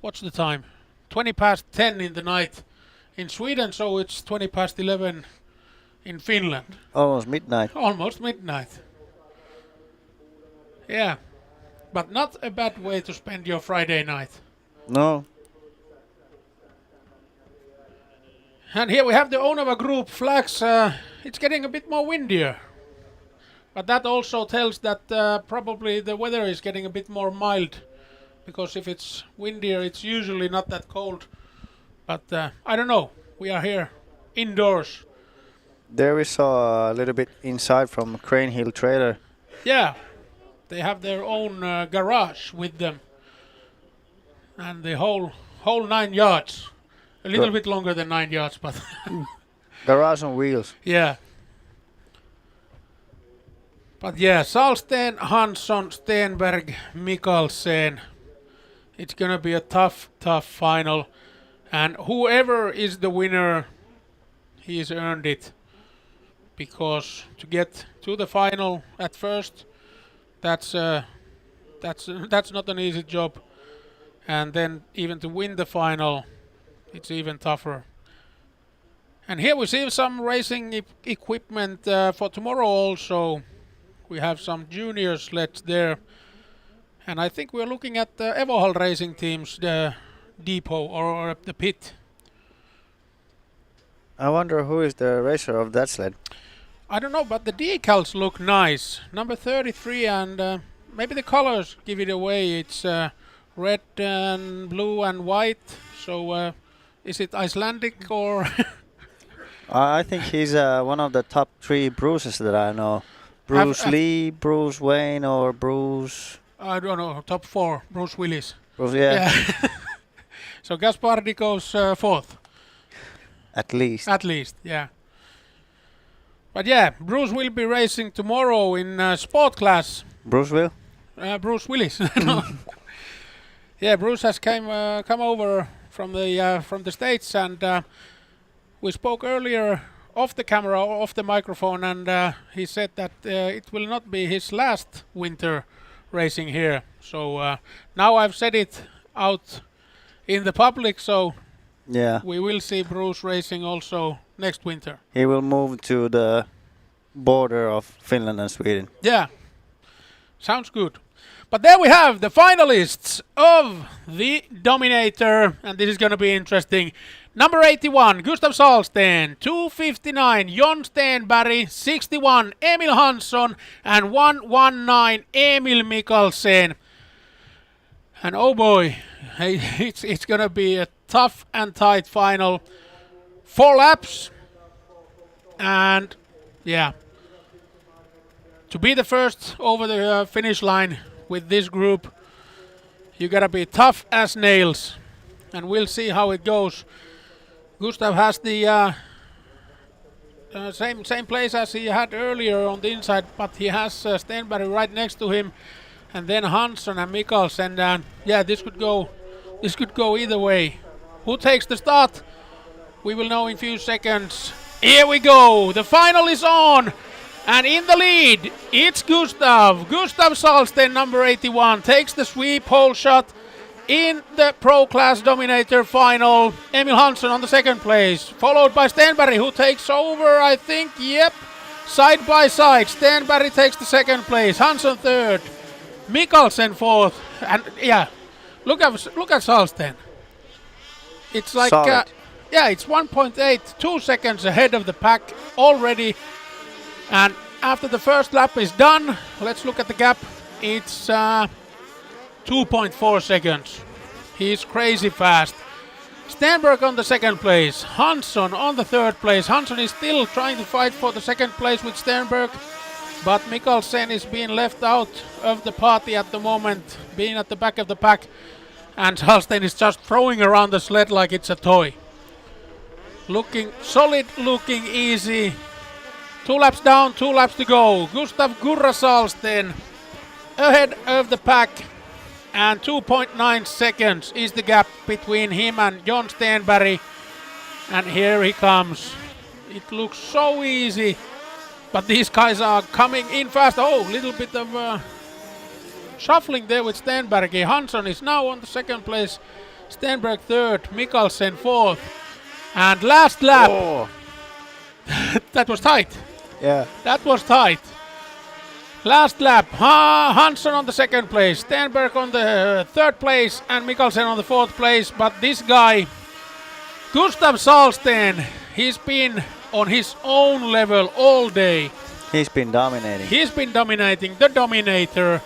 what's the time? 20 past 10 in the night in Sweden, so it's 20 past 11 in Finland. Almost midnight. Almost midnight. Yeah, but not a bad way to spend your Friday night. No. And here we have the Onava Group flags. It's getting a bit more windier. But that also tells that probably the weather is getting a bit more mild. Because if it's windier, it's usually not that cold. But I don't know. We are here indoors. There we saw a little bit inside from Crane Hill trailer. Yeah. They have their own garage with them. And the whole 9 yards. A little bit longer than 9 yards, but... Garage on wheels. Yeah. But yeah, Salsten, Hansson, Stenberg, Mikkelsen. It's gonna be a tough final. And whoever is the winner, he's earned it. Because to get to the final at first, that's not an easy job. And then even to win the final, it's even tougher. And here we see some racing equipment for tomorrow also. We have some junior sleds there. And I think we're looking at the Evohall Racing Team's depot or the pit. I wonder who is the racer of that sled. I don't know, but the decals look nice. Number 33, and maybe the colors give it away. It's red and blue and white. So is it Icelandic or... I think he's one of the top 3 Bruces that I know. Bruce Lee, Bruce Wayne, or Bruce... I don't know, top 4, Bruce Willis. Bruce, yeah. So Gaspardi goes 4th. At least. At least, yeah. But yeah, Bruce will be racing tomorrow in sport class. Bruce will? Bruce Willis. No. Yeah, Bruce has come over from the States, and we spoke earlier off the camera, off the microphone, and he said that it will not be his last winter racing here. So now I've said it out in the public, so yeah, we will see Bruce racing also next winter. He will move to the border of Finland and Sweden. Yeah, sounds good. But there we have the finalists of the Dominator, and this is going to be interesting. Number 81, Gustav Salsten, 259, Jon Stenberg, 61, Emil Hansson, and 119, Emil Mikkelsen. And oh boy, it's going to be a tough and tight final. 4 laps, and yeah, to be the first over the finish line with this group, you gotta be tough as nails, and we'll see how it goes. Gustav has the same place as he had earlier on the inside, but he has Stenberg right next to him, and then Hansson and Mikkelsen. And yeah, this could go either way. Who takes the start? We will know in a few seconds. Here we go. The final is on. And in the lead, it's Gustav. Gustav Salsten, number 81, takes the sweep hole shot in the Pro Class Dominator final. Emil Hansson on the second place, followed by Stenberg, who takes over, I think, yep, side by side. Stenberg takes the second place, Hansson third, Mikkelsen fourth, and yeah, look at Salsten. It's like, yeah, it's 1.8, 2 seconds ahead of the pack already. And after the first lap is done, let's look at the gap. It's 2.4 seconds. He's crazy fast. Stenberg on the second place. Hansson on the third place. Hansson is still trying to fight for the second place with Stenberg, but Mikkelsen is being left out of the party at the moment, being at the back of the pack, and Salsten is just throwing around the sled like it's a toy. Looking solid, looking easy. 2 laps down, 2 laps to go. Gustav Gurra Salsten ahead of the pack, and 2.9 seconds is the gap between him and Jon Stenberg. And here he comes. It looks so easy, but these guys are coming in fast. Oh, little bit of shuffling there with Stenberg. Hansson is now on the second place. Stenberg third, Mikkelsen fourth. And last lap. Oh. That was tight. Yeah. That was tight. Last lap, Hansson on the second place, Stenberg on the third place, and Mikkelsen on the fourth place. But this guy, Gustav Salsten, he's been on his own level all day. He's been dominating. He's been dominating, the Dominator.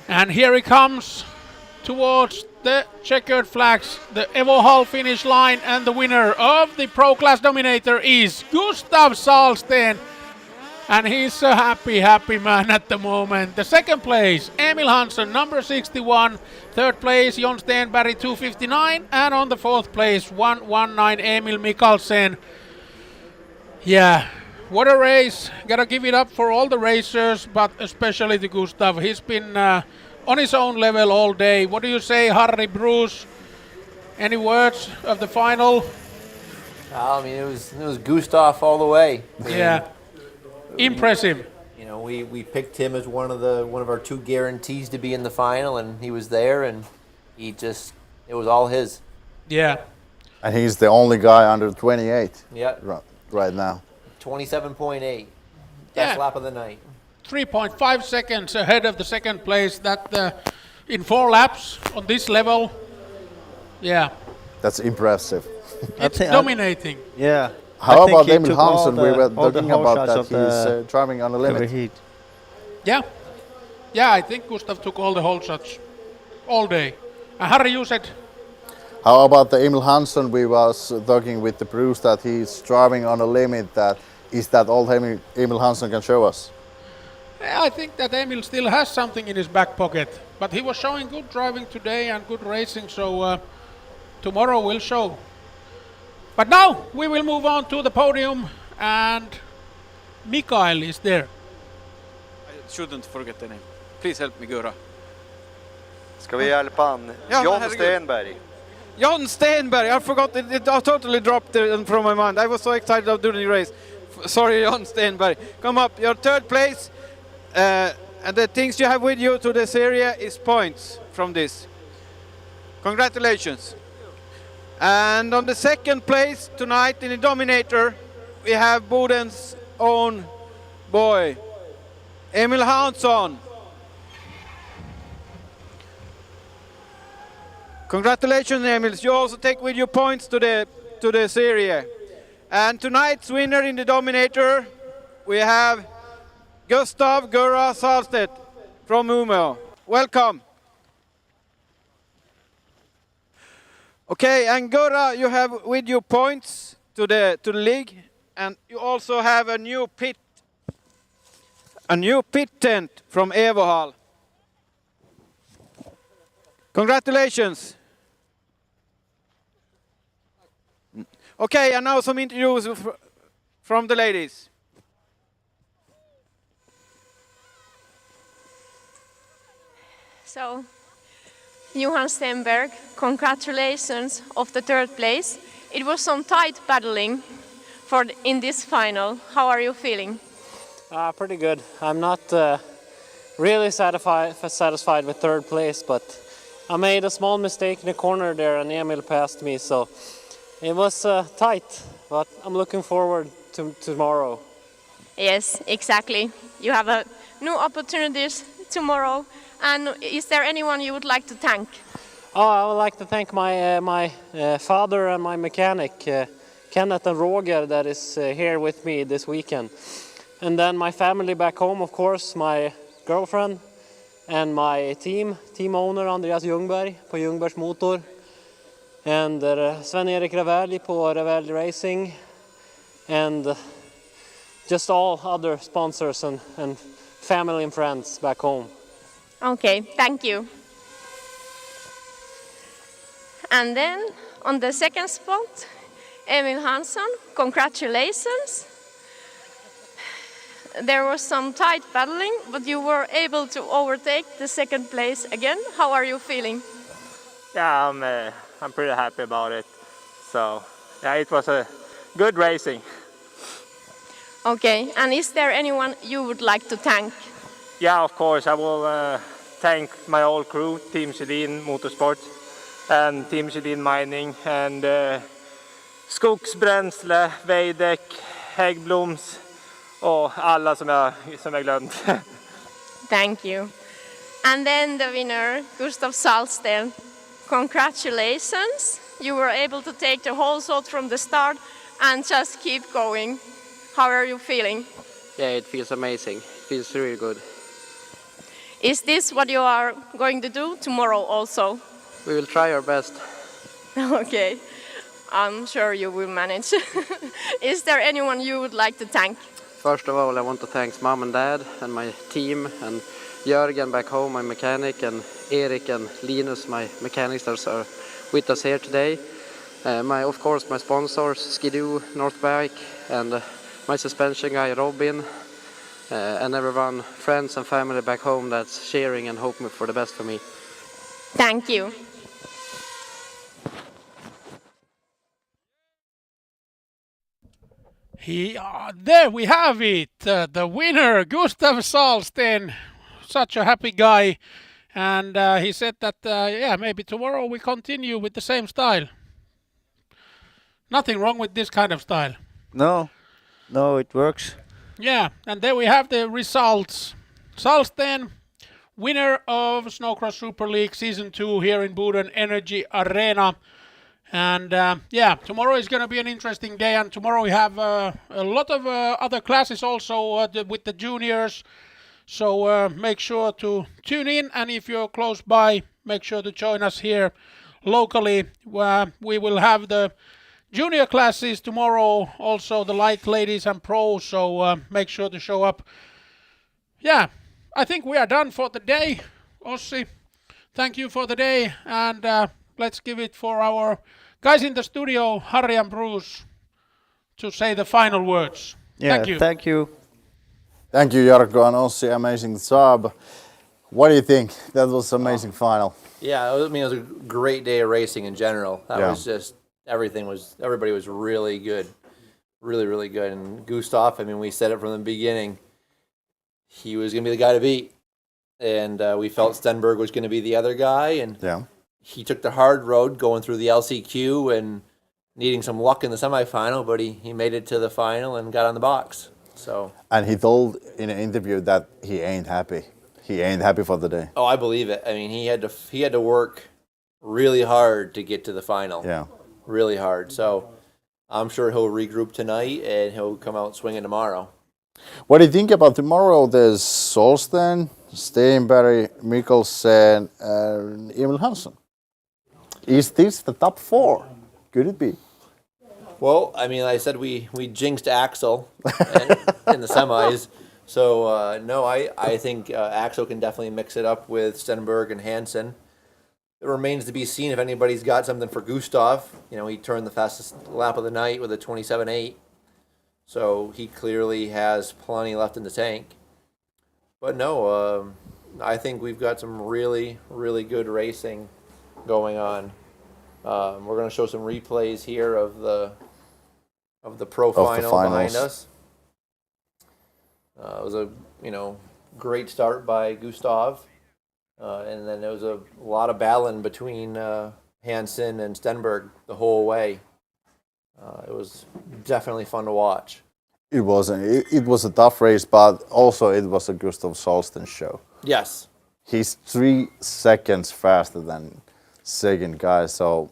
And here he comes towards the checkered flags, the Evo Hall finish line, and the winner of the Pro Class Dominator is Gustav Salsten. And he's a happy man at the moment. The second place, Emil Hansson, number 61. Third place, Jon Stenberg, 259. And on the fourth place, 119, Emil Mikkelsen. Yeah, what a race. Gotta give it up for all the racers, but especially to Gustav. He's been on his own level all day. What do you say, Harry, Bruce? Any words of the final? I mean, it was Gustav all the way. Yeah. Impressive. You know, we picked him as one of our two guarantees to be in the final, and he was there, and it was all his. Yeah. And he's the only guy under 28. Yeah. Right now. 27.8. Best lap of the night. 3.5 seconds ahead of the second place. That in 4 laps on this level. Yeah. That's impressive. It's dominating. Yeah. How about Emil Hansson? We were talking about that. He's driving on the limit. Heat. Yeah. Yeah, I think Gustav took all the hole shots all day. Harry, you said? How about the Emil Hansson? We was talking with the Bruce that he's driving on a limit. Is that all Emil Hansson can show us? Yeah, I think that Emil still has something in his back pocket. But he was showing good driving today and good racing, so tomorrow will show. But now we will move on to the podium, and Mikael is there. I shouldn't forget the name. Please help me, Gura. Ska vi hjälpa han? Ja, Jon Stenberg. Jon Stenberg, I forgot it. I totally dropped it from my mind. I was so excited of doing the race. Sorry, Jon Stenberg. Come up, you're third place. And the things you have with you to this area is points from this. Congratulations. And on the second place tonight in the Dominator, we have Boden's own boy, Emil Hansson. Congratulations, Emil. You also take with you points to the series. And tonight's winner in the Dominator, we have Gustav Gurra Salstedt from Umeå. Welcome. Okay, and Gurra, you have with you points to the league, and you also have a new pit tent from Evo Hall. Congratulations. Okay, and now some interviews from the ladies. So, Johan Stenberg, congratulations of the third place. It was some tight battling in this final. How are you feeling? Pretty good. I'm not really satisfied with third place, but I made a small mistake in the corner there and Emil passed me, so it was tight, but I'm looking forward to tomorrow. Yes, exactly. You have new opportunities tomorrow. And is there anyone you would like to thank? I would like to thank my father and my mechanic, Kenneth and Roger, that is here with me this weekend. And then my family back home, of course, my girlfriend and my team owner Andreas Ljungberg på Ljungbergs Motor, and Sven-Erik Ravelli på Ravelli Racing, and just all other sponsors and family and friends back home. Okay, thank you. And then on the second spot, Emil Hansson, congratulations. There was some tight battling, but you were able to overtake the second place again. How are you feeling? Yeah, I'm pretty happy about it. So yeah, it was a good racing. Okay, and is there anyone you would like to thank? Yeah, of course, I will thank my whole crew, Team Sjödin Motorsport and Team Sjödin Mining and Skogsbränsle, Veideck, Häggbloms och alla som jag glömt. Thank you. And then the winner, Gustav Salsten. Congratulations. You were able to take the whole shot from the start and just keep going. How are you feeling? Yeah, it feels amazing. It feels really good. Is this what you are going to do tomorrow also? We will try our best. Okay, I'm sure you will manage. Is there anyone you would like to thank? First of all, I want to thank Mom and Dad and my team and Jörgen back home, my mechanic, and Erik and Linus, my mechanics that are with us here today. Of course, my sponsors, Skidoo, Northbike, and my suspension guy, Robin, and everyone, friends and family back home that's cheering and hoping for the best for me. Thank you. There we have it, the winner, Gustav Salsten. Such a happy guy, and he said that maybe tomorrow we continue with the same style. Nothing wrong with this kind of style. No, it works. Yeah, and there we have the results. Salsten, winner of Snowcross Super League Season 2 here in Boden Energy Arena. And tomorrow is going to be an interesting day, and tomorrow we have a lot of other classes also with the juniors. So make sure to tune in, and if you're close by, make sure to join us here locally. We will have the junior classes tomorrow, also the light ladies and pros, so make sure to show up. Yeah, I think we are done for the day. Ossi, thank you for the day, and let's give it for our guys in the studio, Harry and Bruce, to say the final words. Yeah, thank you. Thank you. Thank you, Jarkko and Ossi. Amazing job. What do you think? That was an amazing final. Yeah, it was a great day of racing in general. That Yeah. was just, everybody was really good. Really, really good. And Gustav, we said it from the beginning, he was going to be the guy to beat. And we felt Stenberg was going to be the other guy. And he took the hard road going through the LCQ and needing some luck in the semifinal, but he made it to the final and got on the box. So. And he told in an interview that he ain't happy. He ain't happy for the day. Oh, I believe it. He had to work really hard to get to the final. Yeah. Really hard. So I'm sure he'll regroup tonight and he'll come out swinging tomorrow. What do you think about tomorrow? There's Solsten, Steenberg, Mikkelsen, and Emil Hansen. Is this the top 4? Could it be? Well, I said we jinxed Axel in the semis. So, no, I think Axel can definitely mix it up with Stenberg and Hansen. It remains to be seen if anybody's got something for Gustav. He turned the fastest lap of the night with a 27.8. So he clearly has plenty left in the tank. But no, I think we've got some really, really good racing going on. We're going to show some replays here of the pro final behind us. It was a great start by Gustav, and then there was a lot of battling between Hansen and Stenberg the whole way. It was definitely fun to watch. It was a tough race, but also it was a Gustav Solsten show. Yes. He's 3 seconds faster than second guy, so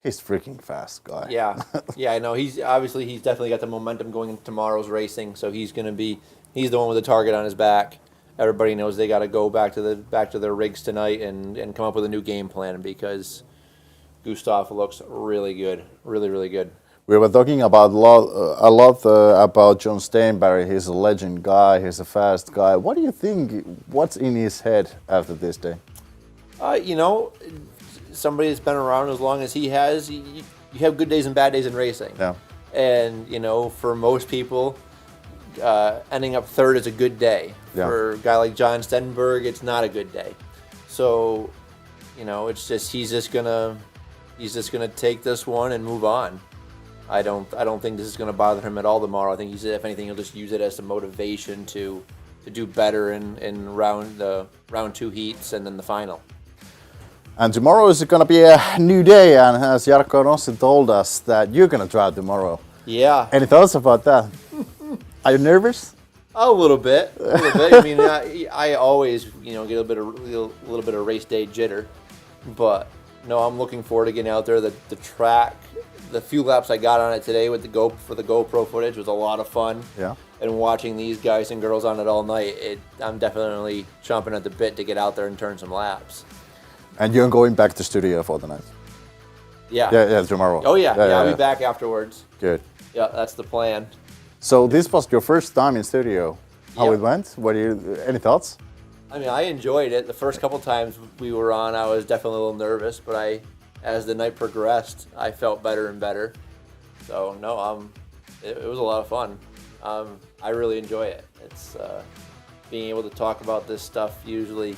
he's freaking fast guy. Yeah, I know. He's definitely got the momentum going into tomorrow's racing. So he's the one with the target on his back. Everybody knows they got to go back to their rigs tonight and come up with a new game plan because Gustav looks really good, really, really good. We were talking about a lot about John Steenberg. He's a legend guy. He's a fast guy. What do you think? What's in his head after this day? Somebody that's been around as long as he has, you have good days and bad days in racing. Yeah. And, for most people, ending up third is a good day. Yeah. For a guy like John Stenberg, it's not a good day. So, it's just he's just gonna take this one and move on. I don't think this is going to bother him at all tomorrow. I think he said, if anything, he'll just use it as a motivation to do better in round 2 heats and then the final. And tomorrow is going to be a new day, and as Jarkko Rossi told us that you're going to drive tomorrow. Yeah. Any thoughts about that? Are you nervous? A little bit. I mean, I always, get a little bit of race day jitter, but no, I'm looking forward to getting out there. The track, the few laps I got on it today with the GoPro footage was a lot of fun. Yeah. And watching these guys and girls on it all night, I'm definitely chomping at the bit to get out there and turn some laps. And you're going back to studio for the night? Yeah. Yeah, tomorrow. Oh yeah, I'll be back afterwards. Good. Yeah, that's the plan. So this was your first time in studio. How it went? Any thoughts? I mean, I enjoyed it. The first couple times we were on, I was definitely a little nervous, but as the night progressed, I felt better and better. So no, it was a lot of fun. I really enjoy it. It's being able to talk about this stuff. Usually,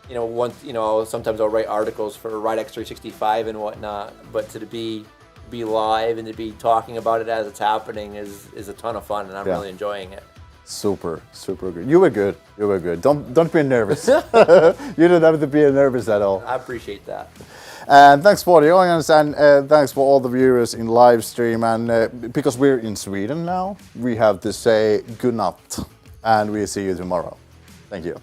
sometimes I'll write articles for Ridex 365 and whatnot, but to be live and to be talking about it as it's happening is a ton of fun, and I'm really enjoying it. Super good. You were good. Don't be nervous. You don't have to be nervous at all. I appreciate that. And thanks for the audience, and thanks for all the viewers in live stream. And because we're in Sweden now, we have to say good night, and we'll see you tomorrow. Thank you.